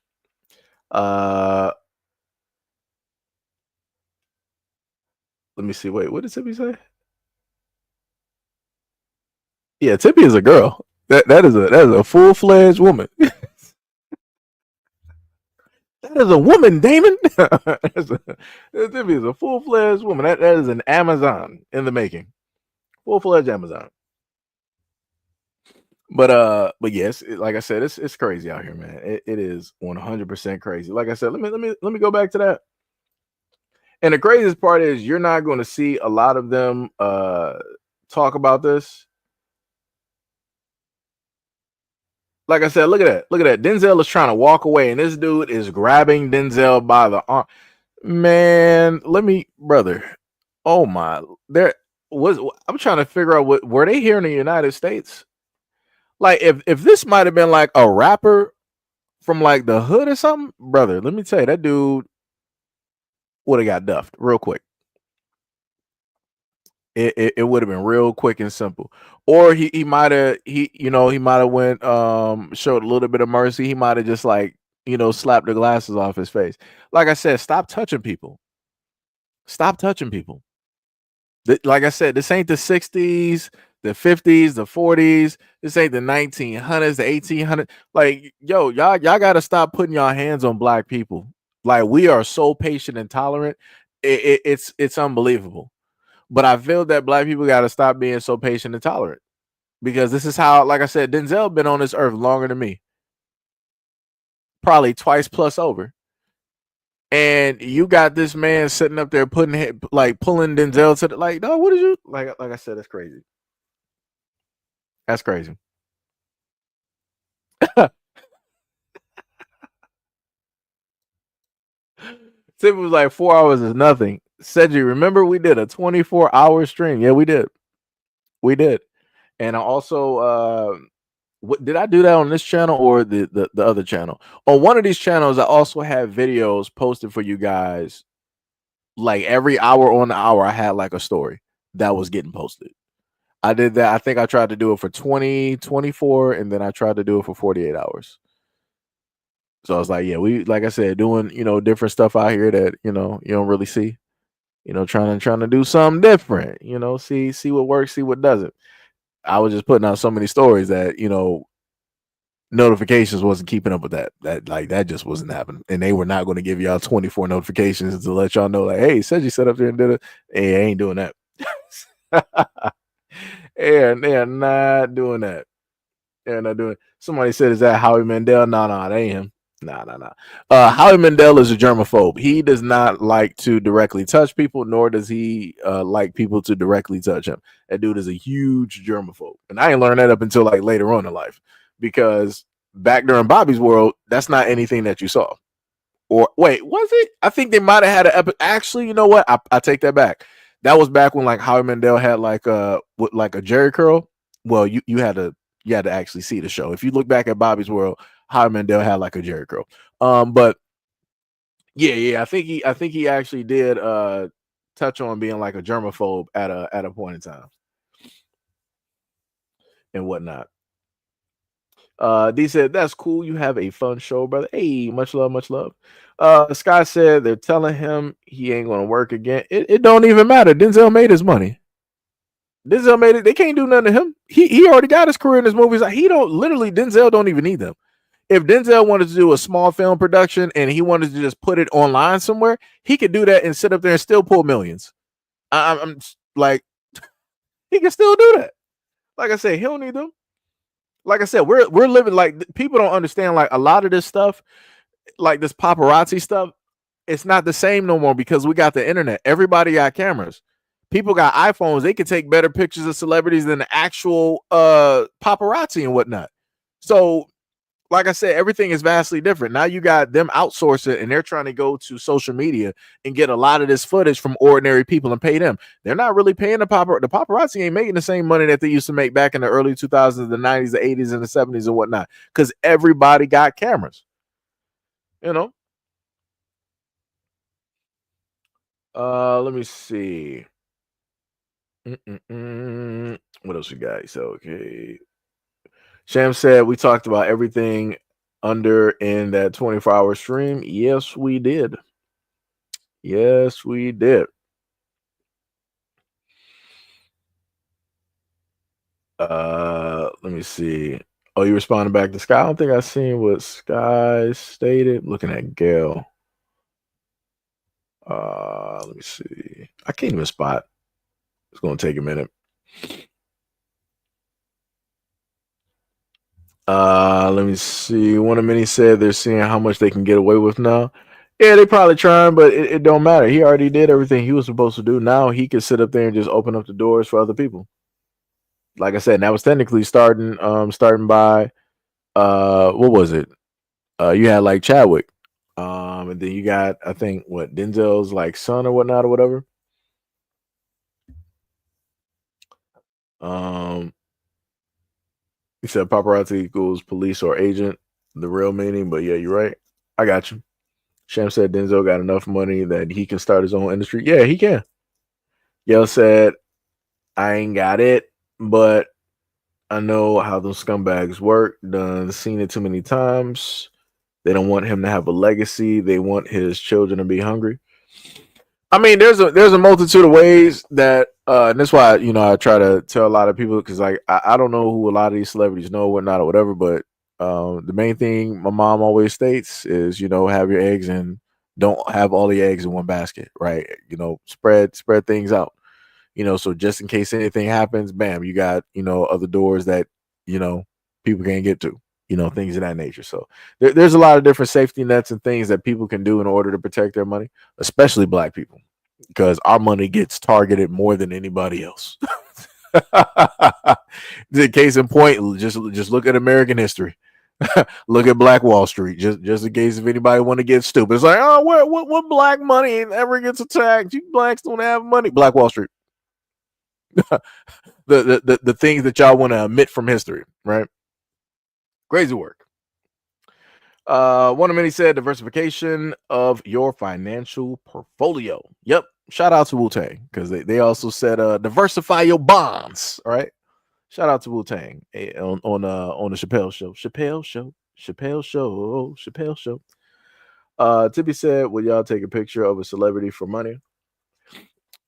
Speaker 1: Let me see. Wait, what did Tippy say? Yeah, Tippy is a girl. That is a full-fledged woman. That is a woman, Damon. Tiffany is a full-fledged woman. That is an Amazon in the making. Full-fledged Amazon. But yes, like I said, it's crazy out here, man. It is 100% crazy. Like I said, let me go back to that. And the craziest part is you're not going to see a lot of them talk about this. Like I said, look at that. Look at that. Denzel is trying to walk away, and this dude is grabbing Denzel by the arm. Man, brother. Oh my, I'm trying to figure out were they here in the United States? Like if this might have been like a rapper from like the hood or something, brother, let me tell you, that dude would have got duffed real quick. It would have been real quick and simple. Or he might have went showed a little bit of mercy. He might have just like, slapped the glasses off his face. Like I said, stop touching people. Stop touching people. Like I said, this ain't the 60s, the 50s, the 40s. This ain't the 1900s, the 1800s. Like, yo, y'all got to stop putting y'all hands on black people. Like, we are so patient and tolerant. It's unbelievable. But I feel that black people got to stop being so patient and tolerant, because this is how, like I said, Denzel been on this earth longer than me, probably twice plus over. And you got this man sitting up there pulling Denzel to the, like, no, what did you like I said, that's crazy. That's crazy. Tip was like 4 hours is nothing. Seji, remember we did a 24-hour stream? Yeah, we did. We did. And I also what did I do that on this channel or the other channel? On one of these channels, I also have videos posted for you guys. Like every hour on the hour, I had like a story that was getting posted. I did that. I think I tried to do it for 20, 24, and then I tried to do it for 48 hours. So I was like, yeah, we, like I said, doing, different stuff out here that, you don't really see, trying to do something different, see what works, see what doesn't. I was just putting out so many stories that, notifications wasn't keeping up with that. That just wasn't happening. And they were not going to give y'all 24 notifications to let y'all know, like, hey, said you set up there and did it. Hey, I ain't doing that. And they're not doing that. They're not doing it. Somebody said, is that Howie Mandel? No, that ain't him. No. Howie Mandel is a germaphobe. He does not like to directly touch people, nor does he like people to directly touch him. That dude is a huge germaphobe. And I ain't learned that up until like later on in life, because back during Bobby's world, that's not anything that you saw. Or wait, was it? I think they might have had an episode. Actually, you know what? I take that back. That was back when like Howie Mandel had like a Jerry curl. Well, you had to actually see the show. If you look back at Bobby's world, Howie Mandel had like a Jerry curl. But yeah, I think he actually did touch on being like a germaphobe at a point in time and whatnot. D said, that's cool. You have a fun show, brother. Hey, much love, much love. Sky said they're telling him he ain't gonna work again. It don't even matter. Denzel made his money. Denzel made it. They can't do nothing to him. He already got his career in his movies. Like, he don't literally Denzel don't even need them. If Denzel wanted to do a small film production and he wanted to just put it online somewhere, he could do that and sit up there and still pull millions. I'm like, he can still do that. Like I said, he don't need them. Like I said, we're living like people don't understand like a lot of this stuff, like this paparazzi stuff. It's not the same no more because we got the internet. Everybody got cameras. People got iPhones. They can take better pictures of celebrities than the actual paparazzi and whatnot. So, like I said, everything is vastly different. Now you got them outsourcing and they're trying to go to social media and get a lot of this footage from ordinary people and pay them. They're not really paying the paparazzi ain't making the same money that they used to make back in the early 2000s, the 90s, the 80s, and the 70s and whatnot. Because everybody got cameras. You know. Let me see. What else we got? So okay. Sham said we talked about everything under in that 24-hour stream. Yes, we did. Yes, we did. Let me see. Oh, you responded back to Sky. I don't think I seen what Sky stated. Looking at Gail. Let me see. I can't even spot. It's gonna take a minute. Let me see. One of many said they're seeing how much they can get away with now. Yeah, they probably trying, but it don't matter. He already did everything he was supposed to do. Now he can sit up there and just open up the doors for other people. Like I said, and that was technically starting by what was it? You had like Chadwick. And then you got I think what Denzel's like son or whatnot or whatever. He said paparazzi equals police or agent, the real meaning, but yeah, you're right. I got you. Sham said Denzel got enough money that he can start his own industry. Yeah, he can. Yell said, I ain't got it, but I know how those scumbags work. Done seen it too many times. They don't want him to have a legacy. They want his children to be hungry. I mean, there's a multitude of ways that and that's why I try to tell a lot of people because like I don't know who a lot of these celebrities know, whatnot or whatever, but the main thing my mom always states is have your eggs and don't have all the eggs in one basket, right? Spread things out. So just in case anything happens, bam, you got other doors that people can't get to. Things of that nature. So there's a lot of different safety nets and things that people can do in order to protect their money, especially black people, because our money gets targeted more than anybody else. The case in point, just look at American history. Look at Black Wall Street, just in case if anybody want to get stupid. It's like, oh, what black money ever gets attacked? You blacks don't have money. Black Wall Street. the things that y'all want to omit from history, right? Crazy work. One of many said diversification of your financial portfolio. Yep. Shout out to Wu Tang because they also said diversify your bonds. All right. Shout out to Wu Tang on the Chappelle show. Chappelle show. Tippy said, "Will y'all take a picture of a celebrity for money?"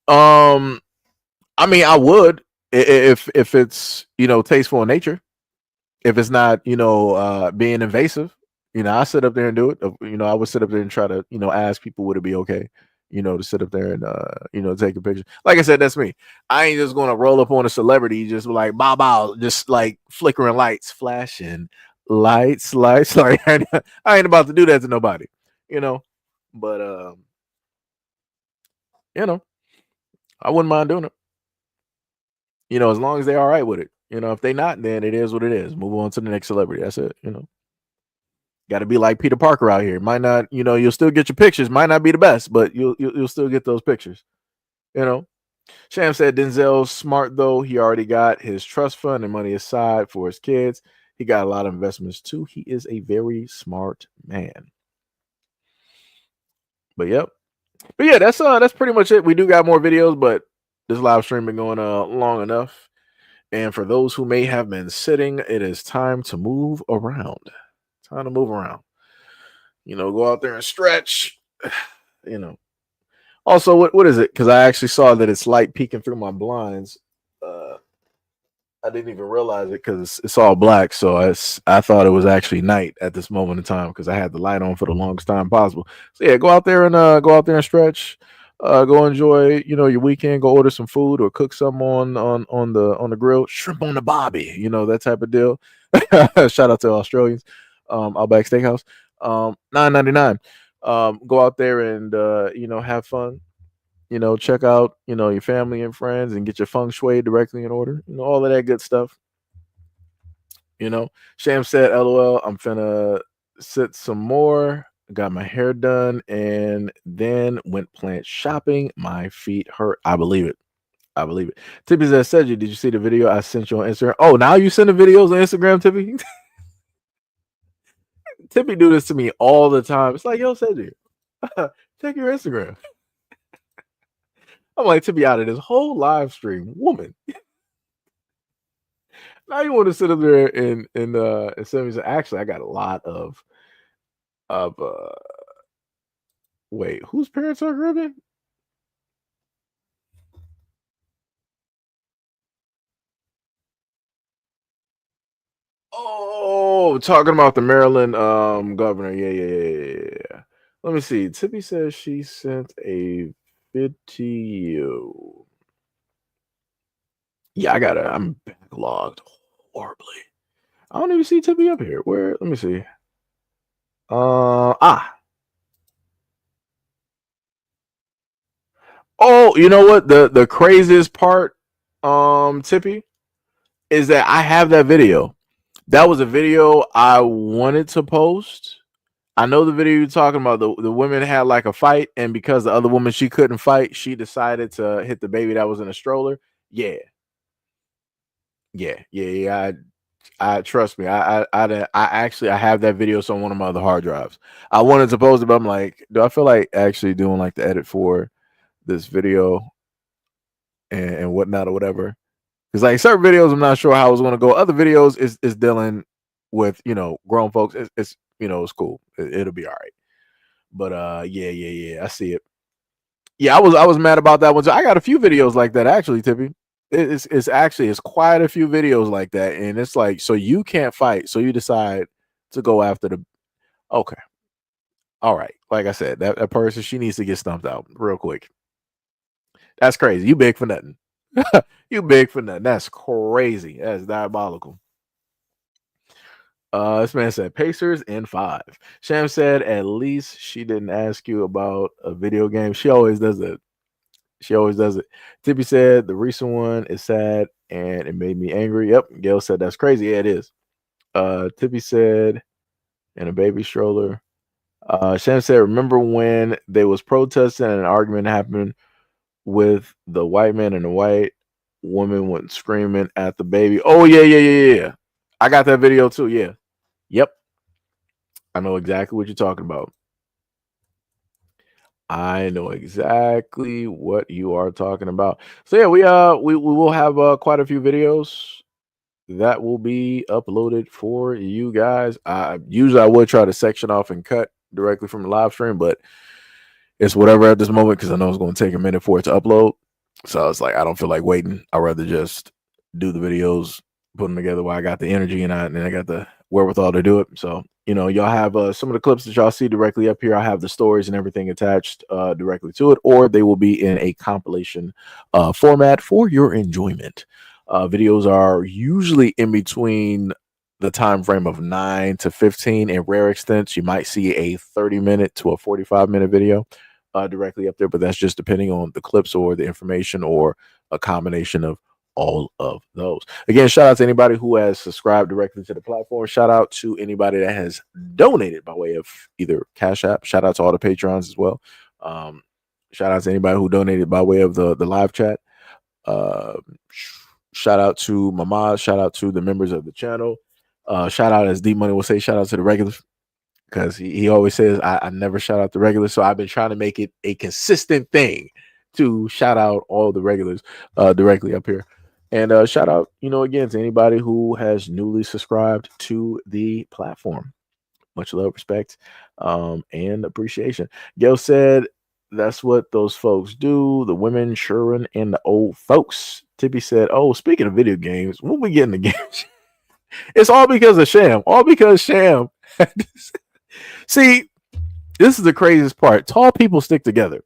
Speaker 1: I mean, I would if it's tasteful in nature. If it's not being invasive, I sit up there and do it. I would sit up there and try to ask people would it be okay, to sit up there and take a picture. Like I said, that's me. I ain't just gonna roll up on a celebrity just like bow bow, just like flickering lights, flashing lights. Sorry, I ain't about to do that to nobody, But I wouldn't mind doing it. As long as they're all right with it. If they not, then it is what it is. Move on to the next celebrity. That's it. Got to be like Peter Parker out here. Might not, you'll still get your pictures. Might not be the best, but you'll still get those pictures. Sham said Denzel's smart though. He already got his trust fund and money aside for his kids. He got a lot of investments too. He is a very smart man. But yep. But yeah, that's pretty much it. We do got more videos, but this live stream been going long enough. And for those who may have been sitting, it is time to move around. Time to move around. Go out there and stretch. Also, what is it? Because I actually saw that it's light peeking through my blinds. I didn't even realize it because it's all black. So I thought it was actually night at this moment in time because I had the light on for the longest time possible. So yeah, go out there and stretch. Go enjoy your weekend. Go order some food or cook some on the grill. Shrimp on the bobby. That type of deal. Shout out to Australians. Outback Steakhouse. $9.99. Go out there and have fun. Check out, your family and friends and get your feng shui directly in order. All of that good stuff. Sham said, LOL, I'm finna sit some more. Got my hair done and then went plant shopping. My feet hurt. I believe it. Tippy said, did you see the video I sent you on Instagram? Oh, now you send the videos on Instagram, Tippy? Tippy do this to me all the time. It's like, yo, Seiji, check your Instagram. I'm like, to be out of this whole live stream, woman. Now you want to sit up there and send me. Actually, I got a lot of wait, whose parents are Caribbean? Oh, talking about the Maryland governor. Yeah. Let me see. Tippy says she sent a video. Yeah, I'm backlogged horribly. I don't even see Tippy up here. Where? Let me see. Oh, you know what? The craziest part, Tippy, is that I have that video. That was a video I wanted to post. I know the video you're talking about. The women had like a fight, and because the other woman she couldn't fight, she decided to hit the baby that was in a stroller. Yeah. I trust me. I actually have that video on one of my other hard drives. I wanted to post it, but I'm like, do I feel like actually doing like the edit for this video and whatnot or whatever? Because like certain videos, I'm not sure how it's going to go. Other videos is dealing with grown folks. It's it's cool. It'll be all right. But yeah, I see it. Yeah, I was mad about that one. So I got a few videos like that actually, Tippy. It's quite a few videos like that, and it's like, so you can't fight, so you decide to go after the. Okay, all right. Like I said, that person, she needs to get stumped out real quick. That's crazy. You big for nothing. You big for nothing. That's crazy. That's diabolical. This man said Pacers in 5. Sham said at least she didn't ask you about a video game. She always does it. Tippy said the recent one is sad and it made me angry. Yep. Gail said that's crazy. Yeah, it is. Tippy said in a baby stroller. Sham said, remember when they was protesting and an argument happened with the white man and the white woman went screaming at the baby. Oh yeah. I got that video too. Yeah. Yep. I know exactly what you're talking about. I know exactly what you are talking about. So yeah, we will have quite a few videos that will be uploaded for you guys. Usually I would try to section off and cut directly from the live stream, but it's whatever at this moment because I know it's going to take a minute for it to upload. So it's like I don't feel like waiting. I'd rather just do the videos, put them together while I got the energy and I got the wherewithal to do it. So y'all have some of the clips that y'all see directly up here. I have the stories and everything attached directly to it, or they will be in a compilation format for your enjoyment. Videos are usually in between the time frame of 9 to 15. In rare extents, you might see a 30-minute to a 45-minute video directly up there, but that's just depending on the clips or the information or a combination of all of those. Again, shout out to anybody who has subscribed directly to the platform. Shout out to anybody that has donated by way of either Cashapp. Shout out to all the patrons as well. Shout out to anybody who donated by way of the live chat. Shout out to Mama. Shout out to the members of the channel. Shout out, as D Money will say, shout out to the regulars, because he always says I never shout out the regulars. So I've been trying to make it a consistent thing to shout out all the regulars directly up here. And shout out, again to anybody who has newly subscribed to the platform. Much love, respect, and appreciation. Gail said that's what those folks do. The women, Shurin, and the old folks. Tippy said, "Oh, speaking of video games, when we get in the games, it's all because of Sham. All because Sham." See, this is the craziest part. Tall people stick together.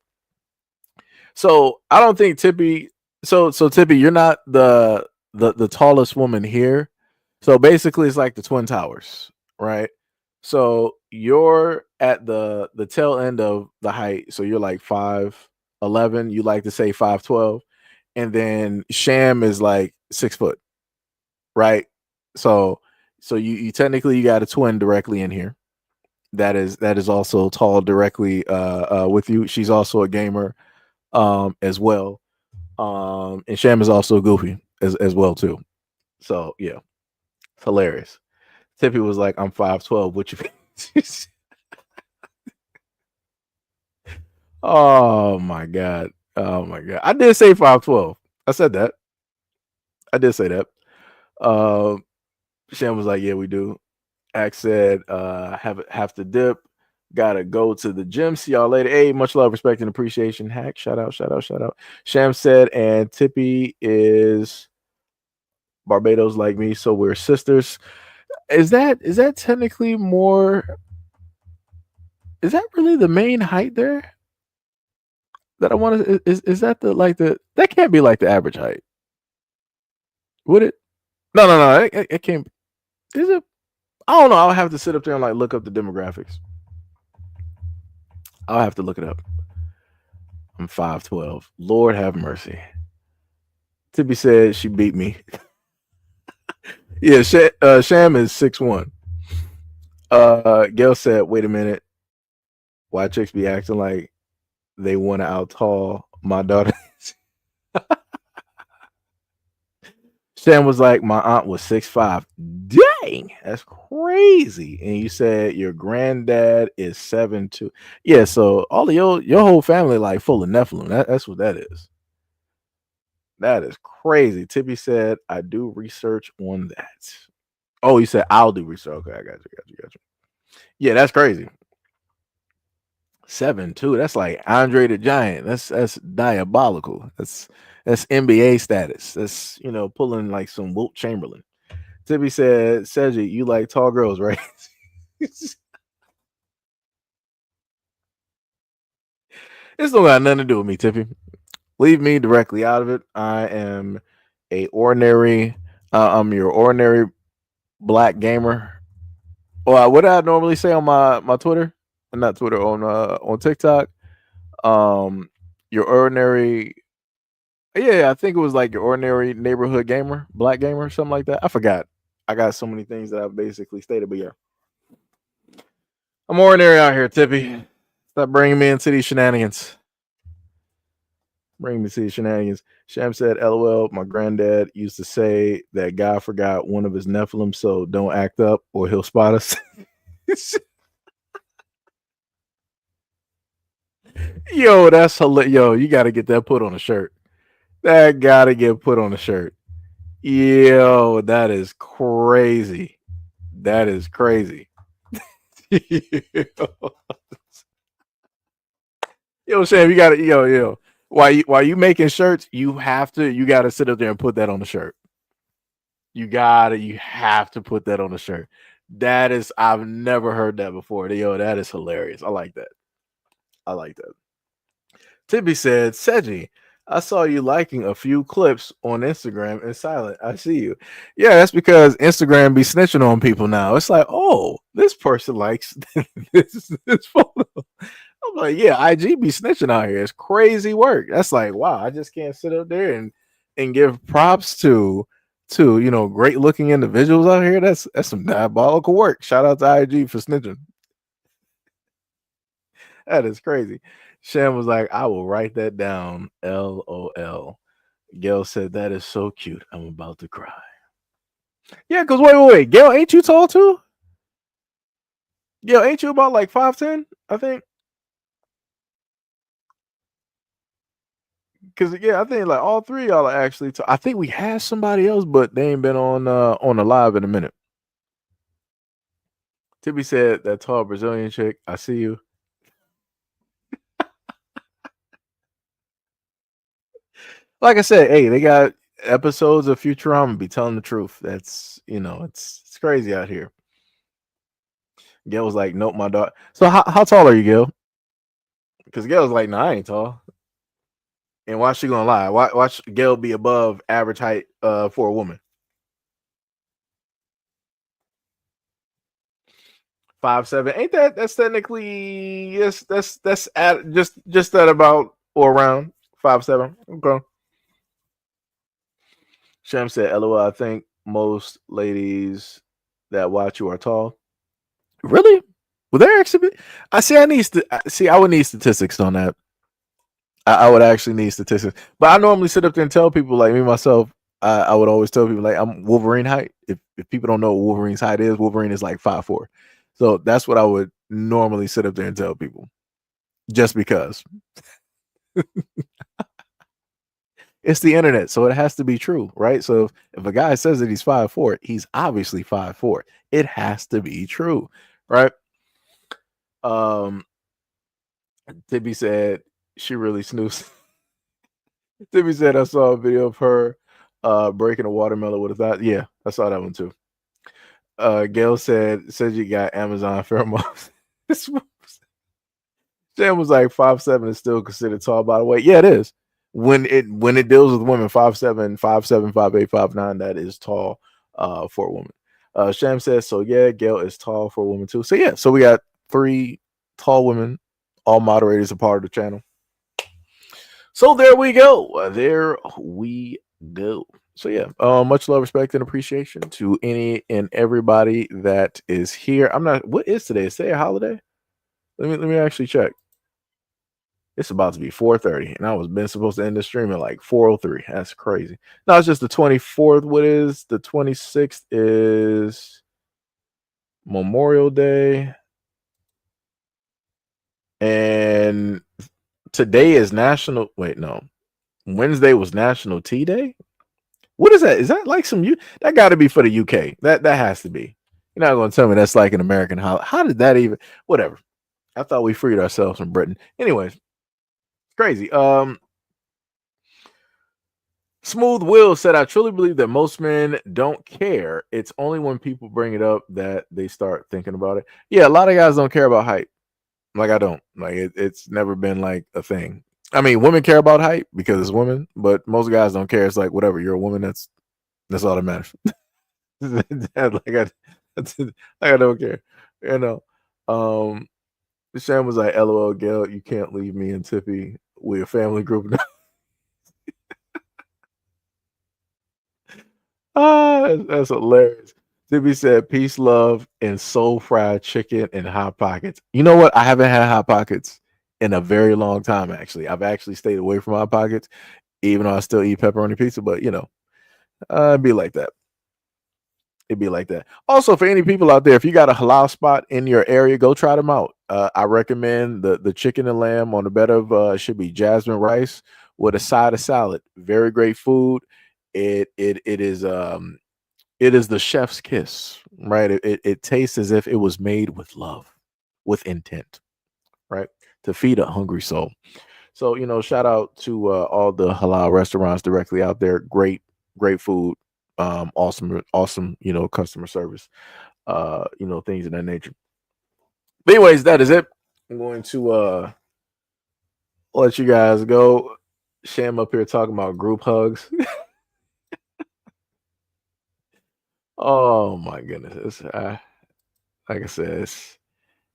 Speaker 1: So I don't think Tippy. So Tippy, you're not the tallest woman here. So basically, it's like the Twin Towers, right? So you're at the tail end of the height. So you're like 5'11". You like to say 5'12", and then Sham is like 6 foot, right? So you technically you got a twin directly in here. That is also tall directly with you. She's also a gamer as well. And Sham is also goofy as well too. So yeah, it's hilarious. Tippy was like, "I'm 5'12". What you?" Oh my god. Oh my god. I did say 5'12". I said that. I did say that. Um, Sham was like, "Yeah, we do." Axe said, have to dip. Gotta go to the gym. See y'all later. Hey, much love, respect, and appreciation. Hack, shout out, shout out, shout out. Sham said, and Tippy is Barbados like me, so we're sisters. Is that technically more? Is that really the main height there? That I want to is that the that can't be like the average height, would it? No. It can't. Is it? I don't know. I'll have to sit up there and like look up the demographics. I'll have to look it up. I'm 5'12". Lord have mercy. Tibby said she beat me. Yeah, Sham is 6'1". Gail said, "Wait a minute. Why chicks be acting like they want to out tall my daughter?" Sam was like, "My aunt was 6'5". Dang, that's crazy. And you said your granddad is 7'2". Yeah, so all of your whole family like full of Nephilim. That's what that is. That is crazy. Tippy said, "I do research on that." Oh, you said I'll do research. Okay, I got you. Yeah, that's crazy. 7'2". That's like Andre the Giant. That's diabolical. That's NBA status. That's pulling like some Wilt Chamberlain. Tippy said, "Seji, you like tall girls, right?" This don't got nothing to do with me, Tippy. Leave me directly out of it. I am I'm your ordinary black gamer. Well, what I normally say on my Twitter, not Twitter, on TikTok. Um, your ordinary. Yeah, I think it was like your ordinary neighborhood gamer, black gamer, something like that. I forgot. I got so many things that I basically stated, but yeah, I'm ordinary out here, Tippy. Stop bringing me into these shenanigans. Bring me to these shenanigans. Sham said, "LOL, my granddad used to say that God forgot one of his Nephilim, so don't act up or he'll spot us." Yo, that's hilarious. Yo, you got to get that put on a shirt. That got to get put on a shirt. Yo, that is crazy. That is crazy. Yo, Sam, you got to yo. While you making shirts, you got to sit up there and put that on the shirt. You have to put that on the shirt. That is, I've never heard that before. Yo, that is hilarious. I like that. I like that. Tibby said, "Seji, I saw you liking a few clips on Instagram in silent. I see you." Yeah, that's because Instagram be snitching on people now. It's like, oh, this person likes this photo. I'm like, yeah, IG be snitching out here. It's crazy work. That's like, wow, I just can't sit up there and give props to great looking individuals out here. That's some diabolical work. Shout out to IG for snitching. That is crazy. Sham was like, "I will write that down." LOL. Gail said, "That is so cute. I'm about to cry." Yeah, because wait. Gail, ain't you tall too? Gail, ain't you about like 5'10"? I think. because yeah, I think like all three of y'all are actually. I think we had somebody else, but they ain't been on the live in a minute. Tibby said that tall Brazilian chick. I see you. Like I said, hey, they got episodes of Futurama be telling the truth. That's it's crazy out here. Gail was like, nope, my daughter. So how tall are you, Gail? Because Gail was like, no, I ain't tall. And why she gonna lie? Watch Gail be above average height for a woman. 5'7". Ain't that's technically yes, that's at just at about or around 5'7". Okay. Shem said, LOL, I think most ladies that watch you are tall. Really? Well, there actually be, I would need statistics on that. I would actually need statistics. But I normally sit up there and tell people, like me myself, I would always tell people like I'm Wolverine height. If people don't know what Wolverine's height is, Wolverine is like 5'4". So that's what I would normally sit up there and tell people. Just because. It's the internet, so it has to be true, right? So if a guy says that he's 5'4", he's obviously 5'4". It has to be true, right? Tibby said she really snoozed. Tibby said I saw a video of her breaking a watermelon with a thought. Yeah, I saw that one too. Gail says you got Amazon pheromones. Sam was like 5'7" is still considered tall, by the way. Yeah, it is. When it deals with women, 5'7", 5'7", 5'8", 5'9", that is tall for a woman. Sham says, so yeah, Gail is tall for a woman too. So yeah, so we got 3 tall women, all moderators a part of the channel. So there we go. There we go. So yeah, much love, respect, and appreciation to any and everybody that is here. I'm not. What is today? Is today a holiday? Let me actually check. It's about to be 4:30, and I was been supposed to end the stream at like 4:03. That's crazy. No, it's just the 24th. What is the 26th? Is Memorial Day, and today is National. Wait, no. Wednesday was National Tea Day. What is that? Is that like some that got to be for the UK? That has to be. You're not going to tell me that's like an American holiday. How did that even? Whatever. I thought we freed ourselves from Britain. Anyways, crazy. Smooth Will said, I truly believe that most men don't care. It's only when people bring it up that they start thinking about it. Yeah, a lot of guys don't care about height. Like I don't. Like it's never been like a thing. I mean, women care about height because it's women, but most guys don't care. It's like whatever, you're a woman, that's all that matters. I don't care. You know. Sam was like, LOL, Gail, you can't leave me and Tiffy. We're a family group now. That's hilarious. Tiffy said, peace, love, and soul fried chicken and hot pockets. You know what? I haven't had hot pockets in a very long time, actually. I've actually stayed away from hot pockets, even though I still eat pepperoni pizza, but it'd be like that. It'd be like that. Also, for any people out there, if you got a halal spot in your area, go try them out. I recommend the chicken and lamb on a bed of should be jasmine rice with a side of salad. Very great food. It is the chef's kiss, right? It tastes as if it was made with love, with intent, right? To feed a hungry soul. So shout out to all the halal restaurants directly out there. Great food. Awesome customer service, things of that nature. But anyways, that is it. I'm going to let you guys go. Sham up here talking about group hugs. Oh my goodness. Like I said,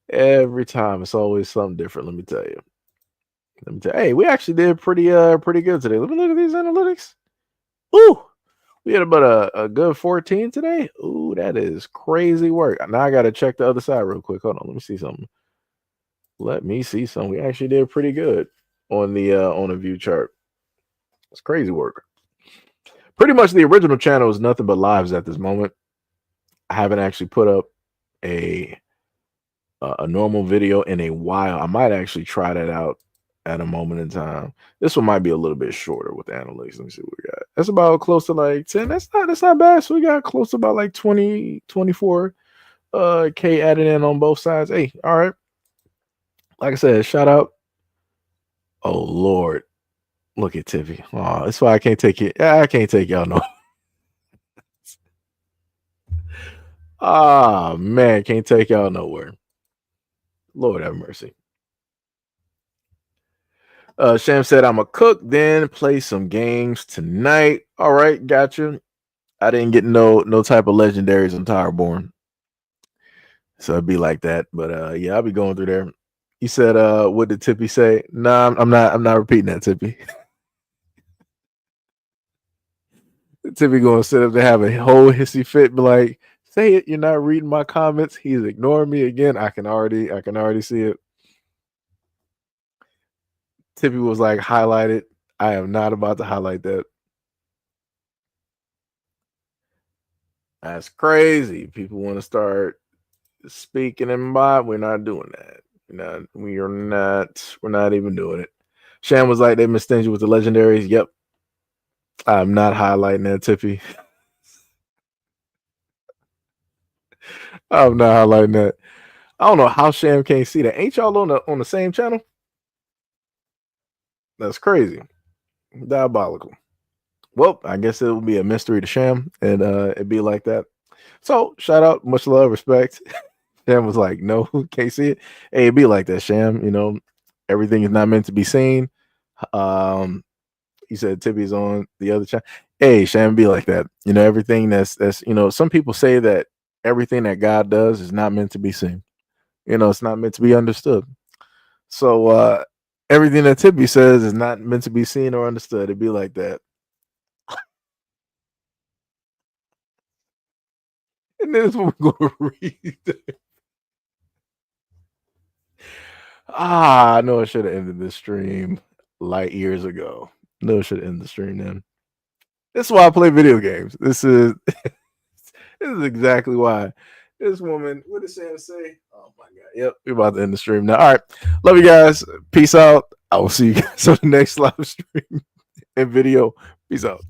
Speaker 1: every time it's always something different. Let me tell you. Hey, we actually did pretty good today. Let me look at these analytics. Ooh. We had about a good 14 today. Ooh, that is crazy work. Now I got to check the other side real quick. Hold on. Let me see something. We actually did pretty good on the view chart. It's crazy work. Pretty much the original channel is nothing but lives at this moment. I haven't actually put up a normal video in a while. I might actually try that out at a moment in time. This one might be a little bit shorter with the analytics. Let me see what we got. That's about close to like 10. That's not bad. So we got close to about like 20, 24 K added in on both sides. Hey, all right. Like I said, shout out. Oh Lord. Look at Tiffy. Oh, that's why I can't take it. I can't take y'all no. Ah man, can't take y'all nowhere. Lord have mercy. Sham said, I'm a cook, then play some games tonight. All right, gotcha. I didn't get no type of legendaries on Towerborn. So it'd be like that. But yeah, I'll be going through there. He said, what did Tippy say? Nah, I'm not repeating that, Tippy. Tippy gonna sit up there, have a whole hissy fit, be like, say it, you're not reading my comments. He's ignoring me again. I can already see it. Tippy was like, highlighted. I am not about to highlight that. That's crazy. People want to start speaking in bot. We're not doing that. We're not even doing it. Sham was like, they've been stingy with the legendaries. Yep. I'm not highlighting that, Tippy. I'm not highlighting that. I don't know how Sham can't see that. Ain't y'all on the same channel? That's crazy. Diabolical. Well, I guess it will be a mystery to Sham, and it'd be like that. So, shout out, much love, respect. Sham was like, no, can't see it. Hey, it'd be like that, Sham. You know, everything is not meant to be seen. He said Tippy's on the other channel. Hey, Sham, be like that. You know, everything that's some people say that everything that God does is not meant to be seen. You know, it's not meant to be understood. So everything that Tippy says is not meant to be seen or understood. It'd be like that. And then it's what we're going to read. I know I should have ended this stream light years ago. No, it should end the stream then. This is why I play video games. This is exactly why. This woman, what did Sam say? Oh my god. Yep, we're about to end the stream now. All right. Love you guys. Peace out. I will see you guys on the next live stream and video. Peace out.